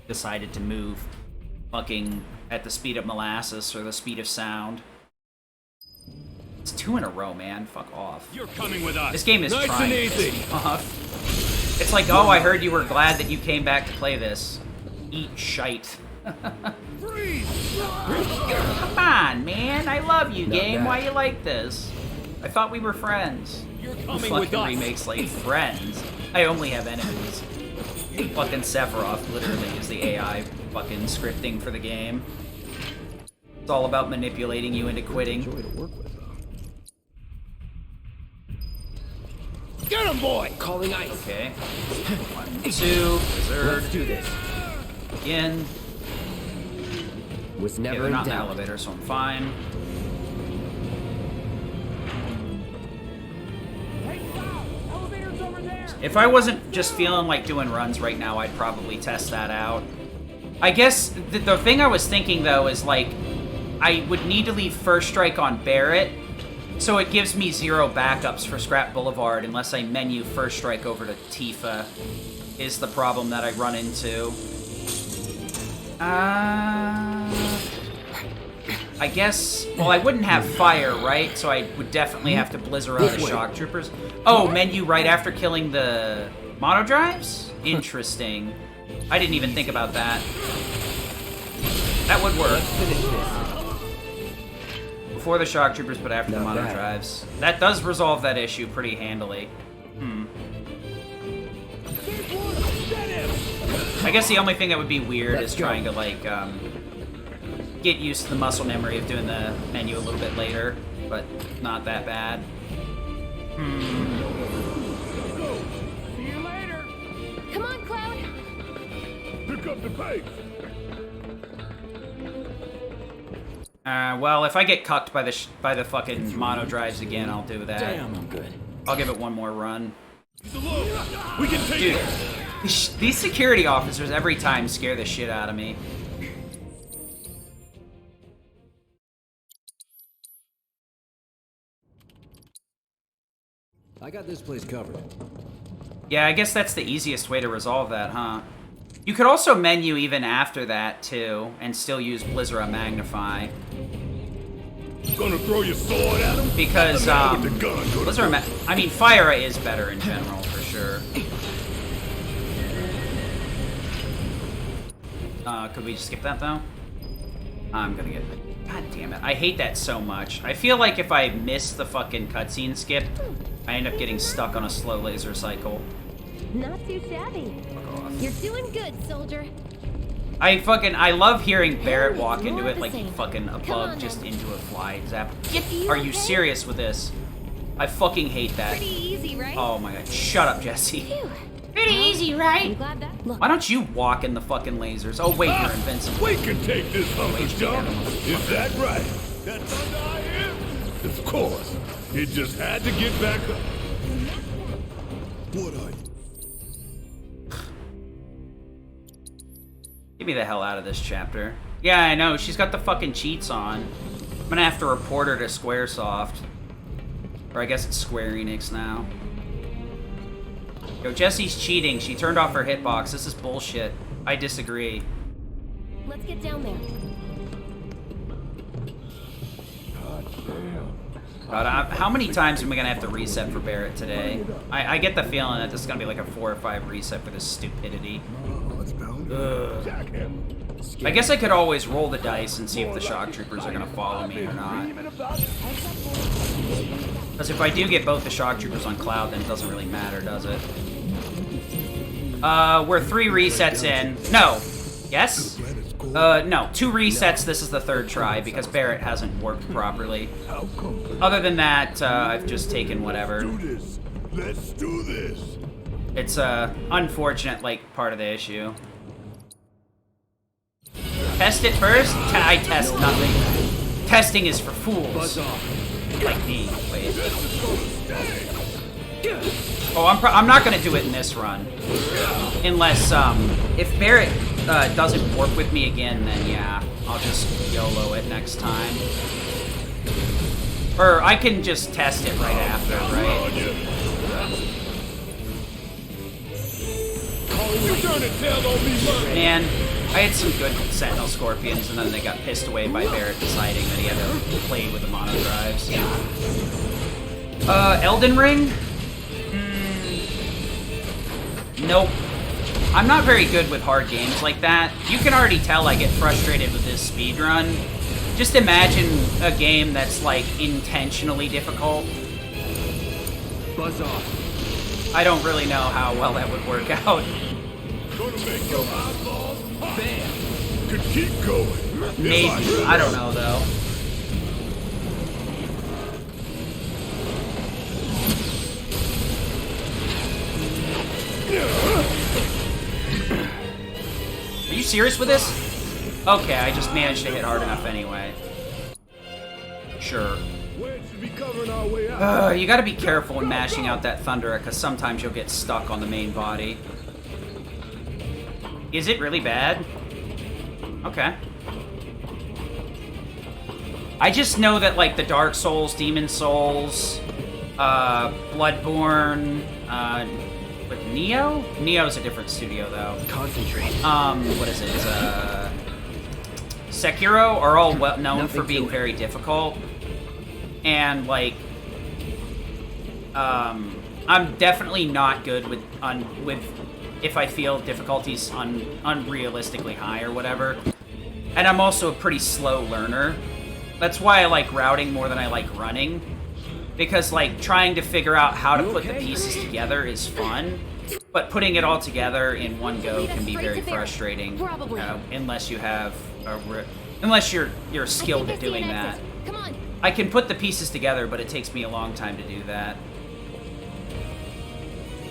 decided to move fucking at the speed of molasses or the speed of sound. It's 2 in a row, man. Fuck off. You're coming with us. This game is nice trying and to easy. piss me off. It's like, oh, I heard you were glad that you came back to play this. Eat shite. Come on, man. I love you, game. Why you like this? I thought we were friends. You're Who coming fucking with us. remakes like friends? I only have enemies. Fucking Sephiroth literally is the AI fucking scripting for the game. It's all about manipulating you into quitting. Joy to work with, though. Get him, boy. Calling ice. Okay. 1, 2, Berserk. Let's do this. Again. Was Okay, never they're in not in the doubt. elevator, so I'm fine. If I wasn't just feeling like doing runs right now, I'd probably test that out. I guess the thing I was thinking, though, is like, I would need to leave First Strike on Barrett, so it gives me 0 backups for Scrap Boulevard unless I menu First Strike over to Tifa, is the problem that I run into. I guess, well, I wouldn't have fire, right? So I would definitely have to Blizzard out of Shock Troopers. Oh, menu right after killing the Mono Drives? Interesting. I didn't even think about that. That would work. Before the Shock Troopers, but after the Not Mono bad. Drives. That does resolve that issue pretty handily. I guess the only thing that would be weird is trying to, like, get used to the muscle memory of doing the menu a little bit later, but not that bad. See you later. Come on, Cloud. Pick up the pace. Well, if I get cucked by the fucking Mono Drives again, I'll do that. Damn, I'm good. I'll give it one more run. We can take Dude, it. these security officers every time scare the shit out of me. I got this place covered. Yeah, I guess that's the easiest way to resolve that, huh? You could also menu even after that, too, and still use Blizzard Magnify. Gonna throw your sword at him? Because, With the gun. Blizzard I mean, Fire is better in general, for sure. Could we skip that, though? I'm gonna get... God damn it. I hate that so much. I feel like if I miss the fucking cutscene skip, I end up getting stuck on a slow laser cycle. Not too shabby. You're doing good, soldier. I love hearing Barrett walk into more it of the like same. fucking a Come bug on, just then. into a fly zap. You Are you okay? serious with this? I fucking hate that. Pretty easy, right? Oh my god. Shut up, Jesse. Phew. Pretty easy, I'm right? glad that. Look, Why don't you walk in the fucking lasers? Oh wait, you're invincible. We can take this hunk of junk. motherfucker. Is that right? That thunder I hear? Of course. It just had to get back up. What are you? Get me the hell out of this chapter. Yeah, I know. She's got the fucking cheats on. I'm gonna have to report her to Squaresoft. Or I guess it's Square Enix now. Yo, Jessie's cheating. She turned off her hitbox. This is bullshit. I disagree. let's get down there. God, how many times am I gonna have to reset for Barrett today? I get the feeling that this is gonna be like a 4 or 5 reset for this stupidity. Ugh. I guess I could always roll the dice and see if the Shock Troopers are gonna follow me or not. Because if I do get both the Shock Troopers on Cloud, then it doesn't really matter, does it? We're 3 resets in. No. Yes? No. 2 resets, this is the 3rd try, because Barrett hasn't worked properly. Other than that, I've just taken whatever. Do this. Let's do this. It's a unfortunate, like, part of the issue. Test it first? I test nothing. Testing is for fools. Like me. Wait. Oh, I'm not gonna do it in this run. Unless, if Barrett doesn't work with me again, then yeah, I'll just YOLO it next time. Or I can just test it right after, right? You turn and tell on me, Man, I had some good Sentinel Scorpions, and then they got pissed away by Barrett deciding that he had to play with the mono drives. Elden Ring? Nope. I'm not very good with hard games like that. You can already tell I get frustrated with this speedrun. Just imagine a game that's, like, intentionally difficult. Buzz off. I don't really know how well that would work out. Gonna make your eyeballs pop. Could keep going. Maybe. I don't know, though. Are you serious with this? Okay, I just managed to hit hard enough anyway. Sure. Where should be covering our way out? You gotta be careful when mashing out that Thundera, because sometimes you'll get stuck on the main body. Is it really bad? Okay. I just know that, like, the Dark Souls, Demon Souls, Bloodborne, with Neo? Neo's a different studio, though. Concentrate. What is it? Sekiro are all well known for being very difficult. And, like, I'm definitely not good with if I feel difficulties unrealistically high or whatever. And I'm also a pretty slow learner. That's why I like routing more than I like running. Because, like, trying to figure out how to put the pieces together is fun. But putting it all together in one go can be very frustrating. Unless you have unless you're skilled at doing that. Come on. I can put the pieces together, but it takes me a long time to do that.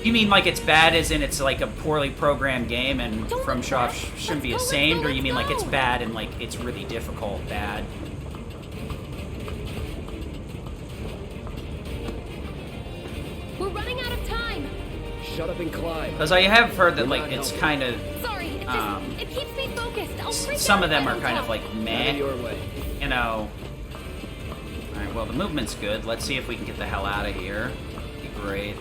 You mean like it's bad as in it's like a poorly programmed game and FromSoft shouldn't be ashamed? Or you mean like it's bad and like it's really difficult bad? We're running out of time. Shut up and climb. Because I have heard that like it's kind of... Sorry, it keeps me focused. I'll freak some out of them if I are don't kind of talk. like meh. Your way. You know... Alright, well the movement's good. Let's see if we can get the hell out of here. Be great.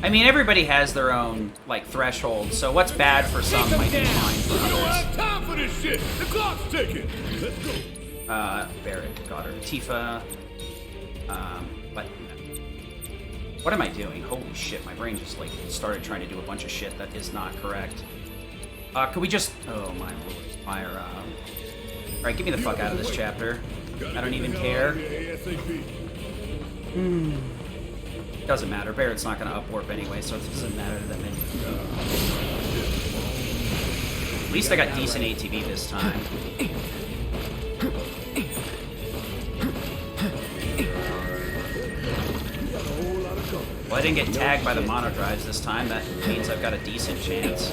I mean, everybody has their own, like, threshold, so what's bad for some might be fine for We don't others. have time for this shit. The clock's ticking. Let's go. Barrett, got her. Tifa. What am I doing? Holy shit, my brain just, like, started trying to do a bunch of shit that is not correct. Could we just... Oh, my lord. Fire, Alright, get me the fuck out of this chapter. I don't even care. Doesn't matter. Barrett's not gonna up-warp anyway, so it doesn't matter to them anyway. At least I got decent ATV this time. Well, I didn't get tagged by the mono drives this time. That means I've got a decent chance.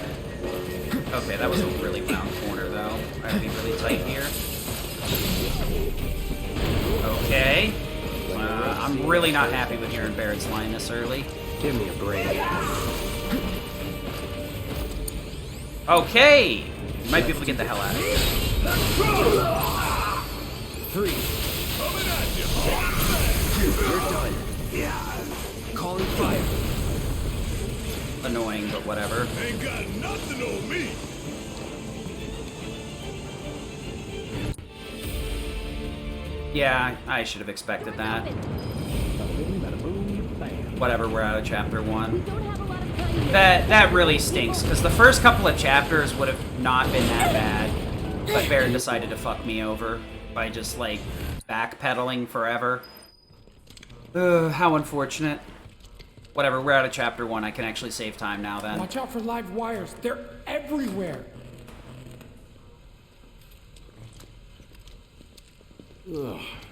Okay, that was a really round corner, though. I gotta be really tight here. Okay. I'm really not happy with hearing Barrett's line this early. Give me a break. Okay! Might be able to get the hell out of here. Freeze. You're done. Yeah. Calling fire. Annoying, but whatever. Ain't got nothing on me. Yeah, I should have expected that. Whatever, we're out of chapter 1. Don't have a lot of time. That really stinks, because the first couple of chapters would have not been that bad, but Barrett decided to fuck me over by just, like, backpedaling forever. How unfortunate. Whatever, we're out of chapter 1. I can actually save time now, then. Watch out for live wires. They're everywhere.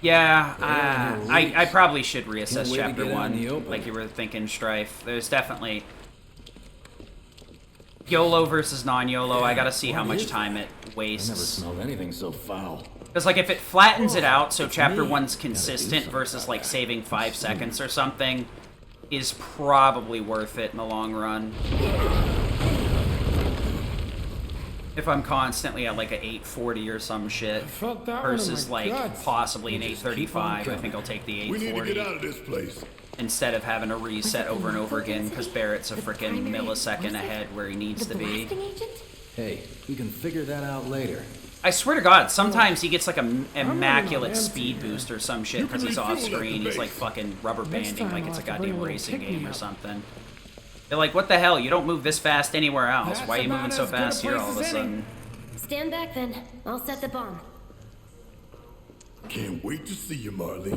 Yeah, I probably should reassess Can't wait to chapter get out in 1, the open. like you were thinking, Strife. There's definitely... YOLO versus non-YOLO, I gotta see how much time it wastes. Smelled anything so foul. Because, like, if it flattens it out so chapter 1's consistent versus, like, saving 5 seconds or something, is probably worth it in the long run. If I'm constantly at, like, a 840 or some shit, felt that one in versus, my like, guts. possibly an 835, I think I'll take the We need to 840. get out of this place. instead of having to reset over and over again because Barrett's a freaking millisecond ahead where he needs The to be. blasting agent? Hey, we can figure that out later. I swear to God, sometimes he gets like an immaculate speed boost or some shit because he's off screen. He's like fucking rubber banding like it's a goddamn racing game or something. They're like, what the hell? You don't move this fast anywhere else. Why are you moving so fast here all of a sudden? Stand back then. I'll set the bomb. Can't wait to see you, Marley.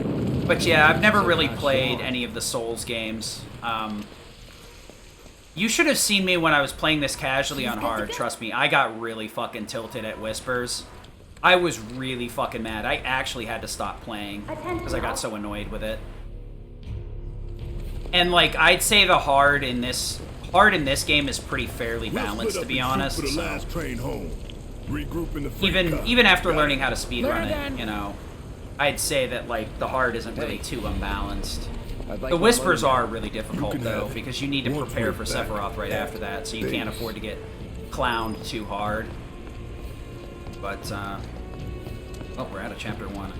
But yeah, I've never really played any of the Souls games. You should have seen me when I was playing this casually on hard. Trust me, I got really fucking tilted at Whispers. I was really fucking mad. I actually had to stop playing because I got so annoyed with it. And like, I'd say the hard in this game is pretty fairly balanced, to be honest. For the So. last train home. Regroup in the freight car. Even after learning how to speedrun it, you know, I'd say that like the hard isn't really too unbalanced. The Whispers are really difficult though, because you need to prepare for Sephiroth right after that, so you can't afford to get clowned too hard. But oh, we're out of chapter 1.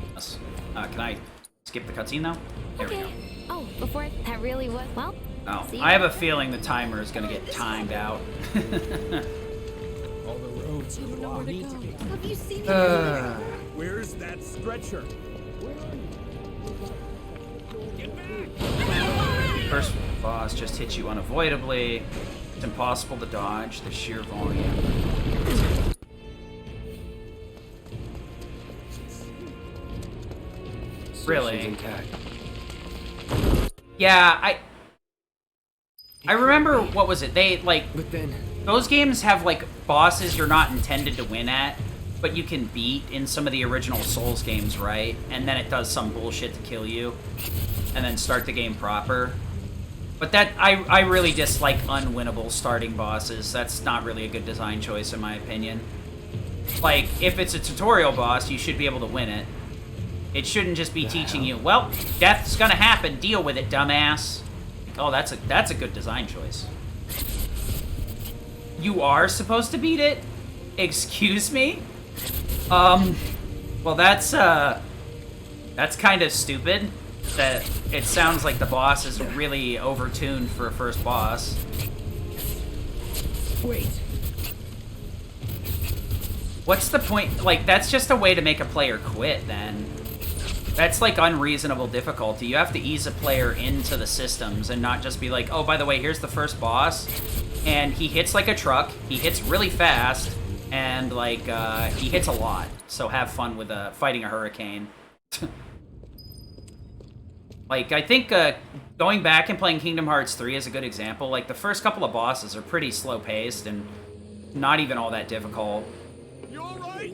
Can I skip the cutscene though? There we go. Oh, before that really was well. Oh, see I have you a feeling the timer is gonna get timed out. All the roads are need to be. Have you seen Where's that stretcher? First boss just hits you unavoidably. It's impossible to dodge the sheer volume. Really? Yeah, I remember, what was it? They, like, But then, those games have, like, bosses you're not intended to win at, but you can beat in some of the original Souls games, right? And then it does some bullshit to kill you, and then start the game proper. But that, I really dislike unwinnable starting bosses. That's not really a good design choice, in my opinion. Like, if it's a tutorial boss, you should be able to win it. It shouldn't just be teaching you, well, death's gonna happen, deal with it, dumbass. Oh, that's a good design choice. You are supposed to beat it? Excuse me? Well, that's kind of stupid. That it sounds like the boss is really overtuned for a first boss. wait. What's the point? Like, that's just a way to make a player quit, then. That's, like, unreasonable difficulty. You have to ease a player into the systems and not just be like, oh, by the way, here's the first boss, and he hits like a truck, he hits really fast, and, like, he hits a lot. So have fun with fighting a hurricane. Like, I think going back and playing Kingdom Hearts 3 is a good example. Like, the first couple of bosses are pretty slow-paced and not even all that difficult. You all right?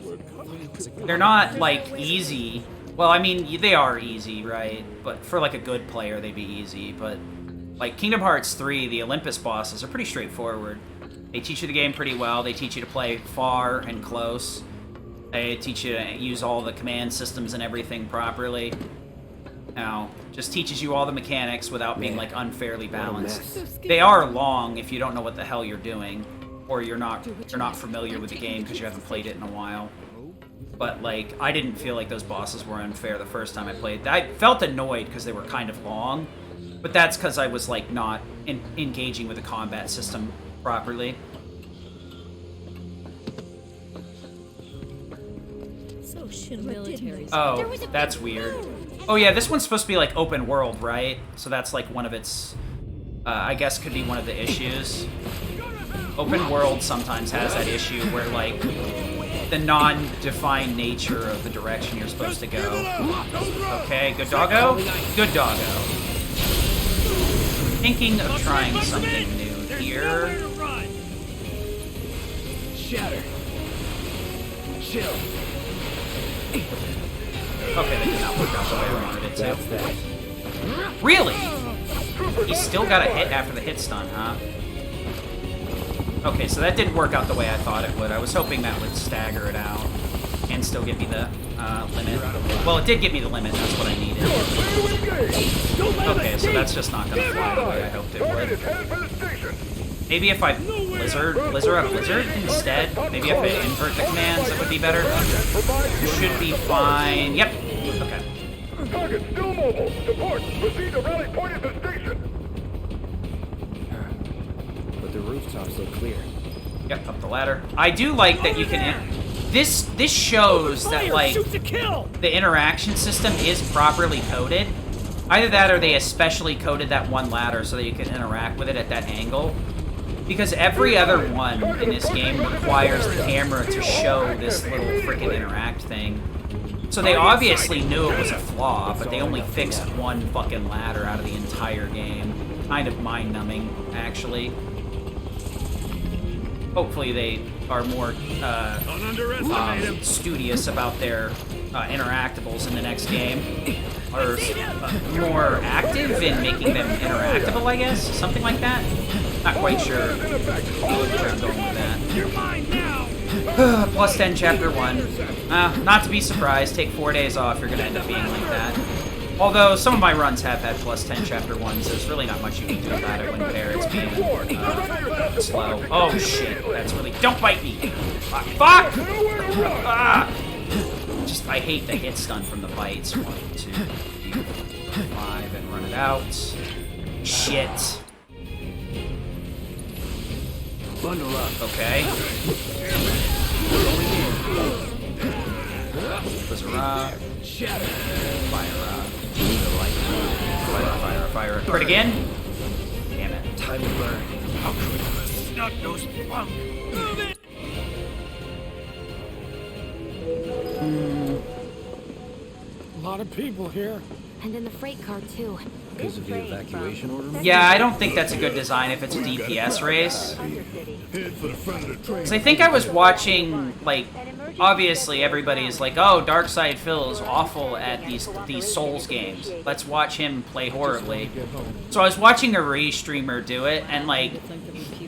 They're not, like, easy. Well, I mean, they are easy, right? But for, like, a good player, they'd be easy. But, like, Kingdom Hearts 3, the Olympus bosses are pretty straightforward. They teach you the game pretty well. They teach you to play far and close. They teach you to use all the command systems and everything properly. Now, just teaches you all the mechanics without being, like, unfairly balanced. They are long if you don't know what the hell you're doing, or you're not familiar with the game because you haven't played it in a while. But, like, I didn't feel like those bosses were unfair the first time I played. I felt annoyed because they were kind of long, but that's because I was, like, not engaging with the combat system properly. So should militaries. Oh, that's weird. Oh yeah, this one's supposed to be like open world, right? So that's like one of its, I guess could be one of the issues. Open world sometimes has that issue where like the non-defined nature of the direction you're supposed to go. Okay, good doggo? Good doggo. Thinking of trying something new here. Shatter. Chill. Okay, that did not work out the way I wanted it to. Really? He's still got a hit after the hit stun, huh? Okay, so that didn't work out the way I thought it would. I was hoping that would stagger it out and still give me the limit. Well, it did give me the limit. That's what I needed. Okay, so that's just not going to fly the way I hoped it would. Maybe if I Blizzard up Blizzard instead. Maybe if I invert the commands, it would be better. Should be fine. Yep. Okay. mobile. Support. Proceed to rally point at the station. But the rooftops look clear. Yep, up the ladder. I do like that you can... This shows that, like, the interaction system is properly coded. Either that or they especially coded that one ladder so that you can interact with it at that angle. Because every other one in this game requires the camera to show this little freaking interact thing. So they obviously knew it was a flaw, but they only fixed one fucking ladder out of the entire game. Kind of mind-numbing, actually. Hopefully they are more studious about their interactables in the next game. Or more active in making them interactable, I guess? Something like that? Not quite sure where I'm going with that. You're mine now! Plus 10 chapter 1. Not to be surprised, take 4 days off, you're gonna end up being like that. Although, some of my runs have had plus 10 chapter 1s, so there's really not much you can do about it when Barrett's being slow. Oh shit, that's really... Don't bite me! Fuck! Just, I hate the hit stun from the bites. 1, 2, 3, 5, and run it out. Shit. Bundle up. Okay. Fire. Fire. Crit again? Damn it. Time to burn. How could the snot-nosed punk? Move it! A lot of people here. And in the freight car, too. Because of the evacuation order? Yeah, I don't think that's a good design if it's a DPS race. Head for the front of the train. Because I think I was watching, like, obviously everybody's like, oh, Darkside Phil is awful at these Souls games. Let's watch him play horribly. So I was watching a re-streamer do it, and, like,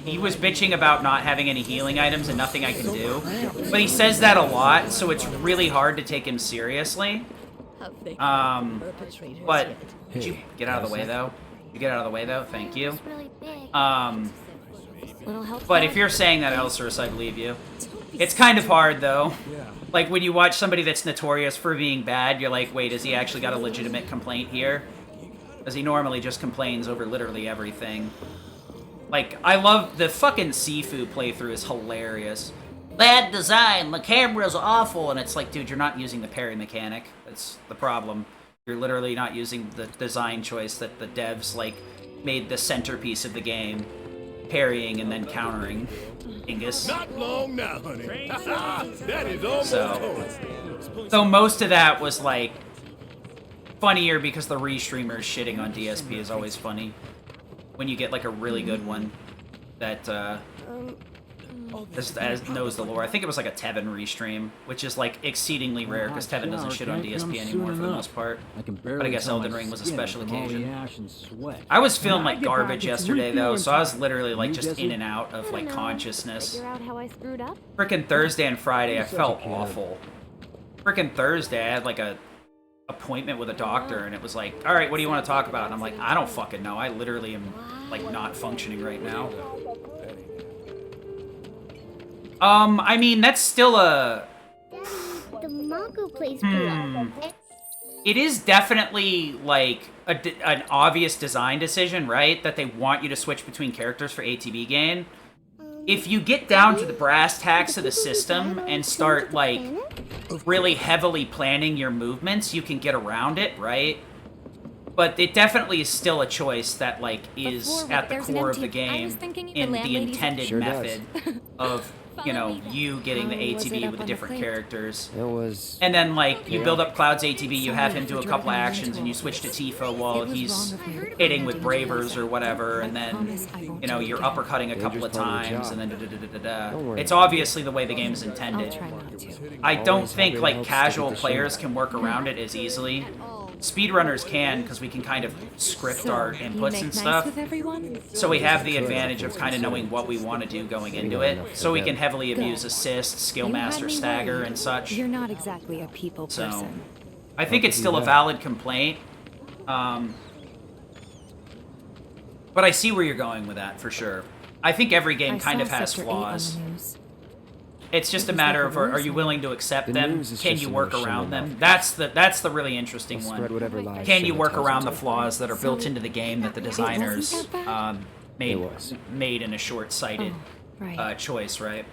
he was bitching about not having any healing items and nothing I can do. But he says that a lot, so it's really hard to take him seriously. But did you get out of the way though? You get out of the way though? Thank you. But if you're saying that, Elsurus, I believe you. It's kind of hard though. Like when you watch somebody that's notorious for being bad, you're like, wait, has he actually got a legitimate complaint here? Because he normally just complains over literally everything. Like, I love the fucking Sifu playthrough is hilarious. Bad design, the camera's awful, and it's like, dude, you're not using the parry mechanic. That's the problem. You're literally not using the design choice that the devs, like, made the centerpiece of the game. Parrying and then countering. Ingus. Not long now, honey. That is almost over. So most of that was, like, funnier because the re-streamers shitting on DSP is always funny. When you get, like, a really good one that, knows the lore. I think it was like a Tevin restream, which is like exceedingly rare because Tevin doesn't shit on DSP anymore for the most part. But I guess Elden Ring was a special occasion. I was feeling like garbage yesterday though, so I was literally like just in and out of like consciousness. Frickin' Thursday and Friday, I felt awful. Frickin' Thursday, I had like a appointment with a doctor, and it was like, all right, what do you want to talk about? And I'm like, I don't fucking know. I literally am like not functioning right now. I mean, that's still a... The manga place blew up. It is definitely, like, an obvious design decision, right? That they want you to switch between characters for ATB gain. If you get down to the brass tacks of the system and start, like, really heavily planning your movements, you can get around it, right? But it definitely is still a choice that, like, is at the core of the game in the intended method of... you know, you getting the ATB with the different characters. And then, like, you build up Cloud's ATB, you have him do a couple of actions, and you switch to Tifa while he's hitting with Bravers or whatever, and then, you know, you're uppercutting a couple of times, and then da-da-da-da-da. It's obviously the way the game is intended. I don't think, like, casual players can work around it as easily. Speedrunners can, because we can kind of script our inputs and stuff. So we have the advantage of kind of knowing what we want to do going into it. So we can heavily abuse assist, skill master, stagger, and such. You're not exactly a people person. So I think it's still a valid complaint. But I see where you're going with that, for sure. I think every game kind of has flaws. It's just a matter of are you willing to accept them? Can you work around them? That's the really interesting one. Can you work around the flaws that are built into the game that the designers made in a short-sighted choice, right?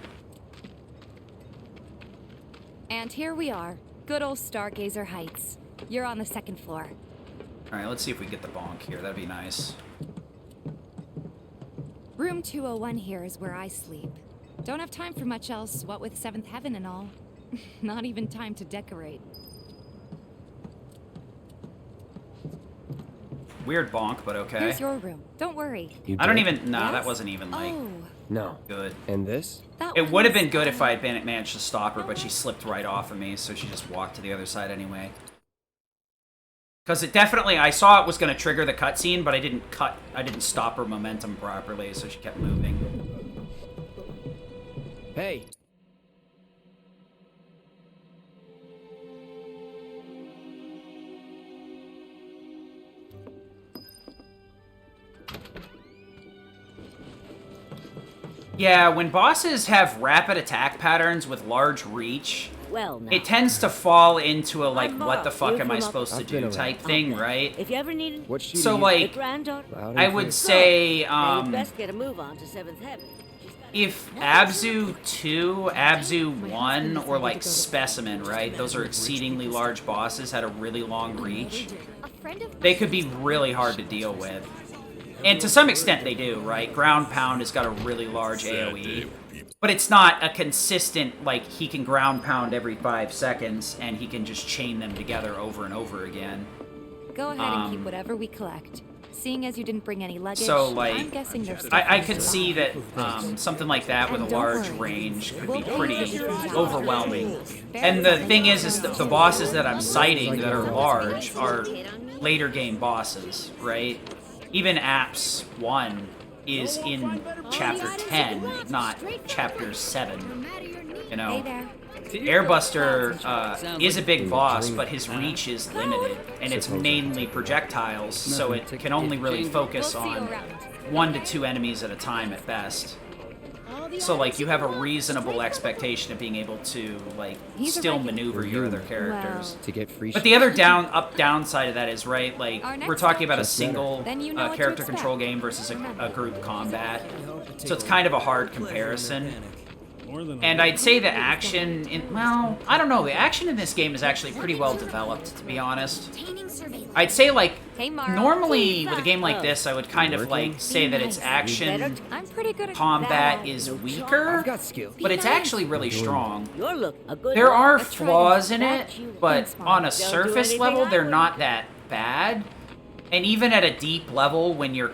And here we are. Good old Stargazer Heights. You're on the second floor. Alright, let's see if we get the bonk here. That'd be nice. Room 201 here is where I sleep. Don't have time for much else, what with Seventh Heaven and all. Not even time to decorate. Weird bonk, but okay. Here's your room. Don't worry. I don't even... Nah, that wasn't even, like, No. good. And this? It would have been good if I had managed to stop her, but she slipped right off of me, so she just walked to the other side anyway. Because it definitely... I saw it was going to trigger the cutscene, but I didn't stop her momentum properly, so she kept moving. Hey. Yeah, when bosses have rapid attack patterns with large reach, Well, now. it tends to fall into a, like, I'm what the Mark. fuck You am I from up- supposed to I've been do around. type thing, right? If you ever needed What sheet So, are you? the like, granddaughter, Loud and I would clear. say, then you'd best get a move on to Seventh Heaven. She's got if Abzu 2, Abzu 1, or, like, Specimen, right? Those are exceedingly large bosses, had a really long reach. A friend of They could be really hard to deal with. And to some extent they do, right? Ground Pound has got a really large AoE. But it's not a consistent, like, he can ground pound every 5 seconds, and he can just chain them together over and over again. Go ahead and keep whatever we collect. Seeing as you didn't bring any luggage, So, like, I'm guessing there's stuff I in could the see box. that something like that with a And don't large worry. range could We'll be pay pretty for the overwhelming. And the thing is that the bosses that I'm citing that are large are later game bosses, right? Even Apps 1 is in Chapter 10, not Chapter 7, you Hey know? there. Airbuster is a big boss, but his reach is limited, and it's mainly projectiles, so it can only really focus We'll see you on around. 1 to 2 enemies at a time at best. So, like, you have a reasonable expectation of being able to, like, He's a still regular. maneuver your other characters. To get free But the other downside of that is, right, like, Our next we're talking about a Just better. single Then you know what to character expect. control game versus a group combat. So it's kind of a hard comparison. And I'd say the action well, I don't know, the action in this game is actually pretty well developed, to be honest. I'd say, like, Hey, Mara. normally with a game like this, I would kind of, like, say that its action I'm pretty good at combat that. is weaker, I've got skill. but it's actually really strong. your look, a good There one. are Let's try flaws this. in it, That you- but Thanks, Mom. on a Don't do surface anything level, I they're wouldn't. not that bad. And even at a deep level, when you're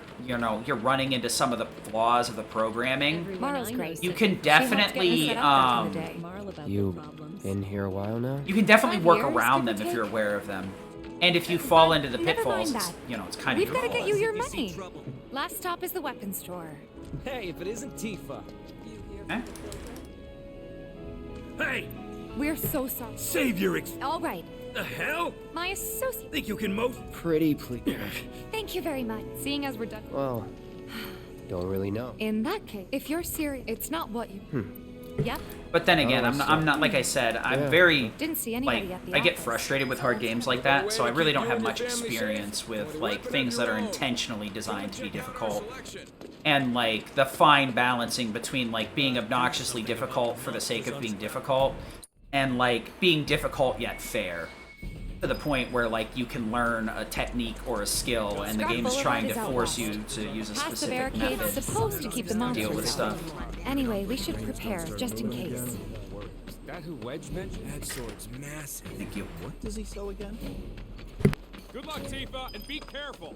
running into some of the flaws of the programming, Mara's great. you can She helped get me definitely, set up back in the day. Marl about the You problems. been here a while now? you can definitely 5 work years, around give them or if you're take. aware of them. And if you fall into the Never pitfalls, mind it's, that. it's kind of We've your got to fault. get you your money. Last stop is the weapons store. Hey, if it isn't Tifa. Eh? Hey, We're so sorry. save your All right. the hell? My associate. Think you can move? Pretty please. Thank you very much. Seeing as we're done. Well, don't really know. In that case, if you're serious, it's not what you. Yep. But then again, Oh, I'm not, like I said, I'm Yeah. very, Didn't see like, anybody at the I get office. frustrated with hard games like that, so I really don't have much experience with, like, things that are intentionally designed to be difficult. And, like, the fine balancing between, like, being obnoxiously difficult for the sake of being difficult, and, like, being difficult yet fair. To the point where, like, you can learn a technique or a skill, and the Scrap game's trying to Boulevard force is you to use a Past the specific barricades, method supposed to keep the to monsters deal with out. stuff. Anyway, we should prepare just in case. Is that who Wedge mentioned? That sword's massive. Thank you. Good luck, Tifa, and be careful.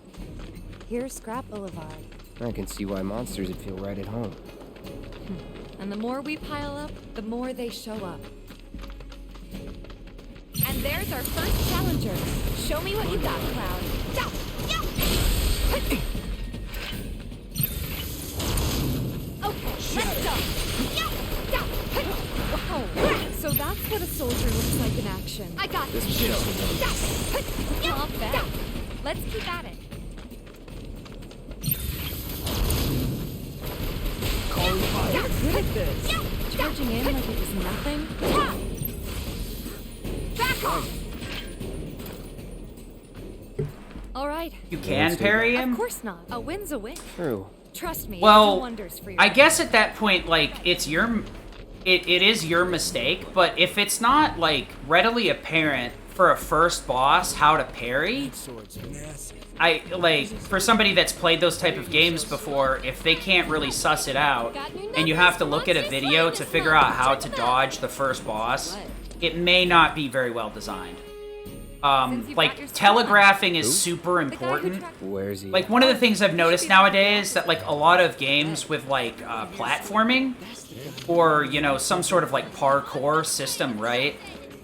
Here's Scrap Boulevard. I can see why monsters would feel right at home. And the more we pile up, the more they show up. And there's our first challenger. Show me what you got, Cloud. Yeah, yeah. Okay, let's go. Yeah, yeah. Wow. So that's what a soldier looks like in action. I got this. Not bad. Let's keep at it. You're good at this. Charge charging in like it was nothing. Back off! All right. You can parry him? Of course not. A win's a win. True. Trust me, Well, it'll do wonders for your I guess at that point, like, it's your... It is your mistake, but if it's not, like, readily apparent for a first boss how to parry... Sword's massive. For somebody that's played those type of games before, if they can't really suss it out, and you have to look at a video to figure out how to dodge the first boss, it may not be very well designed. Like, telegraphing is super important. Where's he? Like, one of the things I've noticed nowadays that, like, a lot of games with, like, platforming, or, you know, some sort of, like, parkour system, right?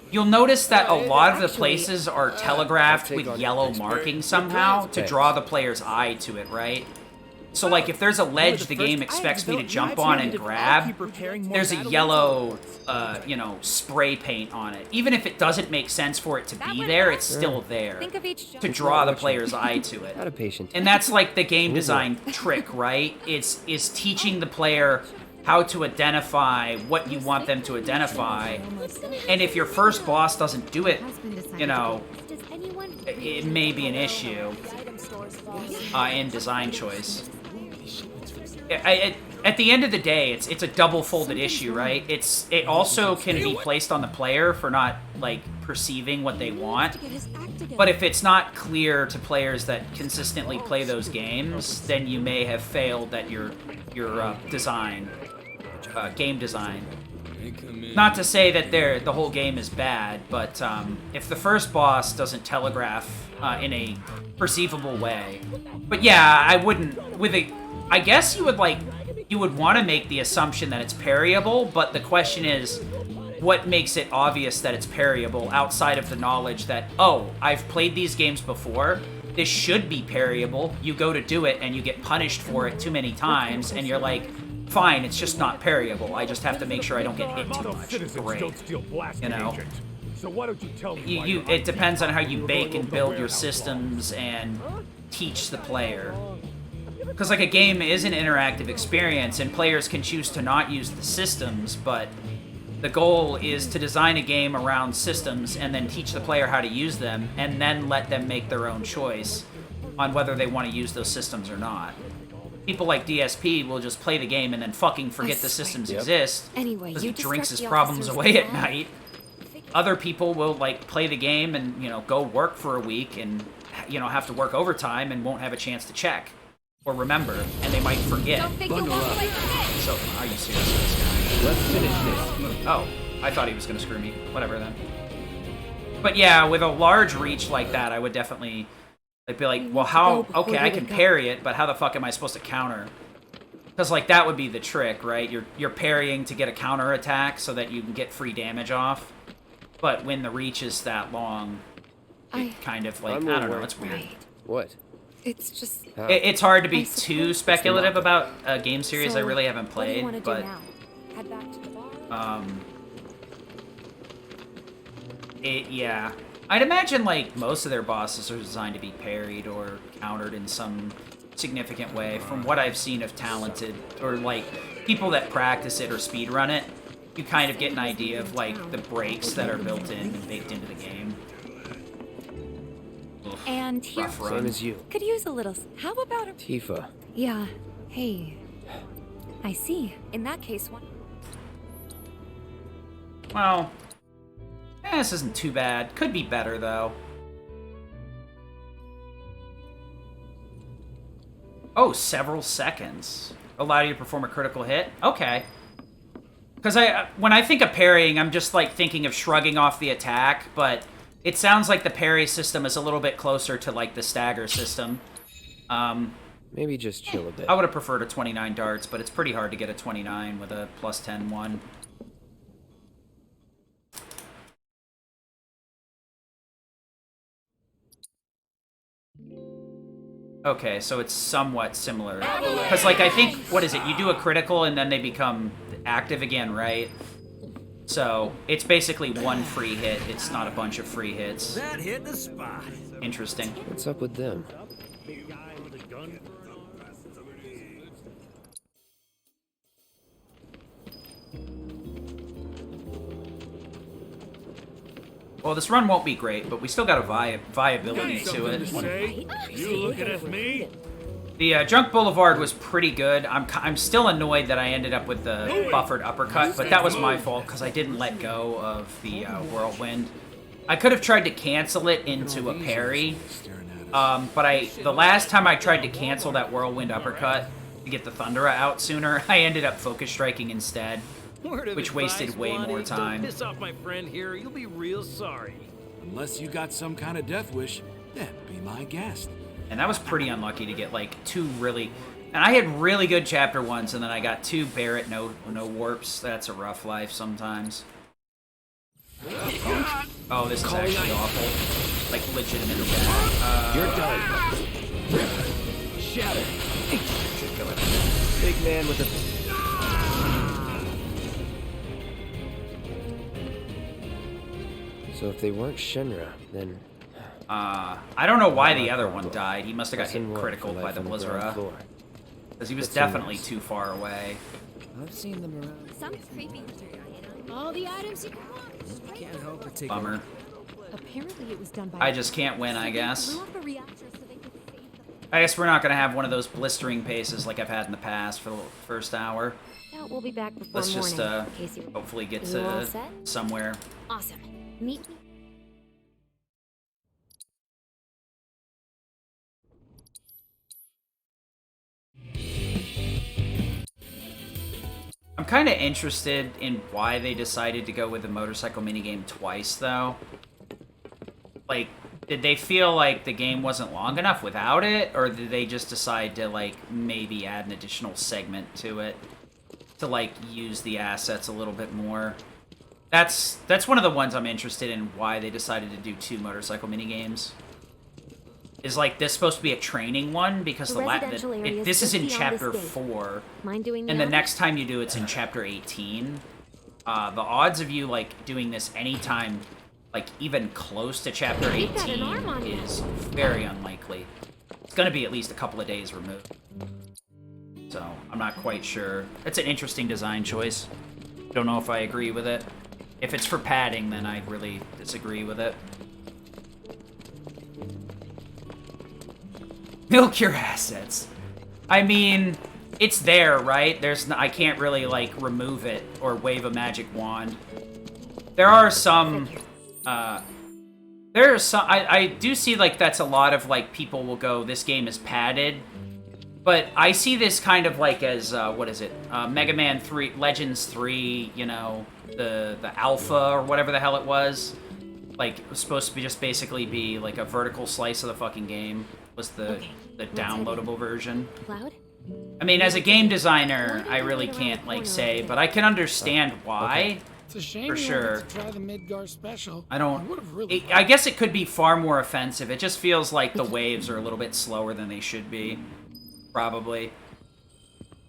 You'll notice that a lot of the places are telegraphed with yellow marking somehow to draw the player's eye to it, right? So, like, if there's a ledge the game expects me to jump on and grab, there's a yellow, you know, spray paint on it. Even if it doesn't make sense for it to be there, it's still there to draw the player's eye to it. Not a patient. And that's, like, the game design trick, right? Is teaching the player how to identify what you want them to identify. And if your first boss doesn't do it, you know, it may be an issue in design choice. At the end of the day, it's a double-folded issue, right? It also can be placed on the player for not, like, perceiving what they want. But if it's not clear to players that consistently play those games, then you may have failed at your design, game design. Not to say that the whole game is bad, but if the first boss doesn't telegraph in a perceivable way. But yeah, I wouldn't, I guess you would want to make the assumption that it's parryable, but the question is, what makes it obvious that it's parryable outside of the knowledge that, oh, I've played these games before, this should be parryable, you go to do it and you get punished for it too many times, and you're like, fine, it's just not parryable, I just have to make sure I don't get hit too much. Great. You know? So why don't you tell me It depends on how you bake and build your systems and teach the player. Because, like, a game is an interactive experience, and players can choose to not use the systems, but the goal is to design a game around systems and then teach the player how to use them, and then let them make their own choice on whether they want to use those systems or not. People like DSP will just play the game and then fucking forget the systems exist, because he drinks his problems away at night. Other people will, like, play the game and, you know, go work for a week and, you know, have to work overtime and won't have a chance to check or remember, and they might forget. So, are you serious? Let's finish this. Oh, I thought he was gonna screw me. Whatever then. But yeah, with a large reach like that, I would definitely be like, well, how? Okay, I can parry it, but how the fuck am I supposed to counter? Because, like, that would be the trick, right? You're parrying to get a counter attack so that you can get free damage off. But when the reach is that long, it kind of, like, I don't know, it's weird. What? It's just... It's hard to be too speculative about a game series I really haven't played, what do you but... want to do now? Head back to the bar? Yeah. I'd imagine, like, most of their bosses are designed to be parried or countered in some significant way. From what I've seen of talented, or, like, people that practice it or speedrun it, you kind of get an idea of, like, the breaks that are built in and baked into the game. Ugh, And here, rough run. Same as you. could use a little... How about a... Tifa. Yeah. Hey. I see. In that case, one... Well, this isn't too bad. Could be better, though. Oh, several seconds. Allow you to perform a critical hit? Okay. Because when I think of parrying, I'm just, like, thinking of shrugging off the attack, but it sounds like the parry system is a little bit closer to, like, the stagger system. Maybe just chill a bit. I would have preferred a 29 darts, but it's pretty hard to get a 29 with a plus 10-1. Okay, so it's somewhat similar. Because, like, I think, what is it? You do a critical and then they become active again, right? So, it's basically one free hit. It's not a bunch of free hits. That hit the spot. Interesting. What's up with them? Well, this run won't be great, but we still got a viability to Something to it. say? You looking at me? The Junk Boulevard was pretty good. I'm still annoyed that I ended up with the buffered uppercut, but that was my fault because I didn't let go of the Whirlwind. I could have tried to cancel it into a parry, but the last time I tried to cancel that Whirlwind uppercut to get the Thundera out sooner, I ended up focus striking instead, which wasted way more time. Don't piss off my friend here. You'll be real sorry. Unless you got some kind of death wish, then be my guest. And that was pretty unlucky to get, like, two really... And I had really good chapter ones, and then I got two Barrett no warps. That's a rough life sometimes. Oh, this is actually awful. Like, legitimately bad. You're done. Shatter. Big man with a... So if they weren't Shinra, then... I don't know why the other one died. He must have got hit Lesson critical learned for by life the on the ground Blizzard. floor. Because he was That's definitely nice. too far away. I've seen them around. Some creepy. All the items you can want. Can't help but take Bummer. Apparently it was done by... I just can't win, I guess. Blew up a reactor so they could save the... I guess we're not going to have one of those blistering paces like I've had in the past for the first hour. No, we'll be back before Let's morning. just in case you... hopefully get You all to set? somewhere. Awesome. Meet me. I'm kind of interested in why they decided to go with the motorcycle minigame twice, though. Like, did they feel like the game wasn't long enough without it, or did they just decide to, like, maybe add an additional segment to it to, like, use the assets a little bit more? That's one of the ones I'm interested in, why they decided to do two motorcycle minigames. Is, like, this supposed to be a training one? Because The residential area is this is just in beyond Chapter this gate. 4, Mind doing and the honors? next time you do it's in Chapter 18. The odds of you, like, doing this anytime, like, even close to Chapter You've got an 18 arm on you. is very unlikely. It's gonna be at least a couple of days removed. So, I'm not quite sure. It's an interesting design choice. Don't know if I agree with it. If it's for padding, then I really disagree with it. Milk your assets. I mean, it's there, right? I can't really, like, remove it or wave a magic wand. There are some, I do see, like, that's a lot of, like, people will go, this game is padded. But I see this kind of, like, as, what is it? Mega Man 3, Legends 3, you know, the alpha or whatever the hell it was. Like, it was supposed to be just basically be, like, a vertical slice of the fucking game. Was the downloadable version. Cloud? I mean, as a game designer, I really can't, like, say, but I can understand why. It's a shame for you sure. wanted to try the Midgar special. I don't... would've really I guess it could be far more offensive. It just feels like the waves are a little bit slower than they should be. Probably.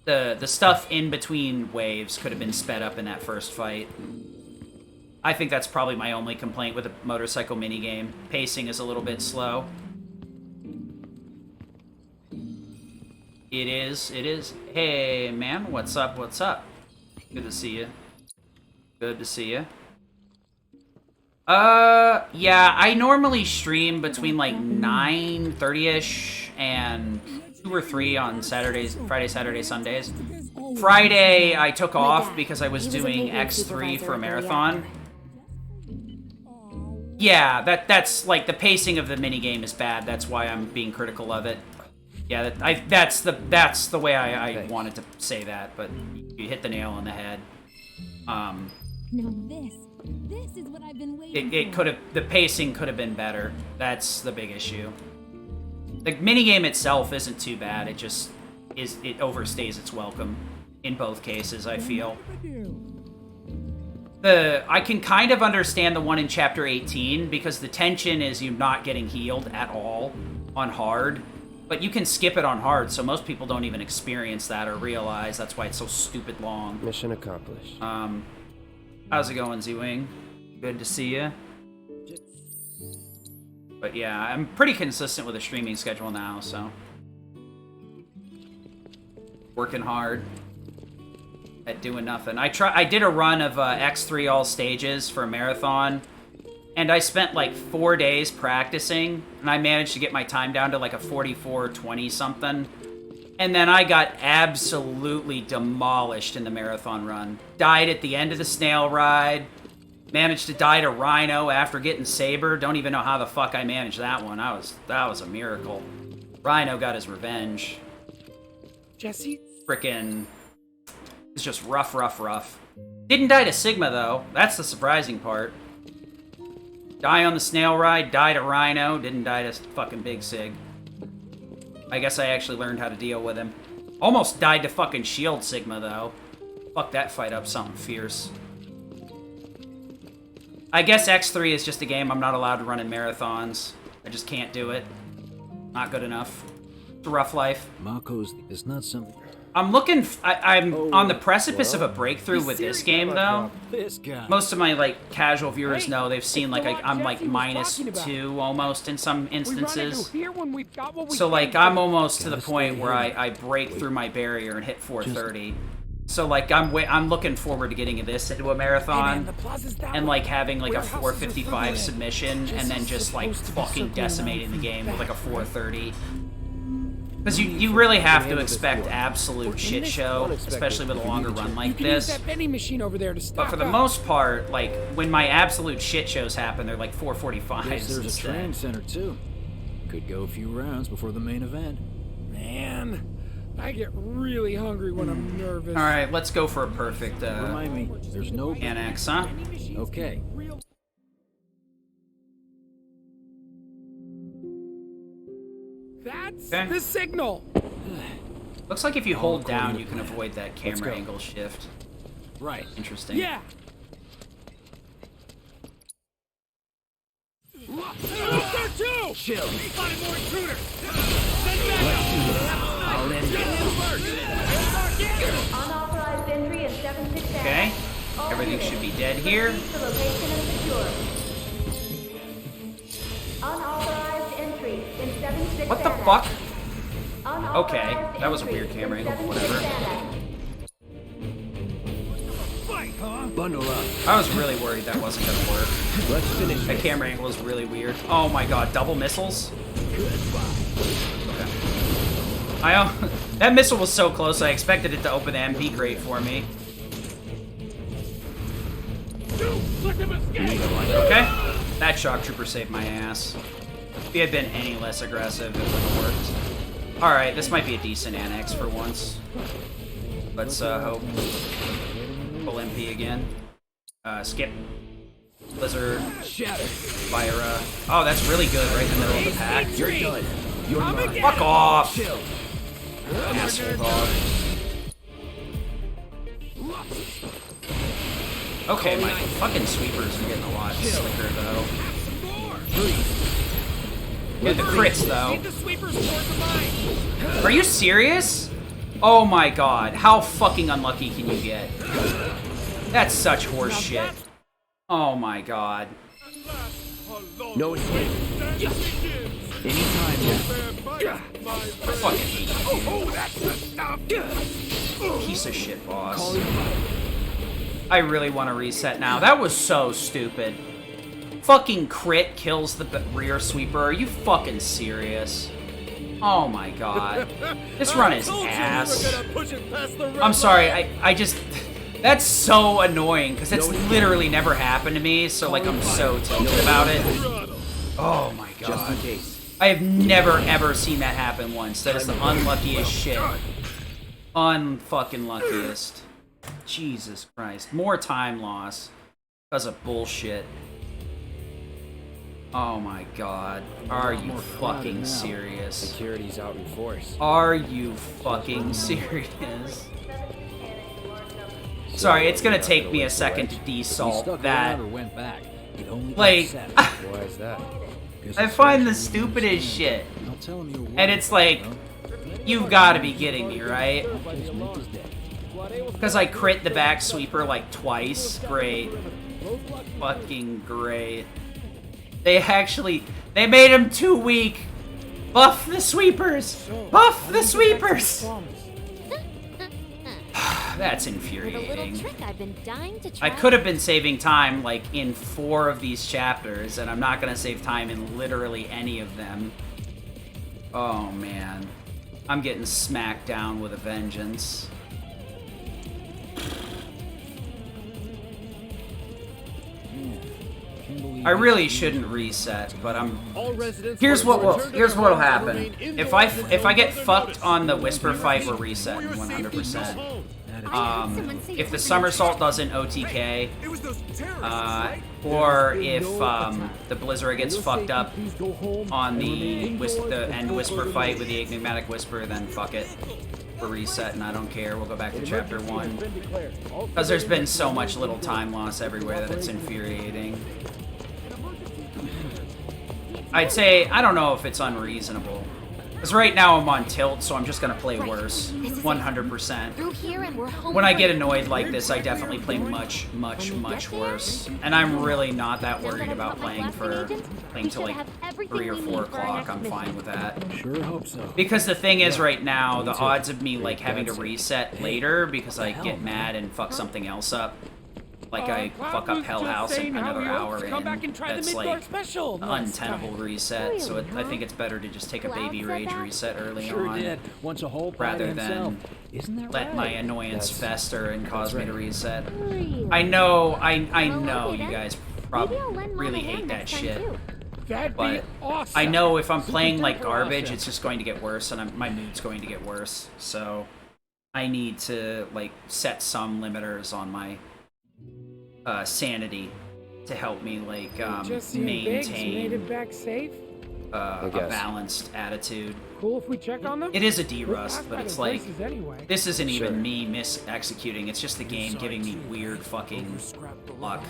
The stuff in between waves could have been sped up in that first fight. I think that's probably my only complaint with a motorcycle minigame. Pacing is a little bit slow. It is. Hey, man, what's up, what's up? Good to see you. Good to see you. Yeah, I normally stream between, like, 9:30-ish and 2 or 3 on Saturdays, Friday, Saturday, Sundays. Friday, I took off because I was doing X3 for a marathon. Yeah, that's, like, the pacing of the minigame is bad. That's why I'm being critical of it. Yeah, that's the way I wanted to say that, but you hit the nail on the head. Now this is what I've been waiting It could have, the pacing could have been better. That's the big issue. The minigame itself isn't too bad. It just it overstays its welcome in both cases, I feel. I can kind of understand the one in Chapter 18 because the tension is you not getting healed at all on hard. But you can skip it on hard, so most people don't even experience that or realize that's why it's so stupid long. Mission accomplished. How's it going, Z-Wing? Good to see you. But yeah, I'm pretty consistent with the streaming schedule now, so... Working hard at doing nothing. I did a run of X3 all stages for a marathon. And I spent like 4 days practicing, and I managed to get my time down to like a 44:20 something. And then I got absolutely demolished in the marathon run. Died at the end of the snail ride. Managed to die to Rhino after getting Saber. Don't even know how the fuck I managed that one. That was a miracle. Rhino got his revenge. Jesse? Frickin'... It's just rough. Didn't die to Sigma, though. That's the surprising part. Die on the snail ride, die to Rhino, didn't die to fucking Big Sig. I guess I actually learned how to deal with him. Almost died to fucking Shield Sigma, though. Fuck that fight up something fierce. I guess X3 is just a game I'm not allowed to run in marathons. I just can't do it. Not good enough. It's a rough life. Marco's is not something. I'm looking... I'm on the precipice of a breakthrough with this game, though. This guy. Most of my, like, casual viewers know they've seen, like, I'm, like, -2 almost in some instances. So, like, I'm almost to the point where I break through my barrier and hit 430. So, like, I'm looking forward to getting this into a marathon and, like, having, like, a 455 submission and then just, like, fucking decimating the game with, like, a 430. Because you really have to expect absolute shit show, especially with a longer run like this. But for the most part, like, when my absolute shit shows happen, they're like 445s Yes, there's a instead. training center too. Could go a few rounds before the main event. Man, I get really hungry when I'm nervous. Alright, let's go for a perfect Remind me, there's no annex, huh? Okay. That's Okay. the signal. Looks like if you hold down, you can avoid that camera angle shift. Right. Interesting. Yeah. Chill. More intruders! I'll end it. Unauthorized entry in 767. Okay. Everything should be dead here. The location is secure. Unauthorized entry in 767. What the fuck? Unauthorized Okay, that was a weird entry camera in angle, but whatever. 767. Bundle up. I was really worried that wasn't gonna work. Let's finish That this. camera angle is really weird. Oh my god, double missiles? Okay. That missile was so close, I expected it to open the MP crate for me. Okay. That shock trooper saved my ass. If he had been any less aggressive, it would have worked. Alright, this might be a decent annex for once. Let's hope. Full MP again. Skip. Blizzard. Fire. Oh, that's really good right in the middle of the pack. You're done. You're mine. Fuck off! Chill. Asshole dog. Okay, my fucking sweepers are getting a lot slicker, though. Good, the crits, though. Are you serious? Oh my god, how fucking unlucky can you get? That's such horse shit. Oh my god. No escape. Anytime now. I fucking hate you. Piece of shit, boss. I really want to reset now. That was so stupid. Fucking crit kills the rear sweeper. Are you fucking serious? Oh my god. This run is ass. I'm sorry, I just... That's so annoying, because it's literally never happened to me, so like I'm so tilted about it. Oh my god. Just in case. I have never ever seen that happen once. That is the unluckiest shit. Unfucking luckiest. Jesus Christ. More time loss. Because of bullshit. Oh my god. Are you fucking serious? Security's out in force. Are you fucking serious? Sorry, it's gonna take me a second to desalt that. Went back. It only Like, why is that? I find the stupidest shit. And it's like, you've gotta be kidding me, right? Because I crit the back sweeper like twice. Great. Fucking great. They made him too weak. Buff the sweepers! Buff the sweepers! That's With a little infuriating. trick I've been dying to try. I could have been saving time, like, in 4 of these chapters, and I'm not gonna save time in literally any of them. Oh, man. I'm getting smacked down with a vengeance. I really shouldn't reset, but I'm... Here's what'll happen. If I get fucked on the Whisper fight, we're resetting 100%. If the somersault doesn't OTK, or if the Blizzard gets fucked up on the end Whisper fight with the Enigmatic Whisper, then fuck it. We're resetting, I don't care. We'll go back to Chapter 1. Because there's been so much little time loss everywhere that it's infuriating. I'd say, I don't know if it's unreasonable. Because right now I'm on tilt, so I'm just going to play worse. 100%. Through here and we're home. When I get annoyed like this, I definitely play much, much, much worse. And I'm really not that worried about playing till like 3 or 4 o'clock. I'm fine with that. Sure hope so. Because the thing is right now, the odds of me like having to reset later because I get mad and fuck something else up, like I fuck up Hell House in another hour in, that's like an untenable reset, so I think it's better to just take a baby rage reset early on, Once a whole rather than let my annoyance That's- fester and cause me to right. reset. I know you guys probably really hate that shit, That'd be but awesome. I know if I'm playing like garbage, it's just going to get worse, and my mood's going to get worse, so I need to like set some limiters on my sanity to help me like Just seen Biggs made maintain it back safe. a guess. balanced attitude. Cool if we check on them. It is a We're D-Rust, past but by it's the like races anyway. this isn't Sure. even me mis-executing. It's just the game giving me weird fucking luck,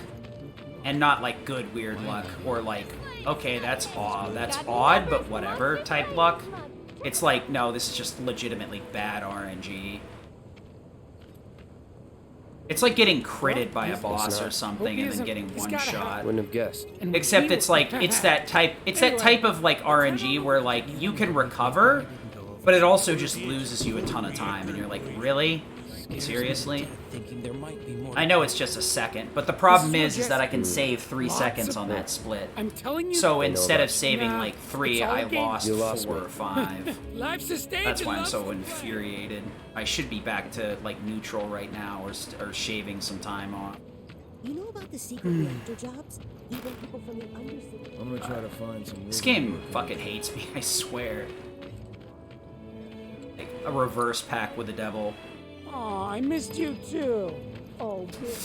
and not like good weird luck or like okay that's odd but whatever type luck. It's like no, this is just legitimately bad RNG. It's like getting critted by a boss or something and then getting one shot. Wouldn't have guessed. Except it's like it's that type of like RNG where like you can recover, but it also just loses you a ton of time and you're like, really? Seriously? I know it's just a second, but the problem is that I can save 3 seconds on that split. I'm telling you. So instead of that. saving Nah, like 3, it's all I game. lost You lost 4 me. or 5. Life's a stage. That's why I'm and so love's infuriated. I should be back to like neutral right now, or shaving some time off. You know about the secret reactor jobs? Even people from the undercity. I'm gonna try to find some. This game fucking hates me, I swear. Like a reverse pack with the devil. Aw, I missed you too. Oh, big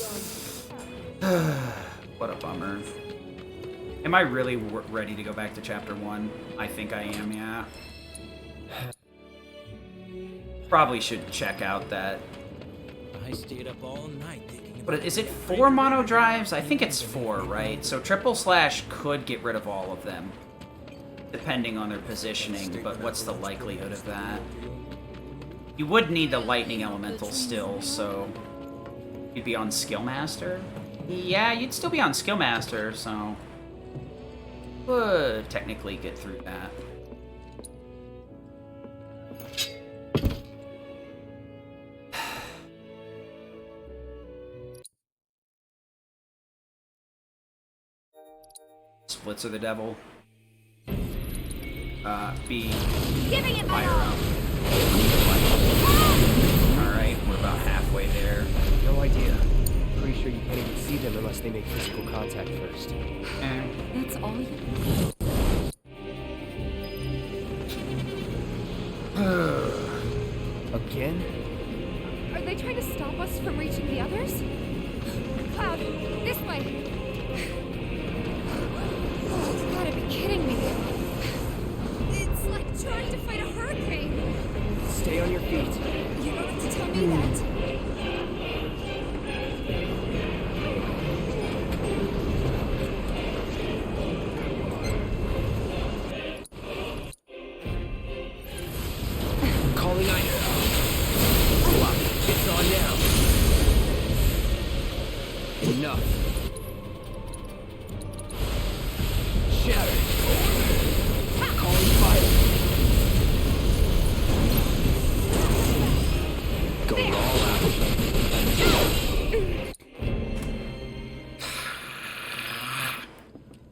What a bummer. Am I really ready to go back to Chapter 1? I think I am, yeah. Probably should check out that. I stayed up all night thinking But is it 4 mono drives? I think it's 4, right? So triple slash could get rid of all of them, depending on their positioning, but what's the likelihood of that? You would need the lightning elemental still, so you'd be on Skillmaster? Yeah, you'd still be on Skillmaster, so would technically get through that. Splits are the devil. B. Giving it my Fire all. up. Alright, we're about halfway there. No idea. Pretty sure you can't even see them unless they make physical contact first. That's all you. Again? Are they trying to stop us from reaching the others? Cloud, this way. Oh, you gotta be kidding me. It's like trying to fight a hurricane. Stay on your feet. You don't have to tell me that. Calling Ida. It's on now. Enough.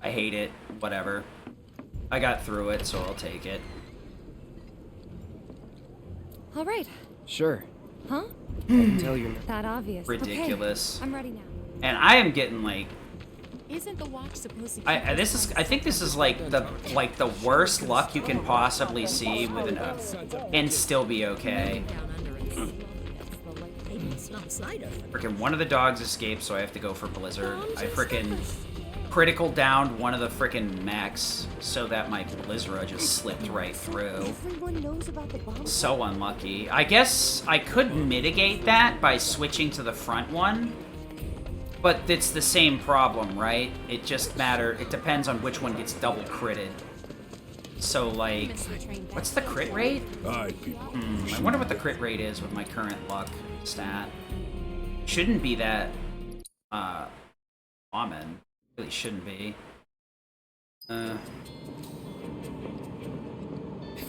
I hate it. Whatever. I got through it, so I'll take it. All right. Sure. Huh? I can tell you're not. That obvious. Ridiculous. Okay, I'm ready now. And I am getting like Isn't the watch supposed to? I think this is like the worst luck you can possibly see with an and still be okay. Frickin' one of the dogs escaped, so I have to go for Blizzard. I frickin' critical downed one of the frickin' mechs so that my Blizzard just slipped right through. Everyone knows about the bomb. So unlucky. I guess I could mitigate that by switching to the front one. But it's the same problem, right? It depends on which one gets double critted. So, like, what's the crit rate? Alright, people. I wonder what the crit rate is with my current luck stat. Shouldn't be that, common. Really shouldn't be. If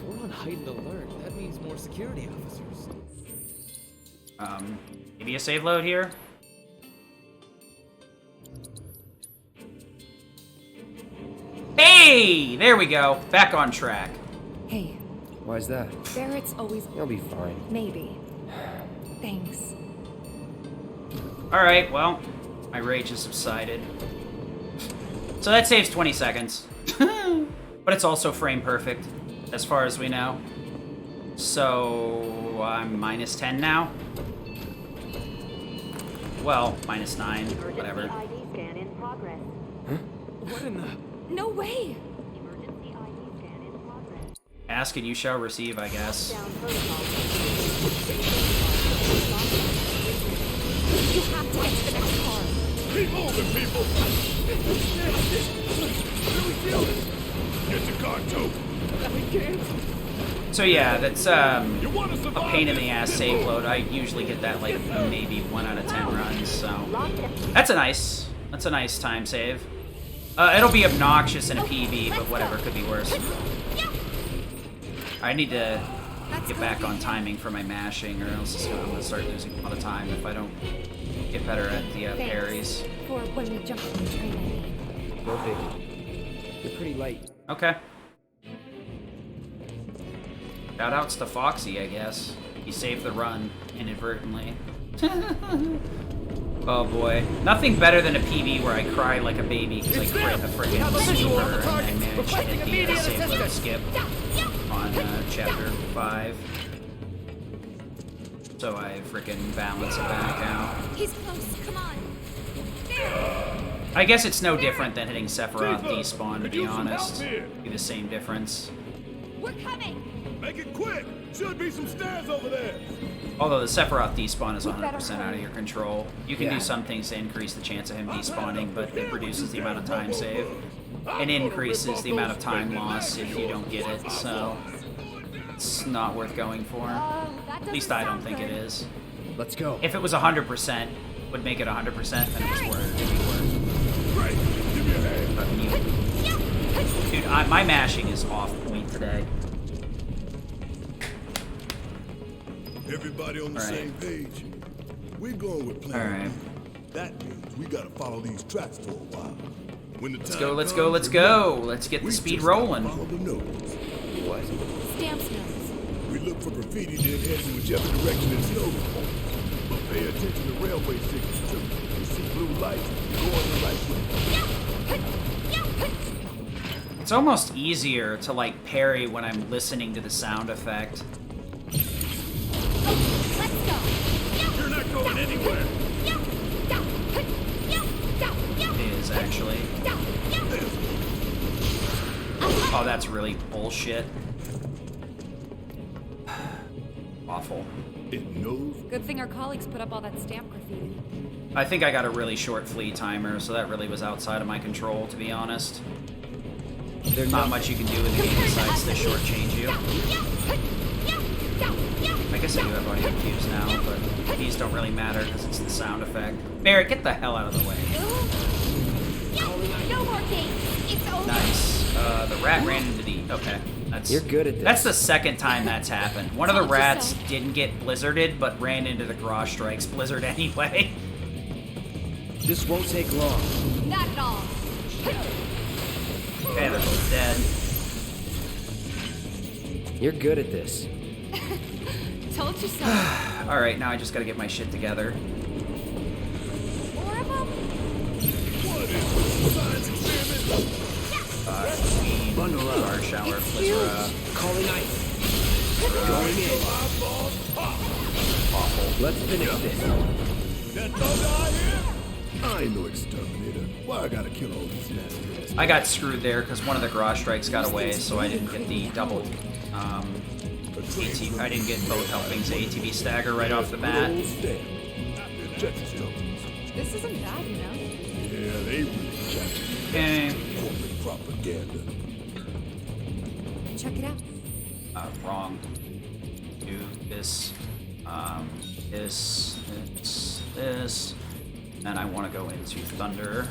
we're on heightened alert, that means more security officers. Maybe a save load here? Hey! There we go. Back on track. Hey, Why's that? Barrett's always... You'll be fine. Maybe. Thanks. Alright, well, my rage has subsided. So that saves 20 seconds. But it's also frame perfect, as far as we know. So I'm minus 10 now. Well, minus 9, whatever. ID scan in progress. What in the... No way! Emergency ID scan in progress. Ask and you shall receive, I guess. Down protocol. You have to get to the next car. Keep moving, people! Get your car, too! So yeah, that's a You wanna survive pain in the this? ass save load. I usually get that like maybe 1 out of 10 runs, so that's a nice time save. It'll be obnoxious in a PB, but whatever, could be worse. I need to get back on timing for my mashing, or else I'm gonna start losing a lot of time if I don't get better at the parries. For when we jump on the train, I mean. No biggie. You're pretty late. Okay. Shoutouts to Foxy, I guess. He saved the run inadvertently. Oh boy. Nothing better than a PB where I cry like a baby because I crit a freaking sweeper and I managed to hit the save load skip on chapter 5. So I freaking balance it back out. He's close, come on! I guess it's no different than hitting Sephiroth despawn, to Could be use some honest. help here. Be the same difference. We're coming! Make it quick! Should be some stairs over there! Although the Sephiroth despawn is 100% out of your control. You can do some things to increase the chance of him despawning, but it reduces the amount of time saved. And increases the amount of time loss if you don't get it, so it's not worth going for. At least I don't think it is. Let's go. If it was 100%, would make it 100%, then it was worth it. It'd be worth Great! Give me a hand! it. Dude, my mashing is off point today. Everybody on the All right. same page. We're going with plan. Alright. That means we gotta follow these tracks for a while. When the Let's time go, let's comes, go, let's go! Let's get the we speed just gotta rolling. Follow the nose. What? Stamps nose. We look for graffiti, then head in whichever direction it's slogan. But pay attention to railway signals too. You see blue lights, go on the right way. It's almost easier to like parry when I'm listening to the sound effect. Let's go! You're not going anywhere. It is actually. Oh, that's really bullshit. Awful. It knows. Good thing our colleagues put up all that stamp graffiti. I think I got a really short flee timer, so that really was outside of my control, to be honest. There's not much you can do in the game besides to shortchange you. I guess I do have audio cues now, but these don't really matter because it's the sound effect. Barrett, get the hell out of the way. No more games! It's over! Nice. The rat ran into the... Okay. You're good at this. That's the second time that's happened. One of the rats didn't get blizzarded, but ran into the Garage Strikes blizzard anyway. This won't take long. Not at all! Okay, they're both dead. You're good at this. Told you so. Alright, now I just gotta get my shit together. More of them? Queen, Star Shower, Flizzera. Calling ice. Going in. Awful. Let's finish this. That thunder out here? I ain't no exterminator. Why I gotta kill all these nasty I got screwed there because one of the garage strikes got away, so I didn't get the double ATV. I didn't get both helpings of ATV stagger right off the bat. This isn't bad, you know? Yeah, they really jacked it. Okay. Corporate propaganda. Check it out. Wrong. Do this. This. And I want to go into Thundaga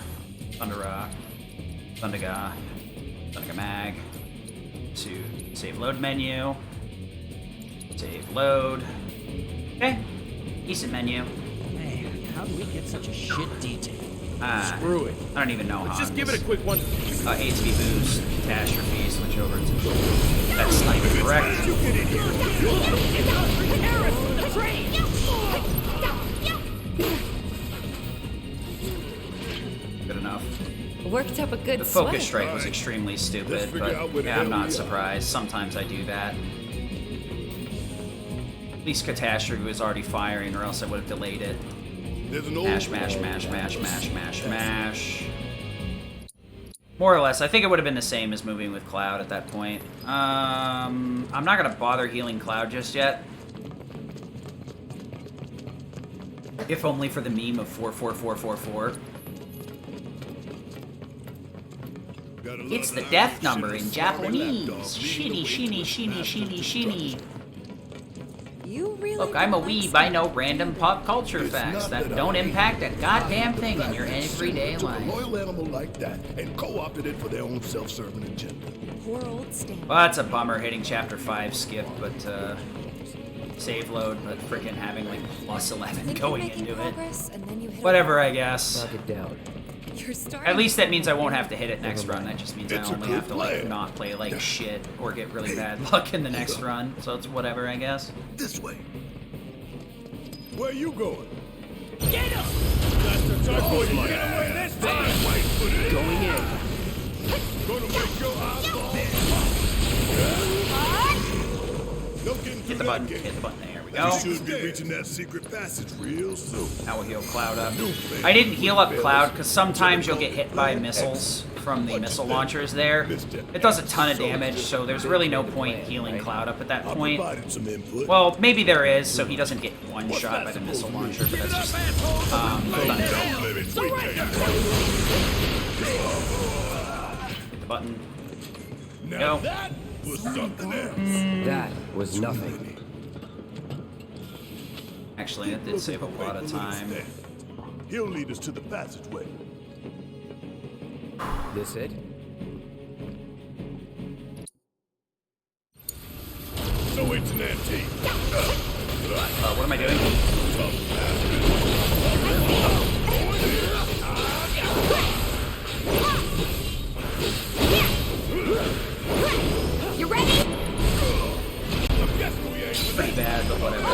Mag. To save load menu. Save load. Okay. Decent menu. Man, how do we get such a shit detail? Screw it. I don't even know how. Just give it a quick one. ATV boost, catastrophe, switch over to that's sniper correct. Good enough. Worked up a good The focus sweat. strike was extremely stupid, figure out where but the yeah, I'm hell not we are. surprised. Sometimes I do that. At least catastrophe was already firing, or else I would have delayed it. There's an old Mash, mash, mash, mash, mash, mash, mash. More or less, I think it would have been the same as moving with Cloud at that point. I'm not gonna bother healing Cloud just yet. If only for the meme of 44444. It's the death number in Japanese. Shini, shini, shini, shini, shini. You really Look, I'm a don't like weeb. I know random pop culture facts that don't impact a goddamn thing in your everyday took a life. loyal animal like that and co-opted it for their own self-serving agenda. Poor old Stan. Well, that's a bummer hitting chapter 5 skip, but save load, but freaking having like plus 11 Think you're going making into it. progress, and then you hit a Whatever, wall? I guess. Knock it down. You're starting At least that means I won't have to hit it next run. That just means It's I a only good have to like plan. not play like shit or get really bad luck in the next run. So it's whatever, I guess. This way. Where you going? Get him! That's the turquoise get away this time! Wait for this. Going in. Gonna make your eyeball. No getting through Hit the that button. gate. Hit the button. There we You go. should be reaching that secret passage real soon. Now we'll heal Cloud up. I didn't heal up Cloud because sometimes you'll get hit by missiles from the missile launchers there. It does a ton of damage, so there's really no point healing Cloud up at that I point. provided some input. Well, maybe there is, so he doesn't get one shot by the missile launcher, but that's just thunder. Hit the button. Now Go. that was something else. That was nothing. Actually, that did save a lot of time. He'll lead us to the passageway. This it? So it's an antique. What am I doing? You ready? Pretty bad, but whatever.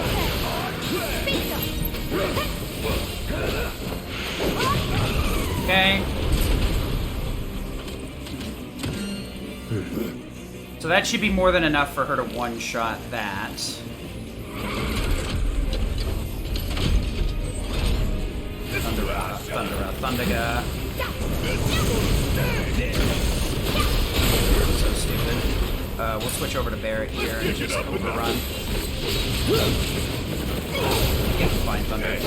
Okay. So that should be more than enough for her to one-shot that. Thundaga. So stupid. We'll switch over to Barrett here and just overrun. Yeah, fine, Thunder.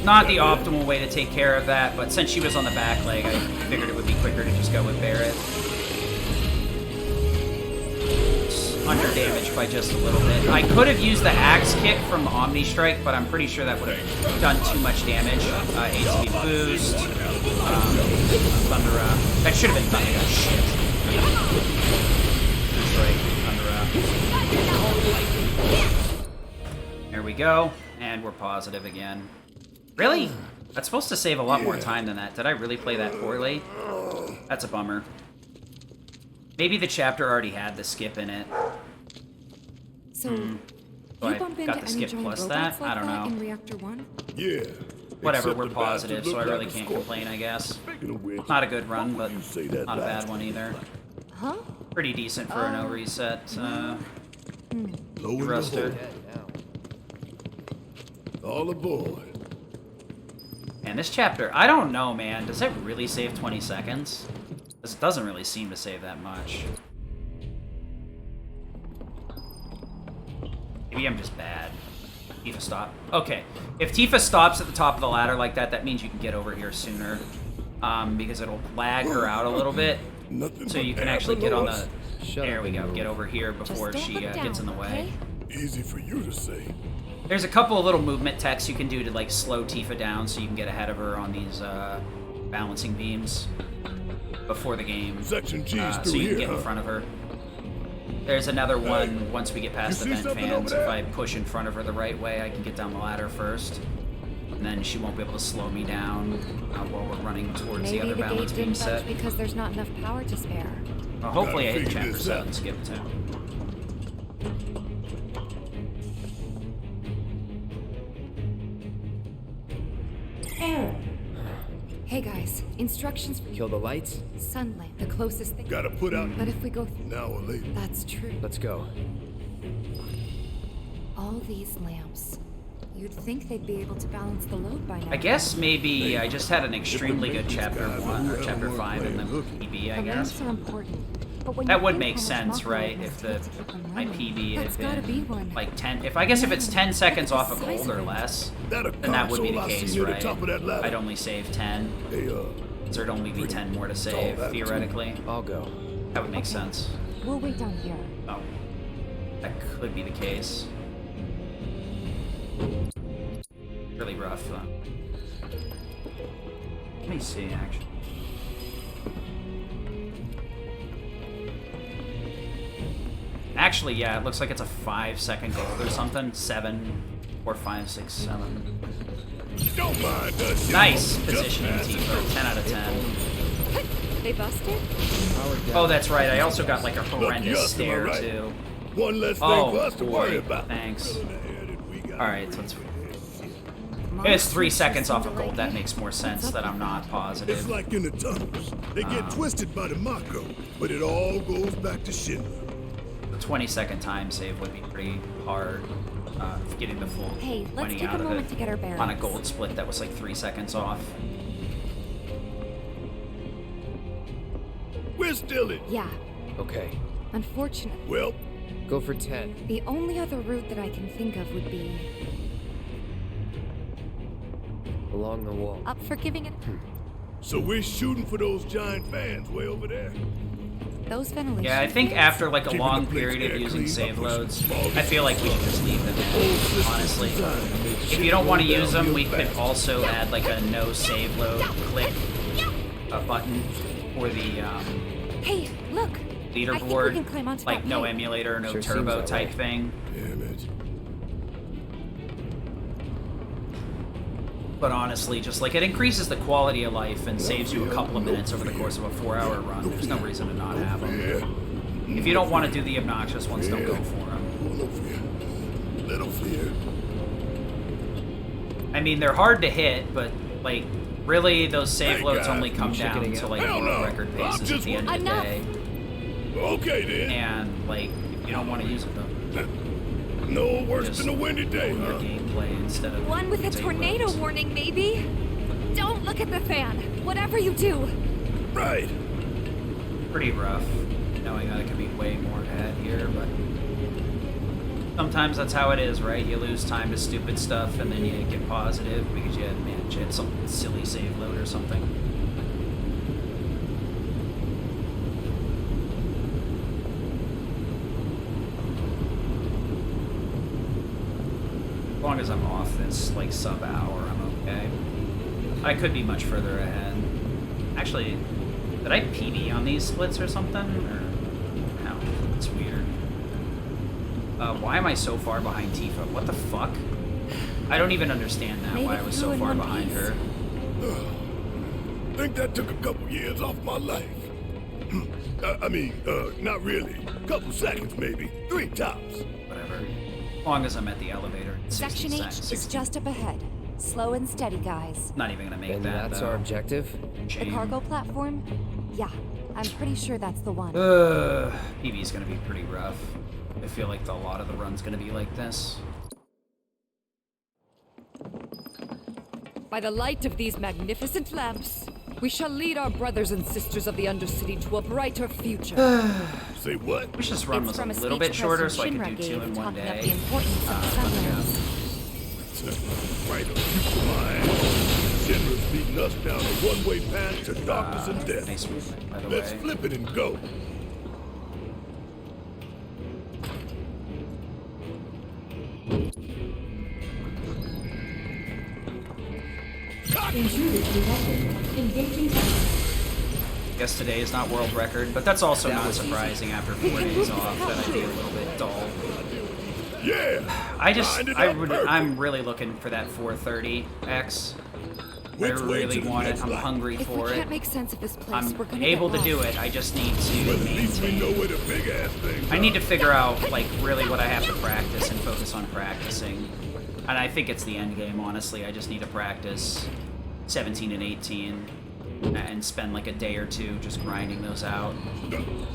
Not the optimal way to take care of that, but since she was on the back leg, I figured it would be quicker to just go with Barrett. It's under damaged by just a little bit. I could have used the axe kick from Omni Strike, but I'm pretty sure that would have done too much damage. ATB boost. Thunder. That should have been Thunder. Shit. Thunder. There we go. And we're positive again. Really? That's supposed to save a lot more time than that. Did I really play that poorly? That's a bummer. Maybe the chapter already had the skip in it. So, So you I bump into got the any skip giant plus robots that? like I don't that know. in Reactor 1? Yeah. Whatever, Except we're the positive, bastard so I looked really like a can't scorpion. complain, I guess. Speaking of which, Not a good run, why but you say that not a bad last one either. Huh? Pretty decent for a no reset. Low in the Thruster. hole. All aboard. And this chapter, I don't know, man. Does it really save 20 seconds? This doesn't really seem to save that much. Maybe I'm just bad. Tifa, stop. Okay. If Tifa stops at the top of the ladder like that, that means you can get over here sooner. Because it'll lag her out a little bit. Nothing So but you can air actually get on below the... us. There we go. Get over here Just before don't she look gets in the down, way. okay? Easy for you to say. There's a couple of little movement techs you can do to like slow Tifa down so you can get ahead of her on these balancing beams before the game. Section G is So through you can here, get in huh? front of her. There's another one once we get past the you see vent something fans. over If there? I push in front of her the right way, I can get down the ladder first. And then she won't be able to slow me down while we're running towards Maybe the other the gate balance beam didn't budge set. because there's not enough power to spare. Well, hopefully I Gotta hit figure chapter this 7 out. skip too. Hey guys, instructions for Kill the lights? sun lamp, the closest thing. Gotta put out But if we go, now or later. that's true. Let's go. All these lamps. You'd think they'd be able to balance the load by now. I guess maybe I just had an extremely good these chapter guys 1 or who chapter weren't 5 in the playing hooky. PB, I The guess. lamps are important. But when That you would think make how much sense, muscle right? it must If the take to keep them my running. PB That's had gotta be been one. like 10. If I guess if it's 10 seconds off of gold or less, That a then that would be the console I case, seen near right? the top of that ladder. I'd only save 10. Hey, So there'd only be 10 more to save, that, too. theoretically. I'll go. That would make sense. We'll wait down here. Oh. That could be the case. Really rough, though. Let me see, actually. Actually, yeah, it looks like it's a 5-second gold or something. 7, 4, 5, 6, 7. don't mind us. Nice Just positioning, passing Tifa. through. 10 out of 10. They busted? Oh, that's right. I also got like a Look, horrendous you're to my stare, right. too. One less thing Oh, for us to worry boy. about. Thanks. All Alright, so it's 3 seconds off of gold. That makes more sense that I'm not It's positive. like in the tunnels. They get twisted by the Mako, but it all goes back to Schindler. The 20-second time save would be pretty hard. Getting the full Hey, let's 20 take out a of moment it to get our on a bearings. gold split that was like 3 seconds off. We're still in. Yeah. Okay. Unfortunately, Well, Go for 10. the only other route that I can think of would be Along the wall. up for giving it. so we're shooting for those giant fans way over there. Those ventilation. Yeah, I think fans? after like a Keeping long the place period of air using clean save by pushing loads, small I feel like we should just leave them in, honestly. If you don't want to use them, we could also add like a no save load click button for the Hey, look! I think we leaderboard, can climb onto like that no pipe. emulator, no Sure seems turbo that type way. thing. Damn it. But honestly, just like it increases the quality of life and saves you a couple of minutes over the course of a 4-hour run. There's no reason to not have them. Yeah. If you don't want to do the obnoxious ones, don't go for them. No fear. Little fear. I mean, they're hard to hit, but like really, those save Hey, loads guys, only come you down chickening to out? like Hell world no. record I'm paces at just the end of the Enough. day. Okay then. And like, if you don't want to use it though, No worse just than a windy day, your huh? gameplay instead of One with a save tornado loads. warning, maybe? Don't look at the fan! Whatever you do! Right. Pretty rough, knowing that it could be way more ahead here, but sometimes that's how it is, right? You lose time to stupid stuff, and then you get positive because you had some silly save load or something. As long as I'm off this like sub-hour, I'm okay. I could be much further ahead. Actually, did I PB on these splits or something? Or no? It's weird. Why am I so far behind Tifa? What the fuck? I don't even understand that. Made Why it I was through so in far one behind piece. her. think that took a couple years off my life. I mean, not really. Couple seconds, maybe. 3 tops. Whatever. As long as I'm at the elevator. Section 8 is just up ahead. Slow and steady, guys. Not even gonna make And that, that's though. our objective? Shame. The cargo platform? Yeah, I'm pretty sure that's the one. PV's gonna be pretty rough. I feel like a lot of the run's gonna be like this. By the light of these magnificent lamps, we shall lead our brothers and sisters of the Undercity to a brighter future. Say what? Wish this run was a From little bit shorter so I could President do 2 Shinra in gave one talking up day. the importance of the sunlands. Right, future mine. Shinra's leading us down a one-way path to darkness and death. Nice movement, by the Let's way. flip it and go. Guess today is not world record, but that's also not surprising after 4 days off that I'd be a little bit dull. Yeah. I'm really looking for that 430X. I really want it. I'm hungry If we for can't it. make sense of this place, I'm we're gonna able get to do lost. it. I just need to Well, at least we know maintain. where the big ass things I need to are. figure out like really what I have to practice and focus on practicing. And I think it's the end game, honestly. I just need to practice 17 and 18 and spend like a day or 2 just grinding those out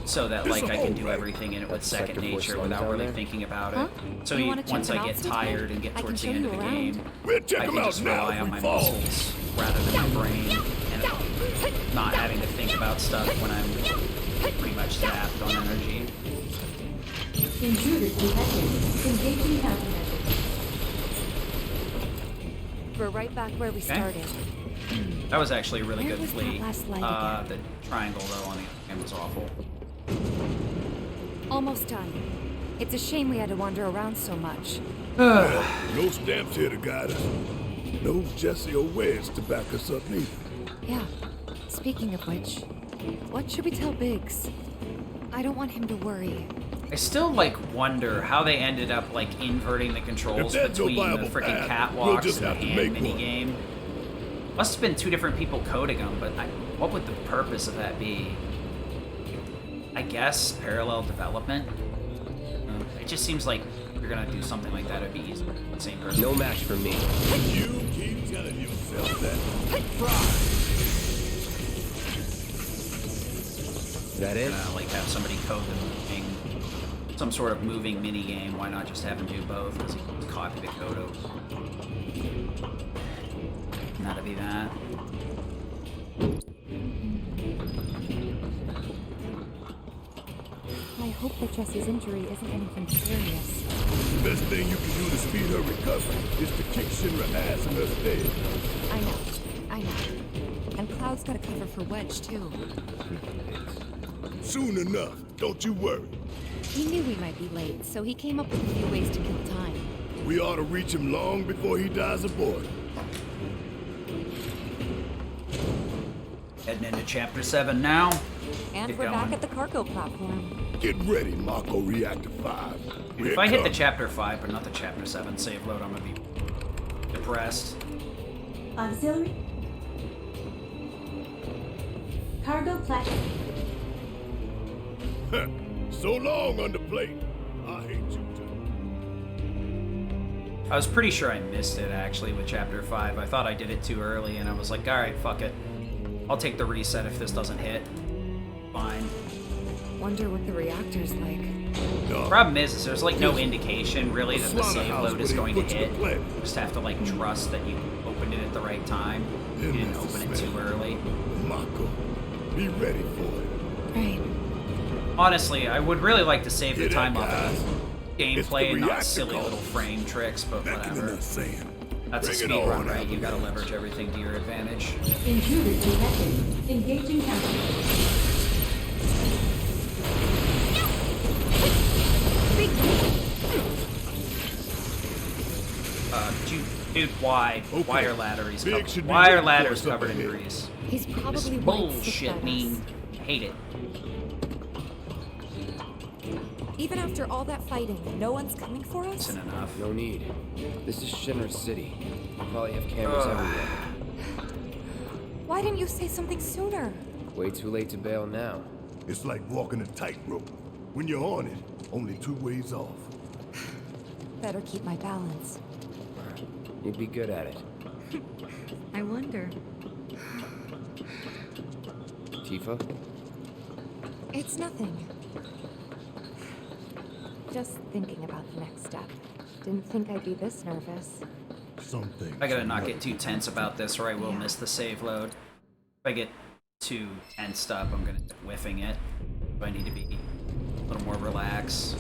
so that like I can do everything in it with second Sector 4 nature slums without down really there? thinking about Huh? it. So You wanna check once them I out get sometime? tired and get I can towards the show end you of the around. game, We'll I check can them out just now rely if on we my fall. muscles rather than my brain and not having to think about stuff when I'm pretty much zapped on energy. Intruders detected. Engaging countermeasures. We're right back where we started. That was actually a really Where good was that fleet. last light The triangle though on the end was awful. Almost done. It's a shame we had to wander around so much. No stamps here to guide us. No Jesse or Wedge to back us up neither. Yeah. Speaking of which, what should we tell Biggs? I don't want him to worry. I still like wonder how they ended up like inverting the controls If that's no between the viable freaking path, catwalks we'll just and the have to hand make one. minigame. Must have been 2 different people coding them, but what would the purpose of that be? I guess parallel development. It just seems like if you're gonna do something like that, it'd be easy. Same person. No match for me. You keep telling yourself that. Is that it? Like have somebody code the moving, some sort of moving mini game. Why not just have him do both? Because he can copy the code over. And that'd be that. I hope that Jessie's injury isn't anything serious. The best thing you can do to speed her recovery is to kick Shinra ass in her stead. I know. And Cloud's got a cover for Wedge, too. Soon enough, don't you worry. He knew we might be late, so he came up with a few ways to kill time. We ought to reach him long before he dies aboard. Heading into Chapter 7 now. And Get we're going. back at the cargo platform. Get ready, Mako Reactor 5. Dude, if I hit the Chapter 5 but not the Chapter 7 save load, I'm gonna be depressed. Auxiliary. Cargo platform. So long, underplate. I hate you too. I was pretty sure I missed it actually with Chapter 5. I thought I did it too early and I was like, alright, fuck it. I'll take the reset if this doesn't hit. Fine. Wonder what the reactor's like. Problem is there's like no indication really that the save load is going to hit. Slaughterhouse You just have to like trust that you opened it at the right time. You didn't open it too early. Mako, be ready for it. Right. Honestly, I would really like to save the Hear that, time off guys? of It's the gameplay and not reactor silly call. little frame tricks, but Back in the whatever. nut sand. That's a Bring it speed run, on, right? You gotta Avalanche. leverage everything to your advantage. Intruders detected. Engaging countermeasures. Dude, why? Okay. Why are ladderies Big covered? should be Why are ready for ladders us up covered in ahead. grease? He's This probably bullshit mean. Hate it. Even after all that fighting, no one's coming for us? Isn't enough. No need. This is Shinra City. They probably have cameras everywhere. Why didn't you say something sooner? Way too late to bail now. It's like walking a tightrope. When you're on it, only 2 ways off. Better keep my balance. You'd be good at it. I wonder. Tifa? It's nothing. Just thinking about the next step. Didn't think I'd be this nervous. Something. I gotta not get too tense about this or I will miss the save load. If I get too tensed up, I'm gonna end up whiffing it. So I need to be a little more relaxed.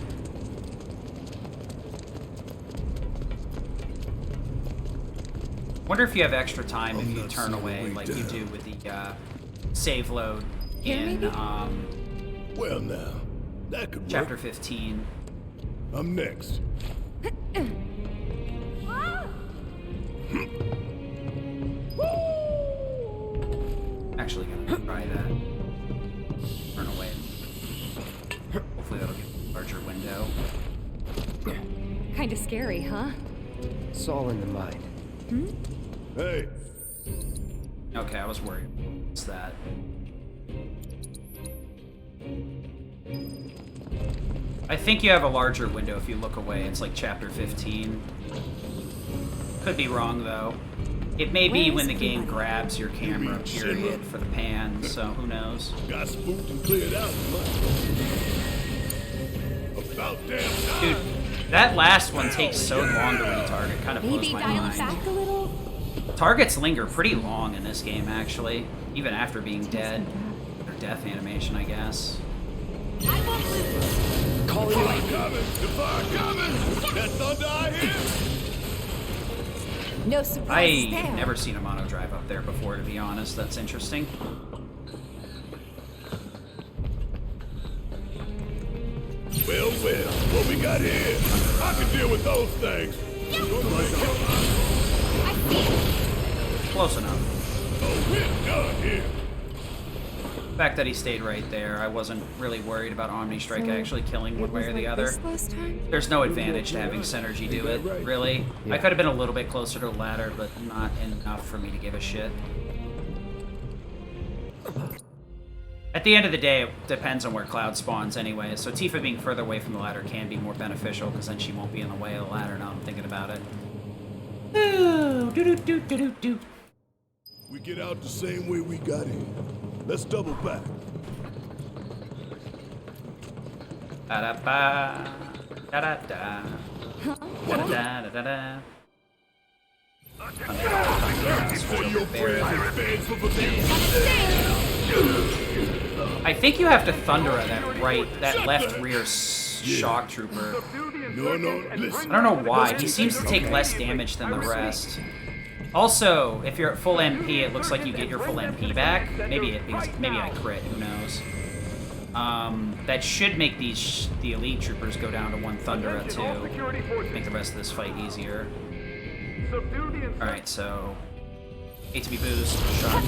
Wonder if you have extra time if you turn away like you do with the save load in well now, that could chapter work. 15. I'm next. Actually gonna try that. Turn away. Hopefully that'll give me a larger window. Kinda scary, huh? It's all in the mind. Hey. Okay, I was worried. What's that? I think you have a larger window if you look away. It's like chapter 15. Could be wrong though. It may be when the game grabs your camera, period, for the pan, so who knows. Got spooked and cleared out. About damn time. Dude, that last one takes so long to retarget. Kind of blows Maybe my dial it mind. back a little? Targets linger pretty long in this game, actually. Even after being dead. Or death animation, I guess. Calling it coming! The fire coming! That thunder I hear! No surprise there. I've never seen a mono drive up there before, to be honest. That's interesting. Well, what we got here? I can deal with those things. Close enough. Oh, we're done here. The fact that he stayed right there, I wasn't really worried about Omni Strike actually killing one way or the other. There's no advantage to having Synergy do it, really. I could have been a little bit closer to the ladder, but not enough for me to give a shit. At the end of the day, it depends on where Cloud spawns anyway, so Tifa being further away from the ladder can be more beneficial, because then she won't be in the way of the ladder now I'm thinking about it. Do-do-do-do-do-do. We get out the same way we got in. Let's double back. Da-da-ba. Da-da-da. Da-da-da-da-da. I think you have to Thunder that left rear shock trooper. No, listen. I don't know why. He seems to take less damage than the rest. Also, if you're at full MP, it looks like you get your full MP back. Maybe I crit. Who knows? That should make the elite troopers go down to 1 Thundera too. Make the rest of this fight easier. All right, so ATB boost, shot.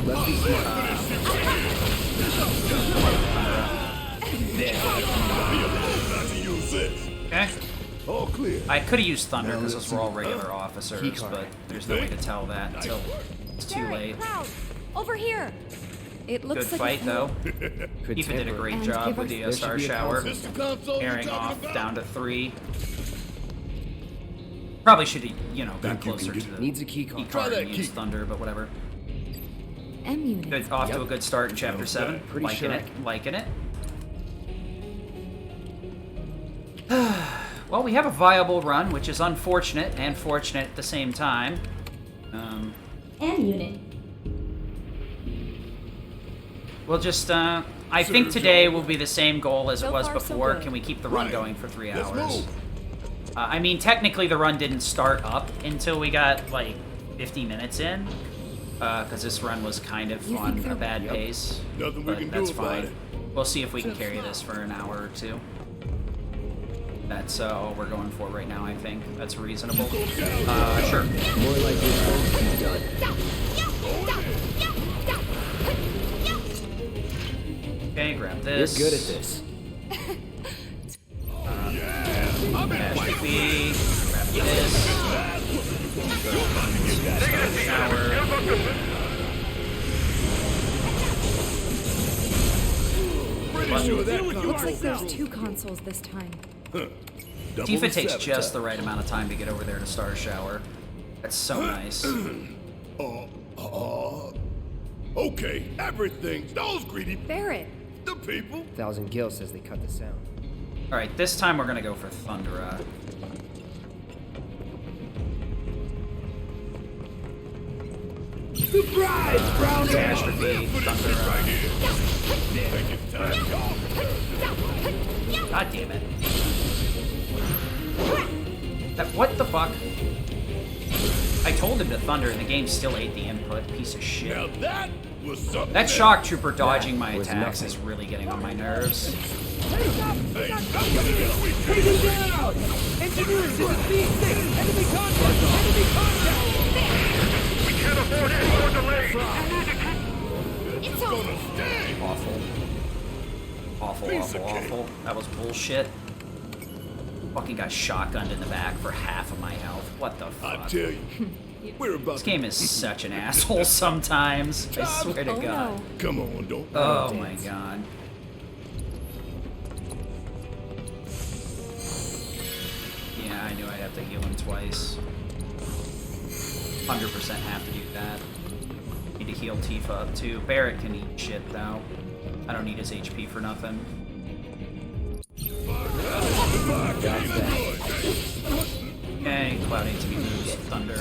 Okay. All clear. I could have used Thunder because those were all regular officers, but there's no way to tell that until it's too late. Cloud, over here. It looks Good like fight though. Tifa did a great job with the Star Shower, airing off down to 3. Probably should have, got closer to the key card and used Thunder, but whatever. Good, off to a good start in Chapter 7. Liking it. Well, we have a viable run, which is unfortunate and fortunate at the same time. And unit. We'll just, I think today will be the same goal as it was before. Can we keep the run going for 3 hours? I mean, technically the run didn't start up until we got, like, 50 minutes in. Because this run was kind of on a bad pace. But that's fine. We'll see if we can carry this for an hour or 2. That's all we're going for right now, I think. That's reasonable. Sure. More like you're supposed to be done. Okay, grab this. You're good at this. Grab this. Shower. Pretty sure that Looks like there's 2 consoles this time. Tifa takes just the right amount of time to get over there to Star Shower. That's so nice. Okay, everything. Those greedy Barrett! the people. Thousand Gil says they cut the sound. Alright, this time we're gonna go for Thundera. Surprise, Brown Catastrophe, Thundera. God damn it. What the fuck? I told him to Thunder and the game still ate the input. Piece of shit. Now that was something. That shock trooper dodging my was attacks nothing. is really getting on my nerves. Engineers, this is D6! Enemy contact! Enemy contact! We can't afford any more delays. It's gonna stay. Awful. Awful, Piece of awful, cake. awful. That was bullshit. Fucking got shotgunned in the back for half of my health. What the I fuck? tell you, we're about This game is such an asshole sometimes. I swear to Oh God. no. Come on, don't. Oh my God. Yeah, I knew I'd have to heal him twice. 100% have to do that. Need to heal Tifa up too. Barrett can eat shit though. I don't need his HP for nothing. Okay, Cloud needs to be used. Thunder.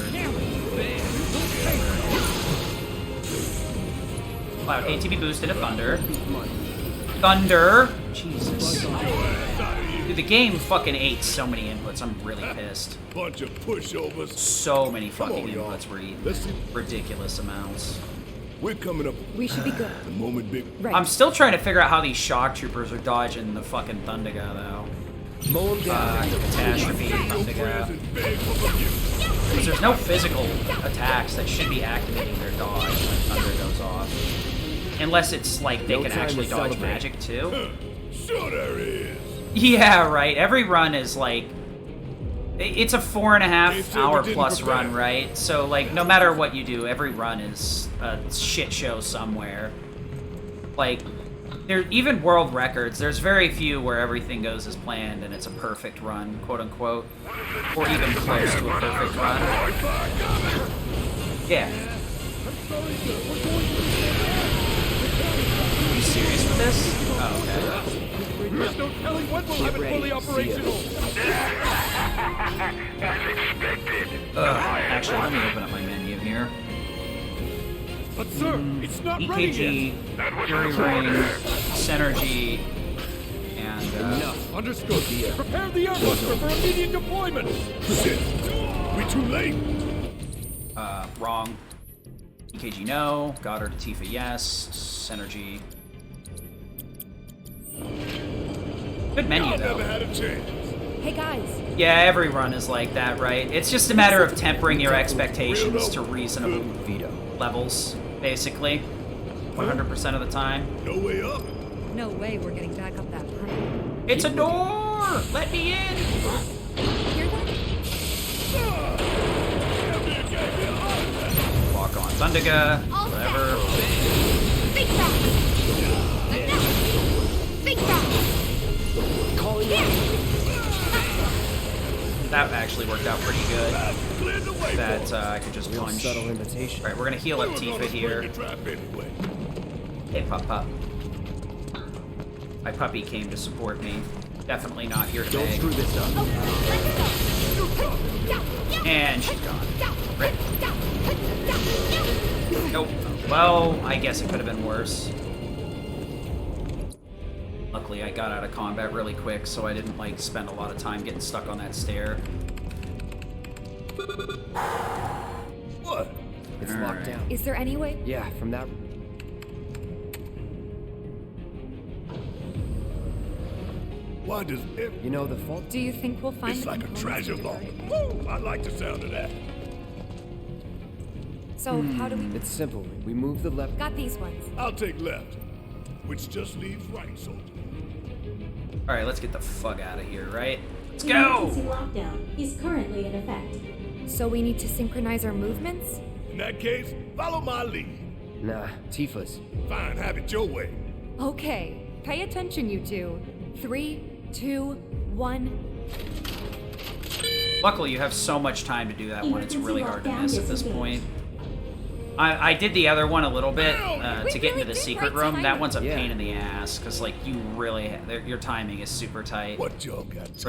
Cloud ATB boosted a Thunder. Thunder! Jesus. Dude, the game fucking ate so many inputs. I'm really pissed. Bunch of pushovers. So many fucking on, y'all. inputs were eaten. Let's see. Ridiculous amounts. We're coming up. We should be good. The moment big. Right. I'm still trying to figure out how these shock troopers are dodging the fucking Thundiga though. Mow him down. Catastrophe, Thundiga. Because there's no physical attacks that should be activating their dodge when Thunder goes off. Unless it's like they No can time actually to dodge celebrate. magic too. Sure there is. Yeah, right. Every run is like... It's a 4.5 hour plus run, right? So like, no matter what you do, every run is a shit show somewhere. Like, there even world records, there's very few where everything goes as planned and it's a perfect run, quote unquote. Or even close to a perfect run. Yeah. Are you serious with this? Oh, okay. There's no telling when we'll have it fully operational. As expected. Actually, let me open up my menu here. But sir, it's not ready yet. EKG, Fury Ring, Synergy, and Enough. Understood. Prepare the airbuster for immediate deployment. Shit. We too late. wrong. EKG no, Goddard Tifa yes, Synergy. Good menu Y'all though. never had a chance. Hey guys, Yeah, every run is like that, right? It's just a matter of tempering your expectations to reasonable levels, basically. 100% of the time. No way up. No way we're getting back up that pipe. It's a door! Let me in! hear that? Walk on Thundiga, whatever. Think fast! Enough! Think fast! Calling in. That actually worked out pretty good. Cleared the way. That I could just Real punch. subtle invitation. Alright, we're gonna heal up We were Tifa gonna here. spring the trap anyway. Hey, Pup Pup. My puppy came to support me. Definitely not here to Don't beg. screw this up. And she's gone. Rip. Nope. Well, I guess it could have been worse. Luckily, I got out of combat really quick, so I didn't, like, spend a lot of time getting stuck on that stair. What? It's All locked right. down. Is there any way? Yeah, from that. Why does it? You know, the fault. Do you think we'll find It's the like a components treasure we vault. diverted? Woo! I like the sound of that. So how do we... It's simple. We move the lever. Got these ones. I'll take left, which just leaves right, soldier. Alright, let's get the fuck out of here, right? Let's go! Emergency lockdown is currently in effect. So we need to synchronize our movements? In that case, follow my lead. Nah, Tifa's. Fine, have it your way. Okay. Pay attention, you two. 3, 2, 1. Luckily, you have so much time to do that one. It's really hard to miss at this point. I did the other one a little bit to get into the secret room. That one's a pain in the ass because, like, you really your timing is super tight for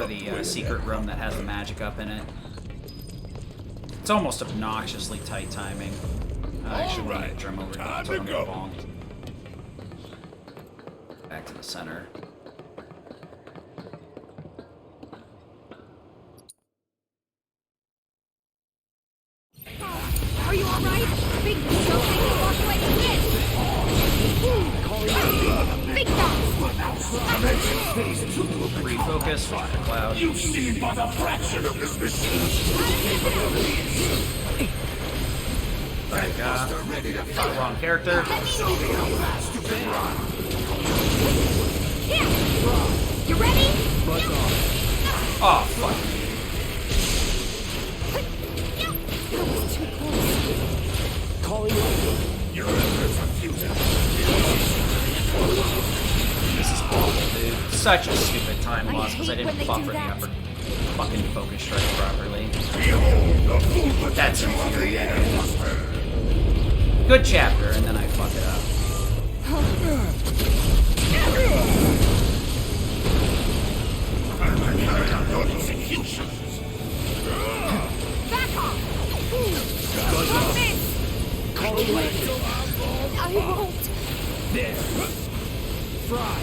the secret room that has the magic up in it. It's almost obnoxiously tight timing. I should really drum over to back to the center. Are you alright? Big so big to walk away from this! Big Refocus, fire cloud. You've seen but a fraction of this machine's capabilities. Wrong character. Here! You ready? Oh, fuck. That was too close. Calling lightning. Your efforts are futile. This is awful, dude. Such a stupid time loss because I didn't buffer the upper fucking focus strike properly. That's infuriating. Good chapter, and then I fuck it up. Back off! Calling lightning. I won't. There. Fry.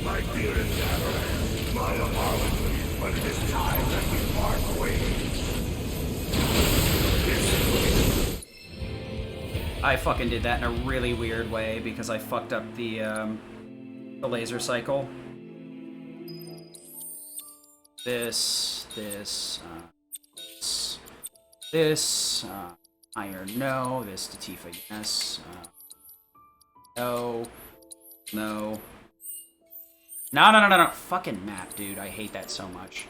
My fear is gathering. My apologies, but it is time that we part ways. I fucking did that in a really weird way because I fucked up the laser cycle. This, iron, no. This to Tifa, yes. No. No. Fucking map, dude. I hate that so much.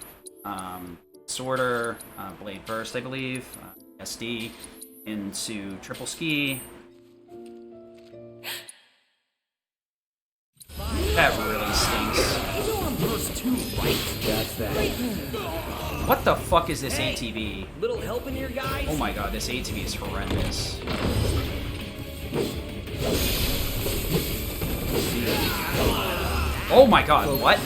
Sorter, Blade Burst, I believe. SD into triple ski. That really stinks. That's that. What the fuck is this ATV? Little help in here, guys? Oh my god, this ATV is horrendous. Oh my god, what?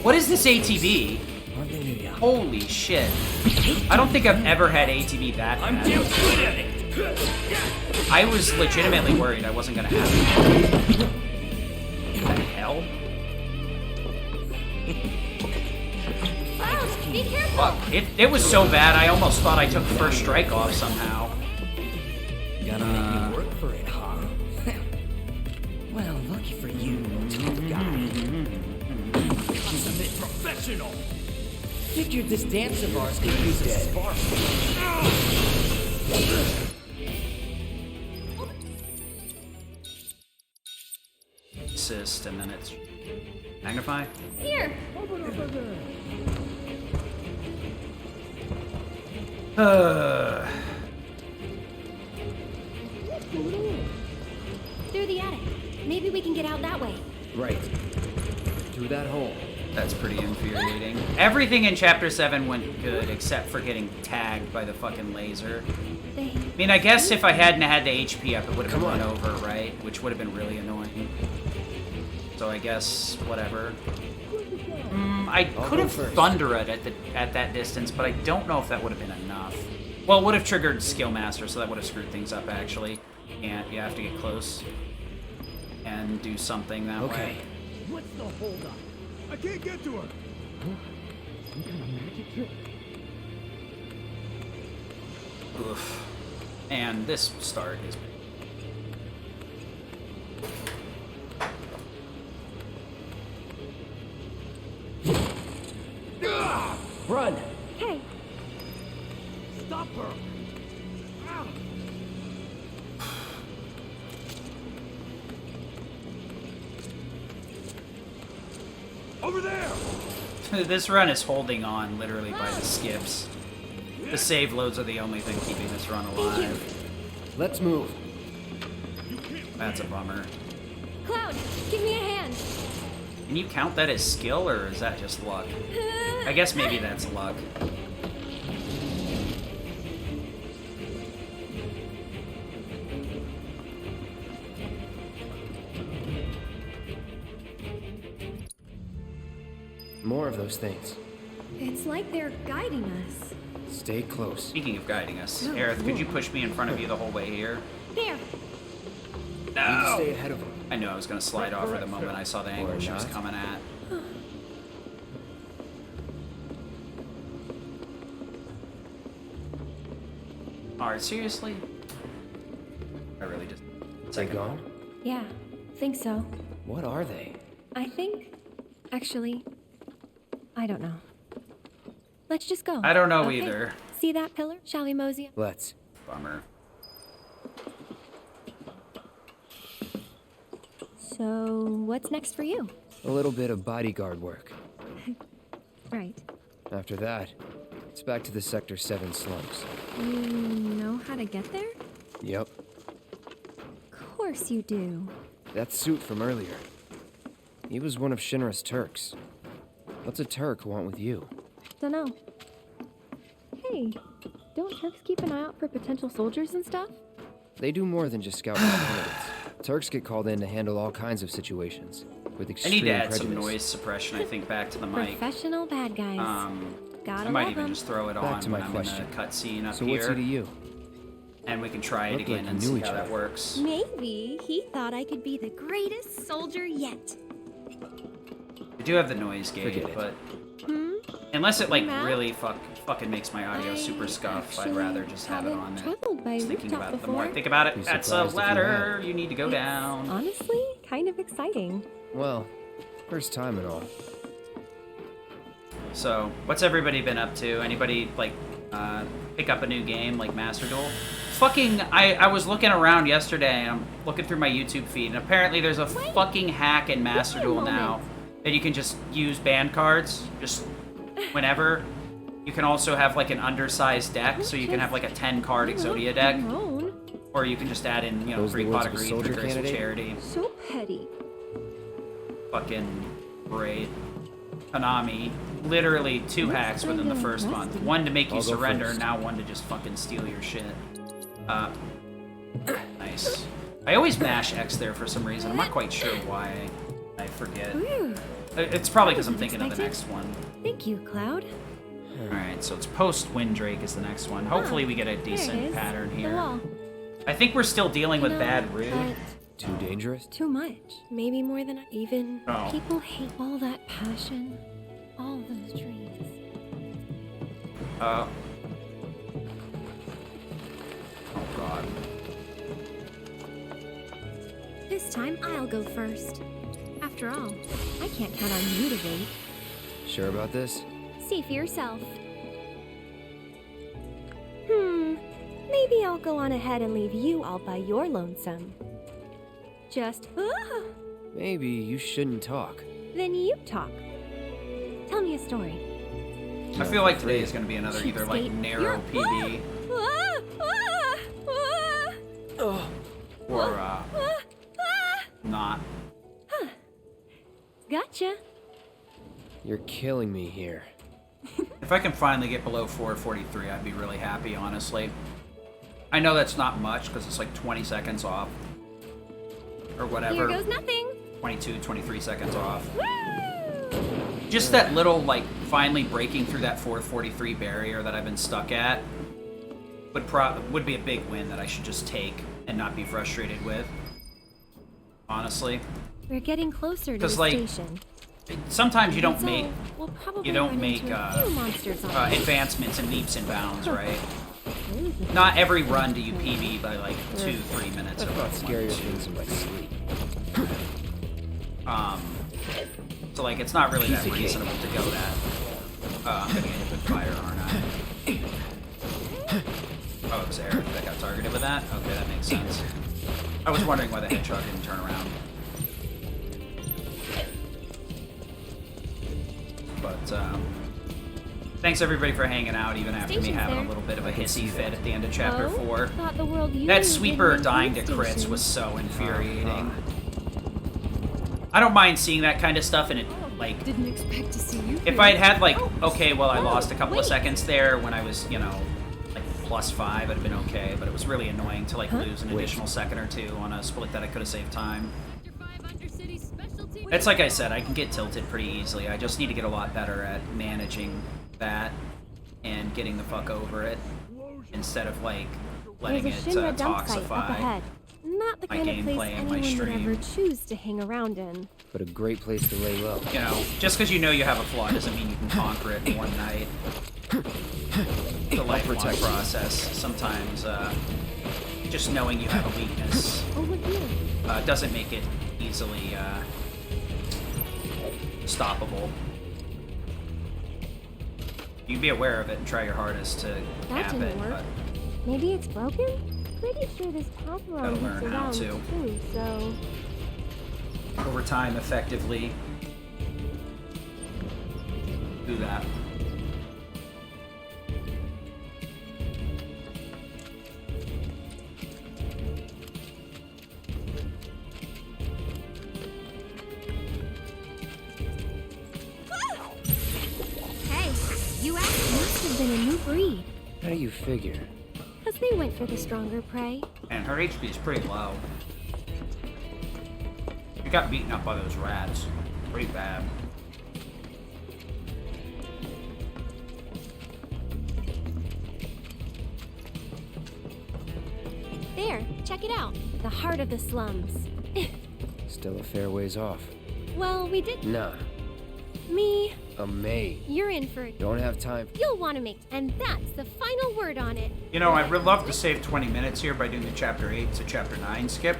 What is this ATV? Holy shit. I don't think I've ever had ATV that bad. I was legitimately worried I wasn't gonna have it. What the hell? Be careful! Fuck, it was so bad I almost thought I took first strike off somehow. Gotta make me work for it, huh? Well, lucky for you, tough guy. It's a bit professional. Figured this dance of ours could use a spark. Assist, and then it's magnify. Here! Through the attic. Maybe we can get out that way. Right. Through that hole. That's pretty infuriating. Everything in Chapter 7 went good, except for getting tagged by the fucking laser. I mean, I guess if I hadn't had the HP up, it would have been run over, right? Which would have been really annoying. So I guess, whatever. I could have Thunder it at that distance, but I don't know if that would have been enough. Well, it would have triggered Skill Master, so that would have screwed things up, actually. And you have to get close and do something that way. What's the holdup? I can't get to her. Some kind of magic trick. Oof. And this start is... Run! Hey! Stop her! Ow. Over there! This run is holding on literally by the skips. The save loads are the only thing keeping this run alive. Let's move. That's a bummer. Cloud, give me a hand. Can you count that as skill, or is that just luck? I guess maybe that's luck. More of those things. It's like they're guiding us. Stay close. Speaking of guiding us, Aerith, could you push me in front of you the whole way here? There. No! Stay ahead of them. I knew I was going to slide off at the moment I saw the angle she was coming at. Alright, seriously? I really just... They gone? Yeah, think so. What are they? I think... Actually... I don't know. Let's just go. I don't know okay? either. See that pillar? Shall we mosey? Let's. Bummer. So, what's next for you? A little bit of bodyguard work. Right. After that, it's back to the Sector 7 slums. You know how to get there? Yep. Of course you do. That suit from earlier. He was one of Shinra's Turks. What's a Turk want with you? Dunno. Hey, don't Turks keep an eye out for potential soldiers and stuff? They do more than just scout for candidates. Turks get called in to handle all kinds of situations with I extreme need to add prejudice. some noise suppression, I think, back to the mic. Professional bad guys. Gotta I might love even them. just throw it Back on to when my I'm question. in the cutscene up So here. what's he to you? And we can try it Looked again like and you knew see each how that other. works. Maybe he thought I could be the greatest soldier yet. I do have the noise gate, Forget it. but... Unless it, like, Matt? really fucking makes my audio super scuff, I'd rather just have it on there. Traveled by Just thinking rooftop about it. The before. more I think about it, Be that's a surprised if you ladder. You need to go down. Honestly, kind of exciting. Well, first time and all. So, what's everybody been up to? Anybody, like, pick up a new game, like Master Duel? Fucking, I was looking around yesterday, and I'm looking through my YouTube feed, and apparently there's a fucking hack in Master Duel now that you can just use band cards, just whenever. You can also have, like, an undersized deck, so you can have, like, a 10-card Exodia deck. Or you can just add in, you know, Those are the 3 words pot of of a greed for soldier graceful candidate? charity. So petty. Fucking great. Konami, literally 2 hacks within the first month. One to make you I'll go surrender, first. now one to just fucking steal your shit. Nice. I always mash X there for some reason. I'm not quite sure why. I forget. Ooh, It's probably because I'm thinking of the next one. thank you, Cloud. Alright, so it's post Windrake is the next one. Hopefully we get a There it decent is. pattern The here. wall. I think we're still dealing with No, bad Rude. but Too dangerous? too much. Maybe more than even. Oh. People hate all that passion, all those dreams. Oh god. This time I'll go first. After all, I can't count on you to wait. Sure about this? See for yourself. Maybe I'll go on ahead and leave you all by your lonesome. Just, Maybe you shouldn't talk. then you talk. Tell me a story. I feel like today is going to be another either like Cheapskate. narrow PB or not. Gotcha. You're killing me here. If I can finally get below 443, I'd be really happy, honestly. I know that's not much because it's like 20 seconds off or whatever. Here goes nothing. 22, 23 seconds off. Just that little, like, finally breaking through that 443 barrier that I've been stuck at would be a big win that I should just take and not be frustrated with. Honestly. We're getting closer to the 'Cause, like, station. Sometimes you don't So, make we'll probably you don't run make into a few monsters on the way. advancements and leaps and bounds, right? Not every run do you PB by like 2-3 minutes. I've thought scarier things in my sleep. So like it's not really that reasonable to go that. I'm gonna get a good fire, aren't I? Oh, it was Eric that got targeted with that? Okay, that makes sense. I was wondering why the hedgehog didn't turn around. But, thanks everybody for hanging out, even after me Station's having there. a little bit of a hissy fit at the end of Chapter 4. Oh, thought the world usually That didn't sweeper need dying to police crits stations. was so infuriating. I don't mind seeing that kind of stuff, and it, like... Didn't expect to see you. If I'd had, like, okay, well, I lost a couple of seconds there when I was, you know, like, +5, I'd have been okay, but it was really annoying to, like, lose an additional second or two on a split that I could have saved time. It's like I said, I can get tilted pretty easily. I just need to get a lot better at managing that and getting the fuck over it instead of, like, letting it toxify Not the my kind of place gameplay and my anyone would ever stream. choose to hang around in. But a great place to lay low. You know, just because you know you have a flaw doesn't mean you can conquer it in one night. The lifelong process. Sometimes, just knowing you have a weakness doesn't make it easily stoppable. You can be aware of it and try your hardest to cap it, but maybe it's broken? Pretty sure this path gotta learn how to. Too, so over time, effectively do that. Hey, you must have been a new breed. How do you figure? Because they went for the stronger prey. And her HP is pretty low. She got beaten up by those rats. Pretty bad. There, check it out. The heart of the slums. Still a fair ways off. Well, we did. Nah. Me. A maid. You're in for it. Don't have time. You'll want to make, and that's the final word on it. You know, I'd love to save 20 minutes here by doing the Chapter 8 to Chapter 9 skip.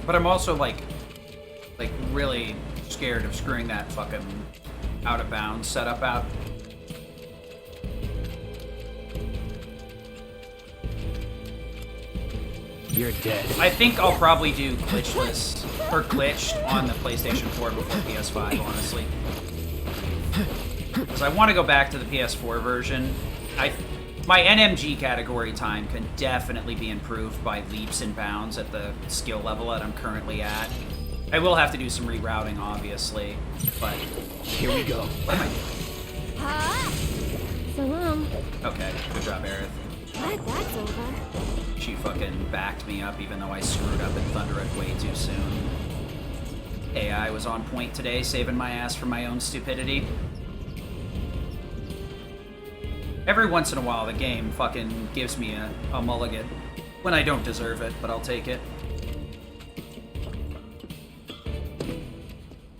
But I'm also, like really scared of screwing that fucking out-of-bounds setup out. You're dead. I think I'll probably do glitchless, or glitched on the PlayStation 4 before PS5, honestly. Because I want to go back to the PS4 version. My NMG category time can definitely be improved by leaps and bounds at the skill level that I'm currently at. I will have to do some rerouting, obviously, but... Here we go. What am I doing? So long. Okay, good job, Aerith. Glad that's over. She fucking backed me up even though I screwed up in Thundereth way too soon. AI was on point today, saving my ass from my own stupidity. Every once in a while, the game fucking gives me a mulligan. When I don't deserve it, but I'll take it.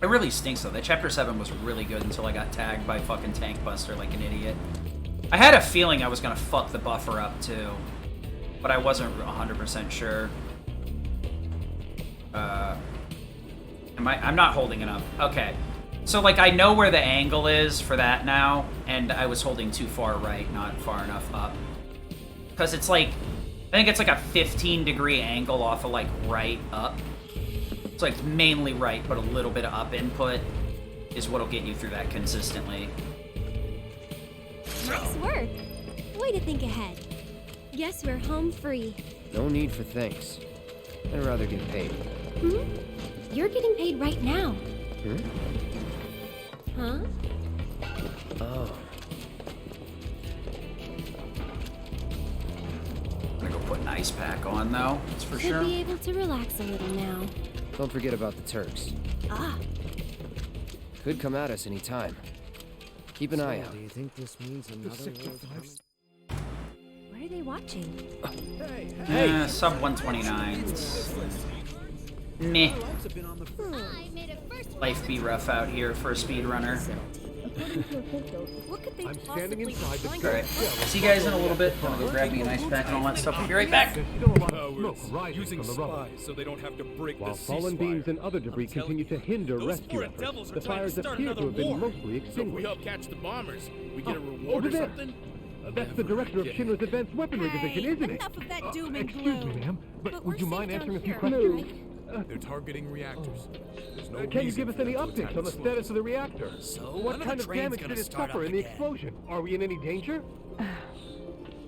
It really stinks though. That Chapter 7 was really good until I got tagged by fucking Tank Buster like an idiot. I had a feeling I was gonna fuck the buffer up too, but I wasn't 100% sure. I'm not holding it up. Okay. So, like, I know where the angle is for that now, and I was holding too far right, not far enough up. Because it's like, I think it's like a 15-degree angle off of, like, right up. It's like mainly right, but a little bit of up input is what'll get you through that consistently. Nice work. Way to think ahead. Guess we're home free. No need for thanks. I'd rather get paid. Hmm? You're getting paid right now. Hmm? Huh? Oh. I'm gonna go put an ice pack on, though. That's for sure. Should be able to relax a little now. Don't forget about the Turks. Ah. Could come at us any time. Keep an eye out. Do you think this means another war? What are they watching? Sub 129s. Meh. Life be rough out here for a speedrunner. What could they I'm standing inside the Alright. See you guys in a little bit. I'm gonna go grab me an ice pack and all that stuff. I'll be right back. Smoke rising using from the rubble. spies so they don't have to break While the fallen ceasefire. beams and other debris I'm telling continue to hinder those rescue foreign devils efforts, are the trying to fires start appear to another have been war. mostly So if we extinguished. help catch the bombers, we get a reward Over or there. something? That's the director of Again. Shinra's Advanced Weaponry Division, isn't it? Enough of that doom and Excuse gloom. me, ma'am, but would you mind safe answering a down few here, questions? right? They're targeting reactors. There's no Can you reason give us for any them to updates attack on the slowly. status of the reactor? So, What kind of damage did it suffer in the explosion? Are we in any danger?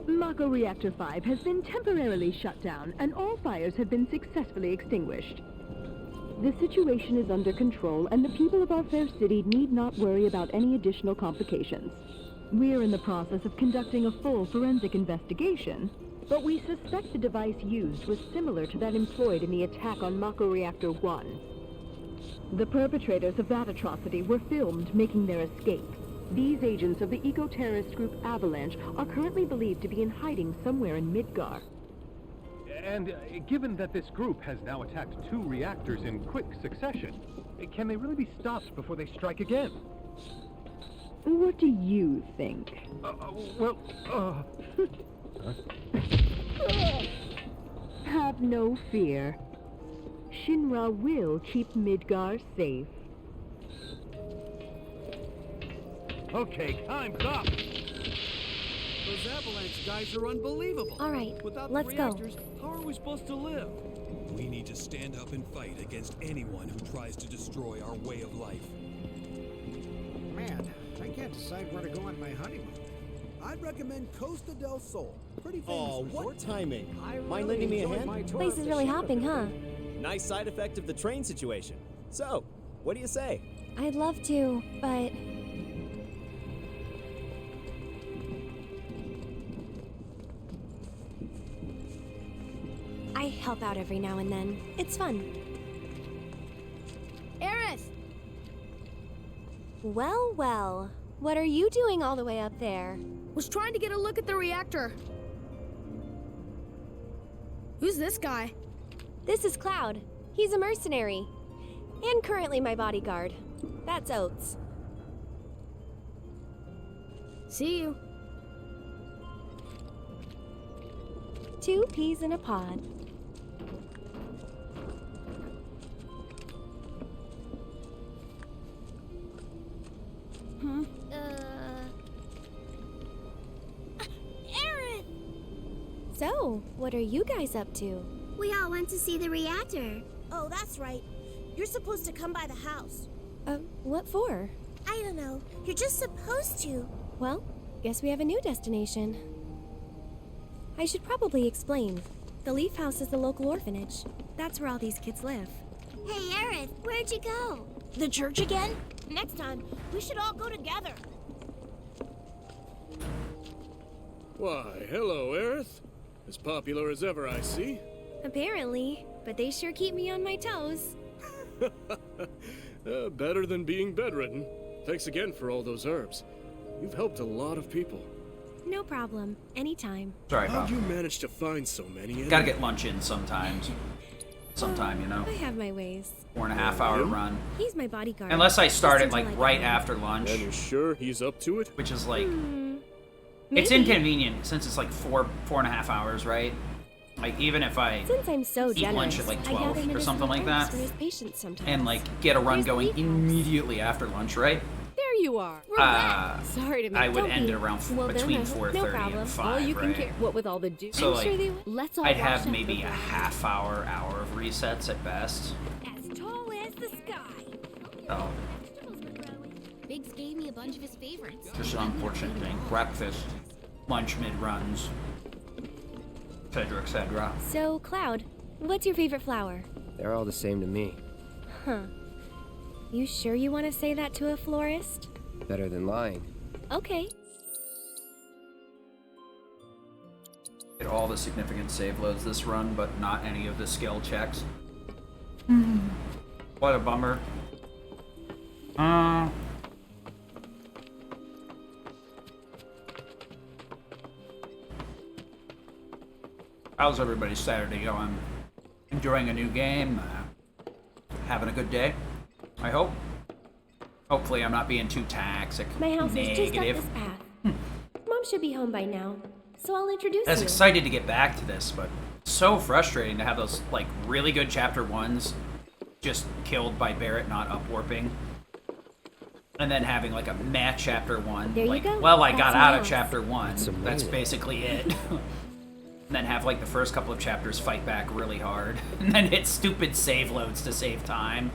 Mako Reactor 5 has been temporarily shut down, and all fires have been successfully extinguished. The situation is under control, and the people of our fair city need not worry about any additional complications. We're in the process of conducting a full forensic investigation, but we suspect the device used was similar to that employed in the attack on Mako Reactor 1. The perpetrators of that atrocity were filmed making their escape. These agents of the eco-terrorist group Avalanche are currently believed to be in hiding somewhere in Midgar. And given that this group has now attacked 2 reactors in quick succession, can they really be stopped before they strike again? What do you think? Have no fear. Shinra will keep Midgar safe. Okay, time's up! Those Avalanche guys are unbelievable. All right, Without let's the go. reactors, how are we supposed to live? We need to stand up and fight against anyone who tries to destroy our way of life. Man, I can't decide where to go on my honeymoon. I'd recommend Costa del Sol. Pretty famous Oh, resort. what timing. I Mind lending me a enjoyed hand? my tour Place of is the really ship hopping, the huh? other day. Nice side effect of the train situation. So, what do you say? I'd love to, but I help out every now and then. It's fun. Aerith! Well, well. What are you doing all the way up there? Was trying to get a look at the reactor. Who's this guy? This is Cloud. He's a mercenary. And currently my bodyguard. That's Oates. See you. 2 peas in a pod. Aerith! So, what are you guys up to? We all went to see the reactor. Oh, that's right. You're supposed to come by the house. What for? I don't know. You're just supposed to. Well, guess we have a new destination. I should probably explain. The Leaf House is the local orphanage. That's where all these kids live. Hey, Aerith, where'd you go? The church again? Next time, we should all go together. Why, hello, Aerith. As popular as ever, I see. Apparently, but they sure keep me on my toes. Better than being bedridden. Thanks again for all those herbs. You've helped a lot of people. No problem. Anytime. Sorry, How'd Bob. you manage to find so many? Gotta get lunch in sometimes. Sometime, you know. I have my ways. 4.5 hour run. He's my bodyguard. Unless I start it Just like until I right get home. after lunch. And you're sure he's up to it? Which is like, Maybe. it's inconvenient since it's like 4.5 hours, right? Like even if I Since I'm so eat generous, lunch at like I gather 12 or something like medicinal herbs that, for his patients sometimes. and like get a run There's going Leaf House. immediately after lunch, right? There you are. We're back. Sorry to make I would don't end be. it around Well, then between I hope- 4:30 no problem. and 5, All you can right? care. What with all the So I'm like, sure they will. Let's all I'd wash have up maybe the a half hour of resets at best. As tall as the sky. Oh, Biggs gave me a bunch of his favorites. just an unfortunate thing. Breakfast, lunch mid-runs, etc., etc. So, Cloud, what's your favorite flower? They're all the same to me. Huh. You sure you want to say that to a florist? Better than lying. Okay. Get all the significant save loads this run, but not any of the skill checks. What a bummer. How's everybody's Saturday going? Enjoying a new game? Having a good day? I hope. Hopefully I'm not being too toxic. My house is just up negative. this path. Mom should be home by now, so I'll introduce I was you. excited to get back to this, but so frustrating to have those like really good chapter 1s just killed by Barrett not upwarping. And then having like a meh chapter 1. There you like, go. well, I That's got my out of house. chapter 1. That's amazing. basically it. And then have like the first couple of chapters fight back really hard. And then hit stupid save loads to save time.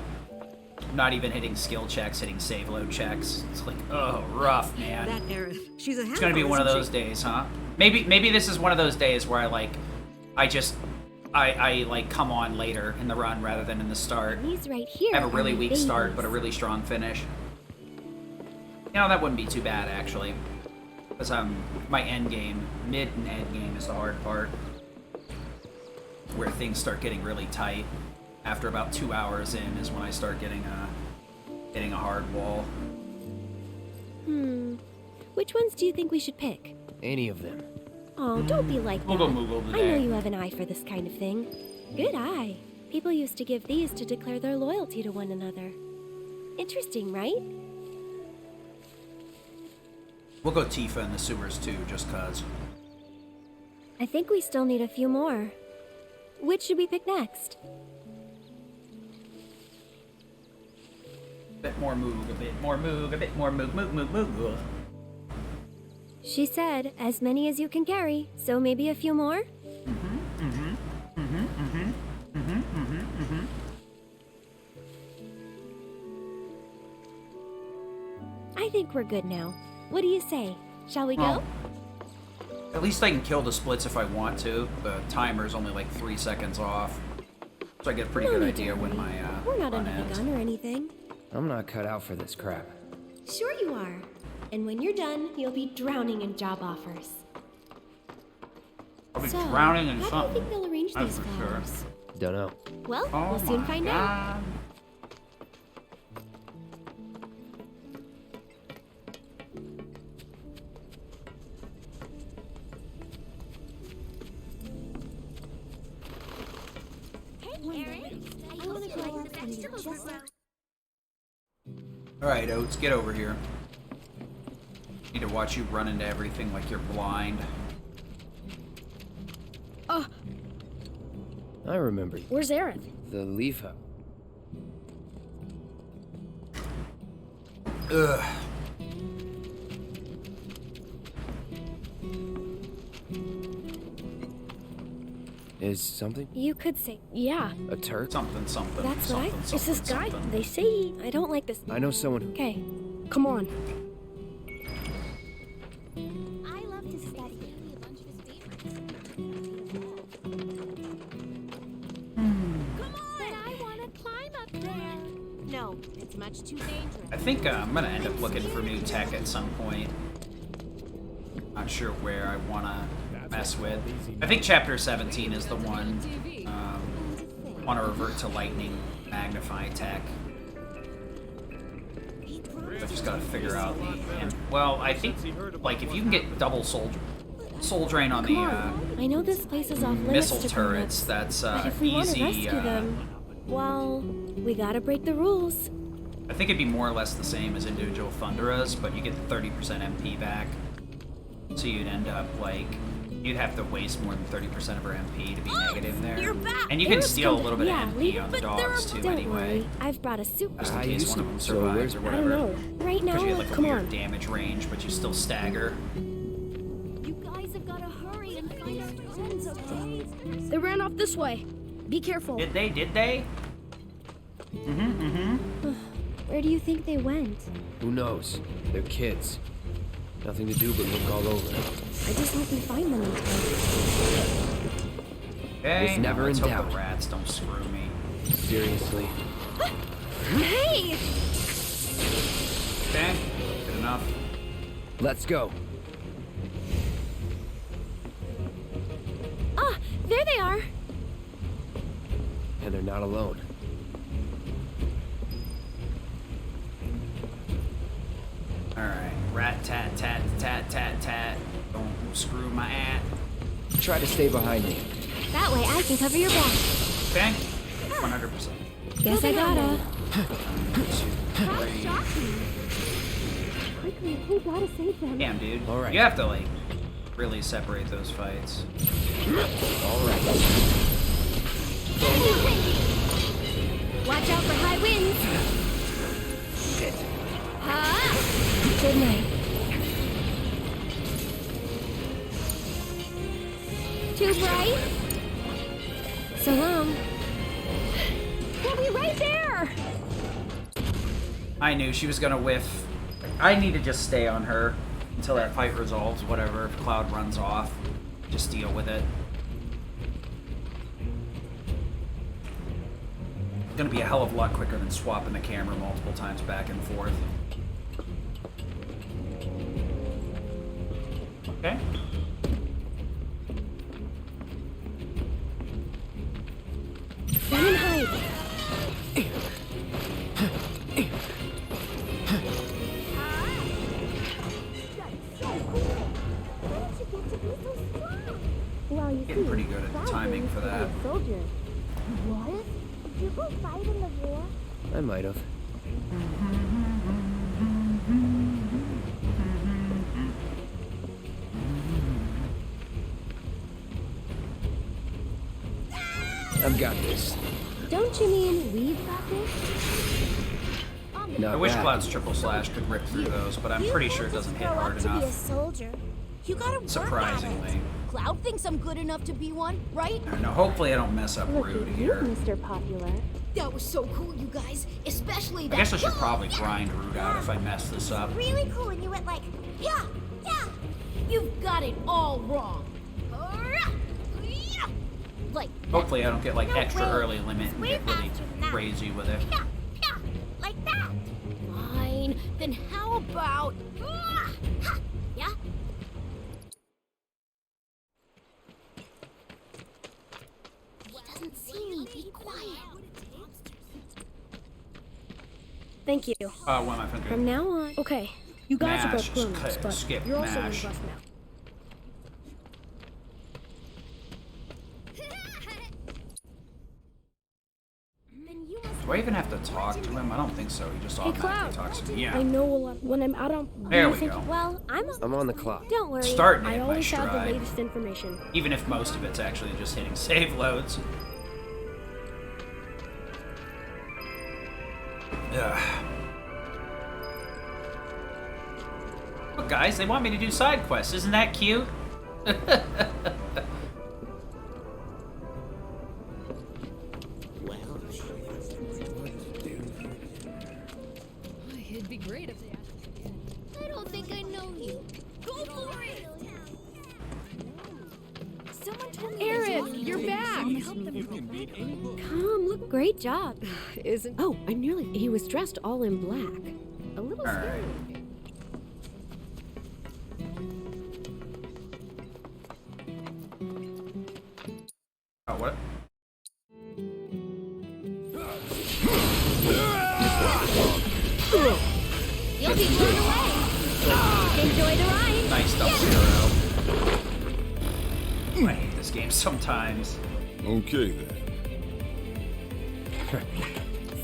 Not even hitting skill checks, hitting save load checks. It's like, oh, rough, man. That Aerith. She's a It's gonna be handful, one of isn't those she? days, huh? Maybe this is one of those days where I just I like come on later in the run rather than in the start. He's right here. I have a really on weak babies. start, but a really strong finish. You know, that wouldn't be too bad, actually. Because my end game, mid and end game is the hard part. Where things start getting really tight. After about 2 hours in is when I start getting a hard wall. Which ones do you think we should pick? Any of them. Oh, don't be like that. Moogle I know you have an eye for this kind of thing. Good eye. People used to give these to declare their loyalty to one another. Interesting, right? We'll go Tifa in the sewers too, just cause. I think we still need a few more. Which should we pick next? A bit more Moog, a bit more Moog, a bit more Moog. She said, as many as you can carry, so maybe a few more? I think we're good now. What do you say? Shall we go? At least I can kill the splits if I want to. The timer's only like 3 seconds off. So I get a pretty good idea when my We're not run under the ends. gun or anything. I'm not cut out for this crap. Sure you are. And when you're done, you'll be drowning in job offers. I'll be So, drowning in how do you something. think they'll arrange That's these for sure. flowers? Don't know. Well, Oh we'll soon my find out. God. Alright, Oates, get over here. Need to watch you run into everything like you're blind. Oh, I remember you. where's Aerith? The leaf house. Ugh. Is something? You could say, Yeah, A Turk? Something, something. That's what I- something, it's this something, guy. something. They say. I don't like this. I know someone who... Okay. Come on. I love to study. A bunch of his favorites. Come on! But I want to climb up there. No, it's much too dangerous. I think I'm gonna end up looking for new tech at some point. Not sure where I wanna mess with. I think Chapter 17 is the one. Want to revert to lightning magnify tech. I just gotta figure out the. Well, I think like if you can get double soul drain on the I know this place is off limits missile to turrets, grown-ups, that's but if we want to easy. rescue them, well, we gotta break the rules. I think it'd be more or less the same as individual Thunderas, but you get the 30% MP back. So you'd end up like you'd have to waste more than 30% of her MP to be negative there. You're back. And you can Aerith's steal a come little to- bit yeah, of leave MP it, on the but dogs too Don't anyway. worry, I've brought a super. Just in I case used one of to- them so where's- survives or I whatever. don't know. Right now, Because you get like a Come weird on. damage range, but you still stagger. You guys have gotta hurry and find our friends, okay? They ran off this way. Be careful. Did they? Did they? Where do you think they went? Who knows? They're kids. Nothing to do but look all over. I just hope we find them in time. Okay, Was never let's in hope doubt. the rats don't screw me. Seriously. Hey! Okay, good enough. Let's go. Ah, there they are. And they're not alone. Alright, rat tat tat tat tat tat. Don't screw my at. Try to stay behind me. That way I can cover your back. Okay, 100%. Guess I gotta. Three. Quickly, we gotta save them. Damn, dude. All right. You have to, like, really separate those fights. All right. Watch out for high winds. Good night. Too bright? So long. We'll be right there! I knew she was gonna whiff. I need to just stay on her until that fight resolves, whatever. If Cloud runs off, just deal with it. gonna be a hell of a lot quicker than swapping the camera multiple times back and forth. Okay. Run and hide. Well, you Getting see, pretty good at the timing for that. soldier. What? Did you go fight in the war? I might have. I've got this. Don't you mean we've got this? Not I wish bad. Cloud's triple slash could rip through those, but I'm pretty sure it doesn't hit hard To be a enough. soldier. You gotta work at Surprisingly. it. Cloud thinks I'm good enough to be one, right? I don't know, hopefully I don't mess up Look Rude at you, here. Mr. Popular. That was so cool, you guys. Especially that. I guess I should probably grind Rude out if I mess this up. Really cool, and you went like, yeah, yeah. You've got it all wrong. Like, Hopefully I don't get like No extra way. lit limit and Way get really faster than that. crazy with it. yeah, yeah, like that. Fine. Then how about, yeah? He doesn't see me. Be quiet. Thank you. What am I finna do? From now on. Okay, you guys are Mash, both just grown-ups, but skip you're also mash. gonna bust now. Do I even have to talk to him? I don't think so. He just automatically talks to me. I Yeah. know a lot. When I'm out on, There you we think- go. Well, I'm on the clock. Don't worry. Starting I it by always have the stride. latest information. Even if most of it's actually just hitting save loads. Ugh. Look, guys, they want me to do side quests. Isn't that cute? It'd be great if they asked me again. I don't think I know you. Go for it. Someone told me. Eric, you're back. Come, look, great job. Isn't? Oh, I nearly. He was dressed all in black. A little All scary. right. Oh, what? You'll be blown away. Enjoy the ride. Nice double zero. I hate this game sometimes. Okay, then.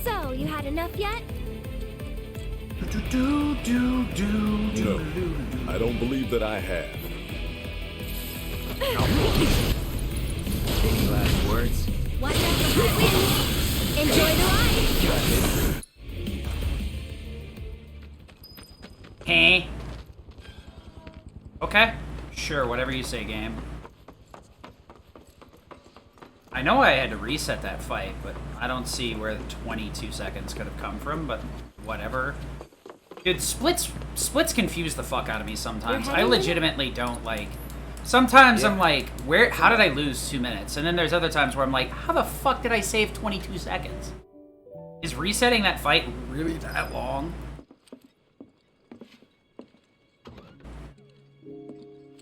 So, you had enough yet? No, I don't believe that I have. Any last words? Watch out for hot winds. Enjoy the ride. Hey. Okay. Sure, whatever you say, game. I know I had to reset that fight, but I don't see where the 22 seconds could have come from, but whatever. Dude, splits confuse the fuck out of me sometimes. I legitimately don't like... Sometimes I'm like, how did I lose 2 minutes? And then there's other times where I'm like, how the fuck did I save 22 seconds? Is resetting that fight really that long?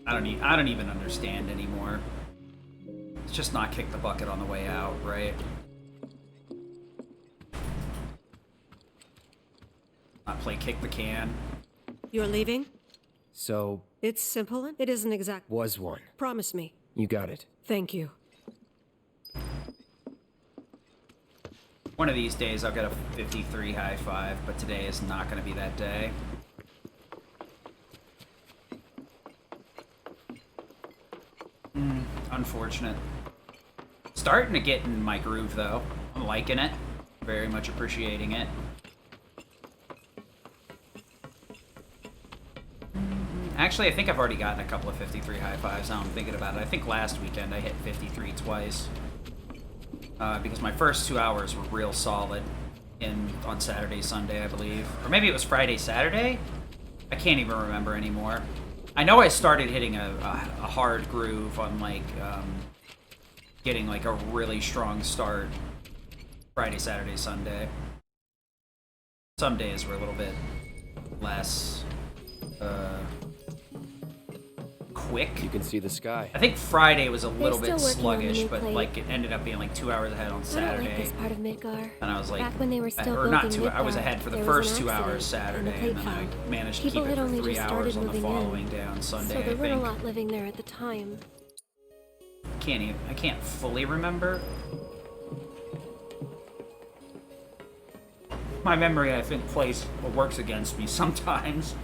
I don't even understand anymore. It's just not kick the bucket on the way out, right? Not play kick the can. You're leaving? So, It's simple. It isn't exact. was one. Promise me. You got it. Thank you. One of these days I'll get a 53 high five, but today is not going to be that day. Unfortunate. Starting to get in my groove, though. I'm liking it. Very much appreciating it. Actually, I think I've already gotten a couple of 53 high fives now I'm thinking about it. I think last weekend I hit 53 twice. Because my first 2 hours were real solid on Saturday, Sunday, I believe. Or maybe it was Friday, Saturday? I can't even remember anymore. I know I started hitting a hard groove on, like, getting, like, a really strong start Friday, Saturday, Sunday. Some days were a little bit less quick. You can see the sky. I think Friday was a little They're bit still working on the sluggish, new but plate. like it ended up being like 2 hours ahead on I don't Saturday. like this part of Midgar. And I was like, Back when they were still or not building 2. I was Midgar, ahead for the there was first an 2 hours accident, and the Saturday, and plate then I fell. managed to People keep it had for only 3 just hours started on the moving following in. day on Sunday. So there I weren't a think. lot living there at the time. I can't fully remember. My memory, I think, plays or works against me sometimes.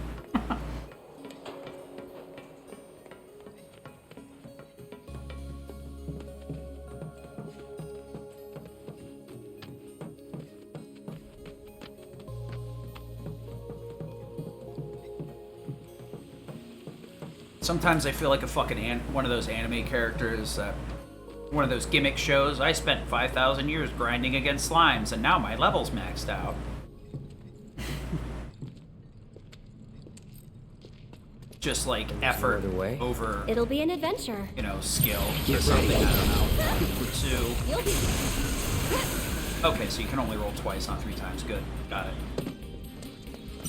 Sometimes I feel like a fucking one of those anime characters, one of those gimmick shows. I spent 5,000 years grinding against slimes, and now my level's maxed out. Just like effort over, It'll be an adventure. you know, skill or something. I don't know. 2. You'll be. Okay, so you can only roll twice, not 3 times. Good, got it.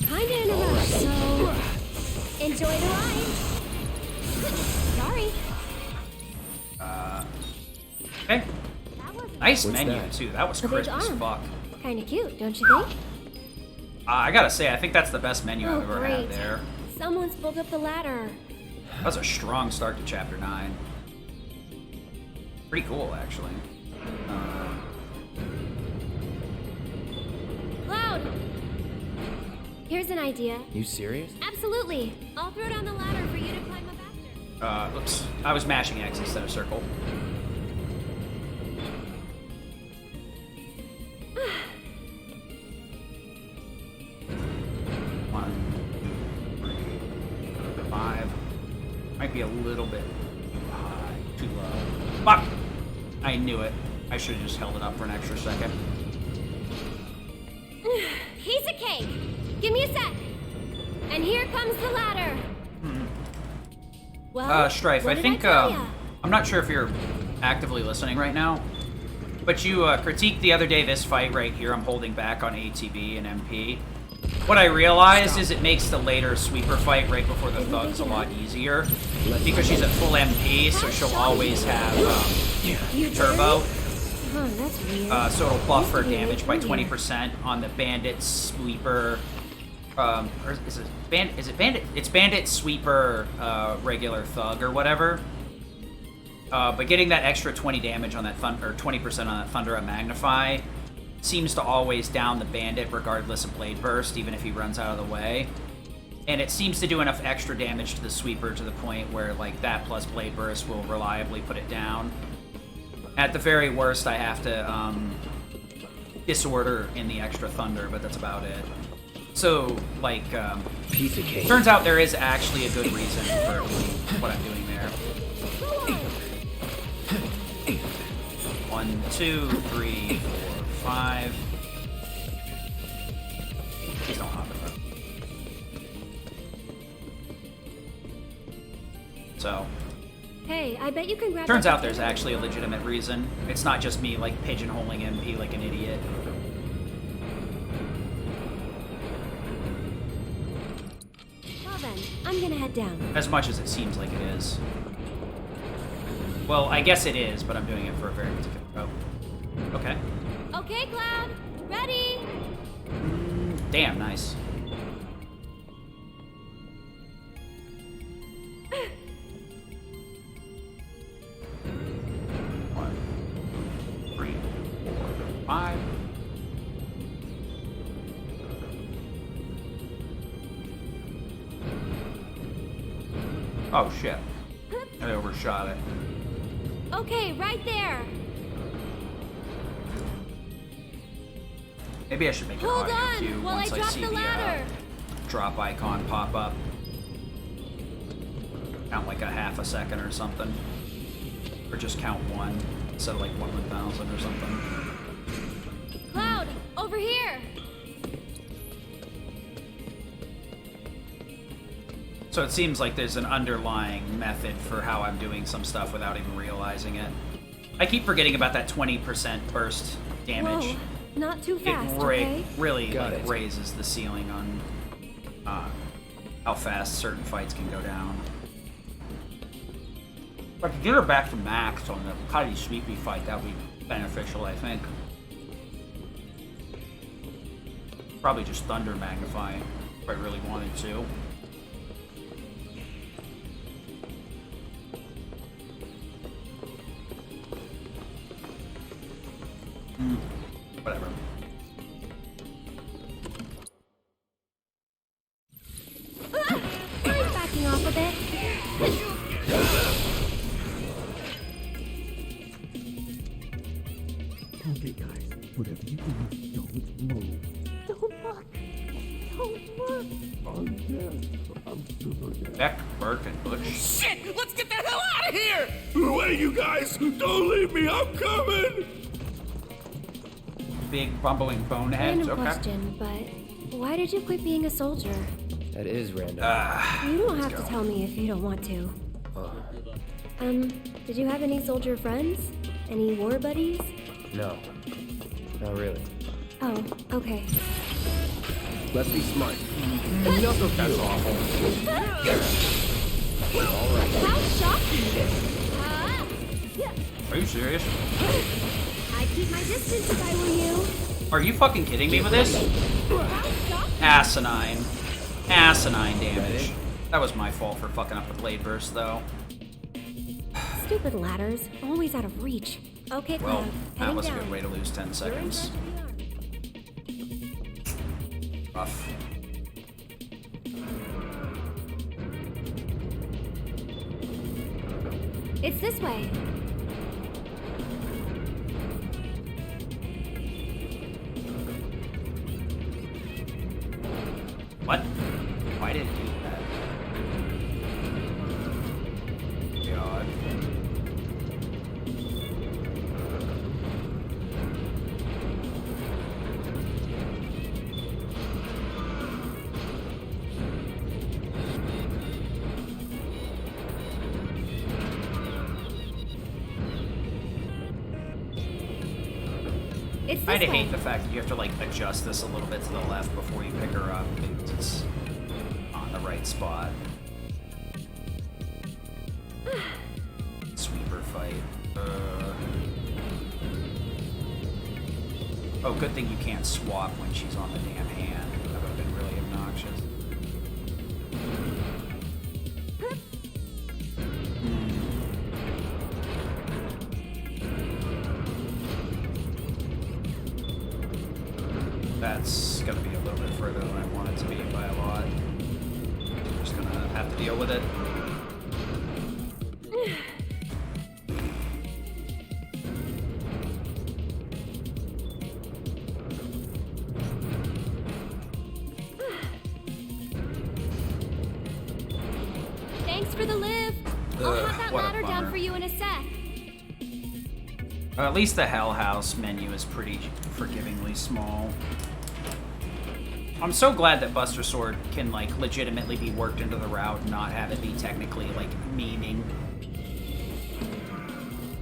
Kinda in a rush, so enjoy the ride. Sorry. Okay. Nice What's menu that? too. That was A big crisp as arm. fuck. Kinda cute, don't you think? I gotta say, I think that's the best menu I've ever had great. there. Someone's pulled up the ladder. That was a strong start to Chapter 9. Pretty cool, actually. Cloud! Here's an idea. You serious? Absolutely. I'll throw down the ladder for you to climb up after. Oops. I was mashing X instead of circle. One, 2, 3, 5. Might be a little bit too high, too low. Fuck! I knew it. I should have just held it up for an extra second. Piece of cake! Give me a sec! And here comes the ladder! Well, Strife, what I did think, tell ya? I'm not sure if you're actively listening right now, but you critiqued the other day this fight right here. I'm holding back on ATB and MP. What I realized is it makes the later sweeper fight right before the thugs a lot easier, because she's at full MP, so she'll always have turbo. Huh, that's weird. So it'll buff her damage by 20% on the bandit sweeper. Or is it bandit? It's bandit sweeper, regular thug or whatever. But getting that extra 20 damage on that or 20% on that thunder at magnify seems to always down the bandit regardless of blade burst, even if he runs out of the way. And it seems to do enough extra damage to the sweeper to the point where like that plus blade burst will reliably put it down. At the very worst, I have to disorder in the extra thunder, but that's about it. So, like, piece of cake. Turns out there is actually a good reason for what I'm doing there. 1, 2, 3, 4, 5. Please don't hop it, though. So. Hey, I bet you can grab. Turns out there's actually a legitimate reason. It's not just me, like, pigeonholing MP like an idiot. Well then, I'm gonna head down. As much as it seems like it is. Well, I guess it is, but I'm doing it for a very particular... Oh. Okay. Okay, Cloud. Ready? Damn, nice. One, 3, 4, 5. Oh shit. I overshot it. Okay, right there. Maybe I should make it Hold audio on too while once I I drop see the ladder. Drop icon pop up. Count like a half a second or something. Or just count 1 instead of like 1/1000 or something. Cloud, over here. So it seems like there's an underlying method for how I'm doing some stuff without even realizing it. I keep forgetting about that 20% burst damage. Whoa. Not too fast, It okay? really like, raises the ceiling on how fast certain fights can go down. If I could get her back to max on the Kylie Sweepy fight, that would be beneficial, I think. Probably just Thunder Magnify if I really wanted to. Whatever. I'm backing off a bit. Okay, guys, whatever you do, don't move. Don't look. Don't look. Oh, yes, I'm super dead. Beck, Burke, and Butch. Shit! Let's get the hell out of here! Wait, you guys! Don't leave me! I'm coming! Big bumbling boneheads. Random Okay. question, but why did you quit being a soldier? That is random. You don't have to tell me if you don't want to. Did you have any soldier friends? Any war buddies? No. Not really. Oh, okay. Let's be smart. Enough of that's awful. How shocking! Are you serious? I'd keep my distance if I were you. Are you fucking kidding me with this? Asinine. Asinine damage. That was my fault for fucking up the blade burst, though. Stupid ladders, always out of reach. Okay, Well, Cloud, that heading was a down. good way to lose 10 seconds. Rough. It's this way. What? Why did it do that? God. It's I this way. hate the fact that you have to like adjust this a little bit to the left before you pick her up because it's on the right spot. Sweeper fight. Oh, good thing you can't swap when she's on the damn hand. That would have been really obnoxious. That's gonna be a little bit further than I want it to be by a lot. I'm just gonna have to deal with it. Thanks for the lift. I'll have that what a ladder down bummer. for you in a sec. At least the Hell House menu is pretty forgivingly small. I'm so glad that Buster Sword can, like, legitimately be worked into the route and not have it be technically, like, memeing.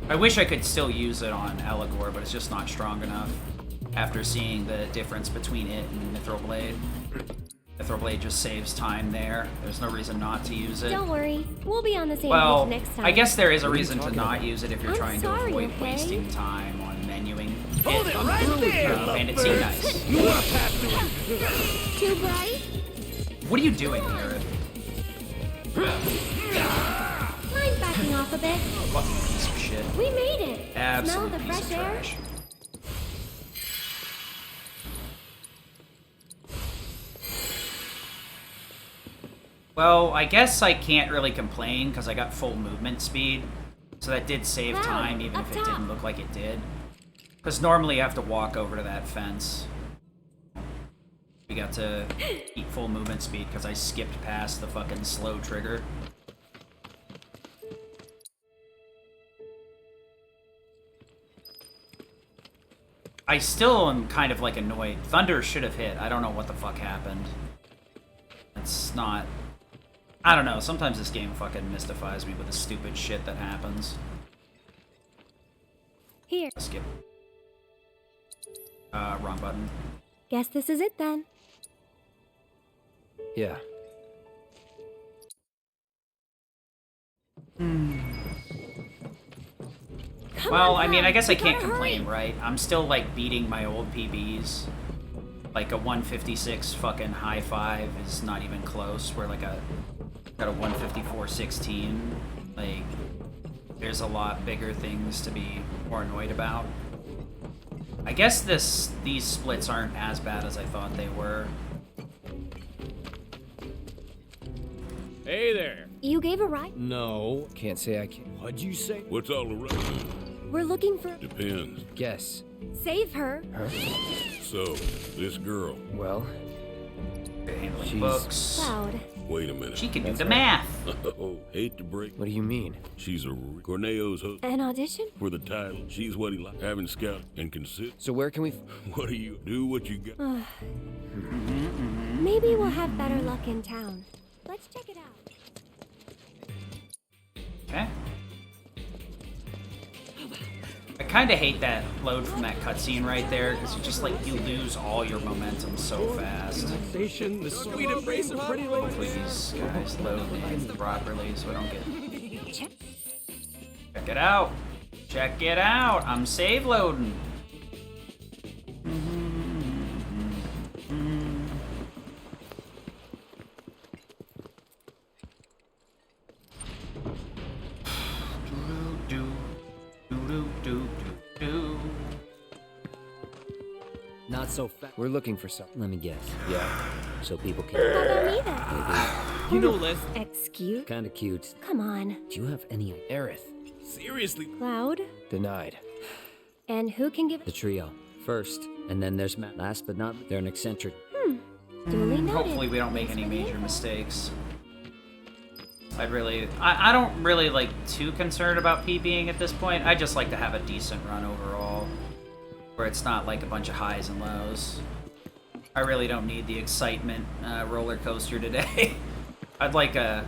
I wish I could still use it on Eligor, but it's just not strong enough after seeing the difference between it and Mithril Blade. Mithril Blade just saves time there. There's no reason not to use it. Don't worry, we'll be on the same Well, page next time. I guess there is a What are you reason to talking not about? use it if you're I'm trying sorry, to avoid okay? wasting time on menuing. Hold it right there, And it seemed nice. You wanna pass through? Too bright? What are you doing, Garrett? Mind backing off a bit. Fucking piece of shit. We made it. Absolute Smell the piece fresh of air? trash. Well, I guess I can't really complain because I got full movement speed. So that did save Cloud, time even up if it top. didn't look like it did. Because normally you have to walk over to that fence. We got to keep full movement speed because I skipped past the fucking slow trigger. I still am kind of like annoyed. Thunder should have hit. I don't know what the fuck happened. It's not... I don't know. Sometimes this game fucking mystifies me with the stupid shit that happens. Here. Skip. Wrong button. Guess this is it then. Yeah. Well, I mean, I guess I can't complain, right? I'm still, like, beating my old PBs. Like, a 156 fucking high five is not even close. Where, like, got a 154.16. Like, there's a lot bigger things to be more annoyed about. I guess these splits aren't as bad as I thought they were. Hey there. You gave a ride? No. Can't say I can. What'd you say? What's all the rest? We're looking for... Depends. Guess. Save her. Huh? So, this girl. Well, handling books. Cloud. Wait a minute. She can do the math. Oh, hate to break. What do you mean? She's a Corneo's host. An audition? For the title. She's what he likes. Having scout and consider. So where can we... What do you do? What you got? Maybe we'll have better luck in town. Let's check it out. Okay. I kind of hate that load from that cutscene right there, because you just, like, you lose all your momentum so fast. The sweet embrace of pretty lady. Please, guys, load in properly so I don't get... Check it out. Check it out. I'm save loading. Not so fast. We're looking for something. Let me guess. Yeah. So people can. How about me then? Maybe. You know, Les. Excuse? Kinda cute. Come on. Do you have any? Aerith. Seriously. Cloud? Denied. And who can give... The trio. First, and then there's Matt. Last but not, they're an eccentric. Duly noted. Hopefully we don't make any major mistakes. I don't really like too concerned about PBing at this point. I just like to have a decent run overall, where it's not like a bunch of highs and lows. I really don't need the excitement roller coaster today. I'd like a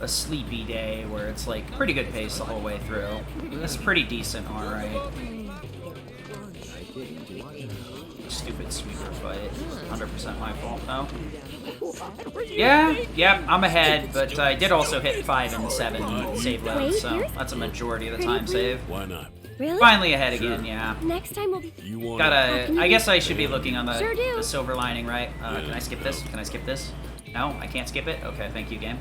sleepy day where it's like pretty good pace the whole way through. It's pretty decent, alright. Stupid sweeper fight. 100% my fault, though. Yeah, I'm ahead, but I did also hit 5 and 7 save loads, so that's a majority of the time save. Why not? Really? Finally ahead again, yeah. Next time we'll be... I guess I should be looking on the silver lining, right? Can I skip this? Can I skip this? No, I can't skip it? Okay, thank you, game.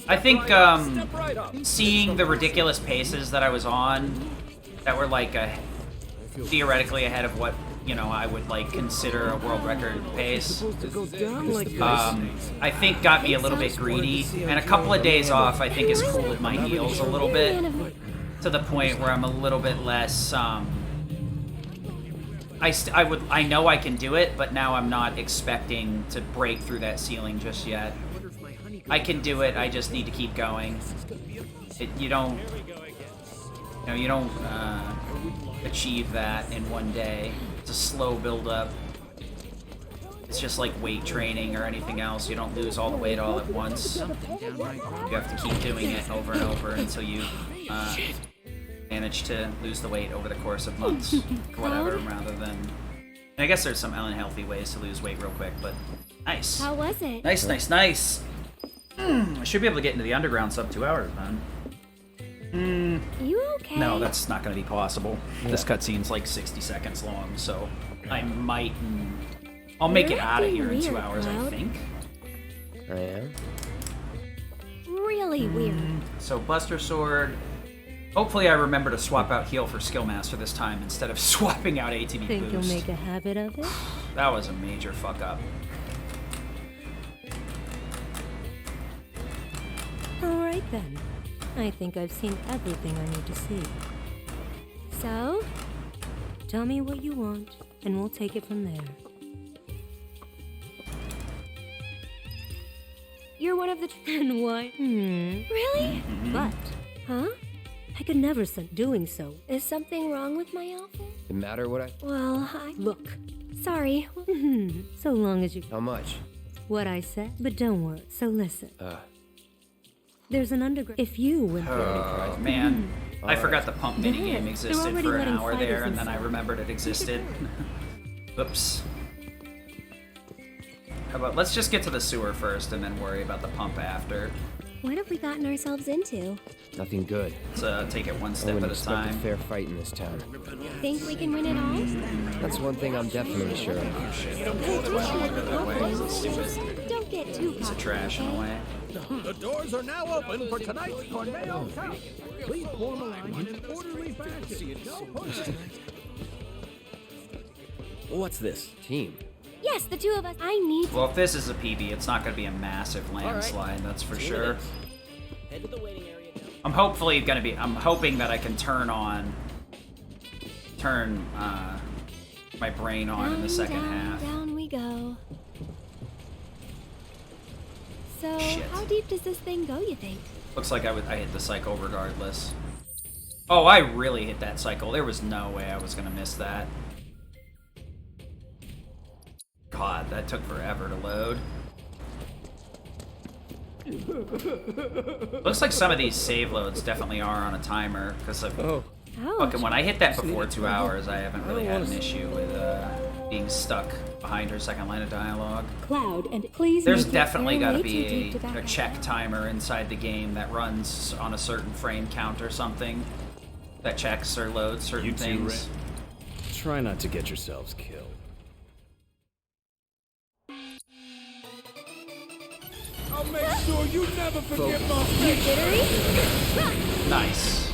I think, seeing the ridiculous paces that I was on, that were, like, theoretically ahead of what, you know, I would, like, consider a world record pace, I think got me a little bit greedy, and a couple of days off I think has cooled my heels a little bit, to the point where I'm a little bit less, I know I can do it, but now I'm not expecting to break through that ceiling just yet. I can do it, I just need to keep going. You don't achieve that in one day. It's a slow build-up. It's just like weight training or anything else. You don't lose all the weight all at once. You have to keep doing it over and over until you manage to lose the weight over the course of months, or whatever, rather than... And I guess there's some unhealthy ways to lose weight real quick, but nice. How was it? Nice, nice, nice. I should be able to get into the underground sub 2 hours, then. You okay? No, that's not going to be possible. Yeah. This cutscene's like 60 seconds long, so I might... I'll make it out of here in 2 hours, I think. I am? Really weird. So, Buster Sword... Hopefully I remember to swap out Heal for Skillmaster this time instead of swapping out ATB Think Boost. you'll make a habit of it? That was a major fuck-up. Alright then. I think I've seen everything I need to see. So? Tell me what you want, and we'll take it from there. You're one of the... And why? Really? But... Huh? I could never stop doing so. Is something wrong with my outfit? It matter what I... Well, Look. Sorry. So long as you... How much? What I said, but don't worry. So listen. There's an underground... If you went... Oh, man. I forgot the pump minigame They're existed already for an letting hour fighters there, and then I inside. remembered it existed. Oops. How about, let's just get to the sewer first and then worry about the pump after. What have we gotten ourselves into? Nothing good. Let's take it one I step wouldn't at a expect time. a fair fight in this town. Think we can win it all? That's one thing I'm definitely sure of. Oh shit, that's why I don't go that way, 'cause it's stupid. Don't get too Piece of trash in a way. The doors are now open for tonight's Corneo Cup. Please form a line in an orderly fashion. No pushing. What's this? Team. Yes, the two of us. I need. Well, if this is a PB, it's not going to be a massive landslide, that's for sure. Head to the waiting area now. I'm hoping that I can turn my brain on in the second half. Down we go. So, Shit. how deep does this thing go, you think? Looks like I hit the cycle regardless. Oh, I really hit that cycle. There was no way I was going to miss that. God, that took forever to load. Looks like some of these save loads definitely are on a timer, because fucking when I hit that before 2 hours, I haven't really had an issue with being stuck behind her second line of dialogue. Cloud, and please. There's make definitely it got to way too be deep to back a up. check timer inside the game that runs on a certain frame count or something that checks or loads certain You two, things. Try not to get yourselves killed. I'll make sure you never forget my face. Nice.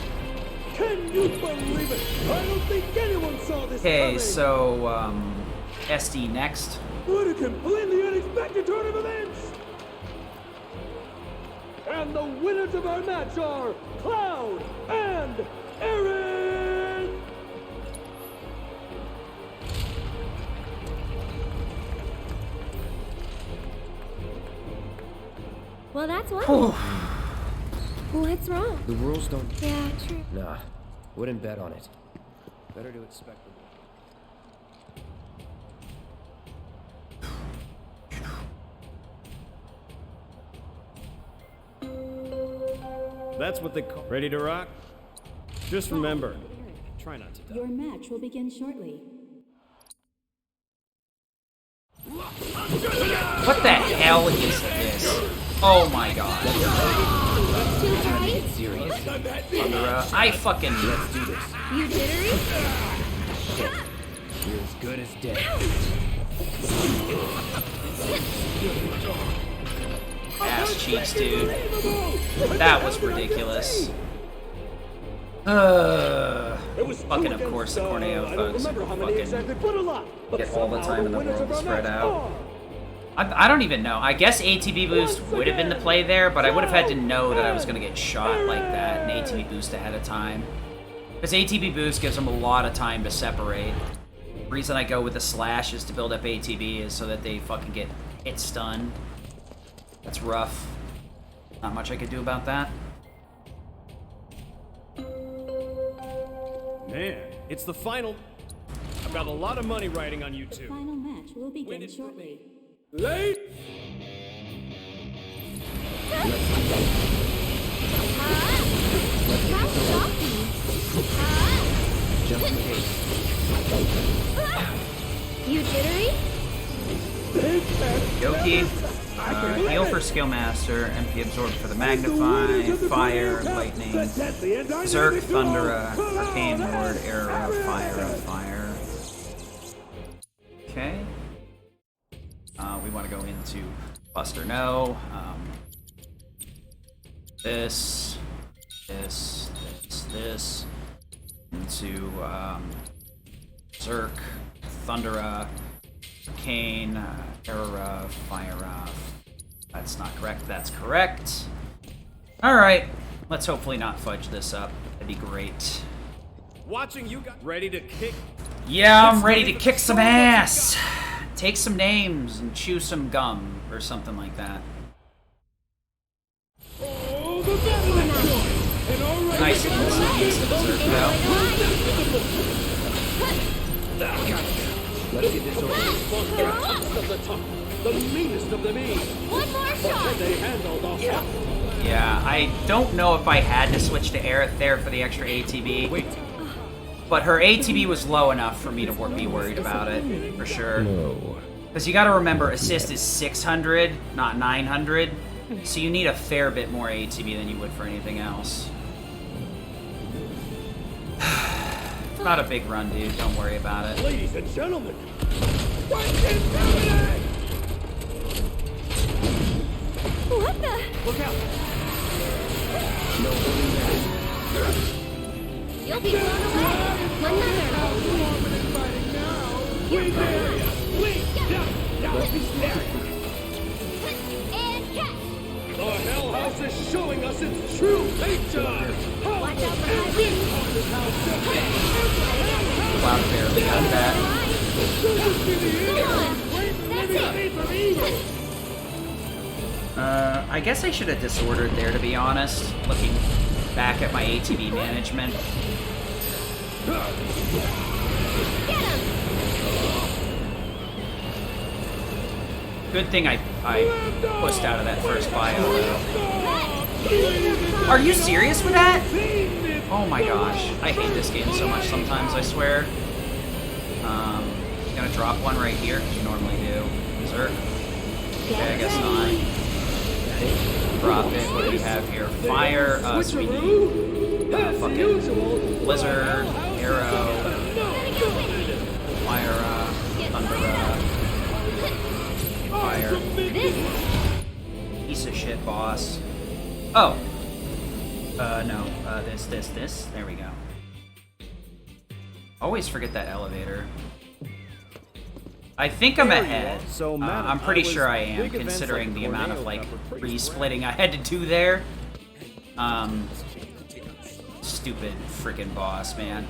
Can you believe it? I don't think anyone saw this Okay, coming. so SD next. What a completely unexpected turn of events! And the winners of our match are Cloud and Aaron! Well, that's one. What's wrong? The rules don't... Yeah, true. Nah, wouldn't bet on it. Better to expect the... That's what they call. Ready to rock? Just remember, try not to die. Your match will begin shortly. What the hell is this? Oh my god. Serious. Thundera, I fucking... Let's do this. You jittery? You're as good as dead. Ass cheeks, dude. That was ridiculous. Fucking of course the Corneo folks fucking get all the time in the world to spread out. I don't even know. I guess ATB boost would have been the play there, but I would have had to know that I was going to get shot like that and ATB boost ahead of time. Because ATB boost gives them a lot of time to separate. The reason I go with the slash is to build up ATB is so that they fucking get hit stun. That's rough. Not much I could do about that. Man, it's the final. I've got a lot of money riding on you The two. final match will begin shortly. Late! Just in case. You jittery? Yoki, heal for skill master, MP absorb for the magnify, fire, lightning, Zerk, Thundera, arcane ward, arrow, fire. Okay. We want to go into Buster No. This. Into Zerk, Thundera, Arcane, Arrow, Fire. That's not correct. That's correct. Alright. Let's hopefully not fudge this up. That'd be great. Watching you guys ready to kick. Yeah, I'm ready to kick some ass. Take some names and chew some gum or something like that. Nice instant dessert though. Let's get this over with. The meanest of the mean. One more shot. Can they handle the hell? Yeah, I don't know if I had to switch to Aerith there for the extra ATB. Wait. But her ATB was low enough for me to be worried about it, for sure. No. Because you gotta remember, assist is 600, not 900. So you need a fair bit more ATB than you would for anything else. It's not a big run, dude. Don't worry about it. Ladies and gentlemen, what's happening? What the? Look out! No holding back. You'll be blown away. Another. Don't be scared. And catch. The Hell House is showing us its true nature. Watch out for my wind. Wow, barely got that. I guess I should have disordered there, to be honest. Looking back at my ATB management. Good thing I pushed out of that first bio, though. Are you serious with that? Oh my gosh. I hate this game so much sometimes, I swear. Gonna drop one right here, because you normally do. Berserk. Okay, I guess not. Drop it. What do we have here? Fire. So we need fucking Blizzard, Arrow, Fire, Thunder, Fire. Piece of shit, boss. Oh. No. This. There we go. Always forget that elevator. I think I'm ahead. So, I'm pretty sure I am, considering the amount of, like, re-splitting I had to do there. Stupid freaking boss, man.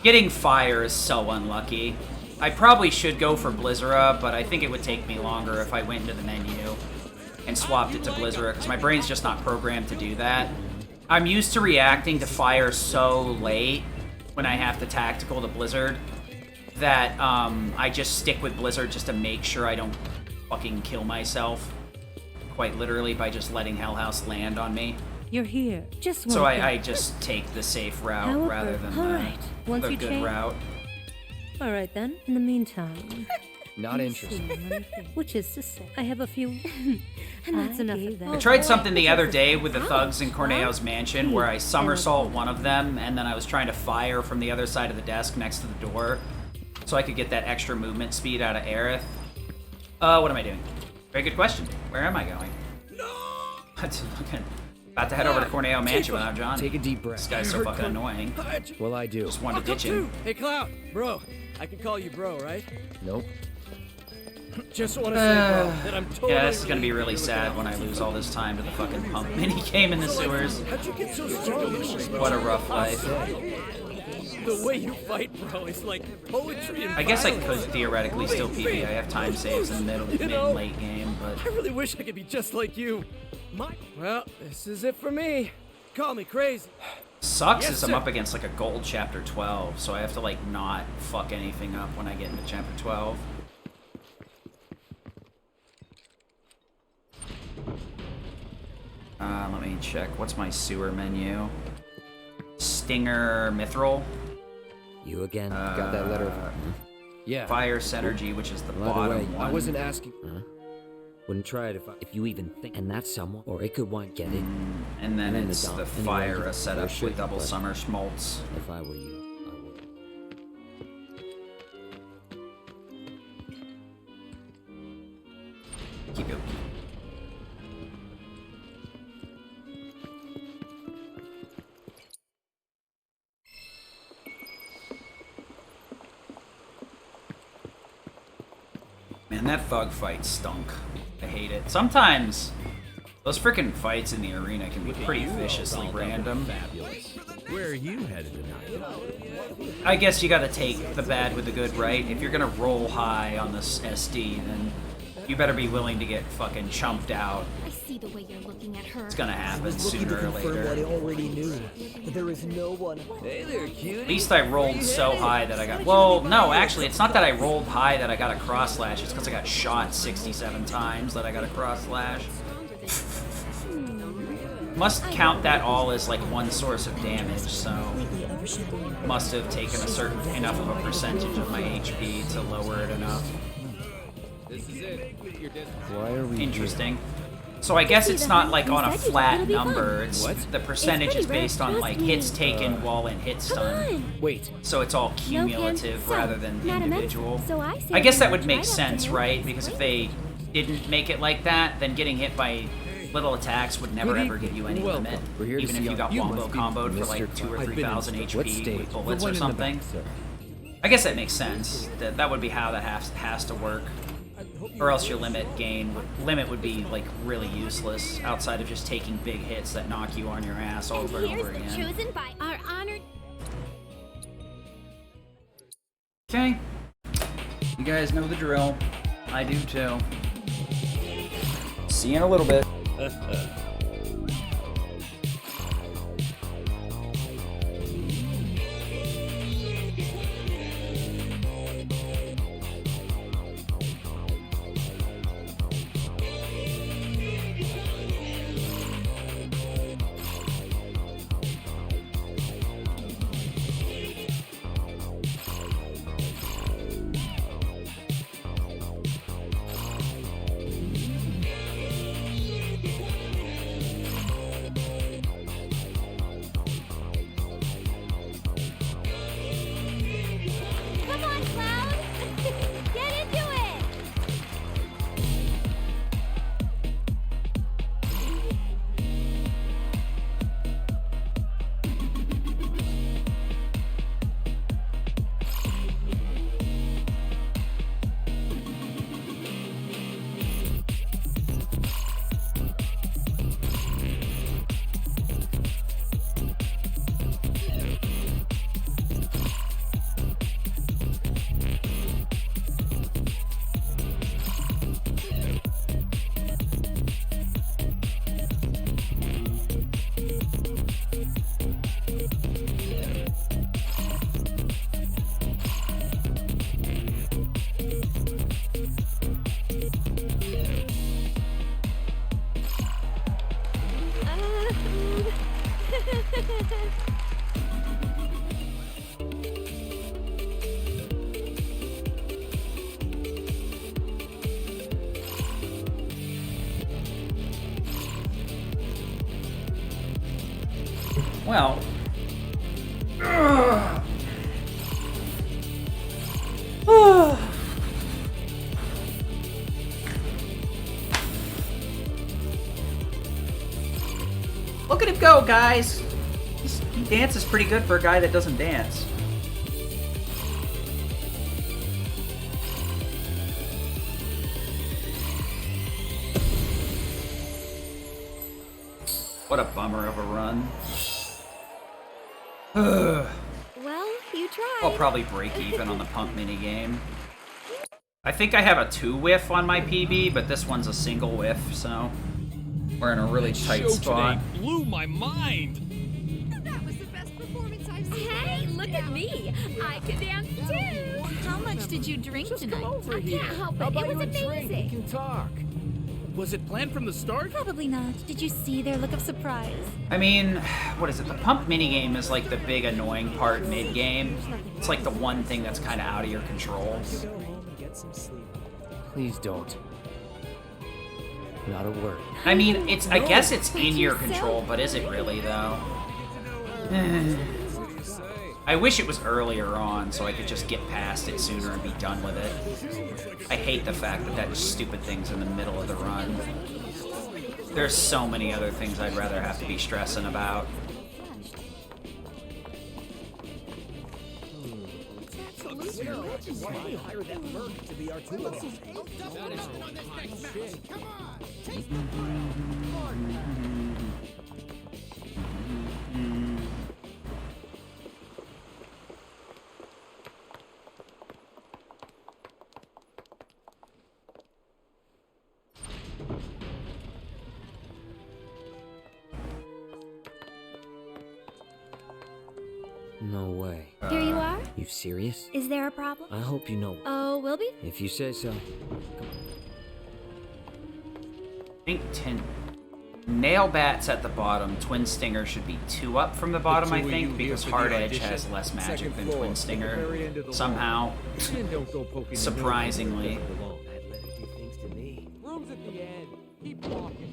Getting fire is so unlucky. I probably should go for Blizzara, but I think it would take me longer if I went into the menu and swapped it to Blizzara, because my brain's just not programmed to do that. I'm used to reacting to fire so late when I have to tactical to Blizzard that I just stick with Blizzard just to make sure I don't fucking kill myself, quite literally, by just letting Hell House land on me. You're here. Just one So thing. I just take the safe route However, rather than all right. Once the you good change- route. All right then. In the meantime, Not you interested. see many things. Which is to say, I have a few, and that's enough of that. I tried something the other day with the thugs in Corneo's mansion where I somersault one of them, and then I was trying to fire from the other side of the desk next to the door so I could get that extra movement speed out of Aerith. What am I doing? Very good question. Where am I going? No! About to head over to Corneo Mansion without Johnny. Take a deep breath. This guy's so fucking annoying. Well, I do. Just wanted to ditch him. Hey, Cloud, bro. I can call you bro, right? Nope. Just want to say, bro, that I'm totally. Yeah, this is gonna be really sad when I lose all this time to the fucking pump mini game in the sewers. How'd you get so strong? What a rough life. The way you fight, bro, is like poetry and I guess I could violence. theoretically still PB. I have time saves in the mid and late game, but I really wish I could be just like you. Well, this is it for me. Call me crazy. sucks Yes, is I'm sir. up against like a gold chapter 12, so I have to like not fuck anything up when I get into chapter 12. Let me check. What's my sewer menu? Stinger Mithril. You again. Got that letter? Yeah. Fire Synergy, which is the By the bottom way, one. I wasn't asking. Wouldn't try it if you even think. And that's someone, or it could want get it. And then in it's the anyway, fire I setup should, with double but summer schmaltz. If I were you, I would. Keep going. Man, that thug fight stunk. I hate it. Sometimes those freaking fights in the arena can be pretty viciously random. Where are you headed tonight? I guess you gotta take the bad with the good, right? If you're gonna roll high on this SD, then you better be willing to get fucking chumped out. I see the way you're looking at her. It's gonna happen Looking to sooner or confirm what I later. already knew. There is no one. Hey there, cutie. At least I rolled so high that I got... Well, no, actually, it's not that I rolled high that I got a cross slash. It's because I got shot 67 times that I got a cross slash. Must count that all as like one source of damage, so must have taken a certain enough of a percentage of my HP to lower it enough. This is it. You're dead. Why are we Interesting. So I guess it's not like on a flat number. It's the percentage is based on like hits taken while in hit stun. Wait. So it's all cumulative So, rather than not a mess. individual. So I say I guess we that would try make that sense, then. right? Because if they didn't make it like that, then getting hit by little attacks would never Good ever give you any Welcome. limit. We're here to Even if see you got you wombo must be comboed for Mr. like 2,000 or Clark. 3,000 What HP stage? with The bullets one or in the something. back, sir. I guess that makes sense. That would be how that has to work. Or else your limit would be like really useless outside of just taking big hits that knock you on your ass over and Here's over the again. chosen by our honored. Okay. You guys know the drill. I do too. See you in a little bit. Come on, Cloud! Get into it! Well. Look at him go, guys! He dances pretty good for a guy that doesn't dance. What a bummer of a run. Well, you tried. I'll probably break even on the pump minigame. I think I have a 2 whiff on my PB, but this one's a single whiff, so we're in a really tight Show spot. today blew my mind. That was the best performance I've seen. Hey, look at me! I can dance too! How much did you drink tonight? I can't help it. It was amazing. can talk. Was it planned from the start? Probably not. Did you see their look of surprise? I mean, what is it? The pump minigame is like the big annoying part mid-game. It's like the one thing that's kind of out of your control. Please don't. Not a word. I mean, I guess it's in your control, but is it really, though? I wish it was earlier on so I could just get past it sooner and be done with it. I hate the fact that that stupid thing's in the middle of the run. There's so many other things I'd rather have to be stressing about. Why do you hire that merc to be our tool? No way. Here you are. You serious? Is there a problem? I hope you know. Oh, will be? If you say so. I think Nail Bat's at the bottom. Twin Stinger should be 2 up from the bottom, I think, because Hard Edge has less magic than Twin Stinger. Somehow. Surprisingly. Room's at the end. Keep walking.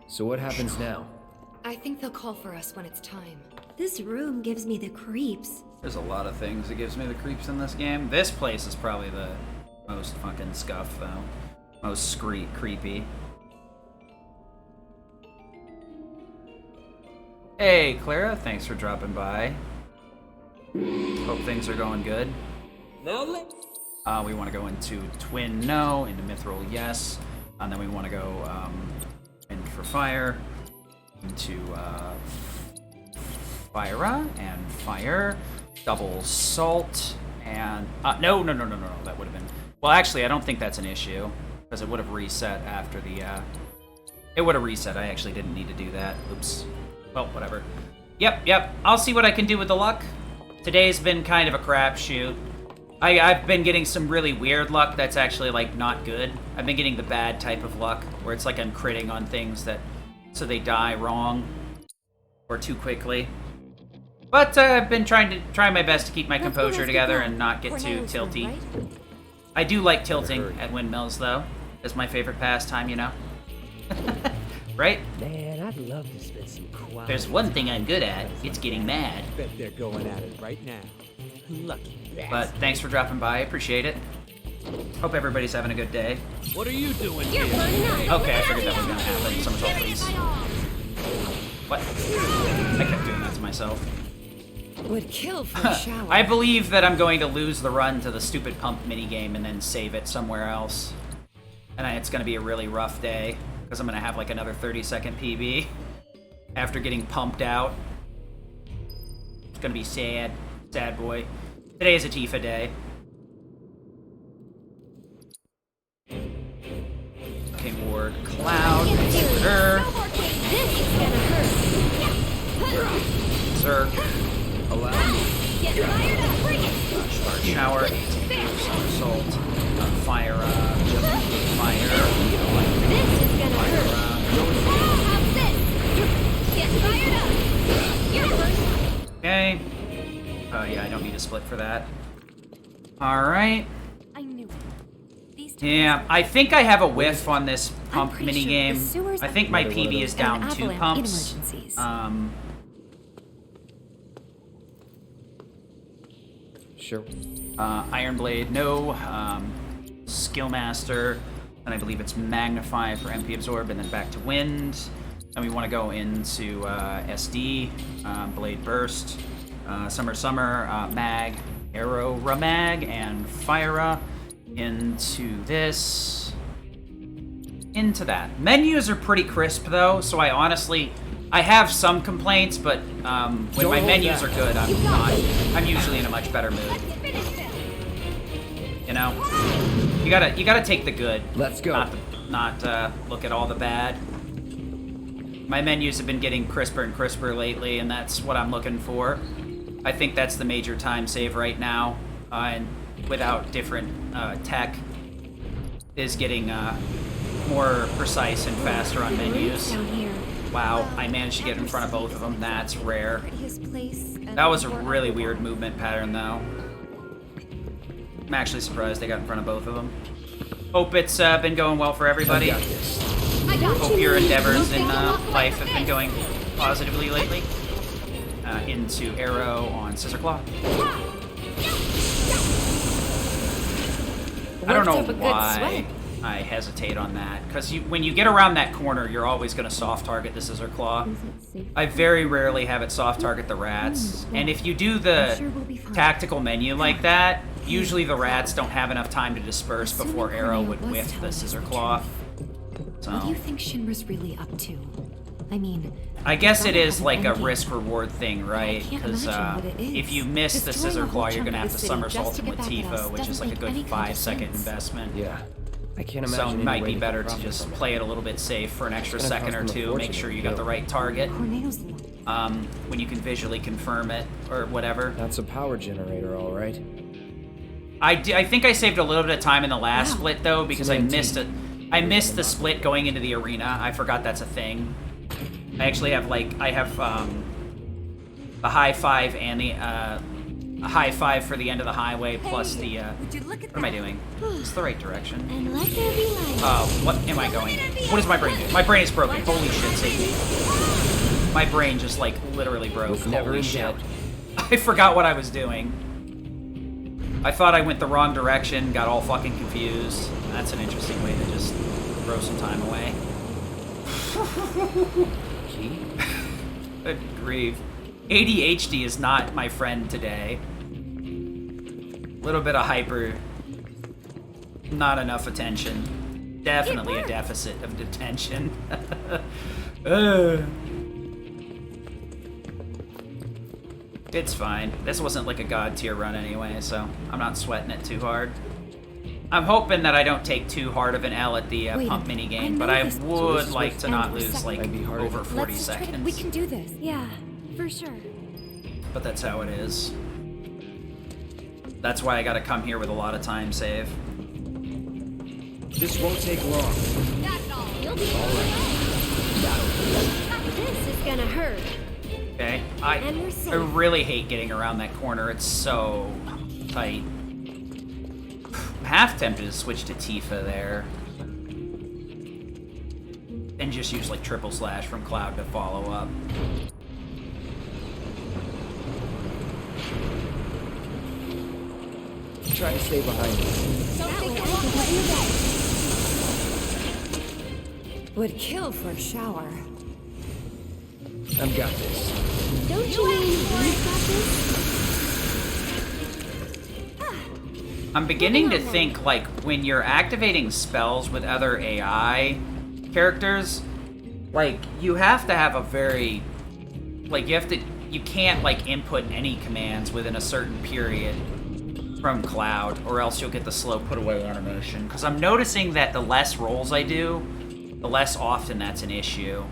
So what happens now? I think they'll call for us when it's time. This room gives me the creeps. There's a lot of things that gives me the creeps in this game. This place is probably the most fucking scuff, though. Most creepy. Hey, Clara, thanks for dropping by. Hope things are going good. We want to go into Twin, no. Into Mithril, yes. And then we want to go in for Fire. Into Fyra and Fire. Double Salt. And... no. That would have been... Well, actually, I don't think that's an issue. Because it would have reset after the... It would have reset. I actually didn't need to do that. Oops. Well, whatever. Yep. I'll see what I can do with the luck. Today's been kind of a crapshoot. I've been getting some really weird luck that's actually, like, not good. I've been getting the bad type of luck, where it's like I'm critting on things that... so they die wrong. Or too quickly. But I've been trying my best to keep my composure together and not get too tilty. I do like tilting at windmills, though. It's my favorite pastime, you know? Right? Man, I'd love to spend some quality. There's one thing I'm good at. It's getting mad. Bet they're going at it right now. Lucky bastard. But thanks for dropping by. I appreciate it. Hope everybody's having a good day. What are you doing here? Okay, I figured that was gonna happen. Somersault, please. What? I kept doing that to myself. Would kill for a shower. I believe that I'm going to lose the run to the stupid pump minigame and then save it somewhere else. And it's going to be a really rough day, because I'm going to have like another 30-second PB after getting pumped out. It's going to be sad. Sad boy. Today is a Tifa day. King Ward, Cloud, Jupiter. Zerk. Allow me. Spark Shower, Somersault, Fire, Fire, Okay. Oh yeah, I don't need a split for that. Alright. I knew it. Yeah, I think I have a whiff on this pump minigame. I think my PB is down 2 pumps. Sure. Iron Blade, no. Skillmaster, and I believe it's Magnify for MP Absorb, and then back to Wind. And we want to go into SD, Blade Burst, Summer, Mag, Arrow Ramag, and Fyra. Into this. Into that. Menus are pretty crisp, though, so I honestly... I have some complaints, but when my menus are good, I'm usually in a much better mood. You know, you gotta take the good. Let's go. Not look at all the bad. My menus have been getting crisper and crisper lately, and that's what I'm looking for. I think that's the major time save right now, and without different tech, is getting more precise and faster on menus. Wow, I managed to get in front of both of them. That's rare. That was a really weird movement pattern, though. I'm actually surprised I got in front of both of them. Hope it's been going well for everybody. Hope your endeavors in life have been going positively lately. Into Arrow on Scissor Claw. I don't know why I hesitate on that, because when you get around that corner, you're always going to soft target the Scissor Claw. I very rarely have it soft target the rats, and if you do the tactical menu like that, usually the rats don't have enough time to disperse before Arrow would whiff the Scissor Claw. So, what do you think Shinra's really up to? I mean... I guess it is like a risk-reward thing, right? Because if you miss the Scissor Claw, you're going to have to somersault him with Tifa, which is like a good 5-second investment. Yeah. I can't So imagine it any might way be to better get to profit just from it. play it a little bit safe for an extra It's gonna second or cost them a two. Make fortune sure to you got the build. right target. Corneo's When you can visually confirm it or whatever. That's a power generator, all right. I think I saved a little bit of time in the last split though because I missed it. I missed the split going into the arena. I forgot that's a thing. I actually have the high five and the high five for the end of the highway plus the what am I doing? It's the right direction. And let there be light. What am I going? What does my brain do? My brain is broken. Holy shit, Sadie. My brain just like literally broke. Holy shit. I forgot what I was doing. I thought I went the wrong direction, got all fucking confused. That's an interesting way to just throw some time away. Good grief. ADHD is not my friend today. Little bit of hyper. Not enough attention. Definitely a deficit of attention. It's fine. This wasn't like a god tier run anyway, so I'm not sweating it too hard. I'm hoping that I don't take too hard of an L at the pump mini game, but I would like to not lose like over 40 seconds. We can do this. Yeah, for sure. But that's how it is. That's why I gotta come here with a lot of time save. This won't take long. That's all. You'll be all right. This is gonna hurt. Okay, I really hate getting around that corner. It's so tight. I'm half tempted to switch to Tifa there. And just use like triple slash from Cloud to follow up. Try to stay behind me. Would kill for a shower. I've got this. Don't you mean we've got this? I'm beginning to think, like, when you're activating spells with other AI characters, like, you have to have a very... Like, you can't, like, input any commands within a certain period from Cloud, or else you'll get the slow put-away animation. Because I'm noticing that the less rolls I do, the less often that's an issue.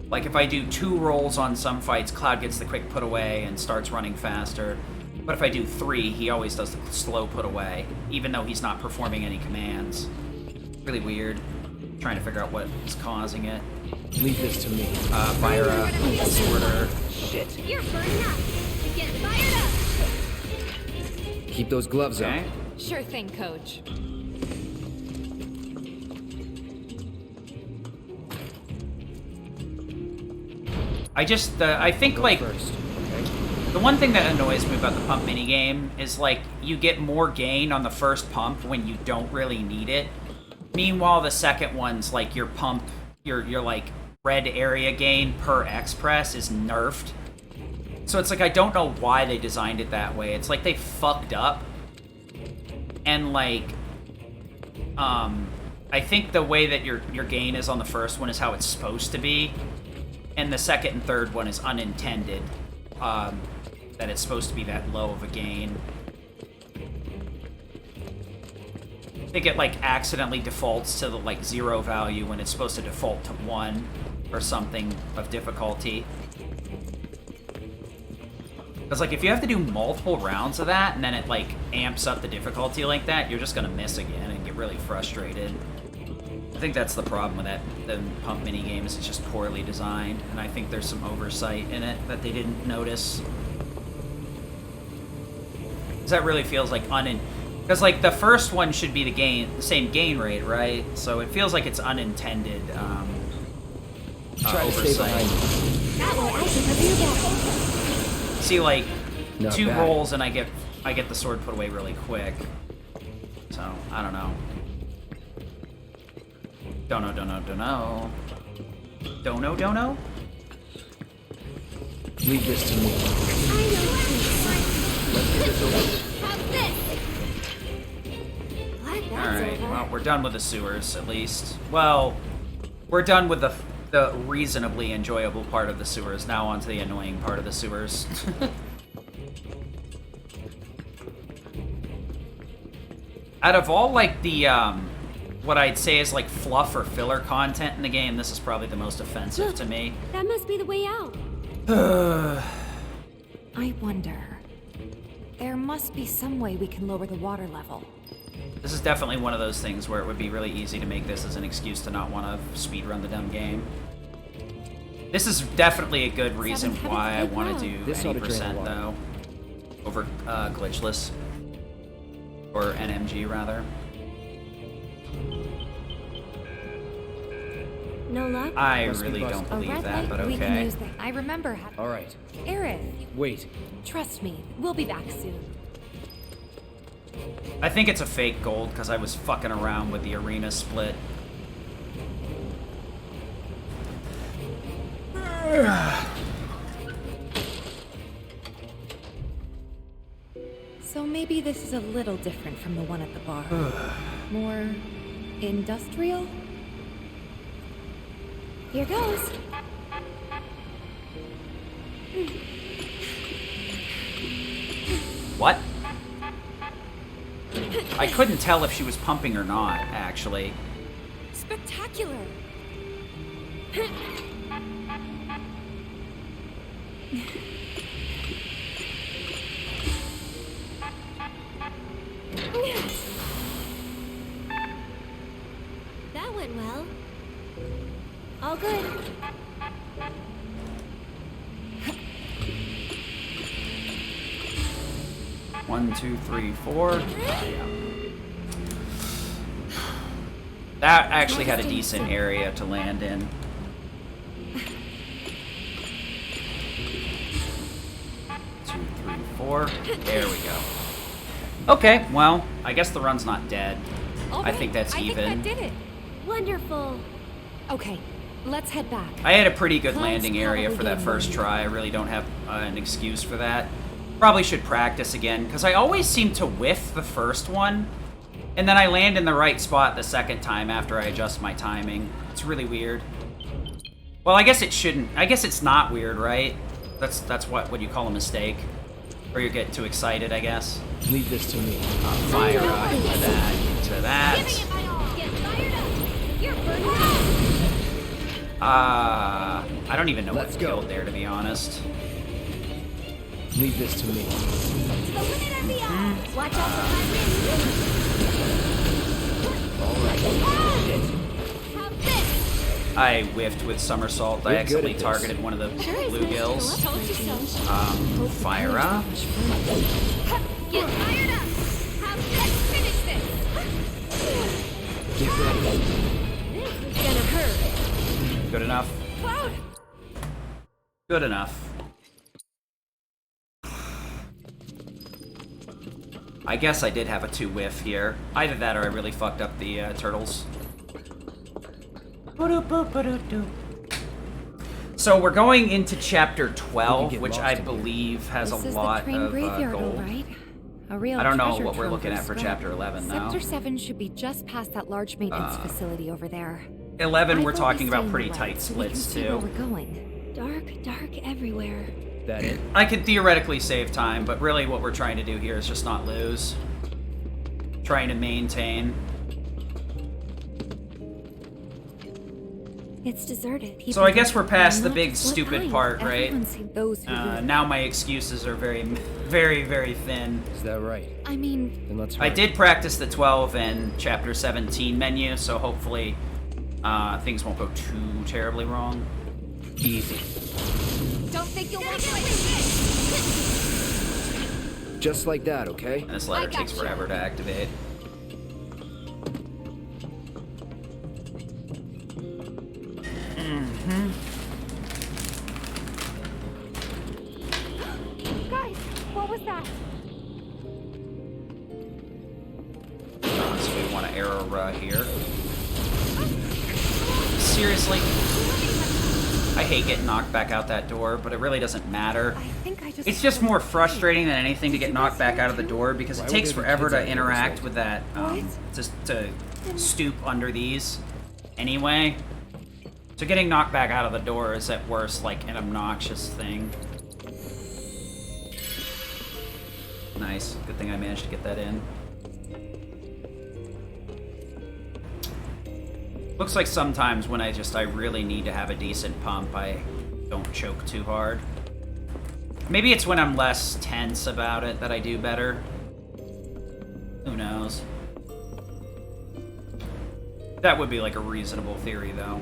Like, if I do 2 rolls on some fights, Cloud gets the quick put-away and starts running faster. But if I do 3, he always does the slow put-away, even though he's not performing any commands. Really weird. Trying to figure out what is causing it. Leave this to me. Fire up. Sorter. Shit. You're burning up. Get fired up. Keep those gloves on. Sure thing, Coach. I think, like, the one thing that annoys me about the pump minigame is, like, you get more gain on the first pump when you don't really need it. Meanwhile, the second one's, like, your pump, your like, red area gain per X press is nerfed. So it's like, I don't know why they designed it that way. It's like they fucked up. And, like, I think the way that your gain is on the first one is how it's supposed to be. And the second and third one is unintended, that it's supposed to be that low of a gain. I think it, like, accidentally defaults to the, like, 0 value when it's supposed to default to 1 or something of difficulty. Because, like, if you have to do multiple rounds of that and then it, like, amps up the difficulty like that, you're just gonna miss again and get really frustrated. I think that's the problem with that. The pump minigame is it's just poorly designed, and I think there's some oversight in it that they didn't notice. Because that really feels like because, like, the first one should be the same gain rate, right? So it feels like it's unintended Try to oversight. stay behind me. That way, I should have your back. See, like, Not 2 bad. rolls and I get the sword put away really quick. So, I don't know. Dono. Dono? Leave this to me. Have this. Glad that's Alright, over. well, we're done with the sewers, at least. Well, we're done with the reasonably enjoyable part of the sewers. Now on to the annoying part of the sewers. Out of all, like, the, what I'd say is, like, fluff or filler content in the game, this is probably the most offensive to me. That must be the way out. I wonder. There must be some way we can lower the water level. This is definitely one of those things where it would be really easy to make this as an excuse to not want to speedrun the dumb game. This is definitely a good reason why I want to do any percent, though. Over glitchless. Or NMG, rather. No luck? I really don't believe that, but We can okay. use that. I remember how. All right. Aerith, Wait. trust me. We'll be back soon. I think it's a fake gold because I was fucking around with the arena split. So maybe this is a little different from the one at the bar. More industrial? Here goes. What? I couldn't tell if she was pumping or not, actually. Spectacular! That went well. All good. One, two, three, four. Yeah. That actually had a decent area to land in. Two, three, four. There we go. Okay, well, I guess the run's not dead. I think that's even. I think that did it. Wonderful. Okay, let's head back. I had a pretty good landing area for that first try. I really don't have an excuse for that. Probably should practice again, because I always seem to whiff the first one, and then I land in the right spot the second time after I adjust my timing. It's really weird. Well, I guess it shouldn't. I guess it's not weird, right? That's what you call a mistake. Or you get too excited, I guess. Leave this to me. Fire into that, into that. Giving it my all. Get fired up. You're burning I don't even know what killed there, to be honest. Leave this to me. To the limit and beyond. Watch out for my wings. Have this. I whiffed with somersault. I accidentally targeted one of the bluegills. Fire up. Get fired up. Have this. Finish this. Get ready. This is gonna hurt. Good enough. Cloud. Good enough. I guess I did have a 2 whiff here. Either that or I really fucked up the turtles. So we're going into chapter 12, which I believe has a lot of gold. Right? A real I don't know treasure what we're trove looking of at for scrap. chapter 11, though. Sector 7 should be just past that large maintenance facility over there. 11, we're I thought talking we about stayed pretty in the tight light so we can splits, see where too. we're going. Dark everywhere. That it? I could theoretically save time, but really what we're trying to do here is just not lose. Trying to maintain. It's deserted. So I guess we're past the big stupid part, right? Those Now my excuses are very, very, very thin. Is that right? I mean, Then let's I hurry. did practice the 12 and chapter 17 menu, so hopefully things won't go too terribly wrong. Easy. Don't think you'll like it. Just like that, okay? And this ladder takes forever to activate. Guys, what was that? So we want to arrow here. Seriously? I hate getting knocked back out that door, but it really doesn't matter. It's just more frustrating than anything to get knocked back out of the door because it takes forever to interact with that, just to stoop under these anyway. So getting knocked back out of the door is at worst like an obnoxious thing. Nice. Good thing I managed to get that in. Looks like sometimes when I really need to have a decent pump, I don't choke too hard. Maybe it's when I'm less tense about it that I do better. Who knows? That would be like a reasonable theory, though.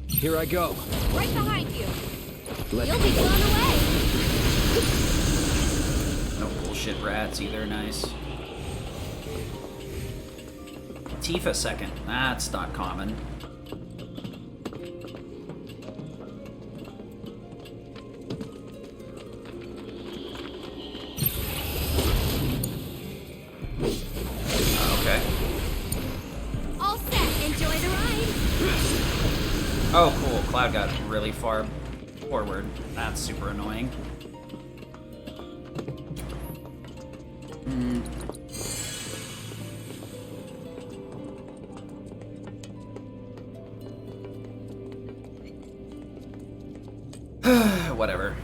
Here I go. Right behind you. You'll be blown away. No bullshit rats either, nice. Tifa second. That's not common. Okay. All set. Enjoy the ride. Oh, cool. Cloud got really far forward. That's super annoying. Whatever.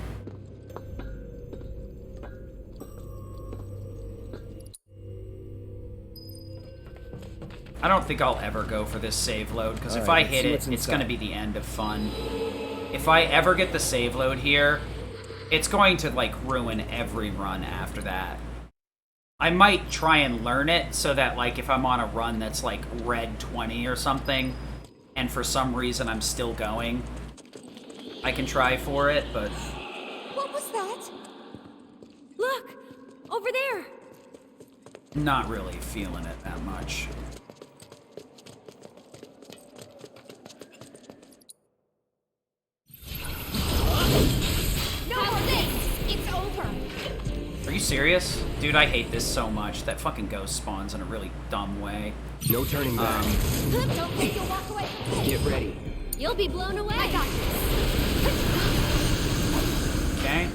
I don't think I'll ever go for this save load, because if I hit it, it's going to be the end of fun. If I ever get the save load here, it's going to, like, ruin every run after that. I might try and learn it so that, like, if I'm on a run that's, like, red 20 or something, and for some reason I'm still going, I can try for it, but... What was that? Look! Over there! Not really feeling it that much. No more this! It's over! Are you serious? Dude, I hate this so much. That fucking ghost spawns in a really dumb way. No turning back. Don't think you'll walk away. Get ready. You'll be blown away. I got this. Okay.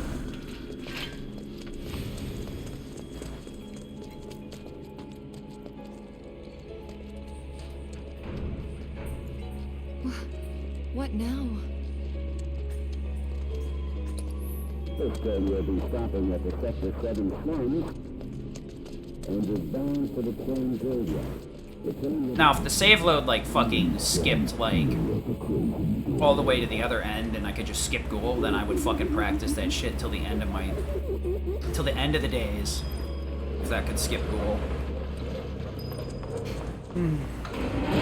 What now? This train will be stopping at the Sector 7 slums and is bound for the train graveyard. Now, if the save load, like, fucking skipped, like, all the way to the other end, and I could just skip Ghoul, then I would fucking practice that shit till the end of my... till the end of the days. If that could skip Ghoul.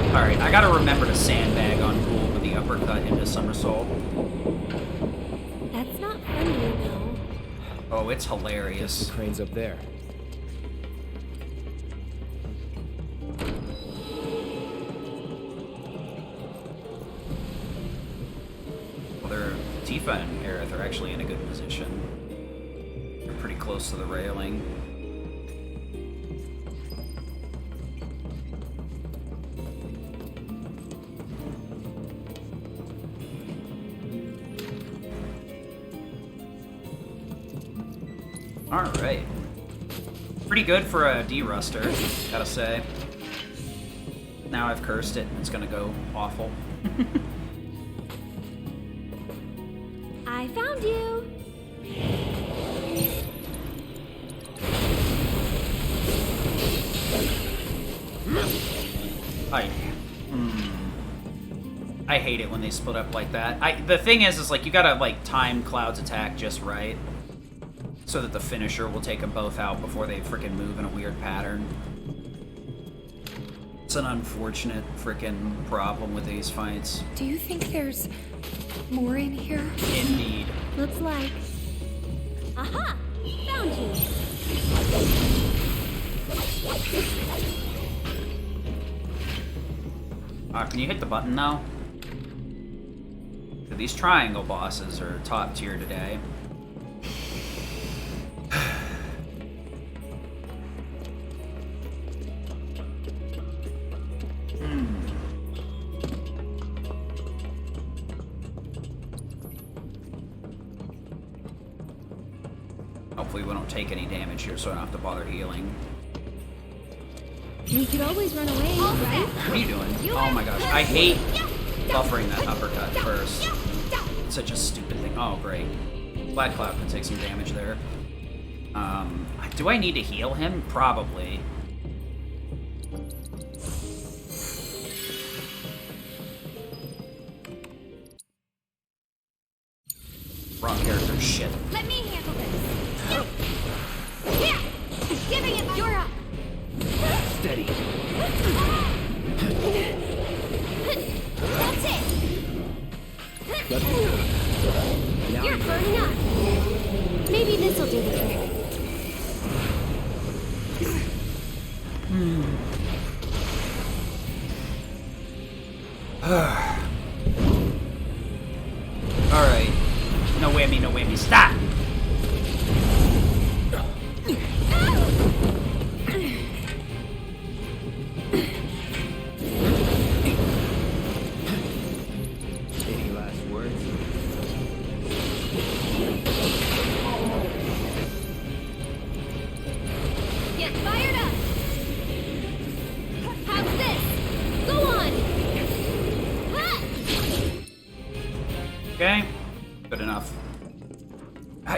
Alright, I gotta remember to sandbag on Ghoul with the uppercut into Somersault. That's not funny, you know. Oh, it's hilarious. The crane's up there. Tifa and Aerith are actually in a good position. They're pretty close to the railing. Alright. Pretty good for a deruster, gotta say. Now I've cursed it, it's gonna go awful. I found you! I hate it when they split up like that. The thing is like, you gotta, like, time Cloud's attack just right, so that the finisher will take them both out before they frickin' move in a weird pattern. It's an unfortunate frickin' problem with these fights. Do you think there's more in here? Indeed. Looks like. Aha! Found you! Can you hit the button now? These triangle bosses are top tier today. Hopefully we don't take any damage here, so I don't have to bother healing. We could always run away, right? What are you doing? Oh my gosh, I hate buffering that uppercut first. It's such a stupid thing. Oh, great. Black Cloud can take some damage there. Do I need to heal him? Probably. Wrong character. Shit. Let me handle this. Yeah! Giving it. You're up. Steady. That's it. Now You're burning up. Maybe this'll do the trick. Alright. No whammy, no whammy. Stop! Any last words? Get fired up. How's this? Go on. Okay. Good enough.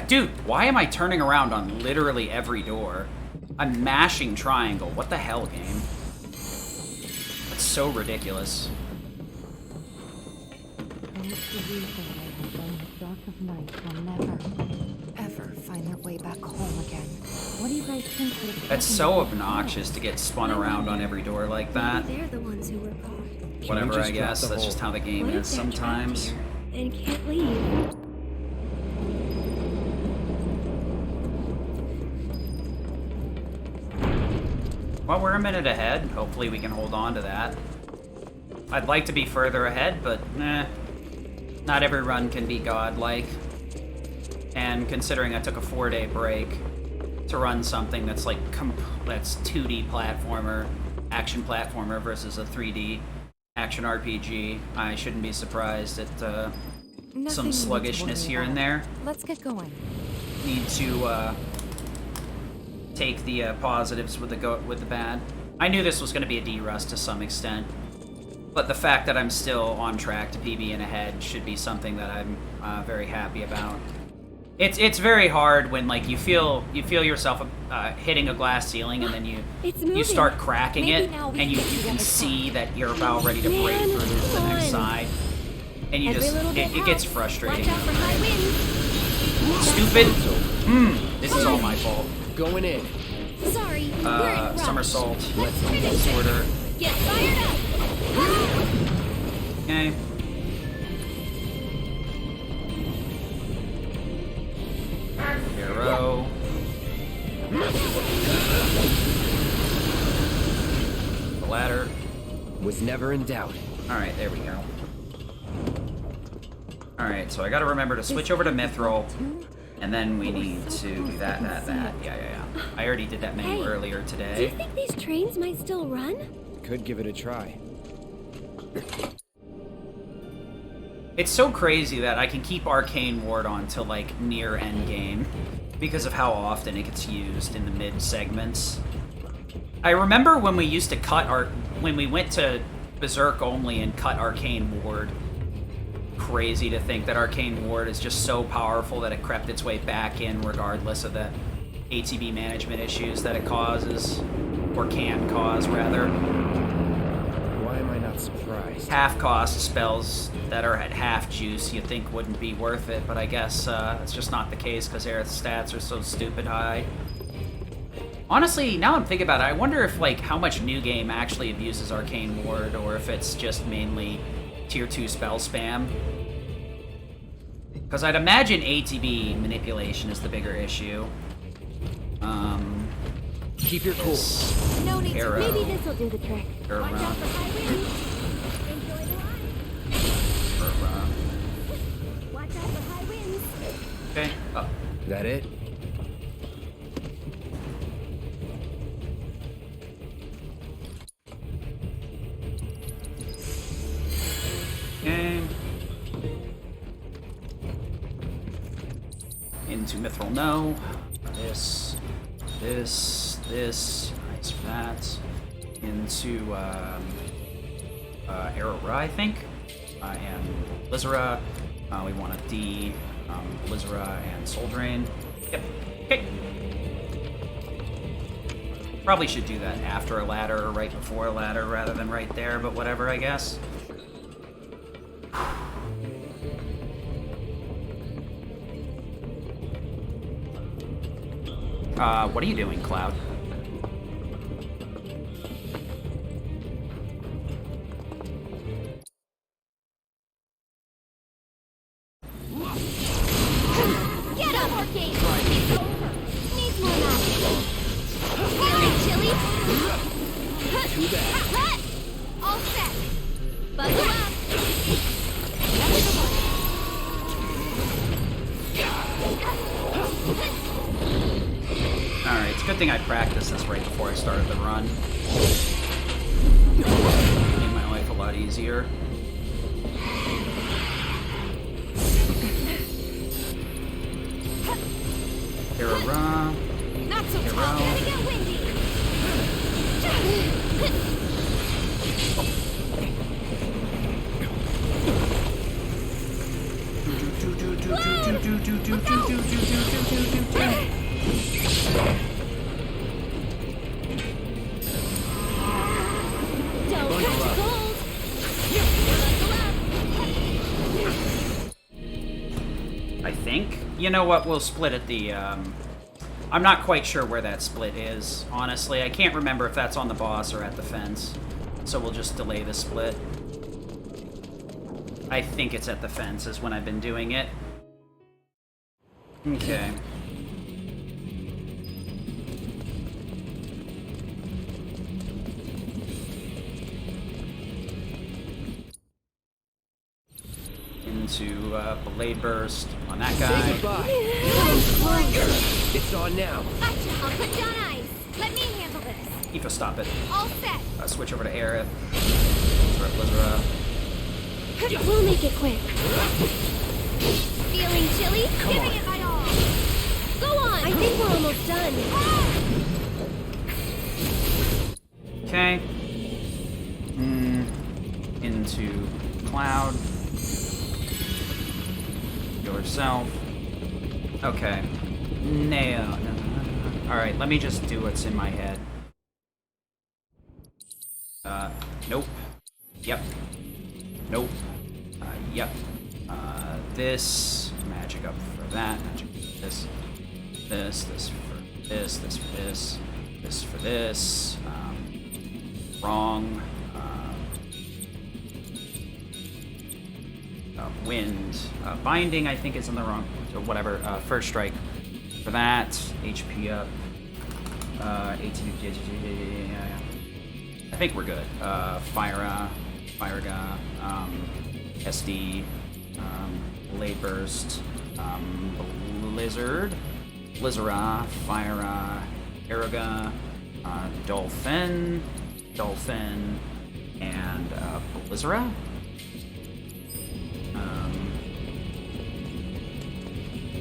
Dude, why am I turning around on literally every door? I'm mashing triangle. What the hell, game? That's so ridiculous. Those who leave the light and run the dark of night will never, ever find their way back home again. What do you guys think would have That's so obnoxious to get spun around on every door like that. They're the ones who were caught. Whatever, I guess. That's just how the game What if is they're trapped sometimes. here and can't leave? Well, we're a minute ahead. Hopefully we can hold on to that. I'd like to be further ahead, but not every run can be godlike. And considering I took a 4-day break to run something that's like that's 2D platformer, action platformer versus a 3D action RPG, I shouldn't be surprised at some sluggishness here and there. Let's get going. Need to take the positives with the bad. I knew this was going to be a D-Rust to some extent, but the fact that I'm still on track to PB and ahead should be something that I'm very happy about. It's very hard when like you feel yourself hitting a glass ceiling and then you start cracking it and you can see that you're about ready to break through to the next side, and you just it gets frustrating. Stupid. This is all my fault. Going in. Sorry. Somersault. Disorder. Get fired up. Okay. Arrow. The ladder. Was never in doubt. Alright, there we go. Alright, so I gotta remember to switch over to Mithril, and then we need to do that. Yeah. I already did that menu earlier Do you today. think these trains might still run? Could give it a try. It's so crazy that I can keep Arcane Ward on till like near endgame because of how often it gets used in the mid segments. I remember when we used to when we went to Berserk only and cut Arcane Ward. Crazy to think that Arcane Ward is just so powerful that it crept its way back in regardless of the ATB management issues that it causes, or can cause rather. Why am I not surprised? Half cost spells that are at half juice you'd think wouldn't be worth it, but I guess it's just not the case because Aerith's stats are so stupid high. Honestly, now I'm thinking about it, I wonder if like how much New Game actually abuses Arcane Ward, or if it's just mainly tier 2 spell spam. Because I'd imagine ATB manipulation is the bigger issue. Keep your cool. No need Arrow. to. Maybe this'll do the trick. Arrow. Watch out for high winds. Enjoy the ride. Watch out for high winds. Okay. Oh. That it? Okay. Into Mithril, no. This. Nice for that. Into Arrow, I think. And Lizera. We want a D. Lizra and Soul Drain. Yep. Okay. Probably should do that after a ladder or right before a ladder rather than right there, but whatever, I guess. What are you doing, Cloud? Get up, more game. It's over. Needs more magic. Feeling chilly? Too bad. All set. Buckle up. Alright, it's a good thing I practiced this right before I started the run. Made my life a lot easier. Hera. Not so tall. Gonna get windy. Don't catch cold. I think. You know what? We'll split at the, I'm not quite sure where that split is, honestly. I can't remember if that's on the boss or at the fence. So we'll just delay the split. I think it's at the fence is when I've been doing it. Okay. Into Blade Burst on that guy. Say goodbye. It's on now. Gotcha. I'll put down ice. Let me handle this. Tifa, stop it. All set. Switch over to Aerith. Lizra. We'll make it quick. Feeling chilly? Come Giving on. it my all. Go on. I think we're almost done. Okay. Into Cloud. Yourself. Okay. No. Alright, let me just do what's in my head. Nope. Yep. Nope. Yep. This. Magic up for that. Magic for this. This for this. This for this. This for this. Wrong. Wind. Binding, I think, is in the wrong. So whatever. First strike for that. HP up. ATB. I think we're good. Fire SD. Blade Burst. Blizzard. Blizzara. Fire. Aeroga. Dolphin. And Blizzara.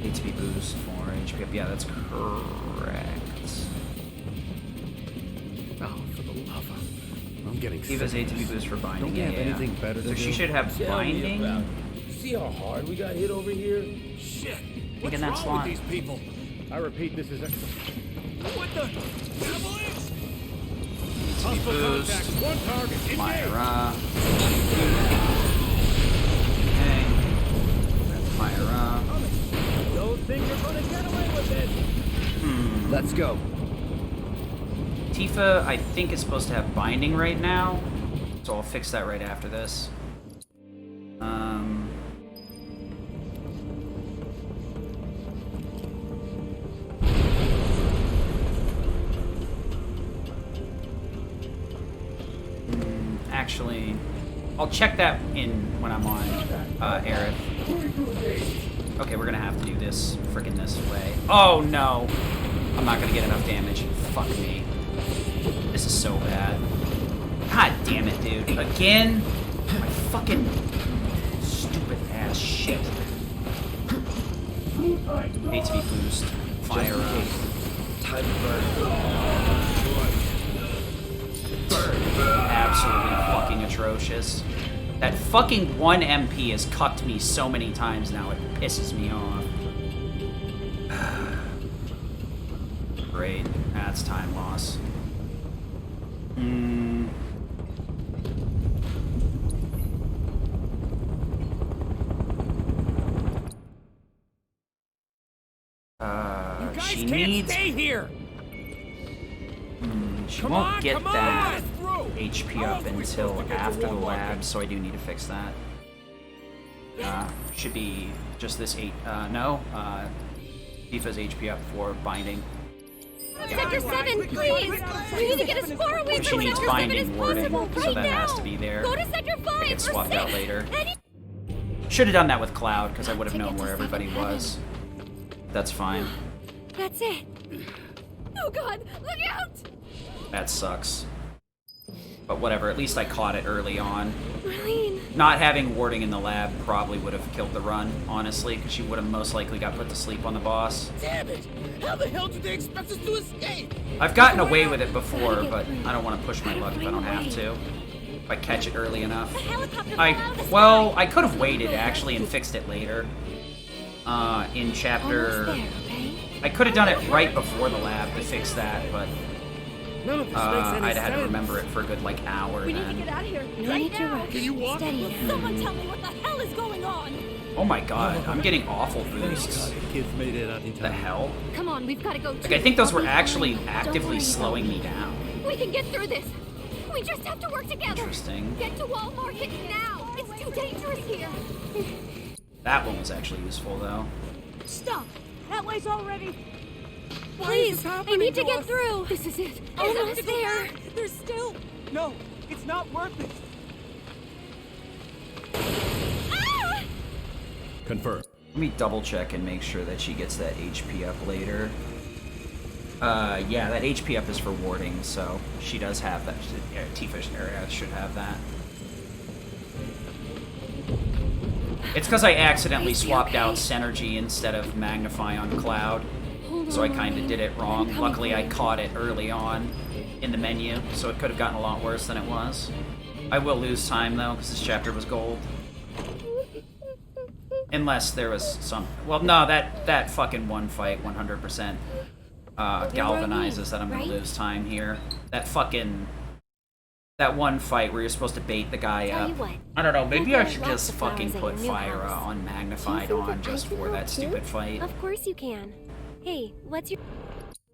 HP boost for HP up. Yeah, that's correct. Oh, for the love of... I'm getting sick. Tifa's ATB boost for binding. Don't you have anything better to So do? she should have Tell me binding. about it. See how hard we got hit over here? Shit! In What's that wrong slot. with these people? I repeat, this is a... What the? Avalanche! ATB boost. Contact, one target, Fire. Okay. Fire. Don't think you're gonna get away with it. Let's go. Tifa, I think, is supposed to have binding right now, so I'll fix that right after this. Actually, I'll check that in when I'm on Aerith. Okay, we're gonna have to do this freaking this way. Oh no! I'm not gonna get enough damage. Fuck me. This is so bad. God damn it, dude. Again? My fucking stupid ass shit. HP boost. Fire up. Time to burn. Absolutely fucking atrocious. That fucking 1 MP has cucked me so many times now, it pisses me off. Great. That's time loss. You guys She can't needs... stay here. She Come won't on, get come on, that let's throw. HP How up else are we until supposed to get to after the Walmart? lab, so I do need to fix that. Should be just this 8, Tifa's HP up for binding. Sector 7, please! We need to get as far away She from needs Sector 7 as binding warding, possible so right that now! has to be there. Go to Sector 5 It gets or swapped out 6! later. Should have done that with Cloud, because I would have known where everybody was. That's fine. That's it. Oh god, look out! That sucks. But whatever, at least I caught it early on. Marlene. Not having warding in the lab probably would have killed the run, honestly, because she would have most likely got put to sleep on the boss. Damn it! How the hell did they expect us to escape? I've gotten away with it before, but I don't want to push my luck if I don't have to. If I catch it early enough. Well, I could have waited, actually, and fixed it later. In chapter... I could have done it right before the lab to fix that, but... None of this makes any I'd had to sense. remember it for a good, hour We need to then. get out of here No right need to now. rush. Can you walk? Steady now. Someone tell me what the hell is going on! Oh my god, I'm getting awful boosts. Kids made it out in The hell? Come on, we've got to go. Like, I think those were actually actively slowing me down. We can get through this. We just have to work together. Interesting. Get to Wall Market now. It's too dangerous here. That one was actually useful, though. Stop. That way's already. Please, I need to get through. This is it. Almost there. There's still. No, it's not worth it. Ah! Confirm. Let me double check and make sure that she gets that HP up later. Yeah, that HP up is for warding, so she does have that. Yeah, Tifa area should have that. It's because I accidentally swapped out Synergy instead of Magnify on Cloud, so I kind of did it wrong. Luckily, I caught it early on in the menu, so it could have gotten a lot worse than it was. I will lose time, though, because this chapter was gold. Unless there was some... Well, no, that fucking one fight 100% galvanizes that I'm going to lose time here. That one fight where you're supposed to bait the guy up. I don't know, maybe I should just fucking put Fire on Magnified on just for that stupid fight. Of course you can. Hey, what's your...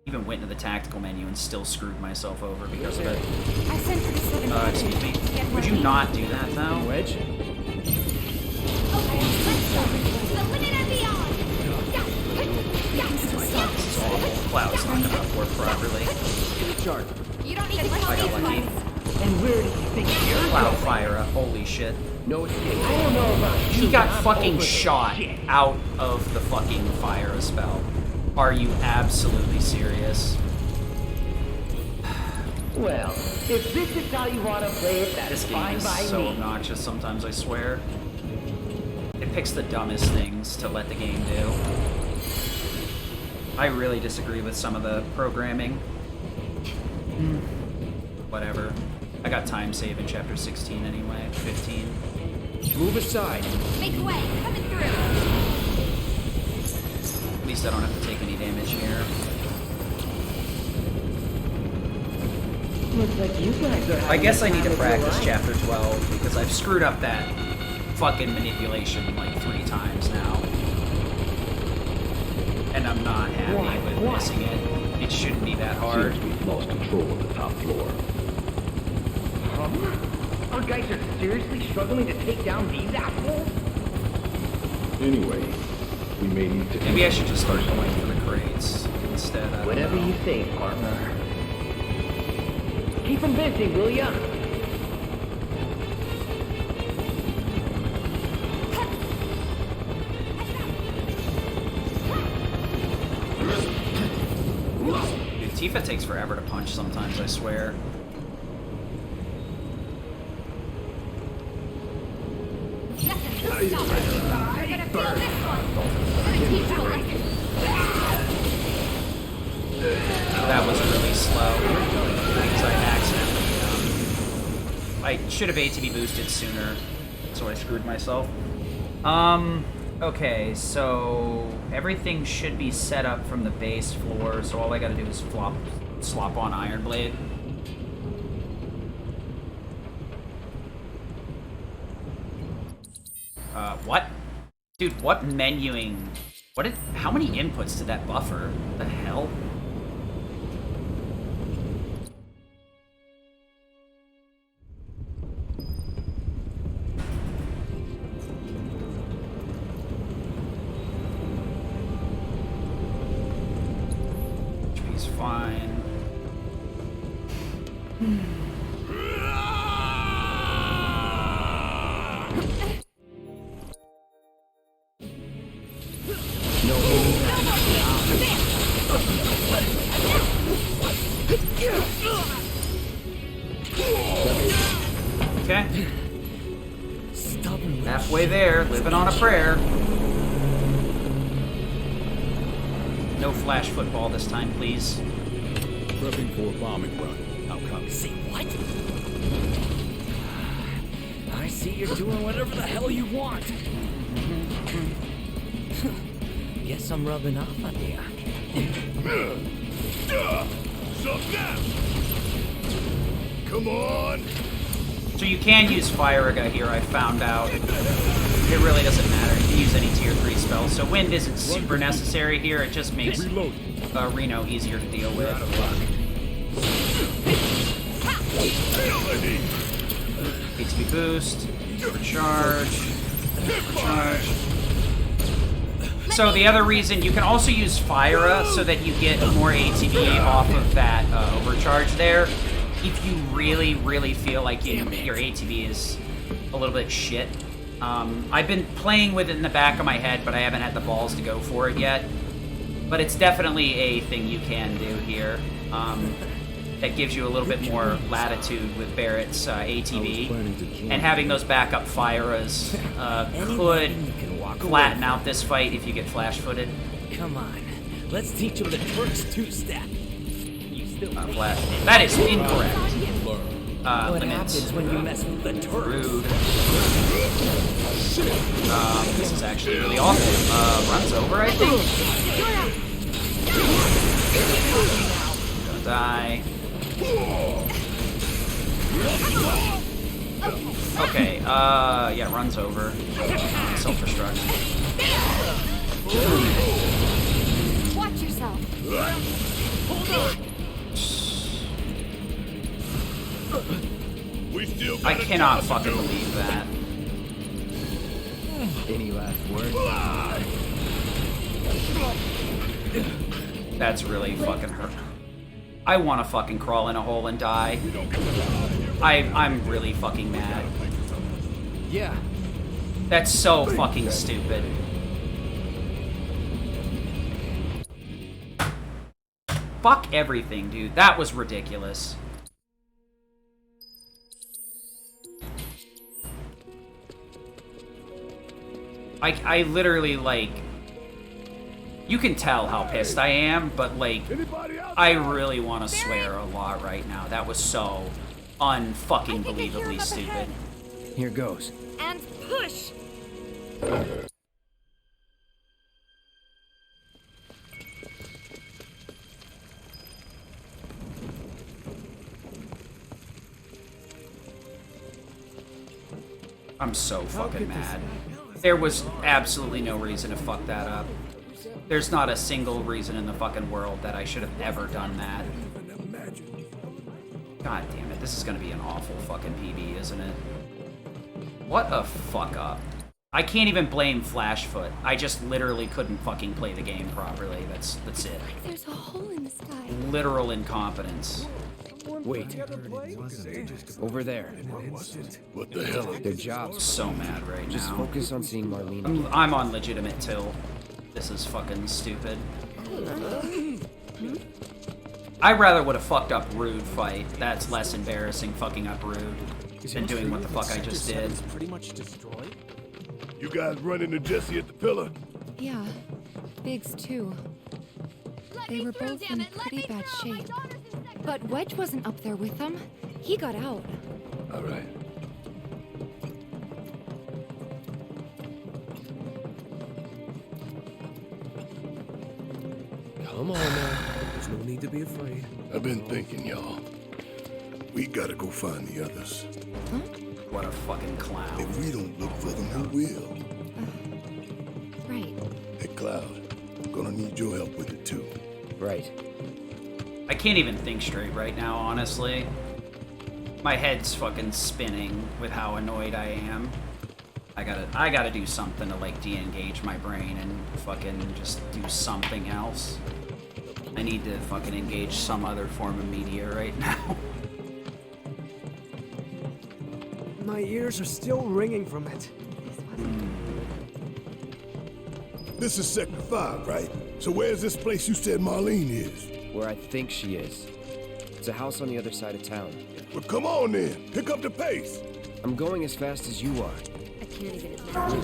Even went into the tactical menu and still screwed myself over because of it. I sent for the 7. Excuse me. Would you not do that, though? Wedge? Okay, let's go. The limit and beyond. This is awful. Cloud's not gonna work properly. You don't need to I tell got me lucky. twice. And where do you think you're Cloud Fire up. Holy shit. No escape. I don't know about He got fucking shot out of the fucking fire spell. Are you absolutely serious? Well, if this is how you want to play it, that's This game fine is by so me. obnoxious sometimes, I swear. It picks the dumbest things to let the game do. I really disagree with some of the programming. Whatever. I got time save in chapter 16 anyway. 15. Move aside. Make way. Coming through. At least I don't have to take any damage here. Looks like you guys are I guess I need to having a time of practice your life. chapter 12 because I've screwed up that fucking manipulation like 3 times now. And I'm not happy with missing it. It shouldn't be that hard. Seems we've lost control of the top floor. Our guys are seriously struggling to take down these assholes? Anyway, we may need to... Maybe I should just start going for the crates instead. I don't Whatever know. you say, partner. Keep them busy, will ya? Dude, Tifa takes forever to punch sometimes, I swear. We're gonna feel this one. We're gonna teach you a lesson. That was really slow because I accidentally... I should have ATB boosted sooner. so I screwed myself. Okay, so everything should be set up from the base floor, so all I gotta do is slop on Iron Blade. What? Dude, what menuing? How many inputs did that buffer? The hell? HP's fine. Okay. Halfway there, living on a prayer. No flash football this time, please. Prepping for a bombing run. How copy? Say what? I see you're doing whatever the hell you want. Guess I'm rubbing off on you. Come on! So you can use Firaga here, I found out. It really doesn't matter. You can use any tier 3 spell. So Wind isn't super necessary here. It just makes Reno easier to deal with. HP boost. Recharge. Recharge. So the other reason, you can also use Fyra so that you get more ATB off of that overcharge there. If you really, really feel like your ATB is a little bit shit. I've been playing with it in the back of my head, but I haven't had the balls to go for it yet. But it's definitely a thing you can do here. That gives you a little bit more latitude with Barrett's ATB. And having those backup Fyras could flatten out this fight if you get flash-footed. Come on, let's teach him the Turks two-step. That is incorrect. What happens when you mess with the Turks? Rude. This is actually really awful. Runs over, I think. Gonna die. Okay, yeah, runs over. Self-destruct. Watch yourself. Hold on. I cannot fucking believe that. Any last words? That's really fucking hurt. I want to fucking crawl in a hole and die. I'm really fucking mad. Yeah. That's so fucking stupid. Fuck everything, dude. That was ridiculous. I literally, like... You can tell how pissed I am, but, like, I really want to swear a lot right now. That was so unfucking believably stupid. Here goes. And push! I'm so fucking mad. There was absolutely no reason to fuck that up. There's not a single reason in the fucking world that I should have ever done that. God damn it, this is gonna be an awful fucking PB, isn't it? What a fuck up. I can't even blame Flashfoot. I just literally couldn't fucking play the game properly. That's it. There's a hole in the sky. Literal incompetence. Wait. Over there. What the hell? Their job's so mad right now. Just focus on seeing Marlene. I'm on legitimate till. This is fucking stupid. I rather would have fucked up Rude fight. That's less embarrassing fucking up Rude than doing what the fuck I just did. Pretty much destroyed. You guys run into Jesse at the pillar? Yeah, Biggs too. They were both in pretty bad shape. But Wedge wasn't up there with them. He got out. All right. Come on now. There's no need to be afraid. I've been thinking, y'all. We gotta go find the others. What a fucking clown. If we don't look for them, who will? Right. Hey, Cloud, I'm gonna need your help with it too. Right. I can't even think straight right now, honestly. My head's fucking spinning with how annoyed I am. I gotta do something to like de-engage my brain and fucking just do something else. I need to fucking engage some other form of media right now. My ears are still ringing from it. This is Sector 5, right? So where's this place you said Marlene is? Where I think she is. It's a house on the other side of town. Well, come on then. Pick up the pace. I'm going as fast as you are. I can't even imagine.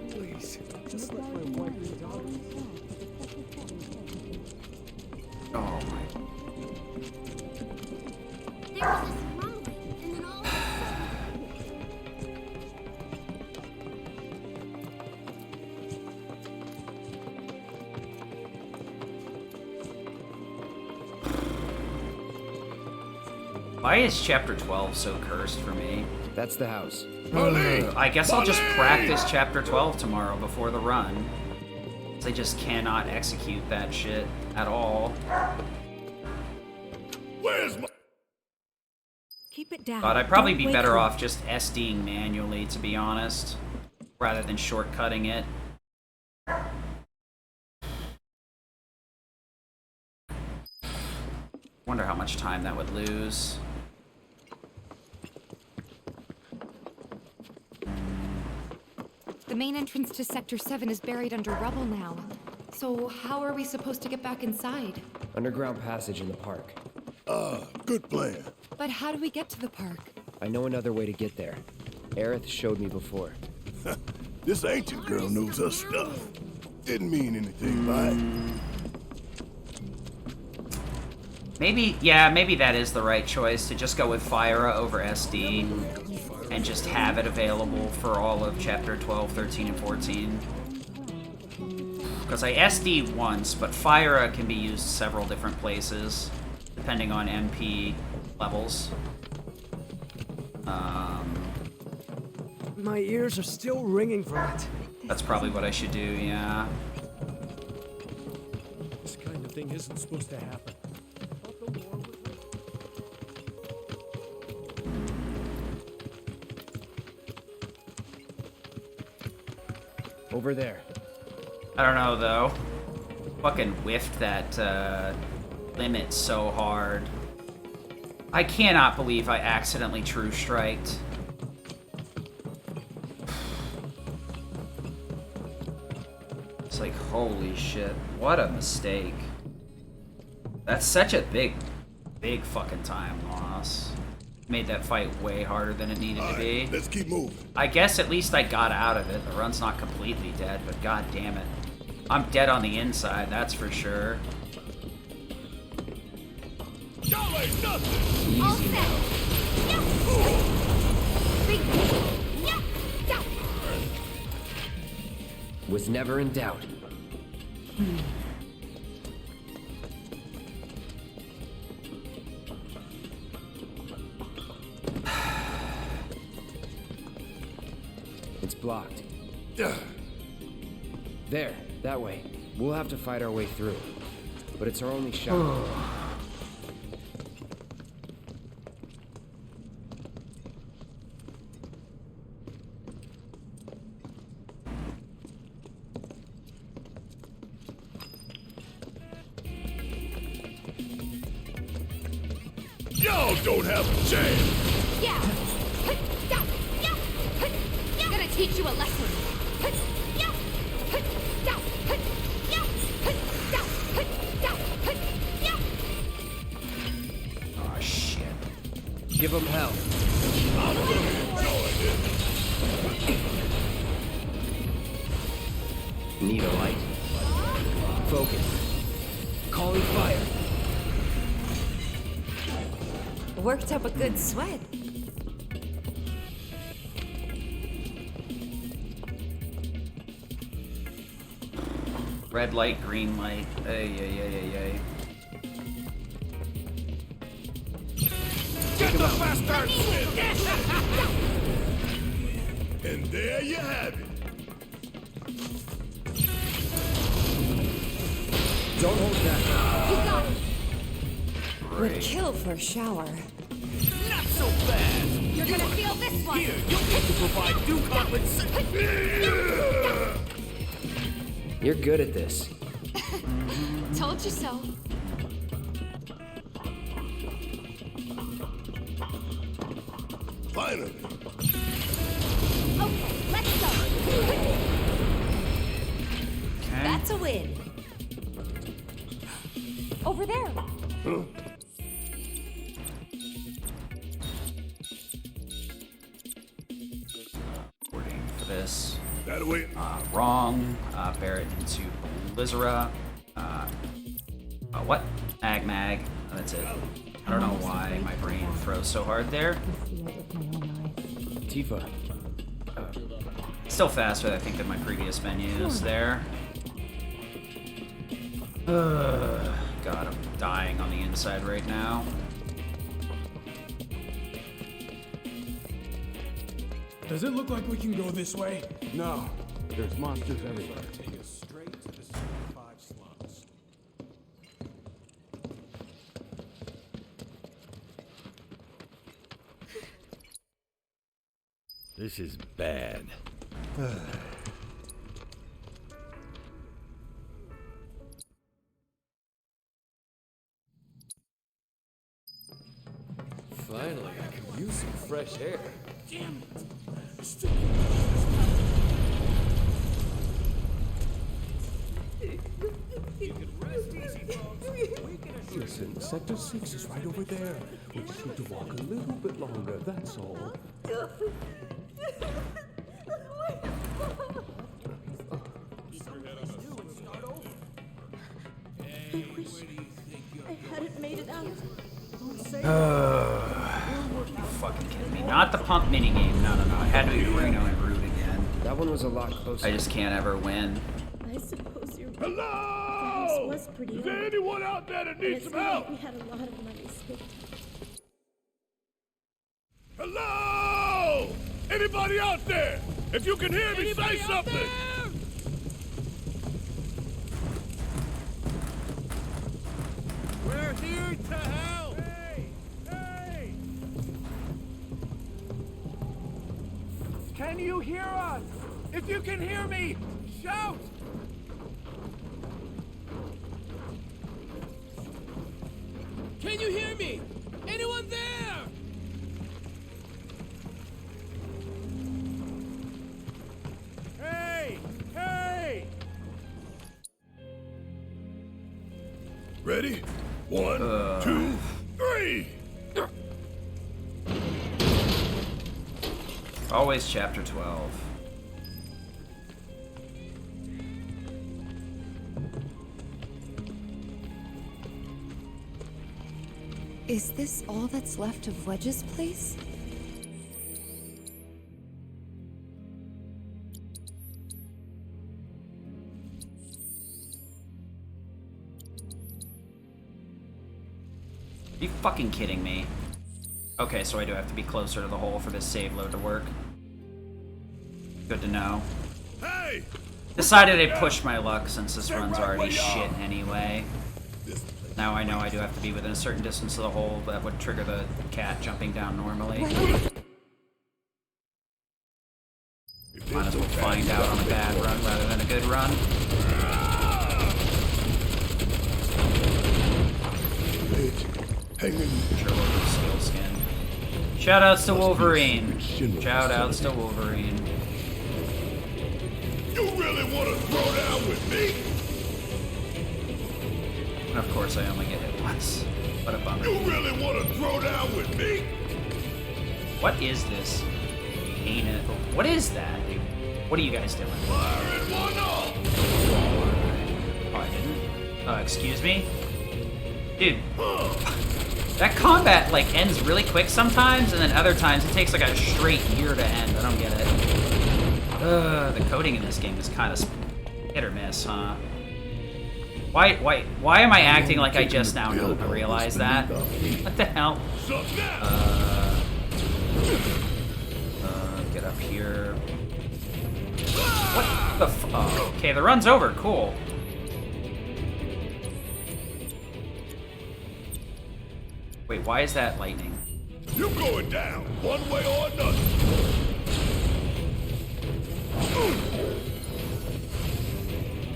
Please, just let my wife and daughter. Oh my. There was this rumbling, and then all of a Why is Chapter 12 so cursed for me? That's the house. I guess I'll just practice Chapter 12 tomorrow before the run. 'Cause I just cannot execute that shit at all. Where's my... Keep it down. But I'd probably Don't be wake better her. off just SDing manually, to be honest, rather than shortcutting it. Wonder how much time that would lose. The main entrance to Sector 7 is buried under rubble now. So how are we supposed to get back inside? Underground passage in the park. Good plan. But how do we get to the park? I know another way to get there. Aerith showed me before. This ancient girl knows her stuff. Didn't mean anything by it. Maybe, yeah, maybe that is the right choice, to just go with Fyra over SD and just have it available for all of Chapter 12, 13, and 14. Because I SD once, but Fyra can be used several different places, depending on MP levels. My ears are still ringing from it. That's probably what I should do, yeah. This kind of thing isn't supposed to happen. Over there. I don't know, though. Fucking whiffed that limit so hard. I cannot believe I accidentally true striked. It's like, holy shit. What a mistake. That's such a big fucking time loss. Made that fight way harder than it needed to be. Let's keep moving. I guess at least I got out of it. The run's not completely dead, but god damn it. I'm dead on the inside, that's for sure. Y'all ain't nothing. all set. Was never in doubt. It's blocked. There, that way. We'll have to fight our way through. But it's our only shot. Y'all don't have a chance. Yeah. Gonna teach you a lesson. Oh shit. Give them hell. I'm gonna enjoy this. Need a light. Focus. Calling fire. Worked up a good sweat. Red light, green light. Ay, ay, ay, ay, ay. Get the bastards! And there you have it. Don't hold back. You got it. Would kill for a shower. Not so fast! You're gonna feel this one. Here, you'll get to provide due compensation. You're good at this. Told you so. Finally. Okay, let's go. Okay. That's a win. Over there. Huh? Wording for this. That way. Wrong. Barrett into Blizzara. What? Mag. Oh, that's it. I don't know why my brain froze so hard there. Tifa. Still faster, I think, than my previous menus there. God, I'm dying on the inside right now. Does it look like we can go this way? No. There's monsters everywhere. Take us straight to the 5 slums. This is bad. Finally, I could use some fresh air. Damn it. Listen, Sector 6 is right over there. We just need to walk a little bit longer, that's all. I hadn't made it out. You fucking kidding me? Not the pump minigame. No. I had to be Reno and Root again. That one was a lot closer. I just can't ever win. I suppose you're right. Hello! The house was pretty Is there old. anyone out there that And needs it's some not help? like we had a lot of money, so Hello! Anybody out there? If you can hear me, say something! We're here to help! Hey! Can you hear us? If you can hear me, shout! Can you hear me? Anyone there? Hey! Hey! Ready? 1, 2, 3! Always chapter 12. Is this all that's left of Wedge's place? Are you fucking kidding me? Okay, so I do have to be closer to the hole for this save load to work. Good to know. Hey! Decided I'd push my luck since this run's already shit anyway. Now I know I do have to be within a certain distance of the hole that would trigger the cat jumping down normally. Might as well find out on a bad run rather than a good run. Sure, we'll steel skin. Shoutouts to Wolverine. Shoutouts to Wolverine. You really want to throw down with me? And of course, I only get hit once. What a bummer. You really want to throw down with me? What is this? Ain't it? What is that? What are you guys doing? Fire in one off! Oh, I didn't. Excuse me? Dude. That combat, like, ends really quick sometimes, and then other times it takes, like, a straight year to end. I don't get it. The coding in this game is kind of hit or miss, huh? Why am I acting like I just now realized that? What the hell? Get up here. What the f- oh, okay, the run's over. Cool. Wait, why is that lightning? You're going down, one way or another.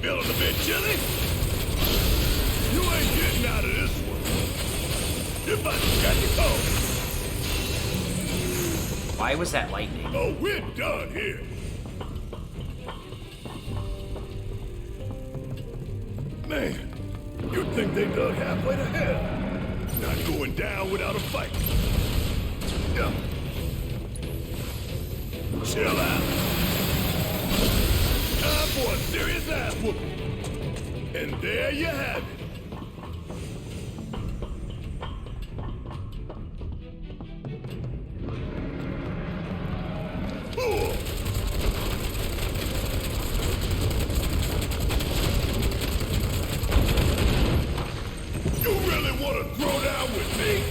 Feeling a bit chilly? You ain't getting out of this one. You're about to catch a cold. Why was that lightning? Oh, we're done here. Man, you'd think they dug halfway to hell. Not going down without a fight. Yeah. Chill out. Time for a serious ass whooping. And there you have it. Ooh. You really want to throw down with me?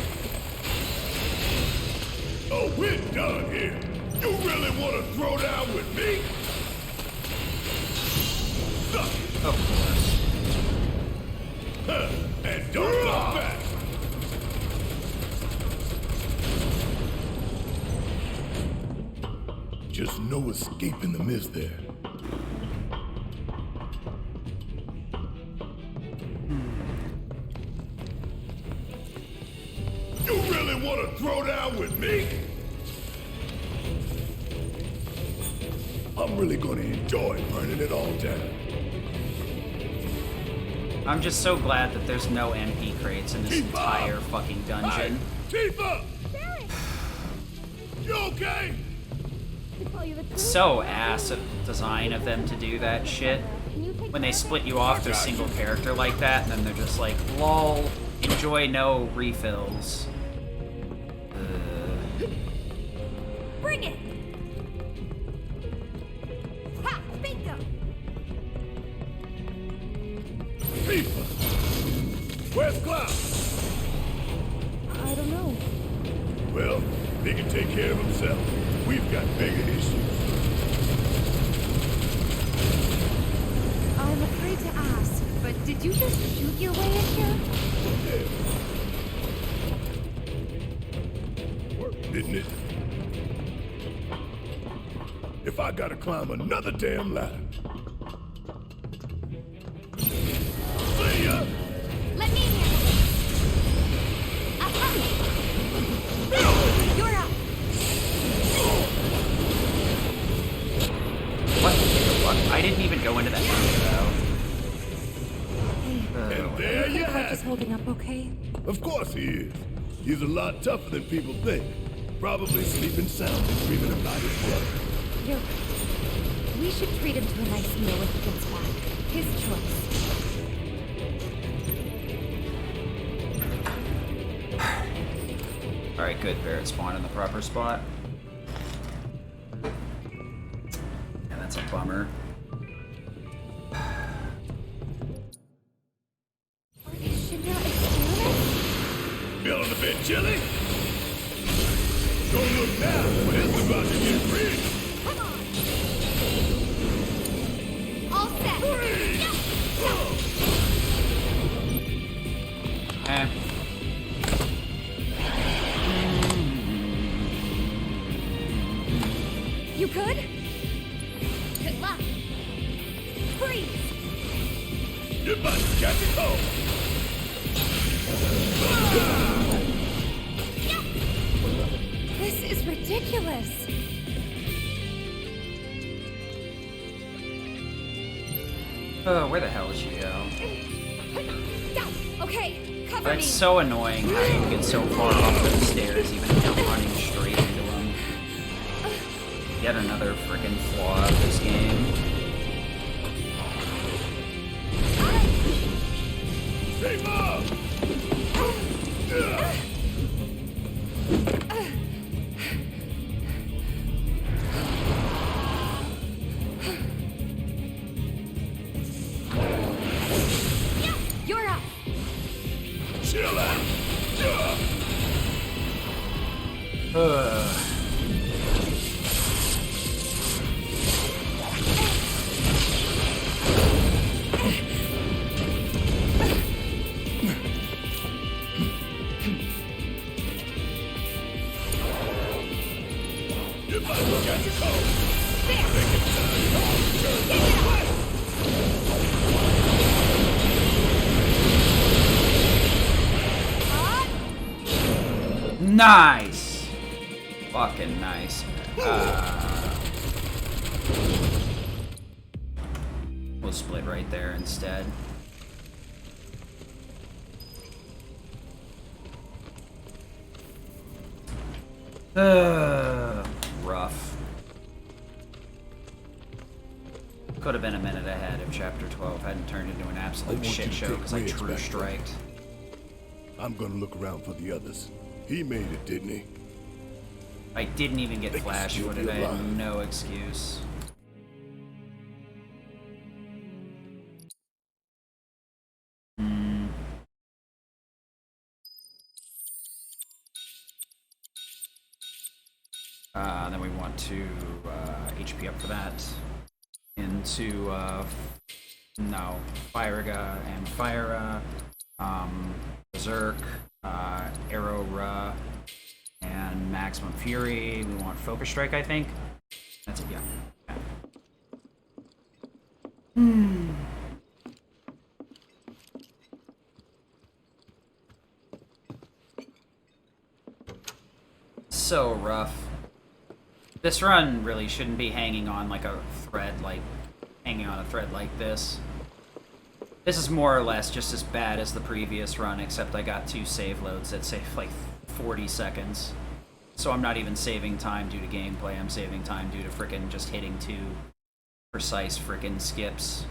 Oh, we're done here. You really want to throw down with me? Suck it. Of course. Huh. And don't look back. Just no escaping the mist there. You really want to throw down with me? I'm really going to enjoy burning it all down. I'm just so glad that there's no MP crates in this entire fucking dungeon. Hey, Tifa! You okay? So ass of design of them to do that shit. When they split you off to a single character like that, and then they're just like, lol, enjoy no refills. Bring it! Ha! Bingo! Tifa! Where's Cloud? I don't know. Well, he can take care of himself. We've got bigger issues. I'm afraid to ask, but did you just shoot your way in here? Worked, didn't it? If I gotta climb another damn ladder. See ya! Let me in here! Aha! You're up! What the fuck? I didn't even go into that area, And there you Clark have is it. holding up okay? Of course he is. He's a lot tougher than people think. Probably sleeping soundly, dreaming about his brother. You're right. We should treat him to a nice meal when he gets back. His choice. Alright, good. Barrett spawned in the proper spot. And that's a bummer. Feeling a bit chilly? Don't look now, but it's about to get real. Come on! All set! Eh. You good? Good luck! Freeze! You're about to catch a cold. This is ridiculous. Oh, where the hell did she go? Okay, cover me! That's so annoying how you can get so far off the stairs even if you're running straight into them. Yet another freaking flaw of this game. Hey, Mom! Chill out. You might as well get your coat. Nice! Fucking nice. We'll split right there instead. Rough. Could have been a minute ahead if Chapter 12 hadn't turned into an absolute shit show because I true striked. I'm gonna look around for the others. He made it, didn't he? I didn't even get flash footed. I had no excuse. Then we want to HP up for that. Into no, Firaga and Fira, Berserk, Arrow and Maximum Fury. We want Focus Strike, I think. That's it, yeah. Okay. So rough. This run really shouldn't be hanging on like a thread, like this. This is more or less just as bad as the previous run, except I got 2 save loads that save like 40 seconds. So I'm not even saving time due to gameplay, I'm saving time due to frickin' just hitting 2 precise frickin' skips.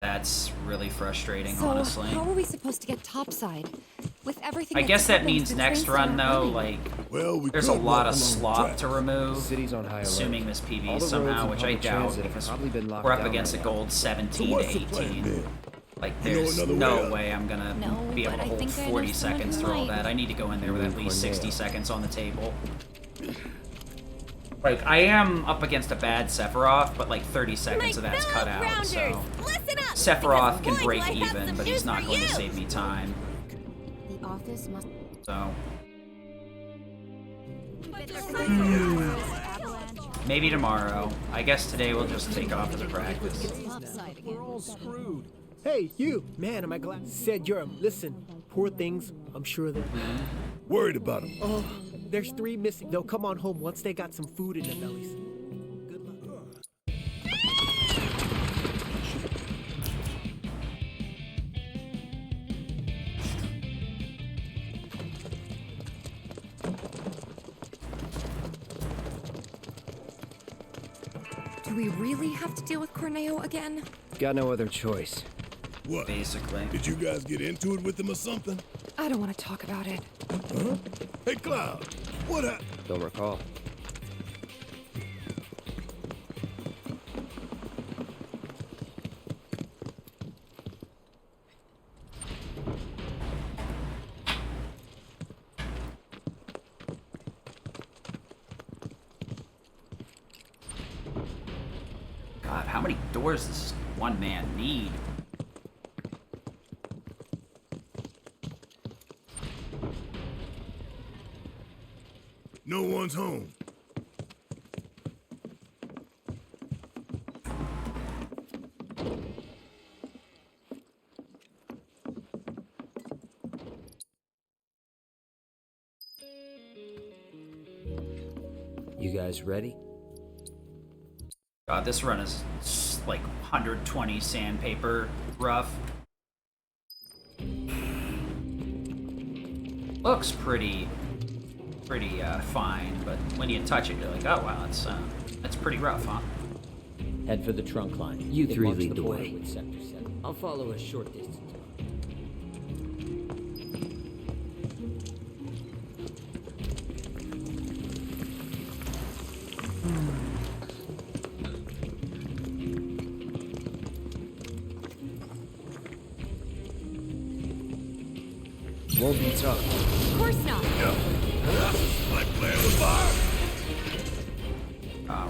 That's really frustrating, honestly. How are we supposed to get topside? With everything I guess that means next run, though, like, there's a lot of slop to remove, assuming this PV somehow, which I doubt, because we're up against a gold 17 to 18. Like, there's no way I'm gonna be able to hold 40 seconds through all that. I need to go in there with at least 60 seconds on the table. Like, I am up against a bad Sephiroth, but like 30 seconds of that's cut out, so... Sephiroth can break even, but he's not going to save me time. The office must... So... Maybe tomorrow. I guess today we'll just take off as a practice. We're all screwed. Hey, you! Man, am I glad. Said you're listen, poor things, I'm sure they're... Worried about them. Oh, there's 3 missing. They'll come on home once they got some food in their bellies. Good luck. Do we really have to deal with Corneo again? Got no other choice. What? Basically. Did you guys get into it with him or something? I don't want to talk about it. Huh? Hey, Cloud, what happened? Don't recall. God, how many doors does one man need? No one's home. You guys ready? God, this run is like 120 sandpaper rough. Looks pretty fine, but when you touch it, you're like, oh wow, that's pretty rough, huh? Head for the trunk line. You 3 lead the way. With Sector 7. I'll follow a short distance. Won't be tough. Of course not. Like playing with fire.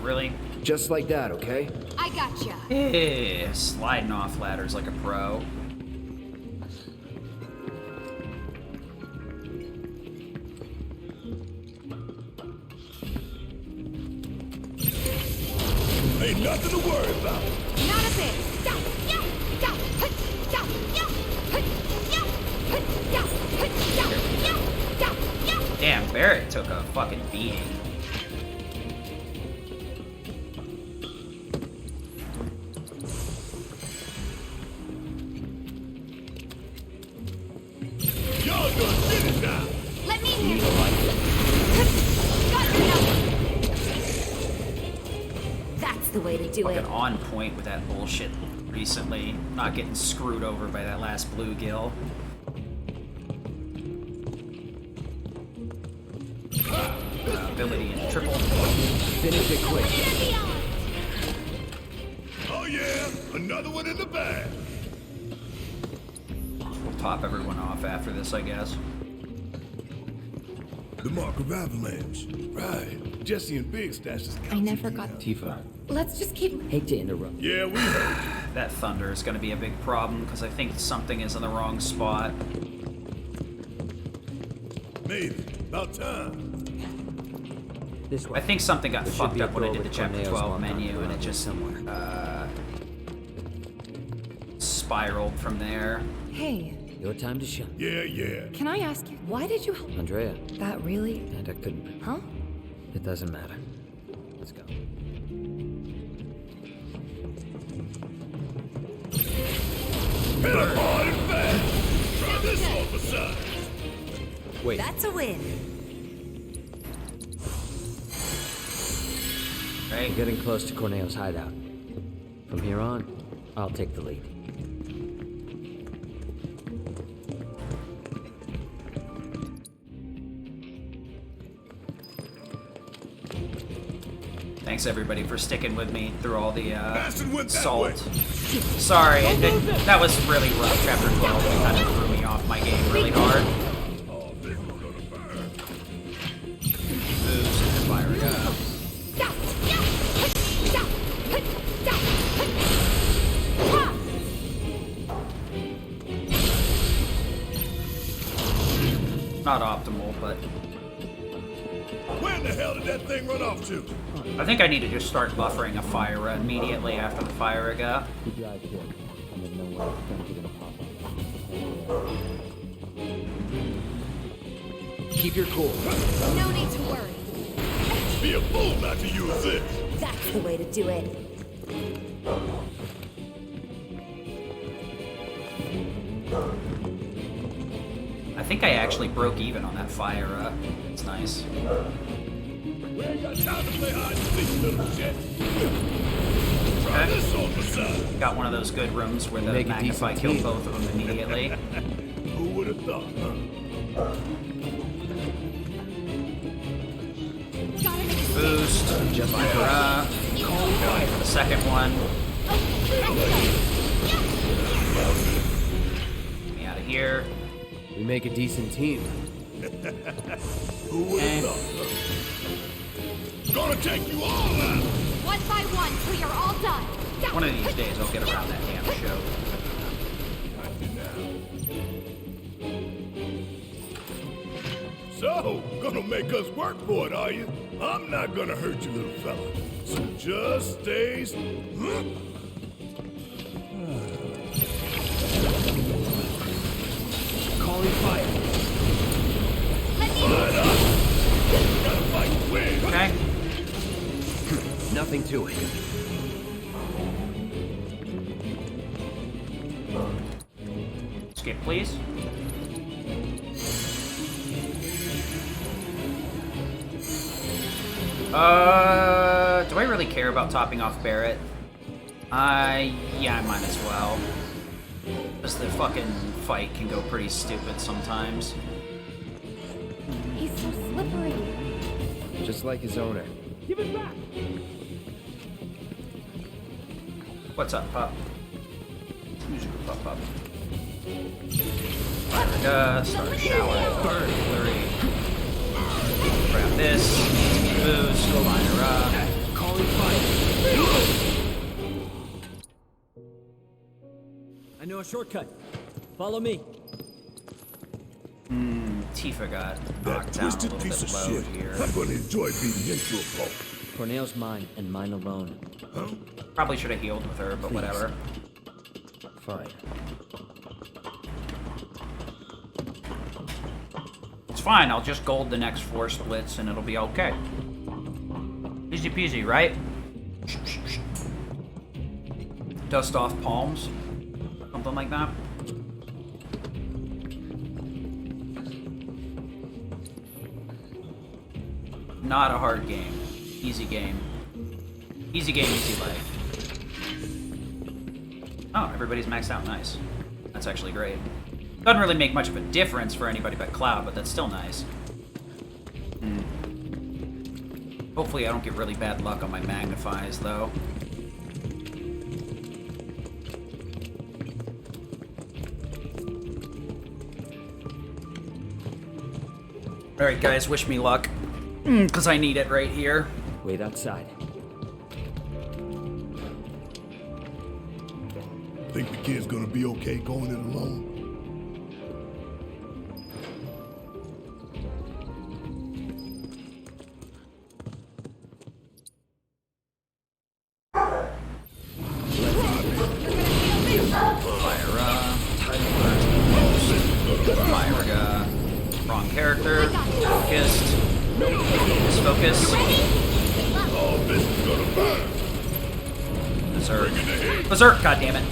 Really? Just like that, okay? I gotcha. Yeah, sliding off ladders like a pro. Ain't nothing to worry about. Not a bit. Damn, Barrett took a fucking beating. Y'all gonna finish now. Let me hear you. Got your number. That's the way to do Fucking it. on point with that bullshit recently. Not getting screwed over by that last bluegill. Ability and triple. Finish it quick. Oh yeah, another one in the bag. We'll top everyone off after this, I guess. The mark of avalanche. Right. Jesse and Big stashed his I never got Tifa. Let's just keep. Hate to interrupt. Yeah, we heard. That thunder is going to be a big problem because I think something is in the wrong spot. Maybe. About time. This way. I think something got There should fucked be a up when I door did the with chapter tornadoes 12 marked on menu it and it around just somewhere. spiraled from there. Hey, Your time to shine. Yeah. can I ask you, why did you help? Andrea. That really? And I couldn't. Huh? It doesn't matter. Let's go. Hit him hard and fast. Try this on for size. Wait. That's a win. Right? We're getting close to Corneo's hideout. From here on, I'll take the lead. Thanks everybody for sticking with me through all the Bastard went that salt. way. Sorry, that was really rough. Chapter 12 it kind of threw me off my game really hard. Oh, this is gonna burn. Moves and fire it up. Not optimal, but Where in the hell did that thing run off to? I think I need to just start buffering a fire immediately after the fire go. Keep your cool. No need to worry. Be a fool not to use this. That's the way to do it. I think I actually broke even on that fire up. It's nice. We ain't got time to play hide and seek, little shit. Try Okay. this on for size. Got one of those good rooms where the Make a Magnify decent killed team. both of them immediately. Who would have thought, huh? Boost. Fire up. Going for the second one. Get me out of here. We make a decent team. Who would have thought, huh? Gonna take you all out. One by one till you're all done. One of these days I'll get around that damn show. So, gonna make us work for it, are you? I'm not gonna hurt you, little fella. So just stay. Calling fire. Fight up. Gotta fight to win. Okay. Nothing to it. Skip, please. Do I really care about topping off Barrett? Yeah, I might as well. Because the fucking fight can go pretty stupid sometimes. He's so slippery. Just like his owner. Give it back. What's up, pup? Music, pup, pup. Fire Start a shower. Flurry. Grab this. Boost. Fire up. Calling fire. I know a shortcut. Follow me. Tifa got That knocked down a twisted little piece bit of low shit. here. I'm gonna enjoy beating into a pulp. Corneo's mine, and mine alone. Huh? Probably should have healed with her, but whatever. Fine. It's fine, I'll just gold the next 4 splits and it'll be okay. Easy peasy, right? Dust off palms. Something like that. Not a hard game. Easy game. Easy game, easy life. Oh, everybody's maxed out. Nice. That's actually great. Doesn't really make much of a difference for anybody but Cloud, but that's still nice. Hopefully I don't get really bad luck on my magnifies, though. Alright, guys, wish me luck. Because I need it right here. Wait outside. Think the kid's gonna be okay going it alone? Wrong character. Focused. Focus. Oh, this is gonna burn. Berserk. Berserk, goddammit.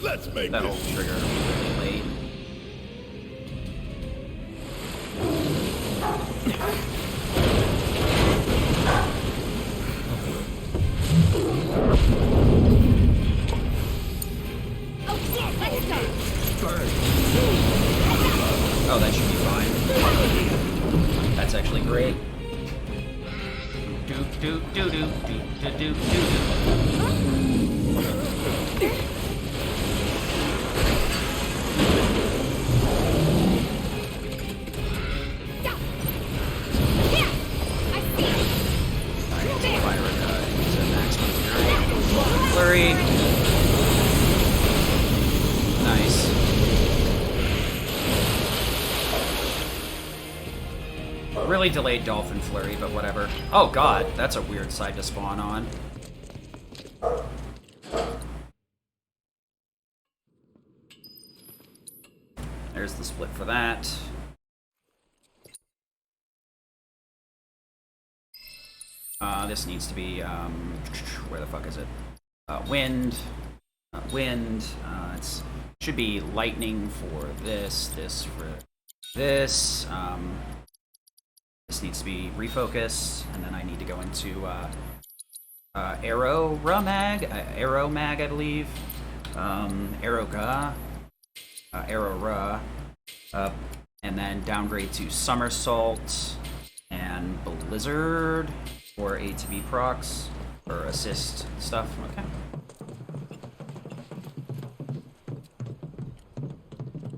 Let's make That'll this trigger really late. Oh, that should be fine. That's actually great. Do do do do do do do do. Flurry. Nice. Really delayed Dolphin Flurry, but whatever. Oh god, that's a weird side to spawn on. There's the split for that. This needs to be, where the fuck is it? Wind. Wind. It should be lightning for this, this for this. This needs to be refocus, and then I need to go into Arrow Mag, I believe. Arrow Ga, Arrow Ra, and then downgrade to Somersault and Blizzard for ATB procs or assist stuff. Okay.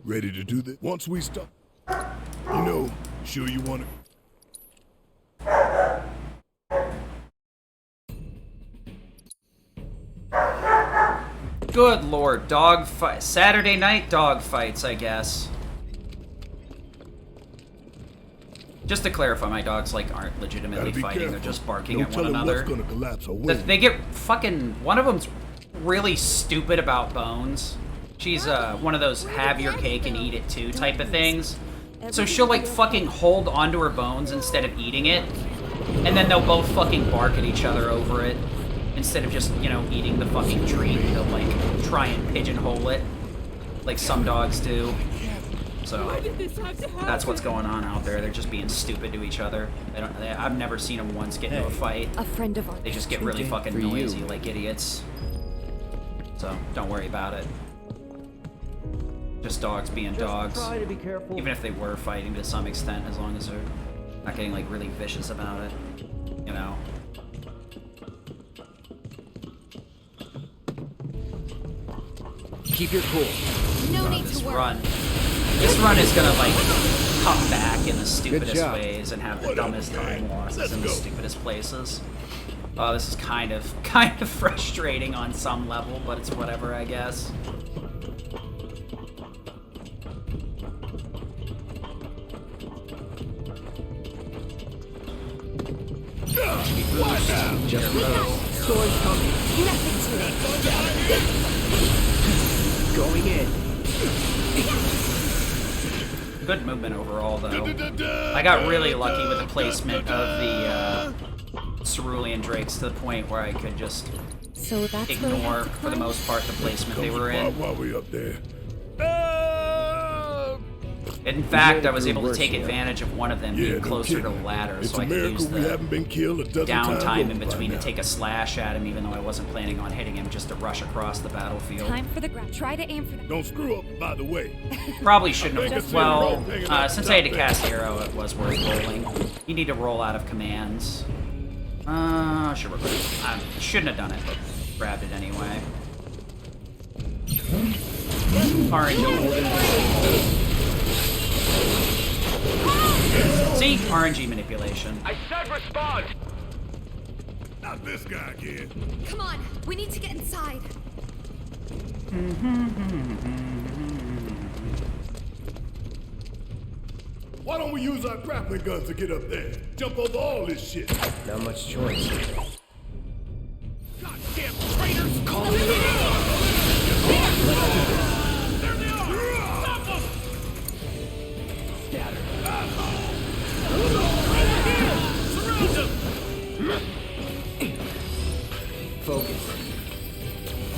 ready to do this? Once we stop, you know, sure you want to. Good lord, dog fight. Saturday night dog fights, I guess. Just to clarify, my dogs like aren't legitimately fighting; careful. they're just barking Don't at tell one them another. what's gonna collapse or win. They get fucking. One of them's really stupid about bones. She's one of those have your cake and eat it too type of things. So she'll like fucking hold onto her bones instead of eating it, and then they'll both fucking bark at each other over it. Instead of just, you know, eating the fucking treat, they'll, like, try and pigeonhole it. Like some dogs do. So, that's what's going on out there. They're just being stupid to each other. I've never seen them once get into a fight. A friend of ours. They just get really fucking noisy like idiots. So, don't worry about it. Just dogs being dogs. Try to be careful. Even if they were fighting to some extent, as long as they're not getting, like, really vicious about it. You know? Keep your cool. No need this to worry. run. This run is gonna like come back in the stupidest job. ways and have the dumbest time losses in the stupidest places. Oh, this is kind of frustrating on some level, but it's whatever, I guess. Watch out! Just low. Storm's coming. Nothing to it. Going in. Good movement overall, though. I got really lucky with the placement of the Cerulean Drakes to the point where I could just So that's ignore, for the most part, the placement they were in. While we up there. In fact, I was able to take advantage of one of them being closer to the ladder, It's so I a could miracle use we the haven't been killed a dozen downtime times in by between to now. take a slash at him, even though I wasn't planning on hitting him, just to rush across the battlefield. Time for the grab. Try to aim for the. Don't screw up, by the way. Probably shouldn't have. Well, since I had to cast Arrow, it was worth rolling. You need to roll out of commands. Should have I shouldn't have done it, but grabbed it anyway. RNG. See? RNG manipulation. I said respond! Not this guy again. Come on, we need to get inside. Why don't we use our grappling guns to get up there? Jump over all this shit. Not much choice. Goddamn traitors! Call it in. There they are! Stop them! Scatter. Surround them! Focus.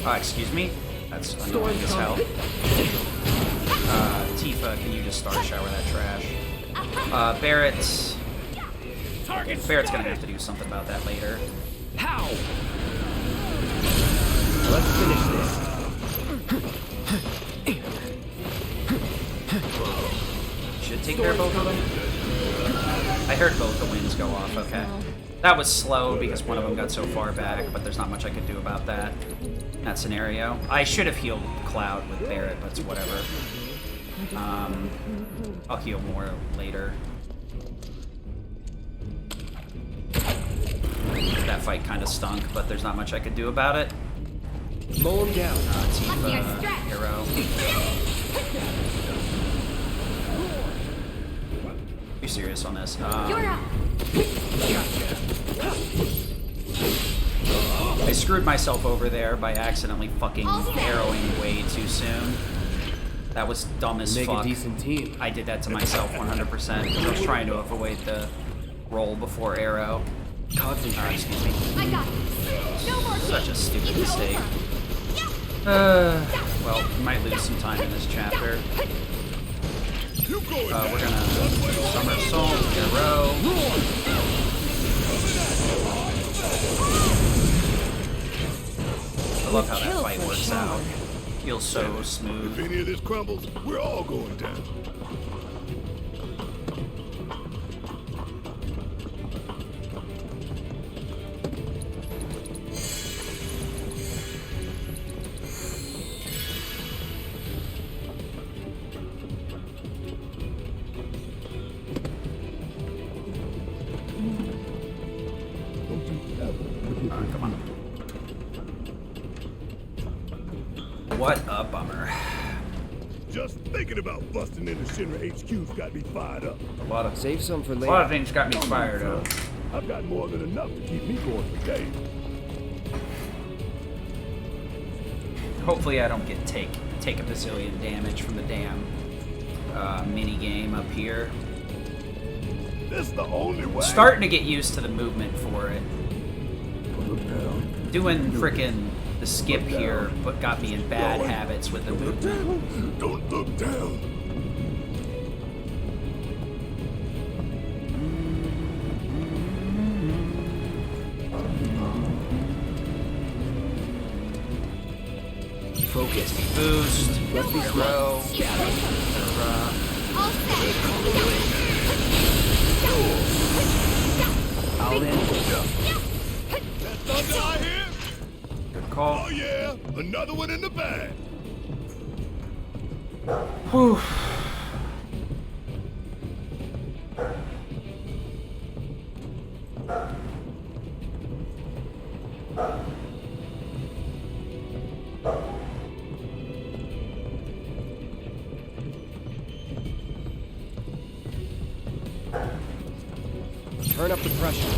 Excuse me? That's annoying as hell. Tifa, can you just Star Shower that trash? Barrett's gonna have to do something about that later. How? Let's finish this. Should take care of both of them? I heard both the winds go off, okay. That was slow because one of them got so far back, but there's not much I could do about that in that scenario. I should have healed Cloud with Barrett, but it's whatever. I'll heal more later. That fight kind of stunk, but there's not much I could do about it. Mow him down. Tifa, Arrow. Be serious on this. You're up. I screwed myself over there by accidentally fucking arrowing way too soon. That was dumb as Make fuck. a decent team. I did that to myself 100% because I was trying to avoid the roll before arrow. Concentrate. Excuse me. I got this. No more Such a stupid It's mistake. over. Well, we might lose some time in this chapter. We're gonna somersault in a row. I love how that fight works out. Feels so smooth. If any of this crumbles, we're all going down. Come on. What a bummer. Just thinking about busting into Shinra HQ's got me fired up. A lot of Save some for A later. lot of things got me fired up. I've got more than enough to keep me going for days. Hopefully I don't get take a bazillion damage from the damn mini game up here. This is the only way. Starting to get used to the movement for it. Doing frickin' the skip here, but got me in bad habits with the movement. Don't look down. Focus. Boost. Let's be Grow. All set. I'll in. That thunder I hear? Good call. Oh yeah, another one in the bag. Whew. Turn up the pressure.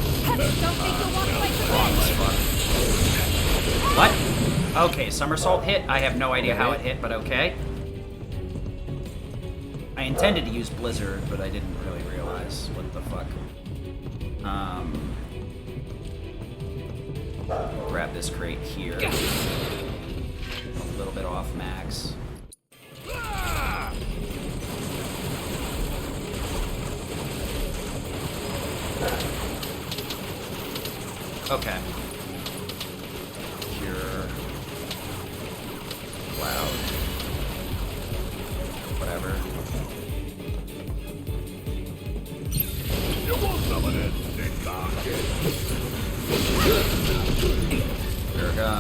What? Okay, somersault hit. I have no idea how it hit, but okay. I intended to use Blizzard, but I didn't really realize what the fuck. Grab this crate here. A little bit off max. Okay. Cure. Cloud. Whatever. You want some of this, big pocket? Virga.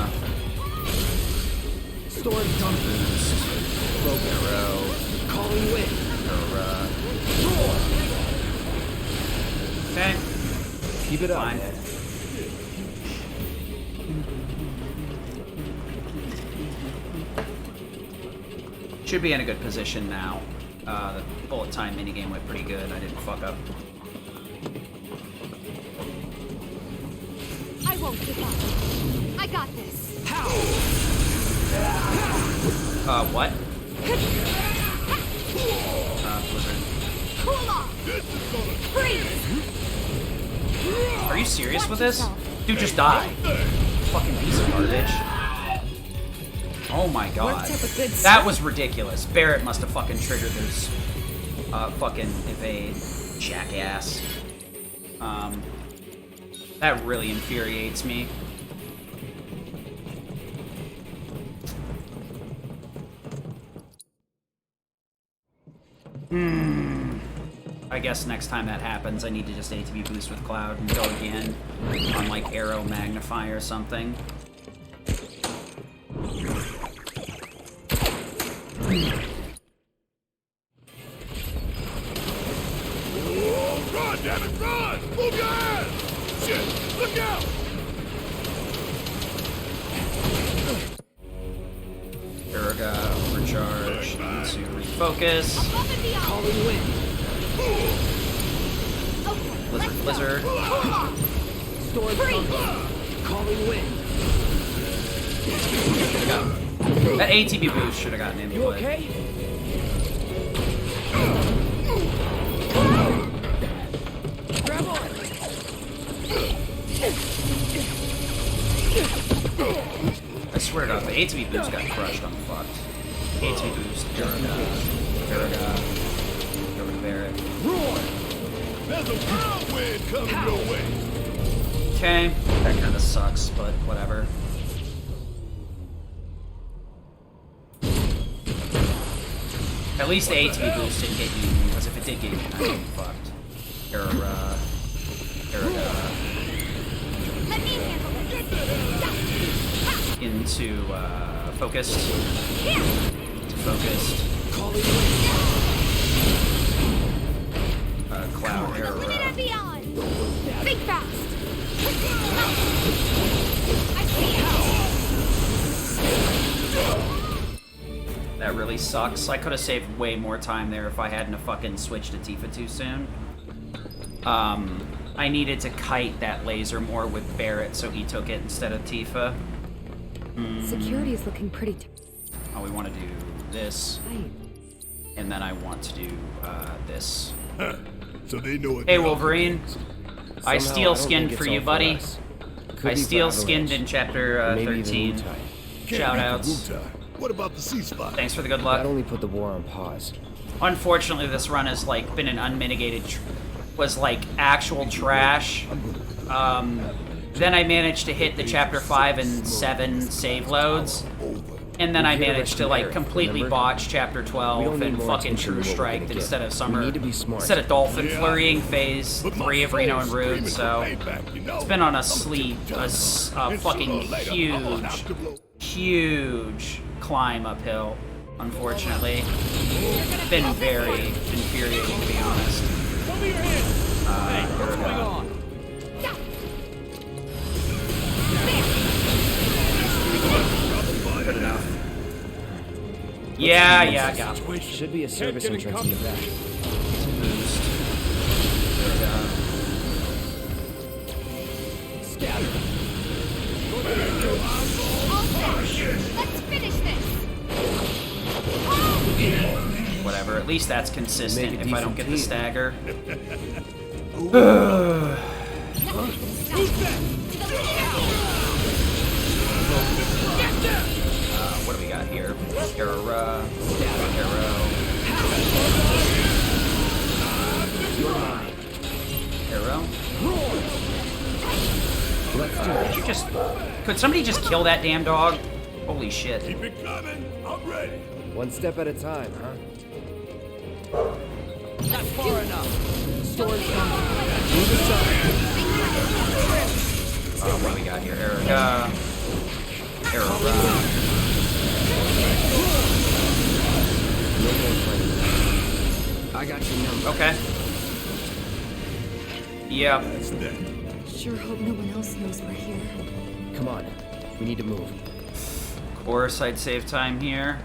Storm coming. Boost. Arrow. Calling wind. Okay. Keep it up. Fine. Should be in a good position now. The bullet time minigame went pretty good. I didn't fuck up. I won't give up. I got this. How? What? Blizzard. Cool off. Freeze. Are you serious with this? Dude, just die. Fucking piece of garbage. Oh my god. That was ridiculous. Barrett must have fucking triggered this fucking evade. Jackass. That really infuriates me. I guess next time that happens, I need to just ATB boost with Cloud and go again on like Arrow Magnify or something. Oh, run, damn it, run! Move your ass! Shit, look out! Virga, recharge, into refocus. Calling wind. Blizzard. Storm coming. Calling wind. That ATB boost should have gotten input. You okay? Grab on. I swear to God, the ATB boost got crushed. I'm fucked. ATB boost, Virga, go to Barrett. Roar! There's a whirlwind coming your way! Okay, that kind of sucks, but whatever. At least the ATB boost didn't get you, because if it did get you, I'd be fucked. Virga. Let me handle this. Into, focused. Focused. Cloud, Limit and beyond. Think fast. I see That really sucks. I could have saved way more time there if I hadn't have fucking switched to Tifa too soon. I needed to kite that laser more with Barrett, so he took it instead of Tifa. Security is looking pretty. Oh, we want to do this. And then I want to do this. So they know it. Hey, Wolverine. I steel skinned for you, buddy. I steel skinned in chapter 13. Shoutouts. What about the ceasefire? Thanks for the good luck. That only put the war on pause. Unfortunately, this run has like been an unmitigated, was like actual trash. Then I managed to hit the chapter 5 and 7 save loads, and then I managed to like completely botch chapter 12 and fucking True Strike instead of instead of Dolphin Flurrying phase 3 of Reno and Rude. So it's been on a fucking huge climb uphill. unfortunately. It's been very infuriating, to be honest. What's going on? Good enough. Yeah, I got it. Should be a service entrance in the back. Boost. There we go. Let's finish this. Whatever, at least that's consistent if I don't get the stagger. What do we got here? Arrow. Arrow. Could somebody just kill that damn dog? Holy shit. Keep it coming. I'm ready. One step at a time, huh? That's far enough. Storage coming. What do we got here? Erica. I got your number. Okay. Yep. Sure hope no one else knows we're here. Come on. We need to move. Of course, I'd save time here.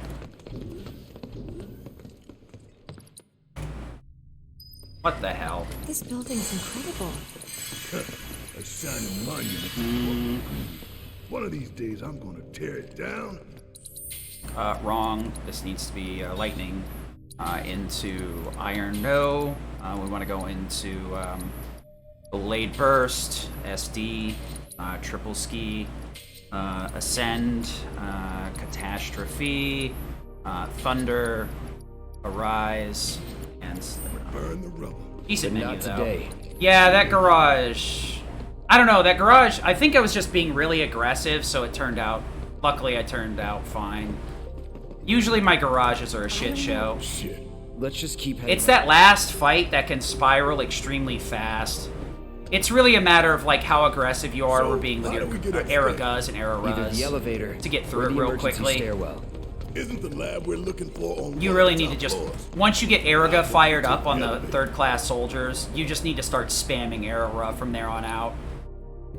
What the hell? This building's incredible. A shining monument. One of these days, I'm gonna tear it down. Wrong. This needs to be lightning into iron. No. We want to go into blade burst, SD, triple ski, ascend, catastrophe, thunder, arise, and burn the rubble. Decent menu, not though. Today. Yeah, that garage. I don't know, that garage, I think I was just being really aggressive, so it turned out, luckily I turned out fine. Usually my garages are a shit show. Shit. Let's just keep heading. It's that last fight that can spiral extremely fast. It's really a matter of like how aggressive you are being with your Aragas and Either Araras the elevator to get or through the it real emergency quickly. stairwell. Isn't the lab we're looking for on You really need to just, once you get Araga fired up on the third-class soldiers, you just need to start spamming Arrow from there on out.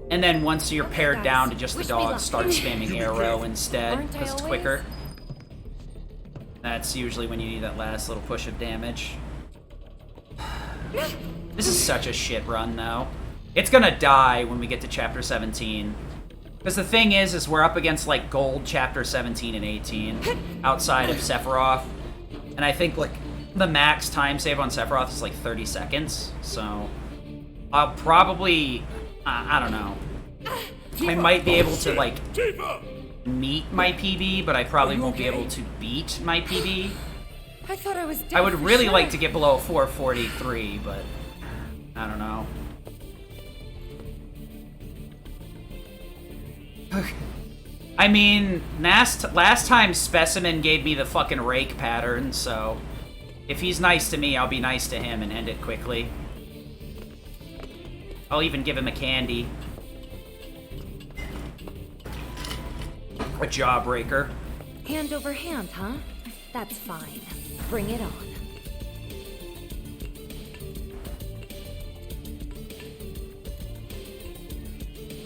And then once you're pared down to just the dogs, start spamming Arrow instead, because it's quicker. That's usually when you need that last little push of damage. This is such a shit run, though. It's gonna die when we get to Chapter 17. Because the thing is we're up against, like, Gold Chapter 17 and 18, outside of Sephiroth. And I think, like, the max time save on Sephiroth is, like, 30 seconds. So, I'll probably, I don't know. I might be able to, like, meet my PB, but I probably won't be able to beat my PB. I thought I was dead. I would really like to get below 443, but I don't know. I mean, last time Specimen gave me the fucking rake pattern, so if he's nice to me, I'll be nice to him and end it quickly. I'll even give him a candy. A jawbreaker. Hand over hand, huh? That's fine. Bring it on.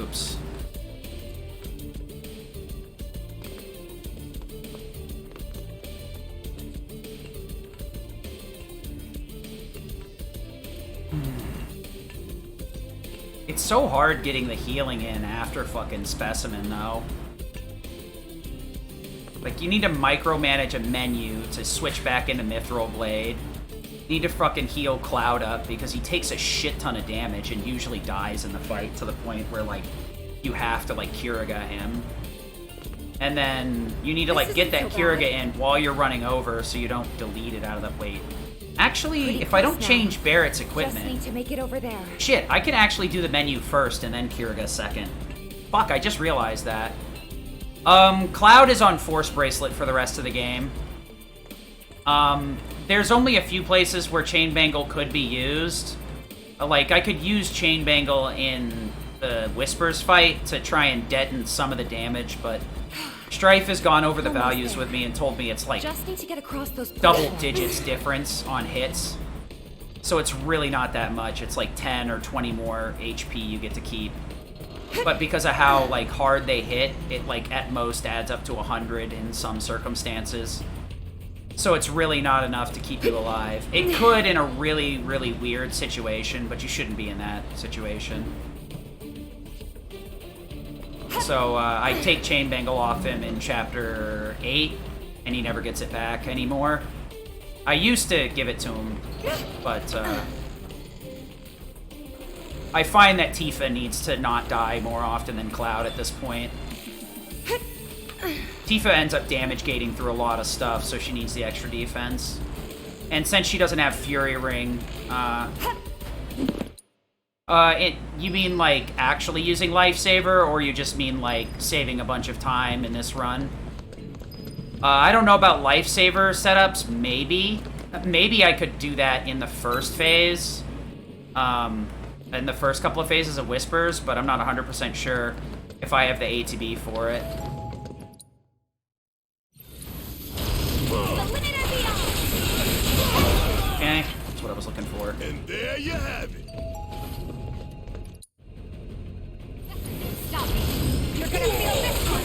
Oops. It's so hard getting the healing in after fucking Specimen, though. Like, you need to micromanage a menu to switch back into Mithril Blade. You need to fucking heal Cloud up because he takes a shit ton of damage and usually dies in the fight to the point where, like, you have to, like, Kiriga him. And then you need to, like, get that Kiriga in while you're running over so you don't delete it out of the wait. Actually, if I don't change Barrett's equipment... Just need to make it over there. Shit, I can actually do the menu first and then Kiriga second. Fuck, I just realized that. Cloud is on Force Bracelet for the rest of the game. There's only a few places where Chain Bangle could be used. Like, I could use Chain Bangle in the Whispers fight to try and deaden some of the damage, but Strife has gone over the values with me and told me it's like Just need to get across those double digits difference on hits. So it's really not that much. It's like 10 or 20 more HP you get to keep. But because of how like hard they hit, it like at most adds up to 100 in some circumstances. So it's really not enough to keep you alive. It could in a really, really weird situation, but you shouldn't be in that situation. So I take Chain Bangle off him in Chapter 8, and he never gets it back anymore. I used to give it to him, but I find that Tifa needs to not die more often than Cloud at this point. Tifa ends up damage gating through a lot of stuff, so she needs the extra defense. And since she doesn't have Fury Ring, you mean like actually using Lifesaver, or you just mean like saving a bunch of time in this run? I don't know about Lifesaver setups, maybe. Maybe I could do that in the first phase. In the first couple of phases of Whispers, but I'm not 100% sure if I have the ATB for it. Okay, that's what I was looking for. And there you have it. Stop it. You're gonna feel this one.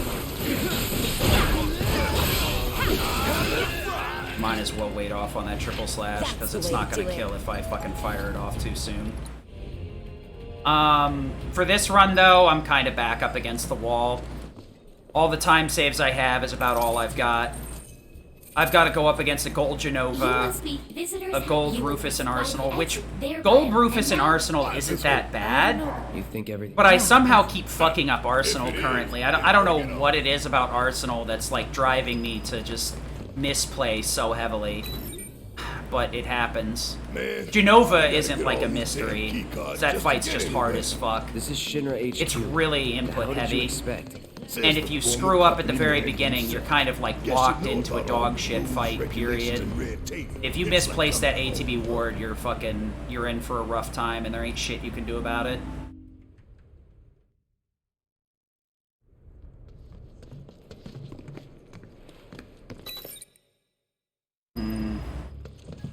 Might as well wait off on that triple slash, because it's not gonna kill if I fucking fire it off too soon. For this run, though, I'm kind of back up against the wall. All the time saves I have is about all I've got. I've got to go up against a gold Genova, a gold Rufus and Arsenal, which gold Rufus and Arsenal isn't that bad. You think everything... But I somehow keep fucking up Arsenal currently. I don't know what it is about Arsenal that's like driving me to just misplay so heavily. But it happens. Genova isn't like a mystery. That fight's just hard as fuck. This is Shinra HQ. It's really input heavy. Expect? And if you screw up at the very beginning, you're kind of like locked into a dog shit fight, period. If you misplace that ATB ward, you're in for a rough time, and there ain't shit you can do about it.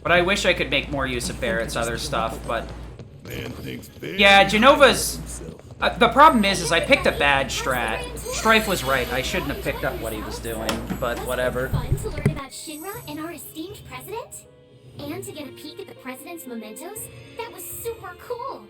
But I wish I could make more use of Barrett's other stuff, but... Yeah, Genova's... the problem is I picked a bad strat. Strife was right. I shouldn't have picked up what he was doing, but whatever. Fun to learn about Shinra and our esteemed president? And to get a peek at the president's mementos? That was super cool!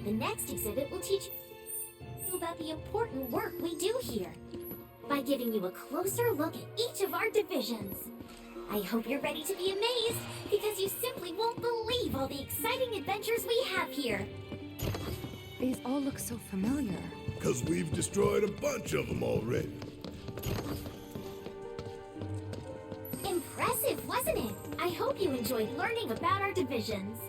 The next exhibit will teach you about the important work we do here, by giving you a closer look at each of our divisions. I hope you're ready to be amazed, because you simply won't believe all the exciting adventures we have here. These all look so familiar. Because we've destroyed a bunch of them already. Impressive, wasn't it? I hope you enjoyed learning about our divisions.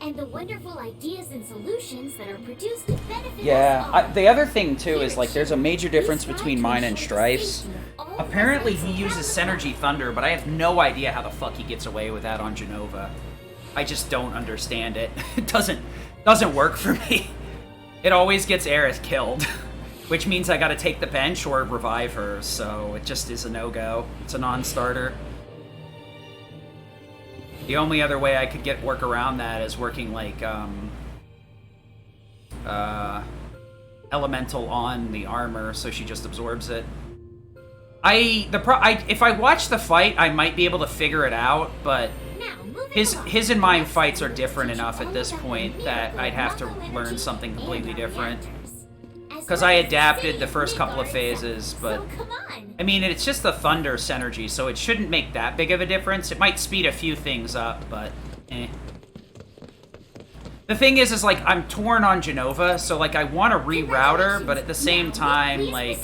And the wonderful ideas and solutions that are produced to benefit us all. The other thing, too, is, like, there's a major difference between mine and Strife's. Apparently, he uses Synergy Thunder, but I have no idea how the fuck he gets away with that on Genova. I just don't understand it. It doesn't work for me. It always gets Aerith killed, which means I gotta take the bench or revive her, so it just is a no-go. It's a non-starter. The only other way I could work around that is working like elemental on the armor, so she just absorbs it. If I watch the fight, I might be able to figure it out, but his and mine fights are different enough at this point that I'd have to learn something completely different. Because I adapted the first couple of phases, but... I mean, it's just the Thunder Synergy, so it shouldn't make that big of a difference. It might speed a few things up, but... The thing is like, I'm torn on Genova, so, like, I want to reroute her, but at the same time, like,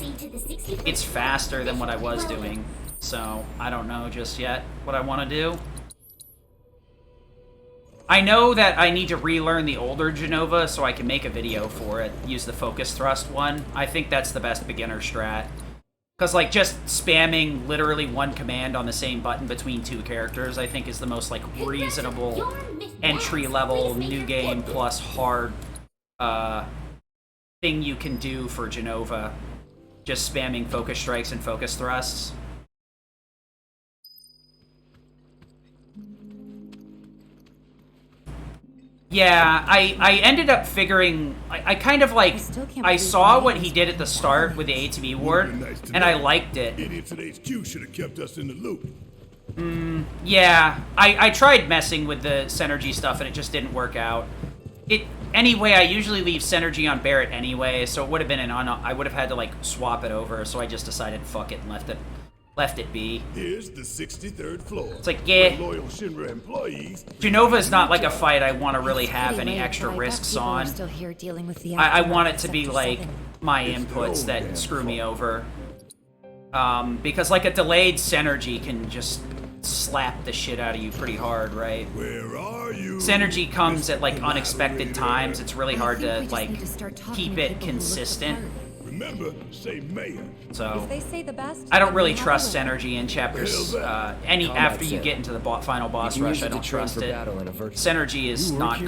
it's faster than what I was doing. So, I don't know just yet what I want to do. I know that I need to relearn the older Genova so I can make a video for it. Use the focus thrust one. I think that's the best beginner strat. Because, like, just spamming literally one command on the same button between two characters, I think is the most, like, reasonable entry-level new game plus hard thing you can do for Genova. Just spamming focus strikes and focus thrusts. Yeah, I ended up figuring, I kind of like, I saw what he did at the start with the ATB ward, and I liked it. Idiots at HQ should have kept us in the loop. Yeah, I tried messing with the Synergy stuff and it just didn't work out. Anyway, I usually leave Synergy on Barrett anyway, so it would have been I would have had to like swap it over, so I just decided fuck it and left it be. Here's the 63rd floor. It's like, yeah, loyal Shinra employees. Genova is not like a fight I want to really have any extra risks on. I want it to be like my inputs that screw me over. Because like a delayed Synergy can just slap the shit out of you pretty hard, right? Where are you? Synergy comes at like unexpected times. It's really hard to like keep it consistent. Remember, say mayor. So If they say the best, I don't really trust Synergy in chapters. After you get into the final boss rush, I don't trust it. Synergy is not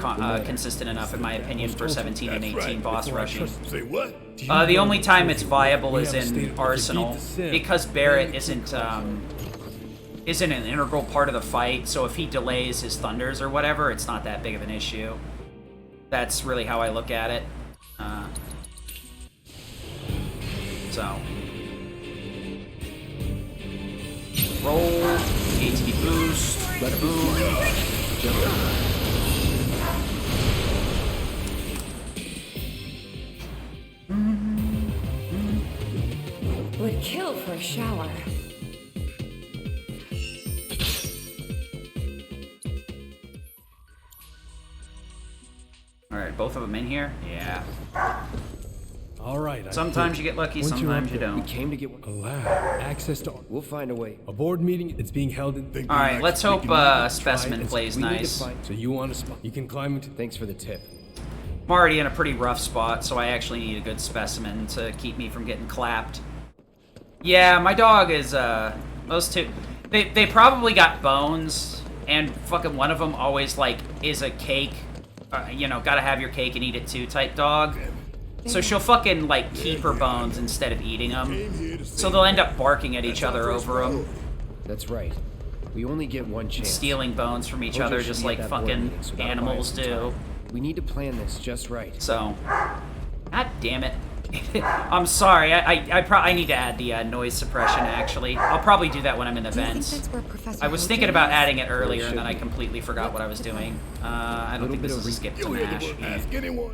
consistent enough, in my opinion, for 17 and 18 boss rushing. Say what? The only time it's viable is in Arsenal, because Barrett isn't an integral part of the fight. So if he delays his thunders or whatever, it's not that big of an issue. That's really how I look at it. So, roll, ATB boost, let it boom, jump. Would kill for a shower. Alright, both of them in here? Yeah. All right. Sometimes you get lucky, sometimes you don't. We came to get a lab, access to. We'll find a way. A board meeting. It's being held in. All right, let's hope Specimen plays nice. So you want a spot? You can climb into. Thanks for the tip. I'm already in a pretty rough spot, so I actually need a good Specimen to keep me from getting clapped. Yeah, my dog is those two. They probably got bones, and fucking one of them always like is a cake. You know, gotta have your cake and eat it too type dog. So she'll fucking, like, keep her bones instead of eating them. So they'll end up barking at each other over them. That's right. We only get one chance. Stealing bones from each other just like fucking animals do. We need to plan this just right. So, god damn it. I'm sorry, I need to add the noise suppression, actually. I'll probably do that when I'm in the vents. I was thinking about adding it earlier, and then I completely forgot what I was doing. I don't think this is a skip to mash.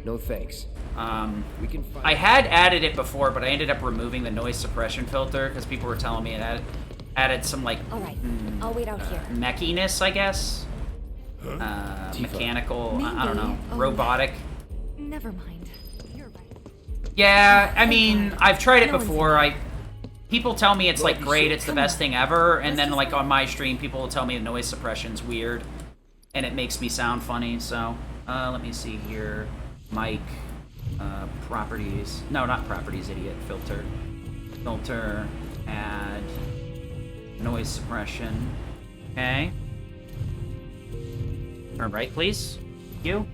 No thanks. I had added it before, but I ended up removing the noise suppression filter, because people were telling me it added some, like, Alright, I'll wait out here. Mechiness, I guess? Mechanical, I don't know, robotic. Never mind. Yeah, I mean, I've tried it before. People tell me it's like great, it's the best thing ever, and then like on my stream, people will tell me the noise suppression's weird, and it makes me sound funny. So, let me see here, mic, properties. No, not properties, idiot. Filter, add noise suppression. Okay. Turn right, please. Thank you. All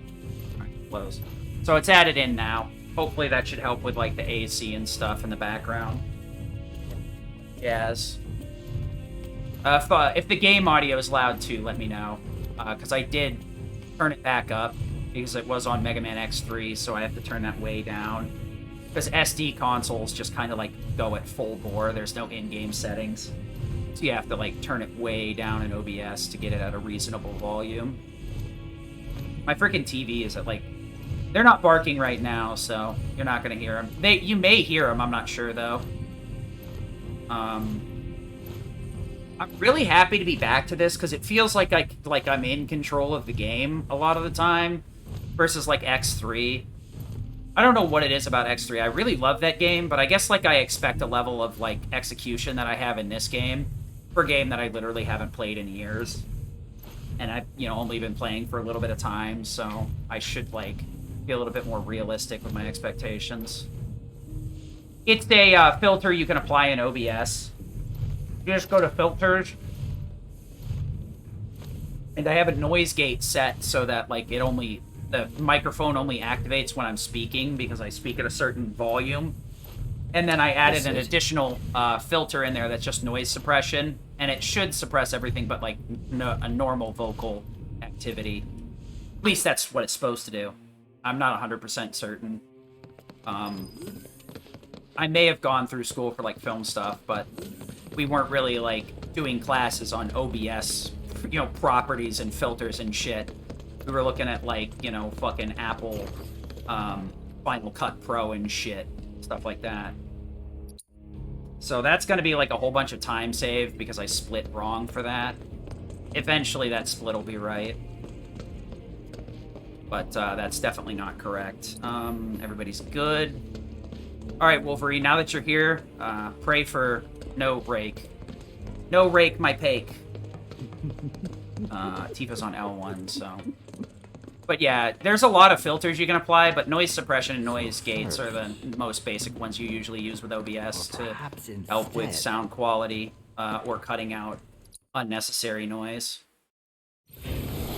right, close. So it's added in now. Hopefully that should help with like the AC and stuff in the background. Yes. If the game audio is loud too, let me know. Because I did turn it back up because it was on Mega Man X3, so I have to turn that way down. Because SD consoles just kind of like go at full bore. There's no in-game settings. So you have to like turn it way down in OBS to get it at a reasonable volume. My freaking TV is at like... They're not barking right now, so you're not going to hear them. You may hear them, I'm not sure, though. I'm really happy to be back to this, because it feels like I'm in control of the game a lot of the time. versus like X3. I don't know what it is about X3. I really love that game, but I guess like I expect a level of like execution that I have in this game for a game that I literally haven't played in years. And I've, you know, only been playing for a little bit of time, so I should like be a little bit more realistic with my expectations. It's a filter you can apply in OBS. You just go to filters, and I have a noise gate set so that like the microphone only activates when I'm speaking because I speak at a certain volume. And then I added an additional filter in there that's just noise suppression, and it should suppress everything but like a normal vocal activity. At least that's what it's supposed to do. I'm not 100% certain. I may have gone through school for like film stuff, but we weren't really like doing classes on OBS, you know, properties and filters and shit. We were looking at like, you know, fucking Apple Final Cut Pro and shit, stuff like that. So that's going to be like a whole bunch of time saved because I split wrong for that. Eventually that split will be right. But that's definitely not correct. Everybody's good. Alright, Wolverine, now that you're here, pray for no rake. No rake my pake. Tifa's on L1, so... But yeah, there's a lot of filters you can apply, but noise suppression and noise gates are the most basic ones you usually use with OBS to help with sound quality or cutting out unnecessary noise.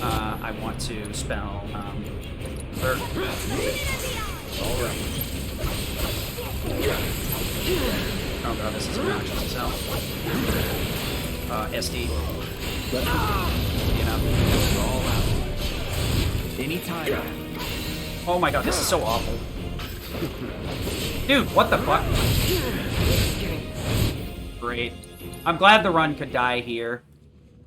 I want to spell Alright. Oh god, this is obnoxious as hell. SD. You know. Anytime. Oh my god, this is so awful. Dude, what the fuck? Great. I'm glad the run could die here.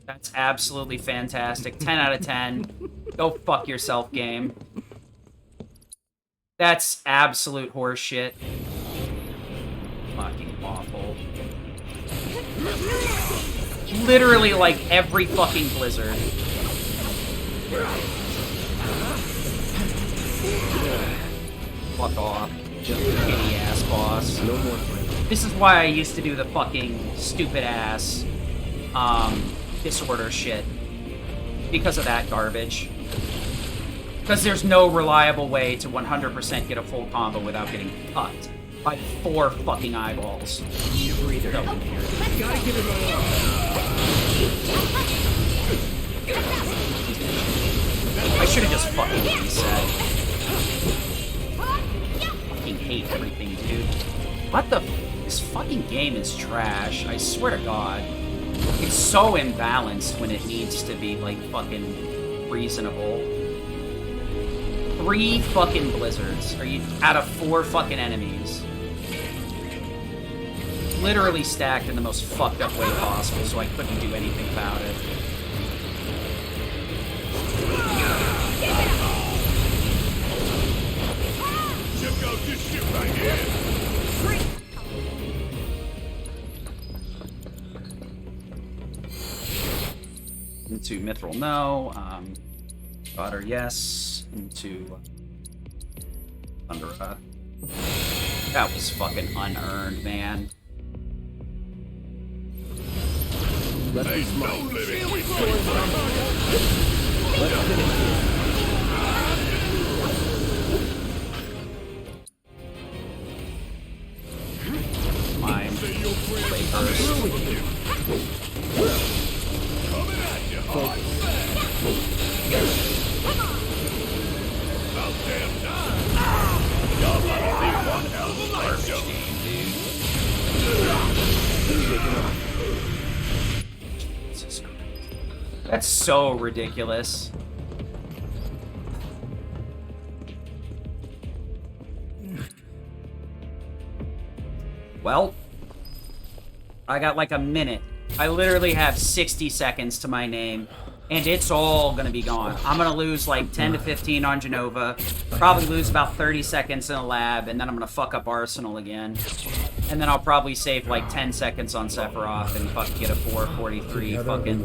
That's absolutely fantastic. 10 out of 10. Go fuck yourself, game. That's absolute horseshit. Fucking awful. Literally like every fucking Blizzard. Fuck off. Shitty ass boss. No more. This is why I used to do the fucking stupid ass disorder shit. Because of that garbage. Because there's no reliable way to 100% get a full combo without getting cut by 4 fucking eyeballs. Need a breather. No. Gotta give it I should have just fucking reset. Fucking hate everything, dude. What the? This fucking game is trash. I swear to God. It's so imbalanced when it needs to be, like, fucking reasonable. 3 fucking blizzards. Are you out of 4 fucking enemies? Literally stacked in the most fucked up way possible, so I couldn't do anything about it. Check out this shit right here. Into Mithril, no. Daughter, yes. Into Thundera. That was fucking unearned, man. Ain't no living with Mine. Play first. coming at you hard. About damn time. Y'all might see one hell of a light show. Jesus Christ. That's so ridiculous. Well, I got like a minute. I literally have 60 seconds to my name, and it's all gonna be gone. I'm gonna lose like 10 to 15 on Genova, probably lose about 30 seconds in a lab, and then I'm gonna fuck up Arsenal again. And then I'll probably save like 10 seconds on Sephiroth and fucking get a 443 fucking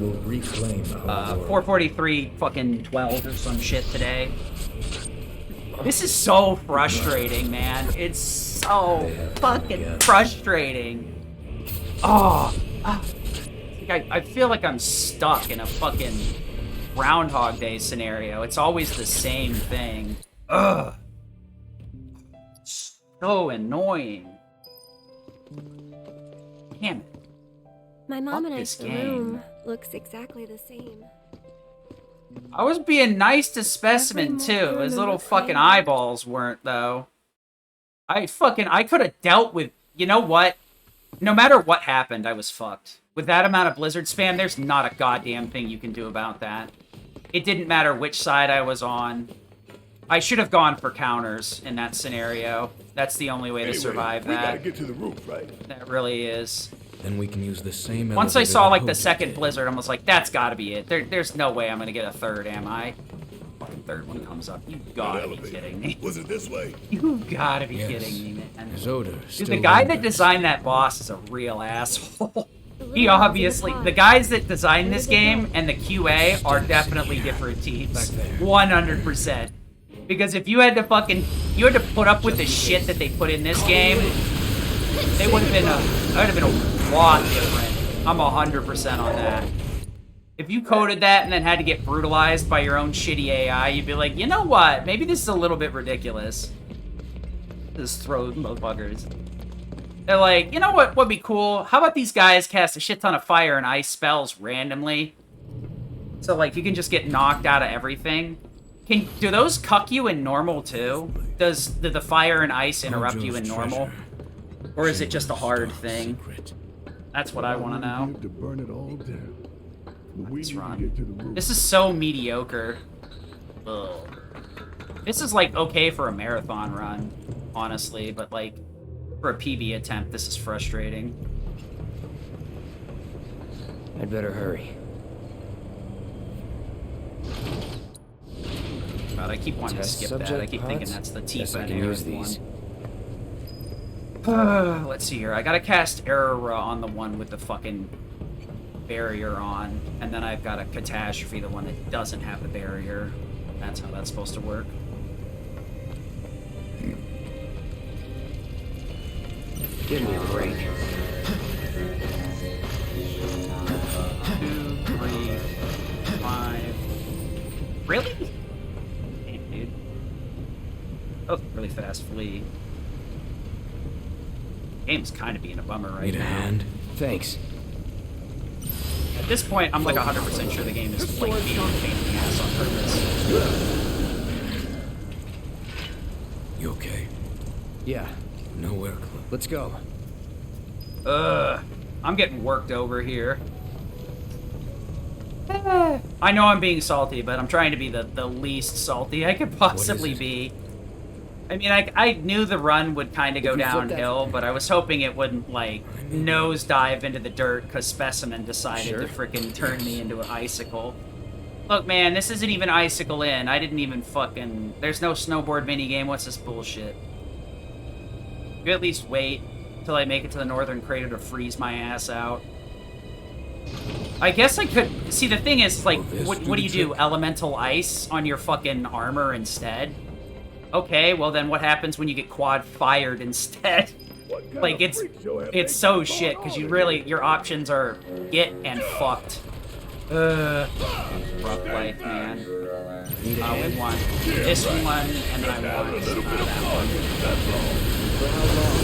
443 fucking 12 or some shit today. This is so frustrating, man. It's so fucking frustrating. Oh. I feel like I'm stuck in a fucking Groundhog Day scenario. It's always the same thing. Ugh. So annoying. Damn it. My mom and this I's game. room looks exactly the same. I was being nice to Specimen too. His little fucking eyeballs weren't though. I could have dealt with, you know what? No matter what happened, I was fucked. With that amount of Blizzard spam, there's not a goddamn thing you can do about that. It didn't matter which side I was on. I should have gone for counters in that scenario. That's the only way to survive we that. gotta get to the roof, right? That really is. Then we can use the same. Once I elevator saw that like the Hope second did. Blizzard, I was like, that's gotta be it. There's no way I'm gonna get a third, am I? Fucking third one comes up. You gotta be kidding me. Was it this way? You gotta be Yes. kidding me, man. His odor Dude, still the guy that lingers. designed that boss is a real asshole. He obviously, the guys that designed this game and the QA are definitely different teams. 100%. Because if you had to put up with the shit that they put in this game, it would have been a lot different. I'm 100% on that. If you coded that and then had to get brutalized by your own shitty AI, you'd be like, you know what? Maybe this is a little bit ridiculous. Just throw motherfuckers. They're like, you know what would be cool? How about these guys cast a shit ton of fire and ice spells randomly? So, like, you can just get knocked out of everything. Do those cuck you in normal, too? Do the fire and ice interrupt you in normal? Or is it just a hard thing? That's what I want to know. To burn it all down. Let's run. This is so mediocre. Ugh. This is, like, okay for a marathon run, honestly, but, like, for a PB attempt, this is frustrating. I'd better hurry. God, I keep wanting to Test skip that. I subject keep thinking pods? that's the Guess I Tifa can and use Aerith these. one. Let's see here. I gotta cast Erra on the one with the fucking barrier on, and then I've got a Catastrophe, the one that doesn't have the barrier. That's how that's supposed to work. Give me a break. 2, 3, 5. Really? Damn, dude. Oh, really fast flee. Game's kind of being a bummer right Need a now. hand? Thanks. At this point, I'm like 100% sure the game is like being a pain in the ass on purpose. You okay? Yeah. Nowhere close. Let's go. I'm getting worked over here. I know I'm being salty, but I'm trying to be the least salty I could possibly be. I mean, I knew the run would kind of go downhill, but I was hoping it wouldn't, like, nosedive into the dirt because Specimen decided to freaking turn me into an icicle. Look, man, this isn't even Icicle in. I didn't even fucking... There's no snowboard minigame. What's this bullshit? You at least wait till I make it to the northern crater to freeze my ass out. I guess I could... See, the thing is, like, what do you do? Elemental ice on your fucking armor instead? Okay, well then what happens when you get quad fired instead? Like, it's so shit, because you really... Your options are get and fucked. Rough life, man. We want this one, and then I want that one. For how long?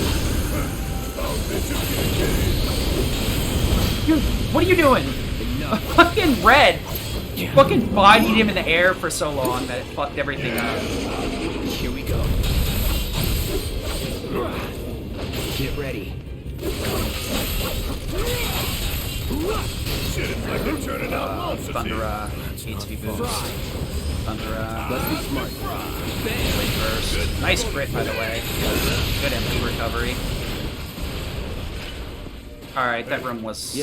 Dude, what are you doing? Fucking Red! Fucking bodied him in the air for so long that it fucked everything up. Here we go. Get ready. Shit, it's like they're turning out monsters Thunder needs to be boost. Thunder Let's be smart. first. Nice crit, by the way. Good MP recovery. Alright, that room was...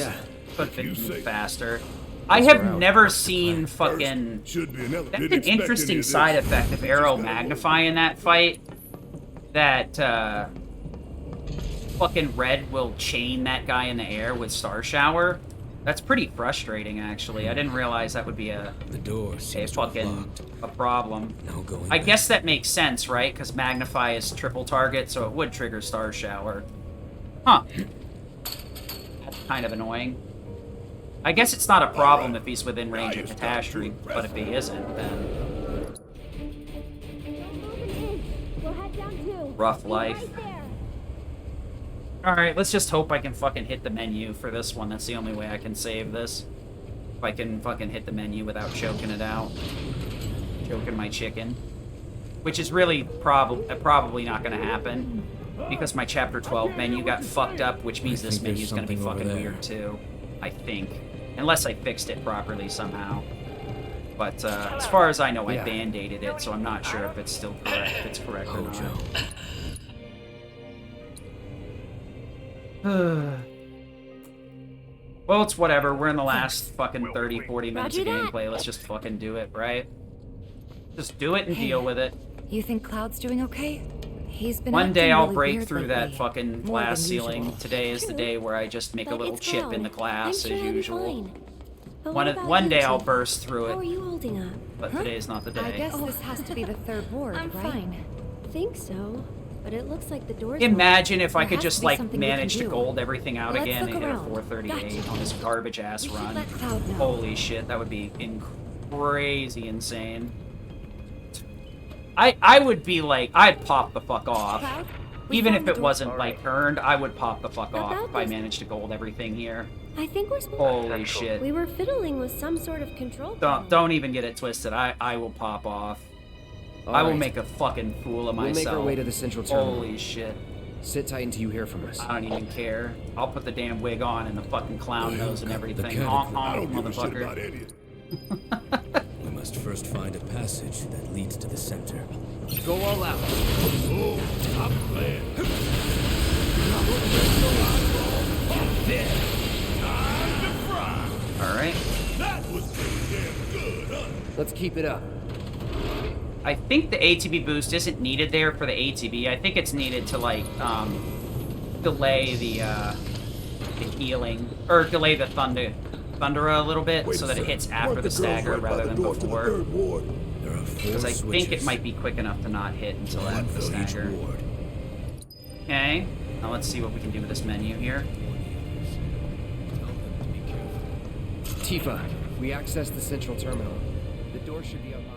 could have been faster. I have never seen fucking... That's an interesting side effect of Arrow Magnify in that fight. That, fucking Red will chain that guy in the air with Star Shower. That's pretty frustrating, actually. I didn't realize that would be a problem. I guess that makes sense, right? Because Magnify is triple target, so it would trigger Star Shower. Huh. That's kind of annoying. I guess it's not a problem if he's within range of Catastrophe, but if he isn't, then... Rough life. Alright, let's just hope I can fucking hit the menu for this one. That's the only way I can save this. If I can fucking hit the menu without choking it out. Choking my chicken. Which is really probably not gonna happen. Because my Chapter 12 menu got fucked up, which means this menu's gonna be fucking weird too. I think. Unless I fixed it properly somehow. But as far as I know, I band-aided it, so I'm not sure if it's still correct, if it's correct or not. Well, it's whatever. We're in the last fucking 30, 40 minutes of gameplay. Let's just fucking do it, right? Just do it and deal with it. You think Cloud's doing okay? He's been One day acting I'll really break weird through lately. that fucking More glass than ceiling. usual. Today is the day where I just make a little chip in the glass as usual. But what about One you day two? I'll burst through How are it. you holding up? But today's not the day. I guess this has to be the third ward, I'm right? fine. Think so, but it looks like the door's Imagine if I There could has just to be like something we can manage to do. gold everything out Let's again look and hit a around. 438 on this garbage ass run. let Cloud know. Holy shit, that would be crazy insane. I would be like, I'd pop the fuck off. Cloud? Even found if the it door. wasn't like earned, I would pop the fuck off About if I this- managed to gold everything here. I think we're supposed Holy shit. We were fiddling with some sort of control. Don't even get it twisted. I will pop off. I will Alright. make a fucking fool of We'll myself. make our way to the central terminal. Holy shit. Sit tight until you hear from us. I don't even care. I'll put the damn wig on and the fucking clown nose and everything. Honk, honk, motherfucker. We must first find a passage that leads to the center. Go all out. Oh, I'm playing. Alright. That was pretty damn good, huh? Let's keep it up. I think the ATB boost isn't needed there for the ATB. I think it's needed to, like, delay the healing. Or delay the Thundera a little bit so that it hits after the stagger rather than before. Because I think it might be quick enough to not hit until after the stagger. Okay. Now let's see what we can do with this menu here. Tifa, we access the central terminal. The door should be unlocked.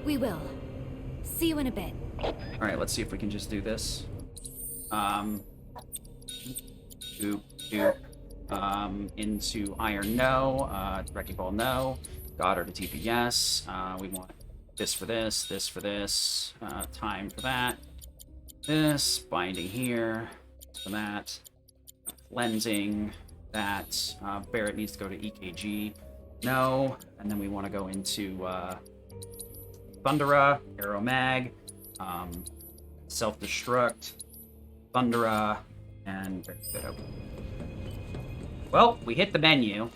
We will. See you in a bit. Alright, let's see if we can just do this. Into Iron, no. Wrecking Ball, no. Goddard to Tifa, yes. We want this for this, this for this. Time for that. This, binding here, for that. Lensing, that. Barrett needs to go to EKG, no. And then we want to go into Thundera, Arrow Mag, Self-Destruct, Thundera, and well, we hit the menu.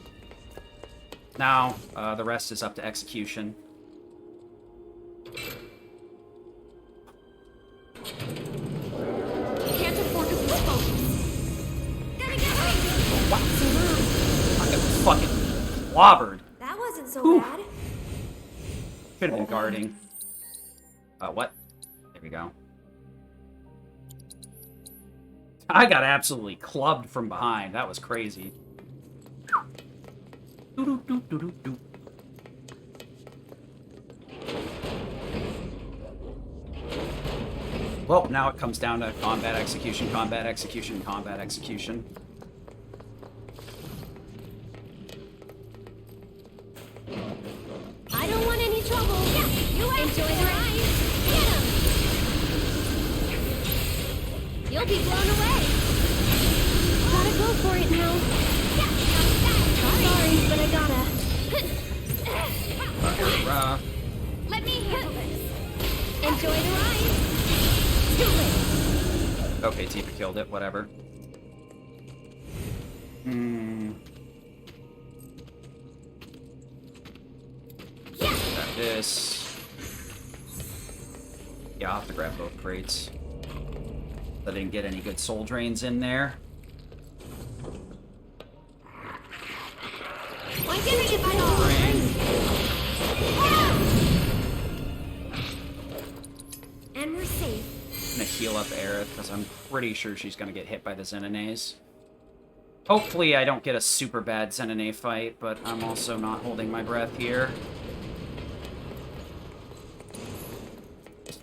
Now, the rest is up to execution. Can't afford to lose focus. Gotta get right. I got fucking clobbered. That wasn't so bad. Could have been guarding. What? There we go. I got absolutely clubbed from behind. That was crazy. Doo-doo-doo-doo-doo-doo. Well, now it comes down to combat execution, combat execution, combat execution. I don't want any trouble. Yeah, you enjoy the ride. Get him. You'll be blown away. Gotta go for it now. Sorry, but I gotta. Let me handle this. Enjoy the ride. Too late. Okay, Tifa killed it, whatever. Grab this. Yeah, I'll have to grab both crates. I didn't get any good soul drains in there. I'm giving it my all. And we're safe. I'm gonna heal up Aerith, because I'm pretty sure she's gonna get hit by the Xenonase. Hopefully I don't get a super bad Xenonate fight, but I'm also not holding my breath here.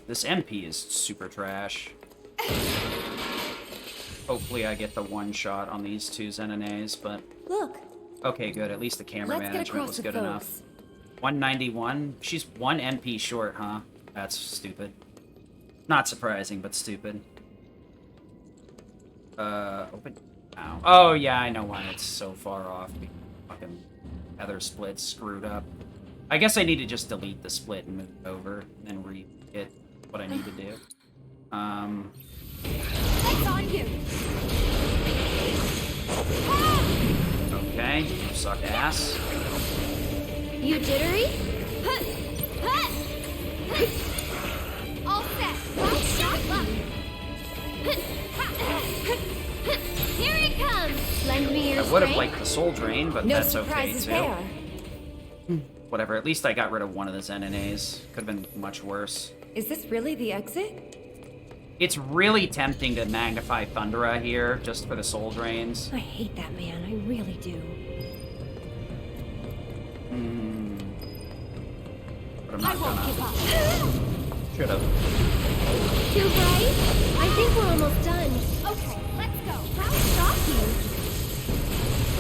This MP is super trash. Hopefully I get the one shot on these two Xenonays, but... Look. Okay, good. At least the camera management was good enough. 191? She's 1 MP short, huh? That's stupid. Not surprising, but stupid. Open... Ow. Oh, yeah, I know why it's so far off. Fucking Feather Split's screwed up. I guess I need to just delete the split and move it over, and then re-get what I need to do. It's on you. Okay, you suck ass. You jittery? All set. Last shot left. Here it comes. Lend me your I would have liked the Soul Drain, but no that's okay surprises too. there. Whatever, at least I got rid of one of the Xenonays. Could have been much worse. Is this really the exit? It's really tempting to magnify Thundera here, just for the Soul Drains. I hate that man, I really do. But I'm not gonna. Should've. Too bright? I think we're almost done. Okay, let's go. How shocking.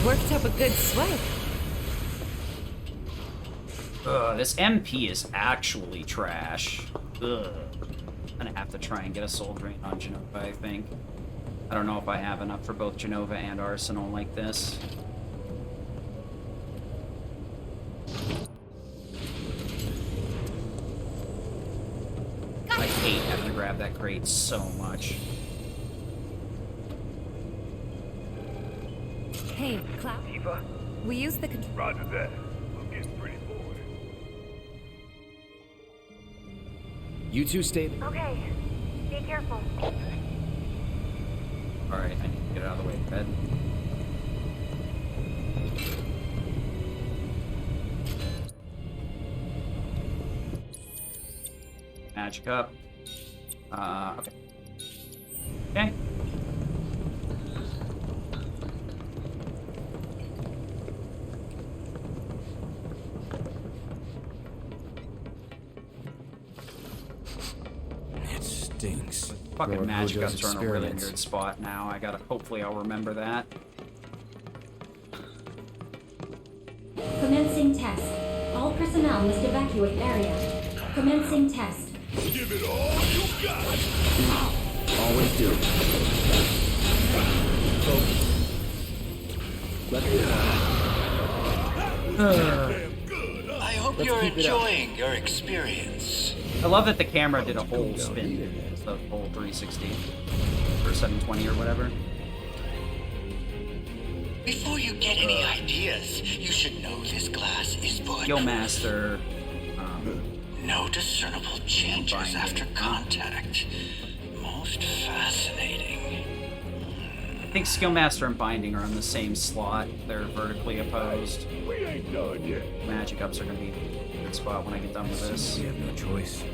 Worked up a good sweat. Ugh, this MP is actually trash. Ugh. I'm gonna have to try and get a Soul Drain on Genova, I think. I don't know if I have enough for both Genova and Arsenal like this. I hate having to grab that crate so much. Hey, Cloud. Eva? We use the control. Roger that. I'm getting pretty bored. You two stay. Okay. Be careful. Alright, I need to get out of the way of bed. Magic up. Okay. Okay. It stinks. Fucking Lord magic Hojo's ups are in a really experiments. weird spot now. I gotta, hopefully I'll remember that. Commencing test. All personnel must evacuate area. Commencing test. Give it all you got! Always do. Let me I hope Let's you're keep it up. enjoying your experience. I love that the camera did a whole spin. It's the whole 360 or 720 or whatever. Before you get any ideas, you should know this glass is bulletproof. Skillmaster. No discernible changes after contact. Most fascinating. I think Skillmaster and Binding are in the same slot. They're vertically opposed. We ain't done yet. Magic ups are gonna be a good spot when I get done with this. We have no choice.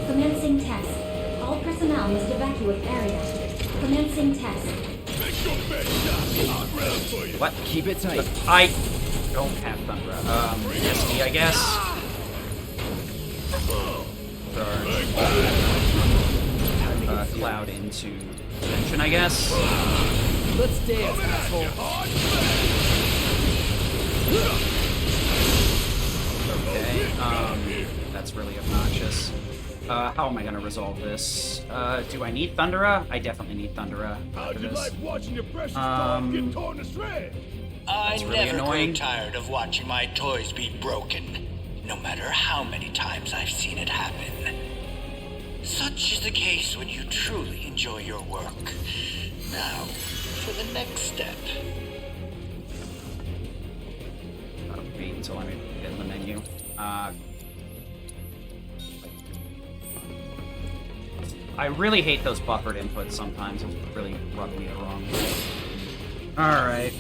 Commencing test. All personnel must evacuate area. Commencing test. Make your best shot. I'll grab for you. What? Keep it tight. I don't have Thunder. SD, I guess. Cloud into Dimension, I guess. Let's dance, asshole. Okay, that's really obnoxious. How am I gonna resolve this? Do I need Thundera? I definitely need Thundera. How'd you like watching your precious toys get torn to shreds? I really never annoying. grow tired of watching my toys be broken, no matter how many times I've seen it happen. Such is the case when you truly enjoy your work. Now, for the next step. Wait until I get in the menu. I really hate those buffered inputs sometimes. It really rub me the wrong way. Alright.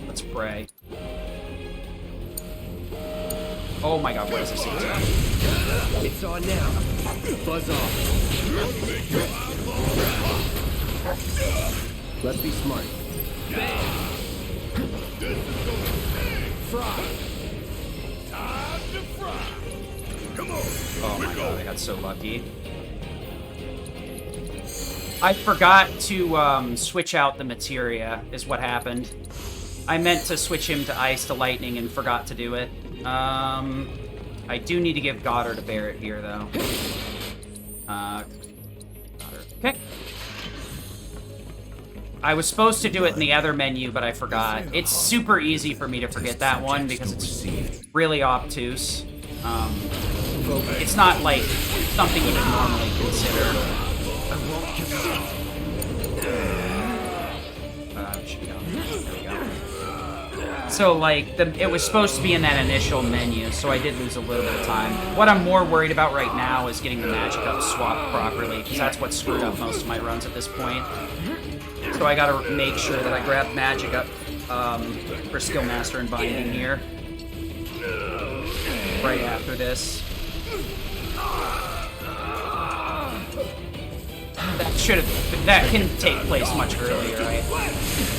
Let's pray. Oh my god, what is this? It's on now. Buzz off. Let's be smart. Bang! Fry. Time to fry. Come on. Oh my god, I got so lucky. I forgot to switch out the materia, is what happened. I meant to switch him to ice to lightning and forgot to do it. I do need to give Goddard a Barret here, though. Goddard. Okay. I was supposed to do it in the other menu, but I forgot. It's super easy for me to forget that one because it's really obtuse. It's not like something you would normally consider. There we go. So, like, it was supposed to be in that initial menu, so I did lose a little bit of time. What I'm more worried about right now is getting the magic up swapped properly, because that's what screwed up most of my runs at this point. So I gotta make sure that I grab magic up for Skill Master and Binding here. Right after this. That can take place much earlier, right?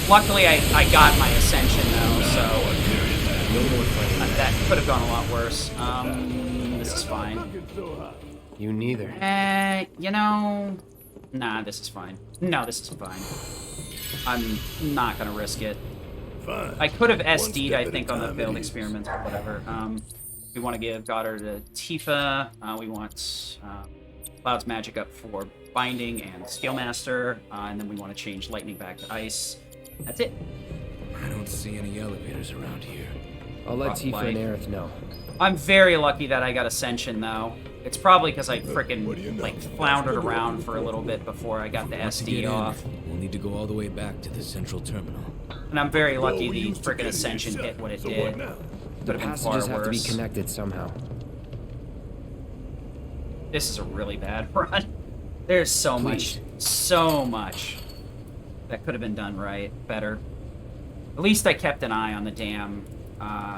Luckily, I got my Ascension, though, so that could have gone a lot worse. This is fine. You neither. You know... Nah, this is fine. No, this is fine. I'm not gonna risk it. I could have SD'd, I think, on the failed experiments, but whatever. We want to give Goddard a Tifa. We want Cloud's magic up for Binding and Steelmaster, and then we want to change Lightning back to Ice. That's it. I don't see any elevators around here. I'll let Tifa and Aerith know. I'm very lucky that I got Ascension, though. It's probably because I frickin' like floundered around for a little bit before I got the SD off. We'll need to go all the way back to the central terminal. And I'm very lucky the frickin' Ascension hit what it did. The passages have to be connected somehow. This is a really bad run. There's so much that could have been done better. At least I kept an eye on the damn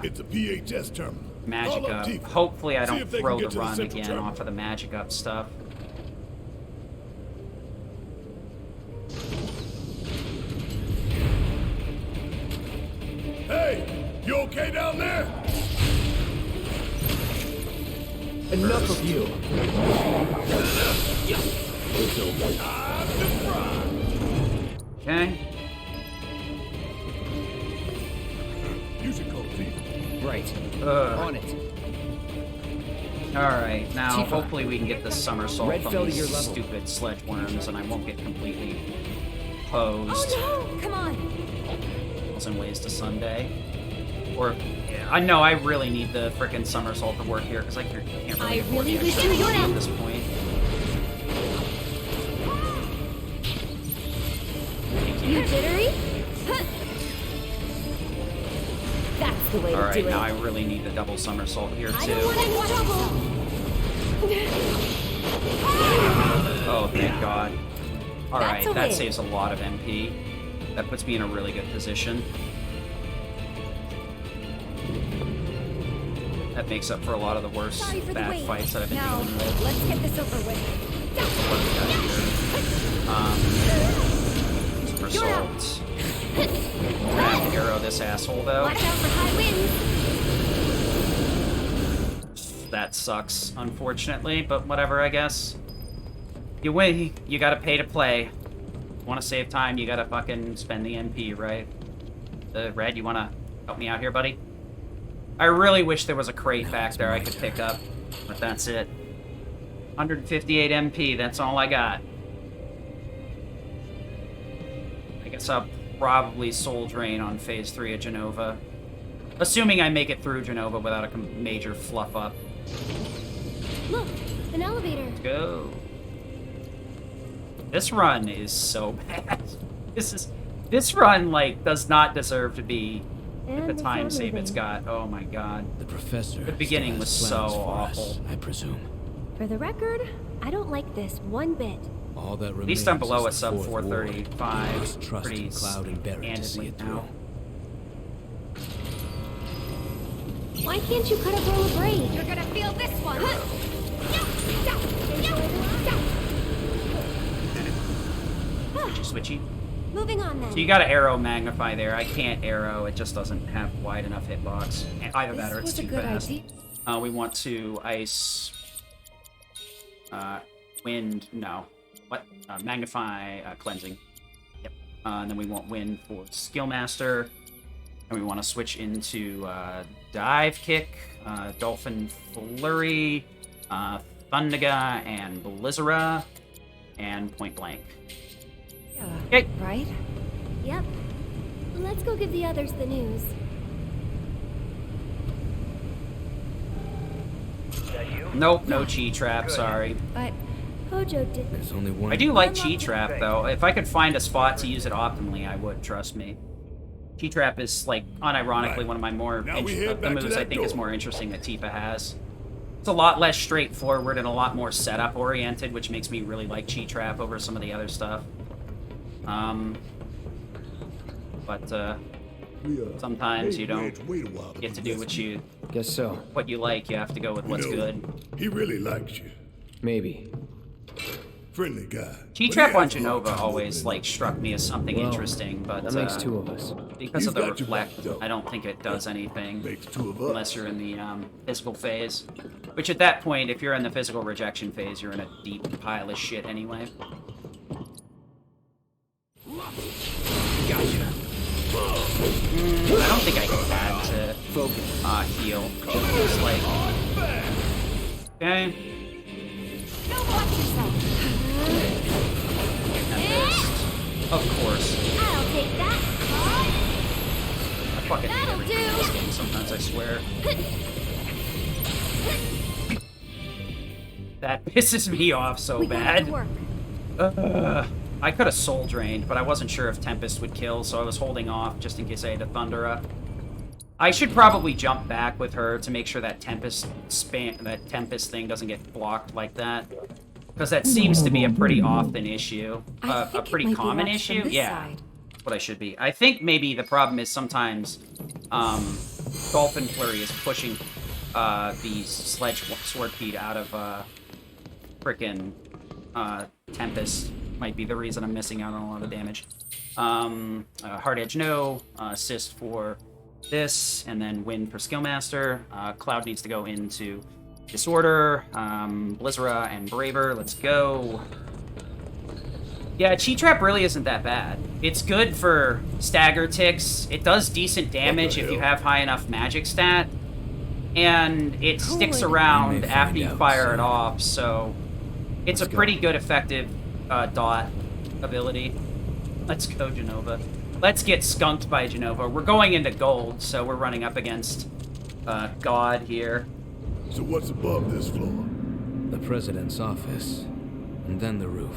it's a PHS terminal. Magic up. Hopefully I don't throw the run again off of the magic up stuff. Hey, you okay down there? Enough of you. Okay. You should call Tifa. Right. On it. Alright, now Tifa. hopefully we can get the somersault Red from fell to these your level. stupid sledge worms and I won't get completely posed. Oh no! Come on! In ways to Sunday. Or, yeah, I know I really need the frickin' somersault to work here because I can't really afford the extra at this point. You jittery? That's the way to do it. Alright, now I really need the double somersault here too. I don't want any trouble. Oh, thank God. Alright, That's a that win. saves a lot of MP. That puts me in a really good position. That makes up for a lot of the worst bad fights that I've been Now, dealing with. let's get this over with. Somersault. Arrow this asshole though. Watch out for high winds. That sucks, unfortunately, but whatever, I guess. You win. You gotta pay to play. Want to save time, you gotta fucking spend the MP, right? Red, you wanna help me out here, buddy? I really wish there was a crate back there I could pick up, but that's it. 158 MP, that's all I got. I guess I'll probably Soul Drain on Phase 3 of Genova. Assuming I make it through Genova without a major fluff up. Look, an elevator. Let's go. This run is so bad. This run, like, does not deserve to be at the time save it's got. Oh my god. The professor. The beginning was so awful. I presume. For the record, I don't like this one bit. All that At least I'm remains below a is the sub fourth ward. 435 Must trust pretty in Cloud and Barrett to see handedly it now. through. Why can't you cut a roll of braid? You're gonna feel this one. Switchy. Moving on then. So you got to arrow magnify there. I can't arrow. It just doesn't have wide enough hitbox. Either that or it's too fast. We want to ice... wind... No. What? Magnify cleansing. Yep. And then we want wind for skill master. And we want to switch into dive kick, dolphin flurry, Thundaga, and Blizzara, and point blank. Okay. Right? Yep. Let's go give the others the news. Nope, no chi trap, sorry. But Hojo did. There's only one. I do like chi trap though. If I could find a spot to use it optimally, I would, trust me. Chi trap is like unironically one of my more the moves I think is more interesting that Tifa has. It's a lot less straightforward and a lot more setup oriented, which makes me really like chi trap over some of the other stuff. Sometimes you don't get to do what you like. You have to go with what's good. He really likes you. Maybe. Friendly guy. Chi trap on Genova always struck me as something interesting, but that makes two of us. Because of the reflect, I don't think it does anything unless you're in the physical phase. Which at that point, if you're in the physical rejection phase, you're in a deep pile of shit anyway. Gotcha. I don't think I can add to heal. Just like, okay. Of course. I'll take that. I fucking hate everything in this game sometimes, I swear. That pisses me off so bad. I could have soul drained, but I wasn't sure if Tempest would kill, so I was holding off just in case I had a Thundera. I should probably jump back with her to make sure that Tempest thing doesn't get blocked like that. Because that seems to be a pretty often issue. A pretty common issue? Yeah. That's what I should be. I think maybe the problem is sometimes Dolphin Flurry is pushing the Sledge Swordpeed out of frickin' Tempest. Might be the reason I'm missing out on a lot of damage. Hard Edge no, assist for this, and then Wind for Skillmaster. Cloud needs to go into Disorder, Blizzara, and Braver. Let's go. Yeah, Chi Trap really isn't that bad. It's good for stagger ticks. It does decent damage if you have high enough magic stat. And it sticks around after you fire it off, so it's a pretty good effective dot ability. Let's go, Genova. Let's get skunked by Genova. We're going into gold, so we're running up against God here. So what's above this floor? The president's office, and then the roof.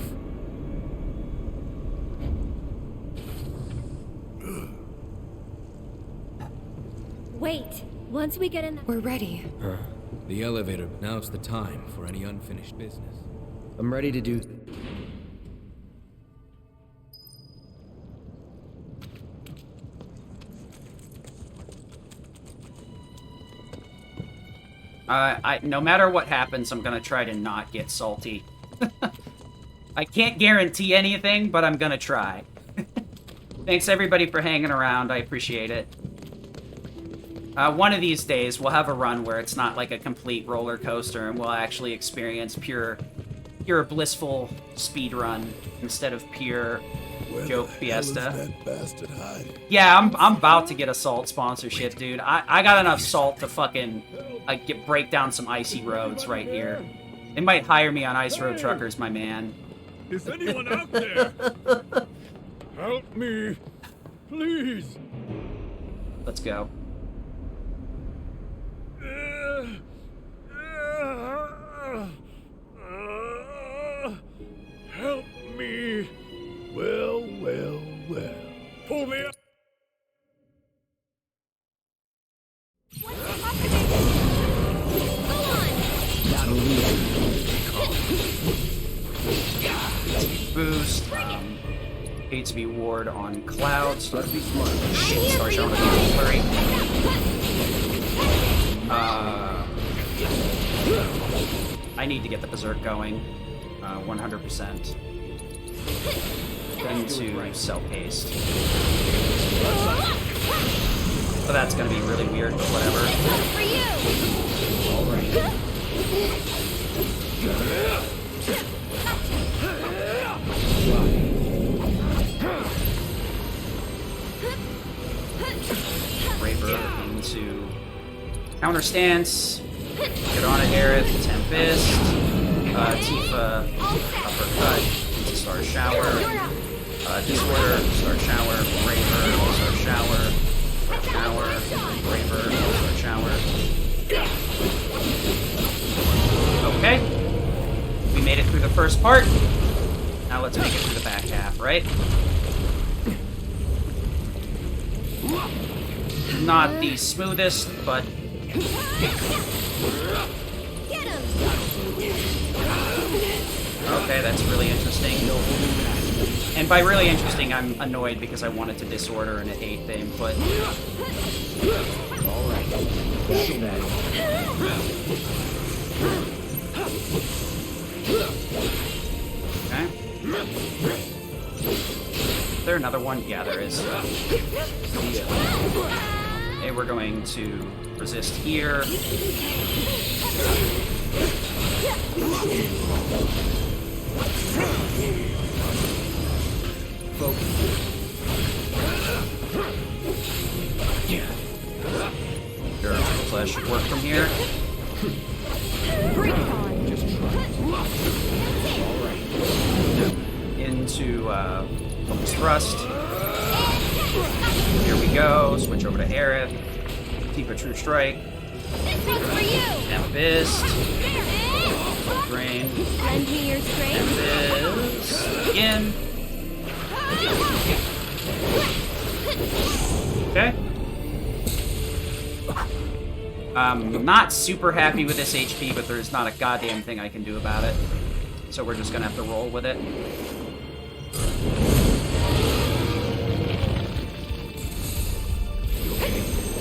Wait. Once we get in, we're ready. Huh. The elevator. Now's the time for any unfinished business. I'm ready to do. No matter what happens, I'm gonna try to not get salty. I can't guarantee anything, but I'm gonna try. Thanks everybody for hanging around, I appreciate it. One of these days, we'll have a run where it's not like a complete roller coaster, and we'll actually experience pure blissful speed run instead of pure joke fiesta. Yeah, I'm about to get a Salt sponsorship, dude. I got enough Salt to fucking break down some icy roads right here. They might hire me on Ice Road Truckers, my man. Is anyone out there? Help me, please. Let's go. Help me. Well, well, well. Pull me up. What's happening? Go on. That'll lead. needs to be ward on Clouds. Let's be smart. Shit, Star Shower with the flurry. I need to get the Berserk going. 100%. Then to self-haste. So that's gonna be really weird, but whatever. For you. Raver into counter stance. Get on it, Aerith. Tempest. Tifa. Uppercut. Into Star Shower. Disorder. Star Shower. Raver. Star Shower. Shower. Raver. Star Shower. Okay. We made it through the first part. Now let's make it through the back half, right? Not the smoothest, but... Okay, that's really interesting. And by really interesting, I'm annoyed because I wanted to disorder an 8th input. Alright. Okay. Is there another one? Yeah, there is. Okay, we're going to resist here. Sure, Flash should work from here. Into focus thrust. Here we go. Switch over to Aerith. Keep a true strike. Tempest. Drain. Lend me your strength. Tempest. Again. Okay. I'm not super happy with this HP, but there's not a goddamn thing I can do about it. So we're just gonna have to roll with it.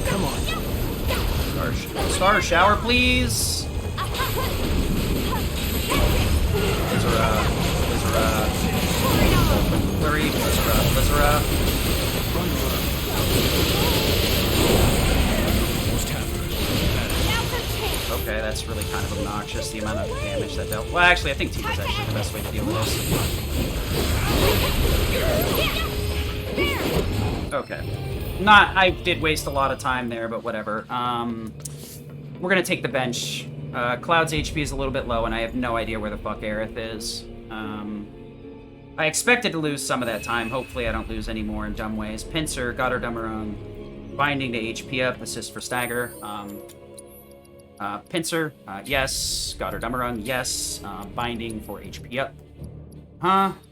Come on. Star Shower, please. Blizzara. Flurry. Blizzara. Okay, that's really kind of obnoxious, the amount of damage that dealt. Well, actually, I think Tifa's actually the best way to deal with this. Okay. I did waste a lot of time there, but whatever. We're gonna take the bench. Cloud's HP is a little bit low, and I have no idea where the fuck Aerith is. I expected to lose some of that time. Hopefully I don't lose any more in dumb ways. Pincer, got her dumb her own. Binding to HP up, assist for stagger. Pincer, yes. Got her dumb her own, yes. Binding for HP up.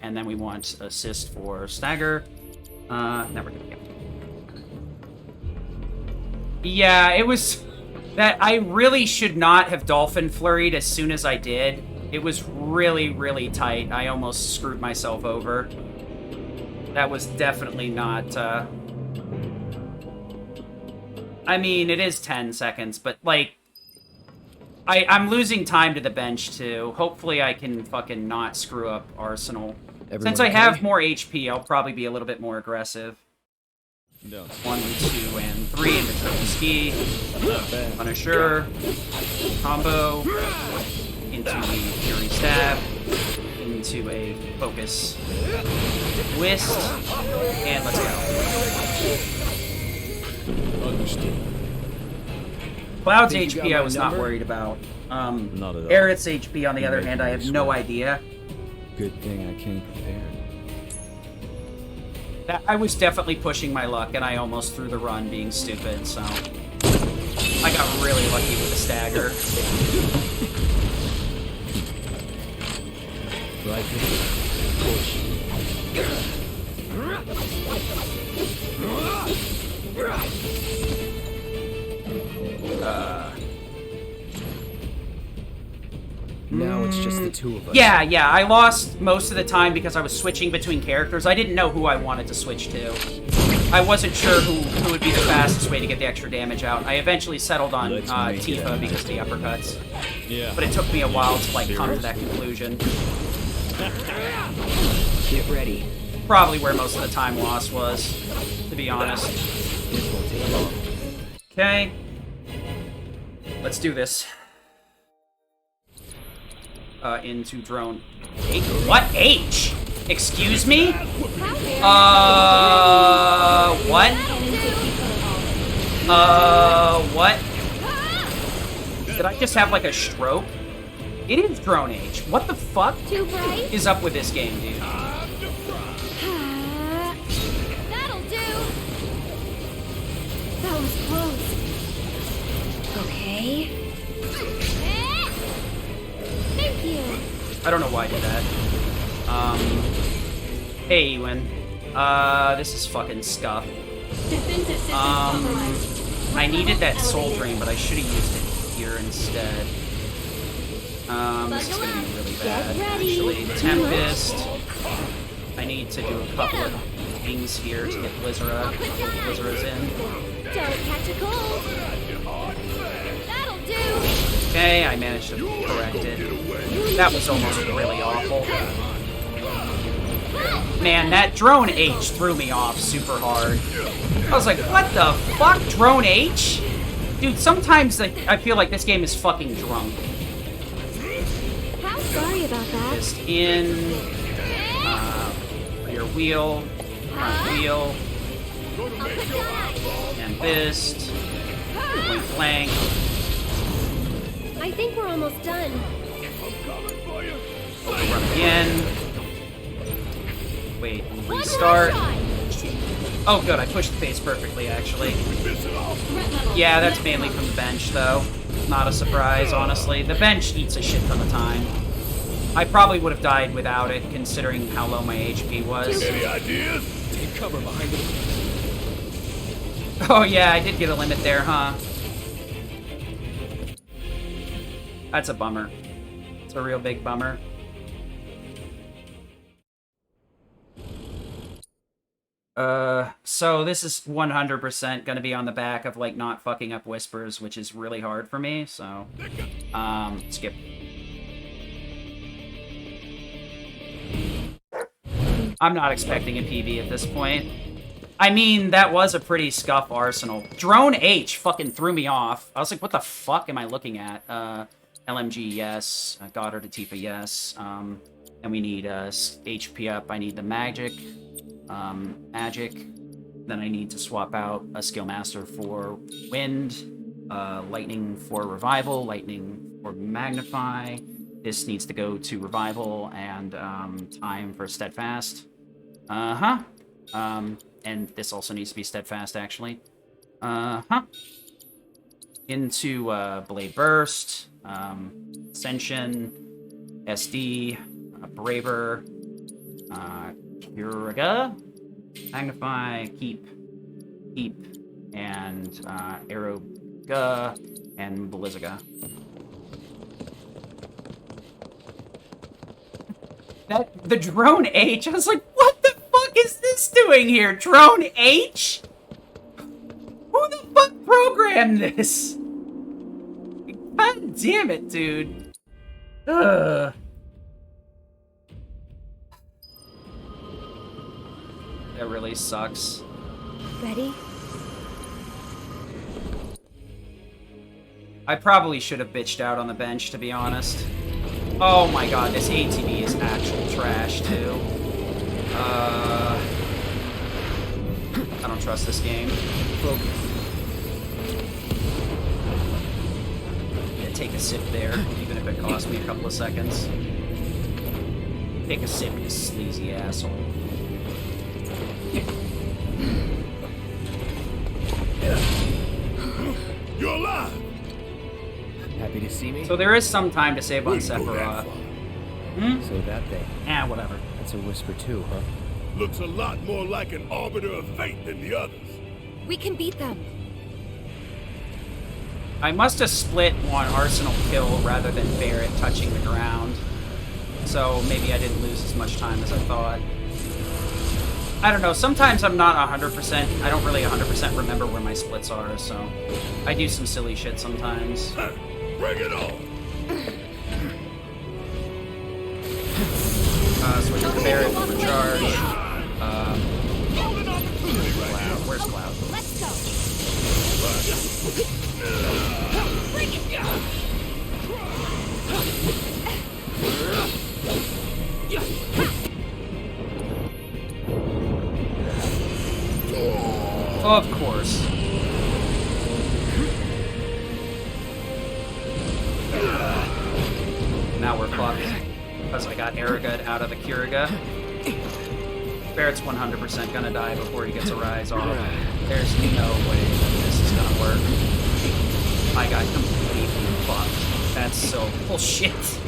And then we want assist for stagger. Now we're gonna get. Yeah, it was... That I really should not have Dolphin Flurried as soon as I did. It was really, really tight. I almost screwed myself over. That was definitely not, I mean, it is 10 seconds, but, like... I'm losing time to the bench, too. Hopefully I can fucking not screw up Arsenal. Since I have more HP, I'll probably be a little bit more aggressive. No. 1, 2, and 3 into triple ski. Punisher. Combo. Into a Fury Stab. Into a Focus Twist. And let's go. Understood. Cloud's HP I was not worried about. Not at all. Aerith's HP, on the other hand, I have no idea. Good thing I came prepared. I was definitely pushing my luck, and I almost threw the run being stupid, so... I got really lucky with the stagger. Right Now it's just the two two of us. Yeah, I lost most of the time because I was switching between characters. I didn't know who I wanted to switch to. I wasn't sure who would be the fastest way to get the extra damage out. I eventually settled on Tifa because of the uppercuts. Yeah. But it took me a while to, like, come to that conclusion. Get ready. Probably where most of the time lost was, to be honest. This won't take long. Okay. Let's do this. Into drone. What? H? Excuse me? What? What? Did I just have, like, a stroke? It is drone H. What the fuck is up with this game, dude? That'll do. That was close. Okay. Thank you. I don't know why I did that. Hey, Ewan. This is fucking scuff. I needed that soul drain, but I should have used it here instead. This is gonna be really bad, actually. Tempest. I need to do a couple of things here to get Blizzard's in. Don't catch a cold. That'll do. Okay, I managed to correct it. That was almost really awful. Man, that drone H threw me off super hard. I was like, what the fuck? Drone H? Dude, sometimes I feel like this game is fucking drunk. Sorry about that. Just in. Rear wheel. Front wheel. And fist. Point blank. I think we're almost done. Run again. Wait, restart. Oh, good, I pushed the face perfectly, actually. Yeah, that's mainly from the bench, though. Not a surprise, honestly. The bench eats a shit ton of time. I probably would have died without it, considering how low my HP was. Any ideas? Take cover behind the... Oh yeah, I did get a limit there, huh? That's a bummer. It's a real big bummer. So this is 100% gonna be on the back of, like, not fucking up whispers, which is really hard for me, so... skip. I'm not expecting a PB at this point. I mean, that was a pretty scuff arsenal. Drone H fucking threw me off. I was like, what the fuck am I looking at? LMG, yes. Goddard to Tifa, yes. And we need HP up. I need the magic. Magic. Then I need to swap out a skill master for wind. Lightning for revival. Lightning for magnify. This needs to go to revival and time for steadfast. And this also needs to be steadfast, actually. Into blade burst, ascension, SD, braver, Curaga, magnify, keep, and Aeroga, and Blizzaga. The drone H, I was like, what the fuck is this doing here? Drone H? Who the fuck programmed this? God damn it, dude. Ugh. That really sucks. Ready? I probably should have bitched out on the bench, to be honest. Oh my god, this ATV is actual trash, too. I don't trust this game. Focus. Yeah, take a sip there, even if it costs me a couple of seconds. Take a sip, you sleazy asshole. You're alive! Happy to see me? So there is some time to save on Sephiroth. So that thing. Whatever. That's a whisper too, huh? Looks a lot more like an arbiter of fate than the others. We can beat them. I must have split one Arsenal kill rather than Barret touching the ground. so maybe I didn't lose as much time as I thought. I don't know, sometimes I'm not 100%, I don't really 100% remember where my splits are, so I do some silly shit sometimes. Bring it on! Switch to Barret for charge. Cloud. Where's Cloud? Let's go. Bring it down. Of course. Now we're fucked. Because I got Aragud out of the Kiriga. Barret's 100% gonna die before he gets a rise off. There's no way that this is gonna work. I got completely fucked. That's so bullshit.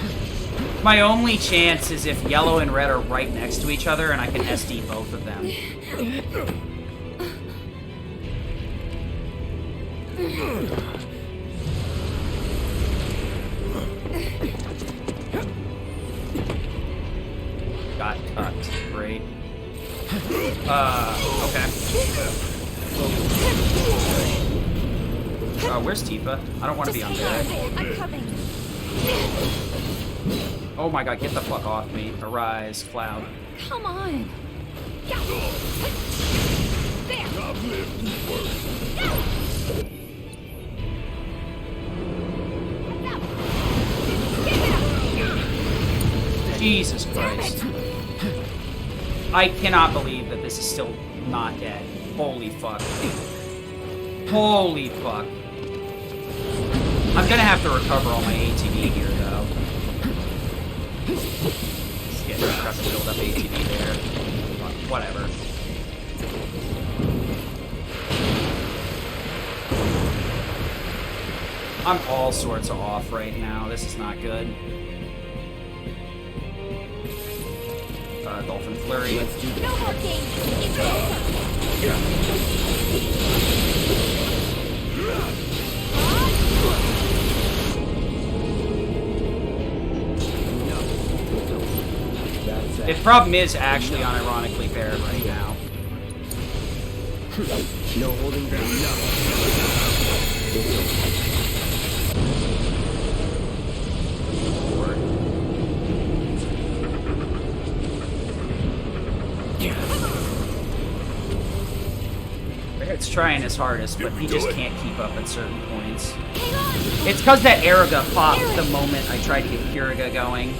My only chance is if yellow and red are right next to each other and I can SD both of them. Got cut. Great. Okay. Where's Tifa? I don't want to be on there. I'm coming. Oh my god, get the fuck off me. Arise, Cloud. Come on. Jesus Christ. I cannot believe that this is still not dead. Holy fuck. Holy fuck. I'm gonna have to recover all my ATB here, though. Yeah, just have to build up ATB there. Whatever. I'm all sorts of off right now. This is not good. Dolphin Flurry. No more games. It's over. The problem is actually unironically Barret right now. No holding back. Barret's trying his hardest, but he just can't keep up at certain points. It's because that Araga popped the moment I tried to get Kiriga going.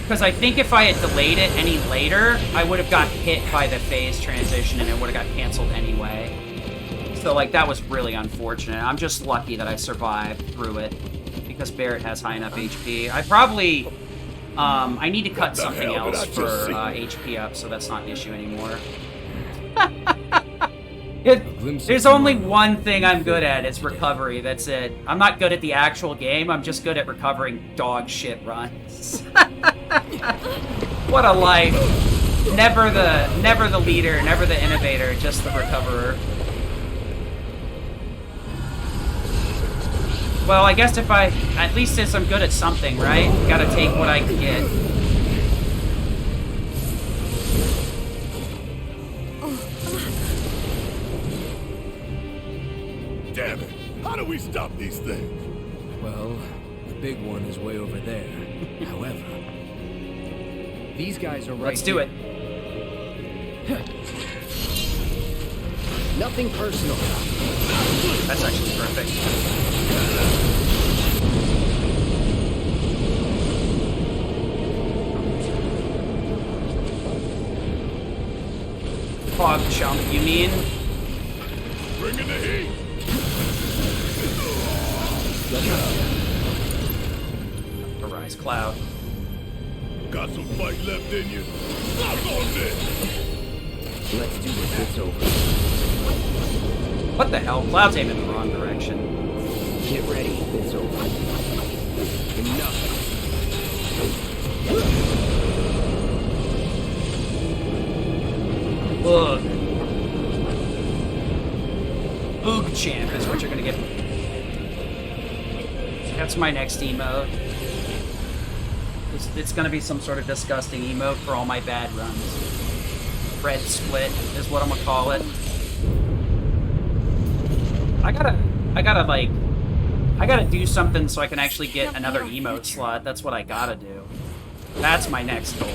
Because I think if I had delayed it any later, I would have got hit by the phase transition and it would have got canceled anyway. So, like, that was really unfortunate. I'm just lucky that I survived through it. Because Barret has high enough HP. I probably... I need to cut something else for HP up, so that's not an issue anymore. There's only one thing I'm good at, it's recovery, that's it. I'm not good at the actual game, I'm just good at recovering dog shit runs. What a life. Never the leader, never the innovator, just the recoverer. Well, I guess if at least since I'm good at something, right? Gotta take what I can get. Damn it! How do we stop these things? Well, the big one is way over there. However, these guys are right. Let's do it. Nothing personal. That's actually perfect. Fog chunk, you mean? Bring in the heat! Arise, Cloud. Got some fight left in you? Suck on this! Let's do this. It's over. What the hell? Cloud's aiming in the wrong direction. Get ready. It's over. Enough. Ugh. Oog champ is what you're gonna get. That's my next emote. It's gonna be some sort of disgusting emote for all my bad runs. Red split is what I'm gonna call it. I gotta do something so I can actually get another emote slot. That's what I gotta do. That's my next goal.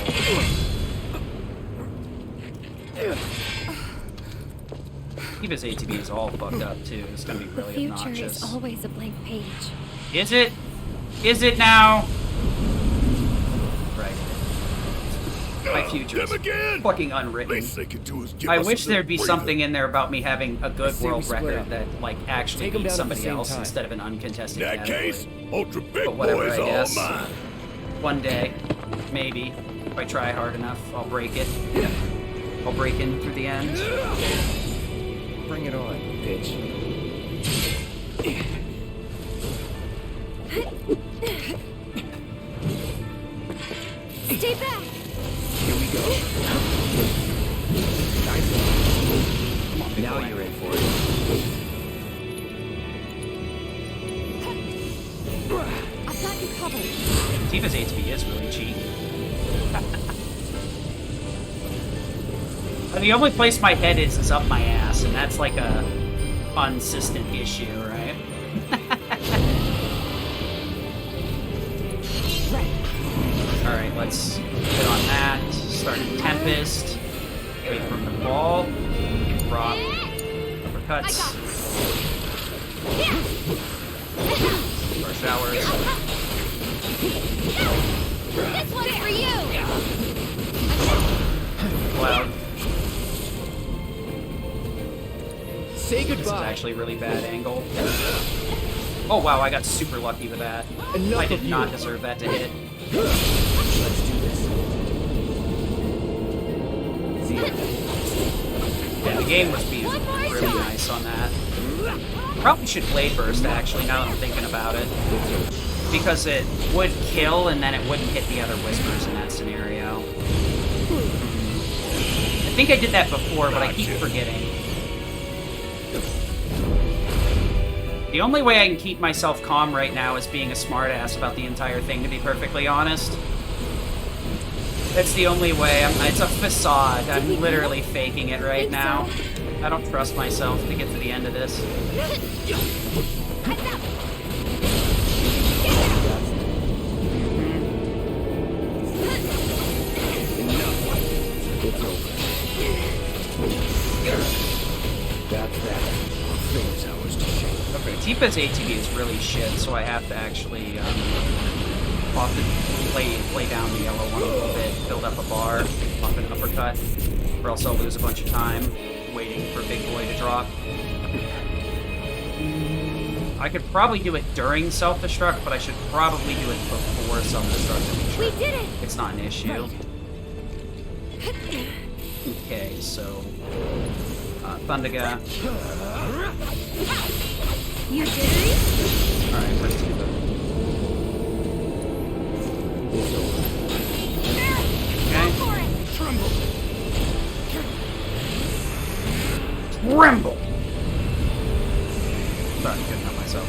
Eva's ATB is all fucked up too. It's gonna be really obnoxious. The future is always a blank page. Is it? Is it now? Right. My future is fucking unwritten. I wish there'd be something in there about me having a good world record that, like, actually beats somebody else instead of an uncontested category. Ultra Big But whatever, Boy is I guess. all mine. One day, maybe, if I try hard enough, I'll break it. I'll break in through the end. Bring it on, bitch. Stay back! Here we go. Nice. Come on, now you're in for it. I've got you covered. Tifa's ATB is really cheap. The only place my head is up my ass, and that's like a consistent issue, right? Alright, let's get on that. Start in Tempest. Wait for the ball. Drop. Uppercuts. Our showers. This one's for you! Cloud. Say goodbye. This is actually a really bad angle. Oh wow, I got super lucky with that. Enough I did of you. not deserve that to hit. Let's do this. Yeah, the game was being really nice on that. Probably should Blade Burst, actually, now that I'm thinking about it. Because it would kill, and then it wouldn't hit the other Whispers in that scenario. I think I did that before, but I keep forgetting. The only way I can keep myself calm right now is being a smartass about the entire thing, to be perfectly honest. That's the only way. It's a facade. I'm literally faking it right now. I don't trust myself to get to the end of this. It's over. That's that. Fingers hours to shake. Okay, Tifa's ATB is really shit, so I have to actually I'll have to lay down the yellow one a little bit, build up a bar, pump an uppercut, or else I'll lose a bunch of time waiting for Big Boy to drop. I could probably do it during self-destruct, but I should probably do it before self-destruct to make sure We did it! it's not an issue. Okay, so Thundaga. You jittery? Alright, where's Tifa? Okay. Tremble! Tremble! Sorry, couldn't help myself.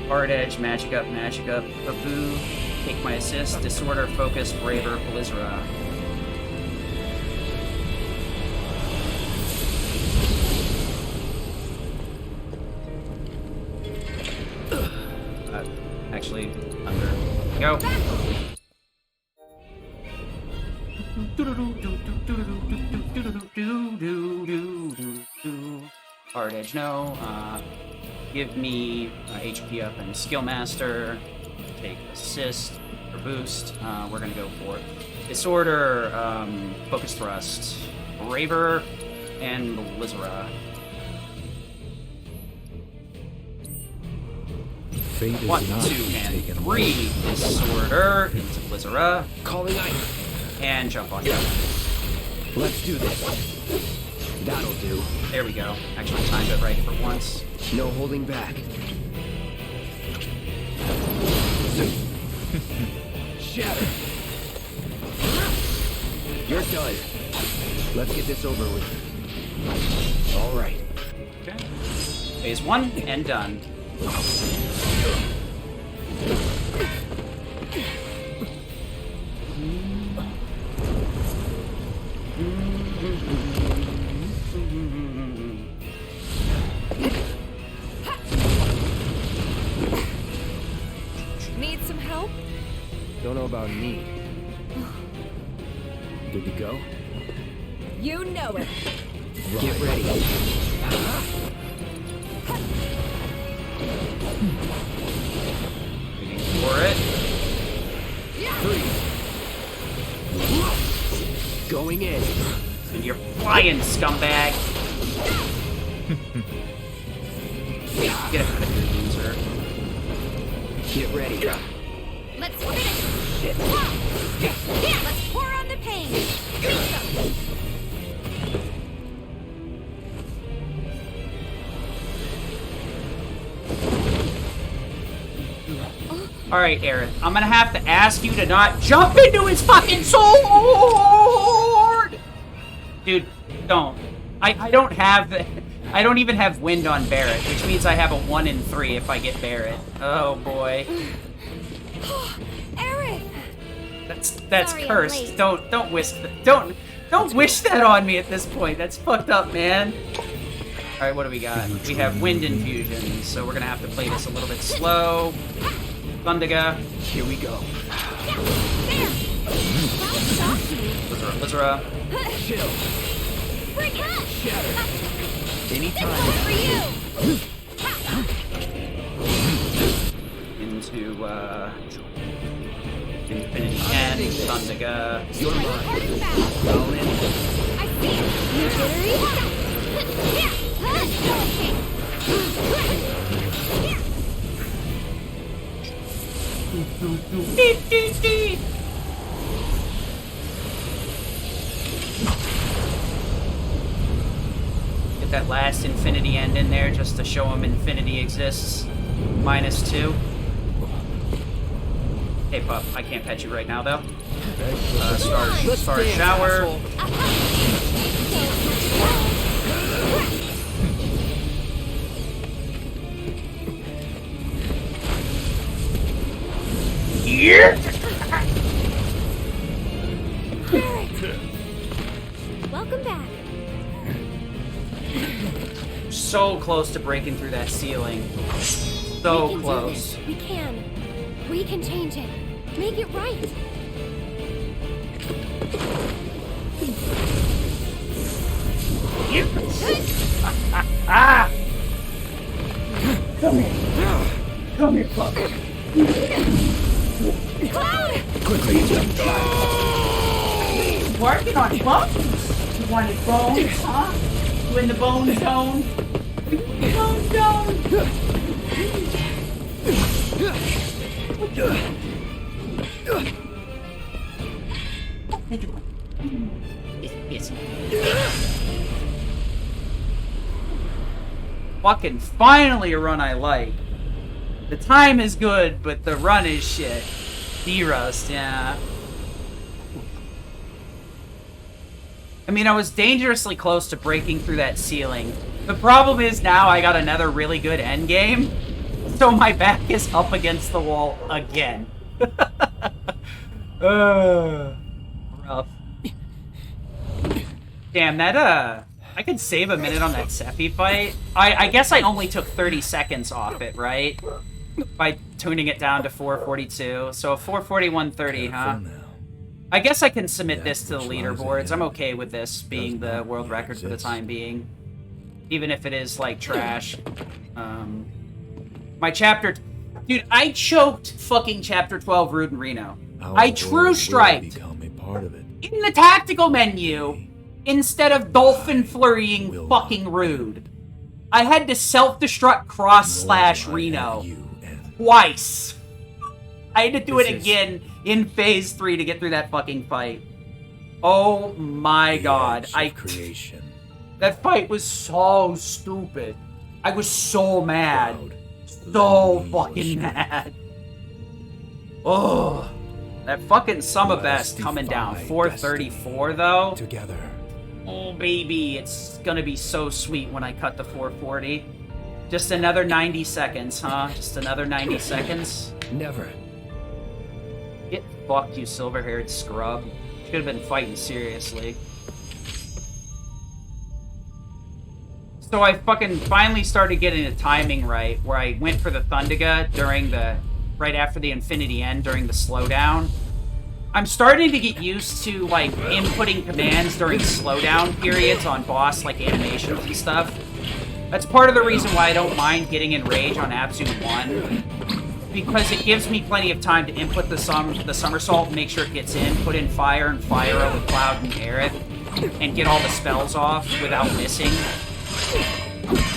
Hard Edge, Magic Up, Babu, Take My Assist, Disorder, Focus, Braver, Blizzra. Actually, under. Go. Hard Edge, no. Give me HP up and Skill Master. Take Assist or Boost. We're gonna go for Disorder, Focus Thrust, Braver, and Blizzra. Fate is 1, not 2, to be and taken 3. away. Disorder into Blizzra. Calling iron. And jump on you. Let's do this. That'll do. There we go. Actually timed it right for once. No holding back. Shatter. You're done. Let's get this over with. All right. Okay. Phase 1 and done. Need some help? Don't know about me. Good to go? You know it. Get ready. Waiting for it. Going in. And you're flying, scumbag. Get out of here, loser. Get ready. Let's finish. Let's pour on the pain. Alright, Aerith, I'm gonna have to ask you to not jump into his fucking sword! Dude, don't. I don't have the... I don't even have wind on Barret, which means I have a 1 in 3 if I get Barret. Oh boy. Aerith! That's Sorry, I'm cursed. late. Don't wish don't wish that on me at this point. That's fucked up, man. Alright, what do we got? We have wind infusion, so we're gonna have to play this a little bit slow. Thundiga. Here we go. Lizra. Chill. Bring it! Anytime. For you! Into Infinity End, Thundiga. You're mine. All in. I see it. Get that last Infinity End in there just to show him Infinity exists. -2. Hey, pup, I can't pet you right now, though. Start shower. Yeah. Welcome back. So close to breaking through that ceiling. So We can close. do this. We can. We can change it. Make it right. Ah! Come here. Come here, pup. Quickly. Working on bones? You wanted bones, huh? You in the bone zone? Bone zone! Fucking finally a run I like. The time is good, but the run is shit. D-Rust, yeah. I mean, I was dangerously close to breaking through that ceiling. The problem is now I got another really good endgame, so my back is up against the wall again. Rough. Damn, that, I could save a minute on that Sephi fight. I guess I only took 30 seconds off it, right? By tuning it down to 442. So 441.30, huh? I guess I can submit this to the leaderboards. I'm okay with this being the world record for the time being. Even if it is, like, trash. My chapter... Dude, I choked fucking chapter 12 Rude and Reno. I true striked in the tactical menu instead of dolphin flurrying fucking Rude. I had to self-destruct cross/Reno twice. I had to do it again in phase 3 to get through that fucking fight. Oh my god. That fight was so stupid. I was so mad. So fucking mad. Oh. That fucking Summer Best coming down. 434 though. Together. Oh baby, it's gonna be so sweet when I cut the 440. Just another 90 seconds, huh? Just another 90 seconds? Never. Get fucked, you silver-haired scrub. Should have been fighting seriously. So I fucking finally started getting the timing right, where I went for the Thundiga during the... right after the Infinity End during the slowdown. I'm starting to get used to, like, inputting commands during slowdown periods on boss, like, animations and stuff. That's part of the reason why I don't mind getting in Rage on Abzu 1. Because it gives me plenty of time to input the somersault and make sure it gets in, put in fire and fire with Cloud and Aerith, and get all the spells off without missing.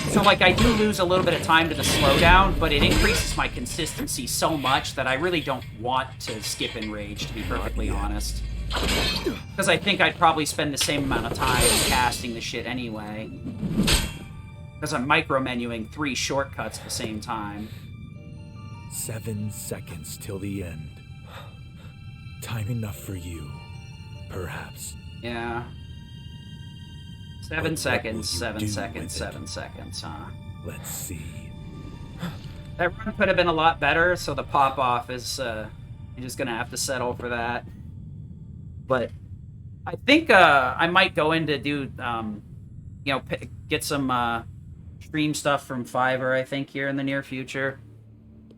So, like, I do lose a little bit of time to the slowdown, but it increases my consistency so much that I really don't want to skip in Rage, to be perfectly honest. Because I think I'd probably spend the same amount of time casting the shit anyway. Because I'm micro-menuing 3 shortcuts at the same time. 7 seconds till the end. Time enough for you, perhaps. Yeah. 7 seconds, 7 seconds, 7 seconds, huh? Let's see. That run could have been a lot better, so the pop-off is, you're just gonna have to settle for that. But I think, I might go in to do, you know, get some, stream stuff from Fiverr, I think, here in the near future.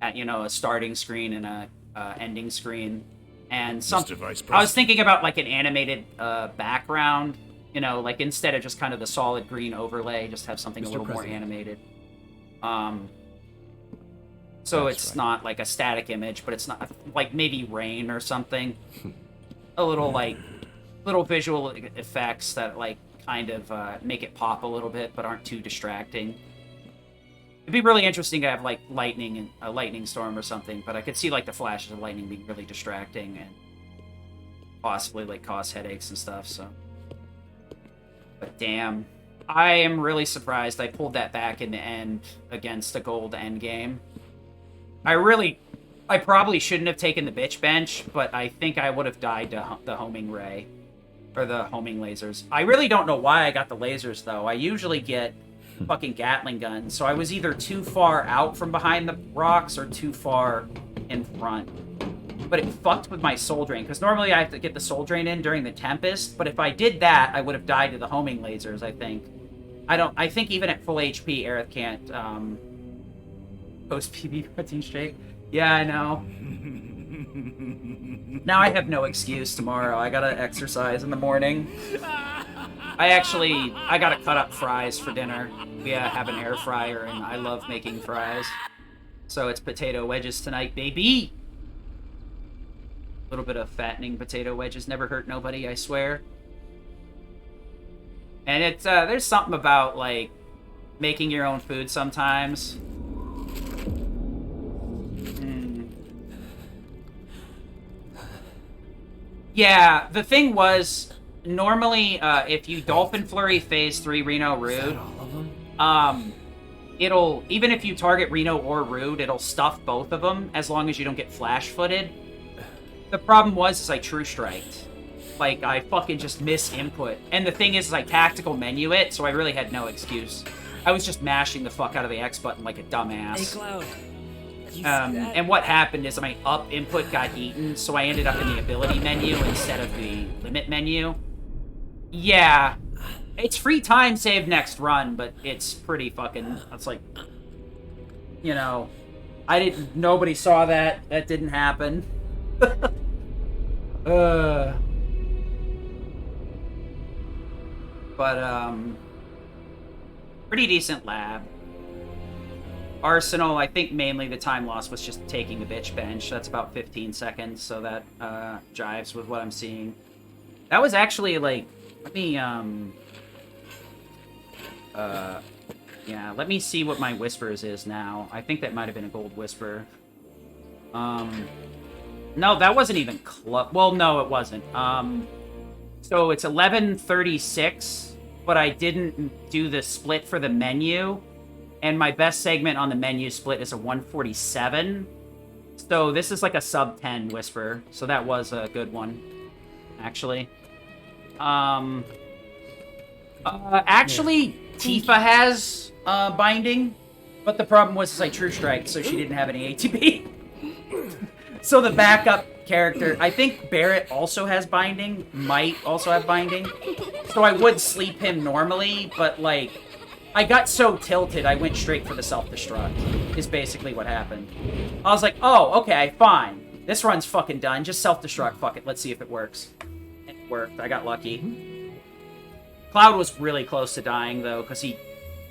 At, you know, a starting screen and a, ending screen. And something, I was thinking about, like, an animated, background. You know, like, instead of just kind of the solid green overlay, just have something a little more animated. So it's not, like, a static image, but it's not, like, maybe rain or something. A little, like, little visual effects that, like, kind of make it pop a little bit, but aren't too distracting. It'd be really interesting to have, like, lightning and a lightning storm or something, but I could see, like, the flashes of lightning being really distracting and possibly, like, cause headaches and stuff, so... But damn, I am really surprised I pulled that back in the end against a gold endgame. I probably shouldn't have taken the bitch bench, but I think I would have died to the homing ray. Or the homing lasers. I really don't know why I got the lasers, though. I usually get fucking Gatling guns, so I was either too far out from behind the rocks or too far in front. But it fucked with my soul drain, because normally I have to get the soul drain in during the Tempest, but if I did that, I would have died to the homing lasers, I think. I think even at full HP, Aerith can't, post PB protein shake. Yeah, I know. Now I have no excuse tomorrow. I gotta exercise in the morning. I gotta cut up fries for dinner. We have an air fryer, and I love making fries. So it's potato wedges tonight, baby! A little bit of fattening potato wedges never hurt nobody, I swear. And it's, there's something about, like, making your own food sometimes. Yeah, the thing was, normally, if you Dolphin Flurry Phase 3 Reno Rude, it'll, even if you target Reno or Rude, it'll stuff both of them, as long as you don't get flash-footed. The problem was, I true striked. Like, I fucking just misinput. And the thing is I tactical menu it, so I really had no excuse. I was just mashing the fuck out of the X button like a dumbass. Hey, Cloud. And what happened is my up input got eaten, so I ended up in the ability menu instead of the limit menu. Yeah. It's free time save next run, but it's pretty fucking... It's like... You know... Nobody saw that. That didn't happen. Pretty decent lab. Arsenal, I think mainly the time loss was just taking the bitch bench. That's about 15 seconds, so that jives with what I'm seeing. That was actually, like, let me, yeah, let me see what my Whispers is now. I think that might have been a gold Whisper. No, that wasn't even close. Well, no, it wasn't. So it's 11:36, but I didn't do the split for the menu. And my best segment on the menu split is a 147. So this is like a sub 10 Whisper. So that was a good one, actually. Actually, Tifa has binding, but the problem was I true striked, so she didn't have any ATB. So the backup character, I think Barrett also has binding, might also have binding. So I would sleep him normally, but like, I got so tilted, I went straight for the self-destruct, is basically what happened. I was like, oh, okay, fine. This run's fucking done. Just self-destruct, fuck it. Let's see if it works. It worked. I got lucky. Cloud was really close to dying, though, because he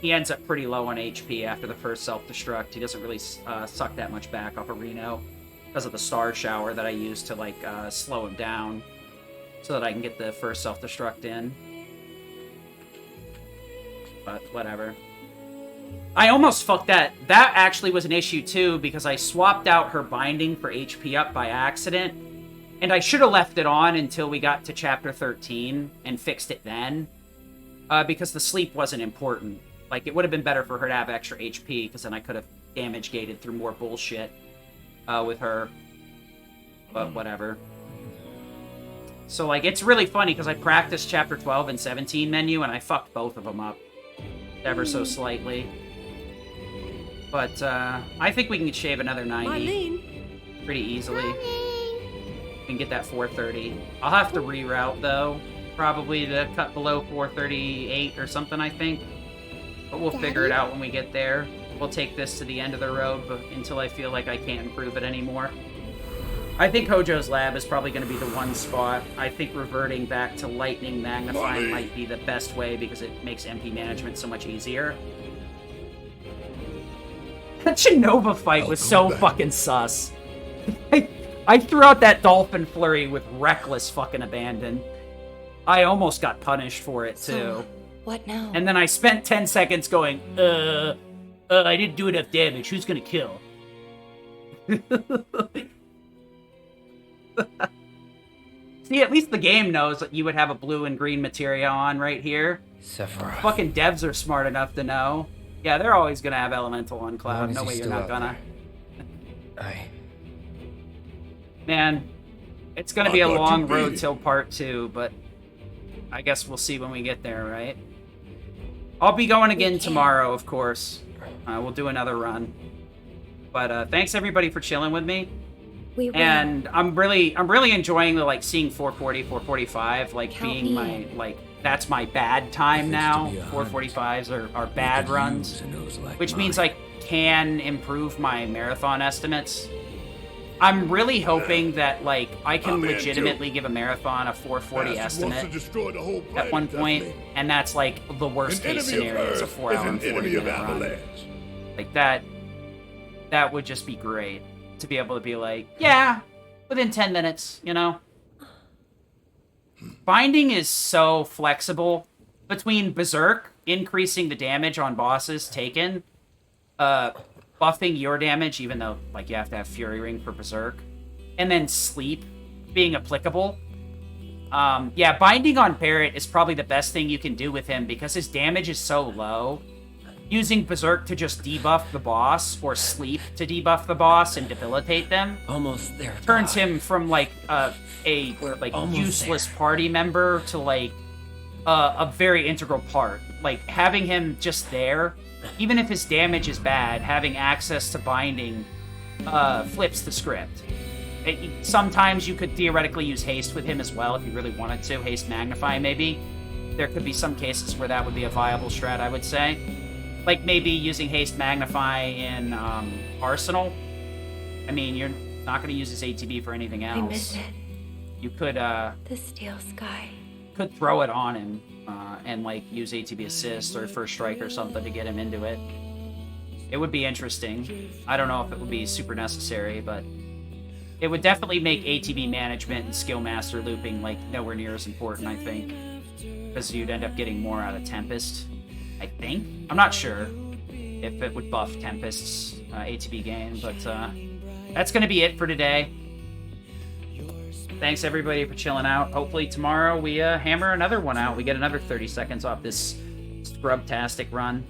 ends up pretty low on HP after the first self-destruct. He doesn't really suck that much back off of Reno because of the star shower that I used to, like, slow him down so that I can get the first self-destruct in. But whatever. I almost fucked that. That actually was an issue too, because I swapped out her binding for HP up by accident. And I should have left it on until we got to chapter 13 and fixed it then. Because the sleep wasn't important. Like, it would have been better for her to have extra HP, because then I could have damage gated through more bullshit with her. But whatever. So, like, it's really funny, because I practiced chapter 12 and 17 menu, and I fucked both of them up. Ever so slightly. But, I think we can shave another 90 pretty easily. We can get that 430. I'll have to reroute, though. Probably to cut below 438 or something, I think. But we'll figure it out when we get there. We'll take this to the end of the road but until I feel like I can't improve it anymore. I think Hojo's lab is probably going to be the one spot. I think reverting back to lightning magnifying might be the best way because it makes MP management so much easier. That Genova fight was so fucking sus. I threw out that dolphin flurry with reckless fucking abandon. I almost got punished for it, too. So, what now? And then I spent 10 seconds going, I didn't do enough damage. Who's gonna kill? See, at least the game knows that you would have a blue and green materia on right here. Sephiroth. Fucking devs are smart enough to know. Yeah, they're always gonna have elemental on Cloud. No way you're not gonna. Man, it's gonna be a long road till part 2, but I guess we'll see when we get there, right? I'll be going again tomorrow, of course. We'll do another run. But thanks everybody for chilling with me. And I'm really enjoying the like seeing 440, 445 like being my that's my bad time now. 445s are bad runs, which means I can improve my marathon estimates. I'm really hoping that like I can legitimately give a marathon a 440 estimate at one point, and that's like the worst case scenario is a 4 hour and 40 minute run. Like that would just be great. To be able to be like, yeah, within 10 minutes, you know? Binding is so flexible. Between Berserk, increasing the damage on bosses taken, buffing your damage, even though like you have to have Fury Ring for Berserk, and then Sleep being applicable. Yeah, Binding on Barret is probably the best thing you can do with him because his damage is so low. Using Berserk to just debuff the boss, or Sleep to debuff the boss and debilitate them, almost there. Turns him from like a useless party member to like a very integral part. Like having him just there, even if his damage is bad, having access to Binding flips the script. Sometimes you could theoretically use Haste with him as well if you really wanted to. Haste Magnify maybe. There could be some cases where that would be a viable strat, I would say. Like maybe using Haste Magnify in Arsenal. I mean, you're not going to use this ATB for anything else. I miss it. You could the steel sky. Could throw it on him and like use ATB assist or first strike or something to get him into it. It would be interesting. I don't know if it would be super necessary, but it would definitely make ATB management and skill master looping like nowhere near as important, I think, because you'd end up getting more out of Tempest. I think. I'm not sure if it would buff Tempest's ATB gain, but that's going to be it for today. Thanks everybody for chilling out. Hopefully tomorrow we hammer another one out. We get another 30 seconds off this scrub-tastic run.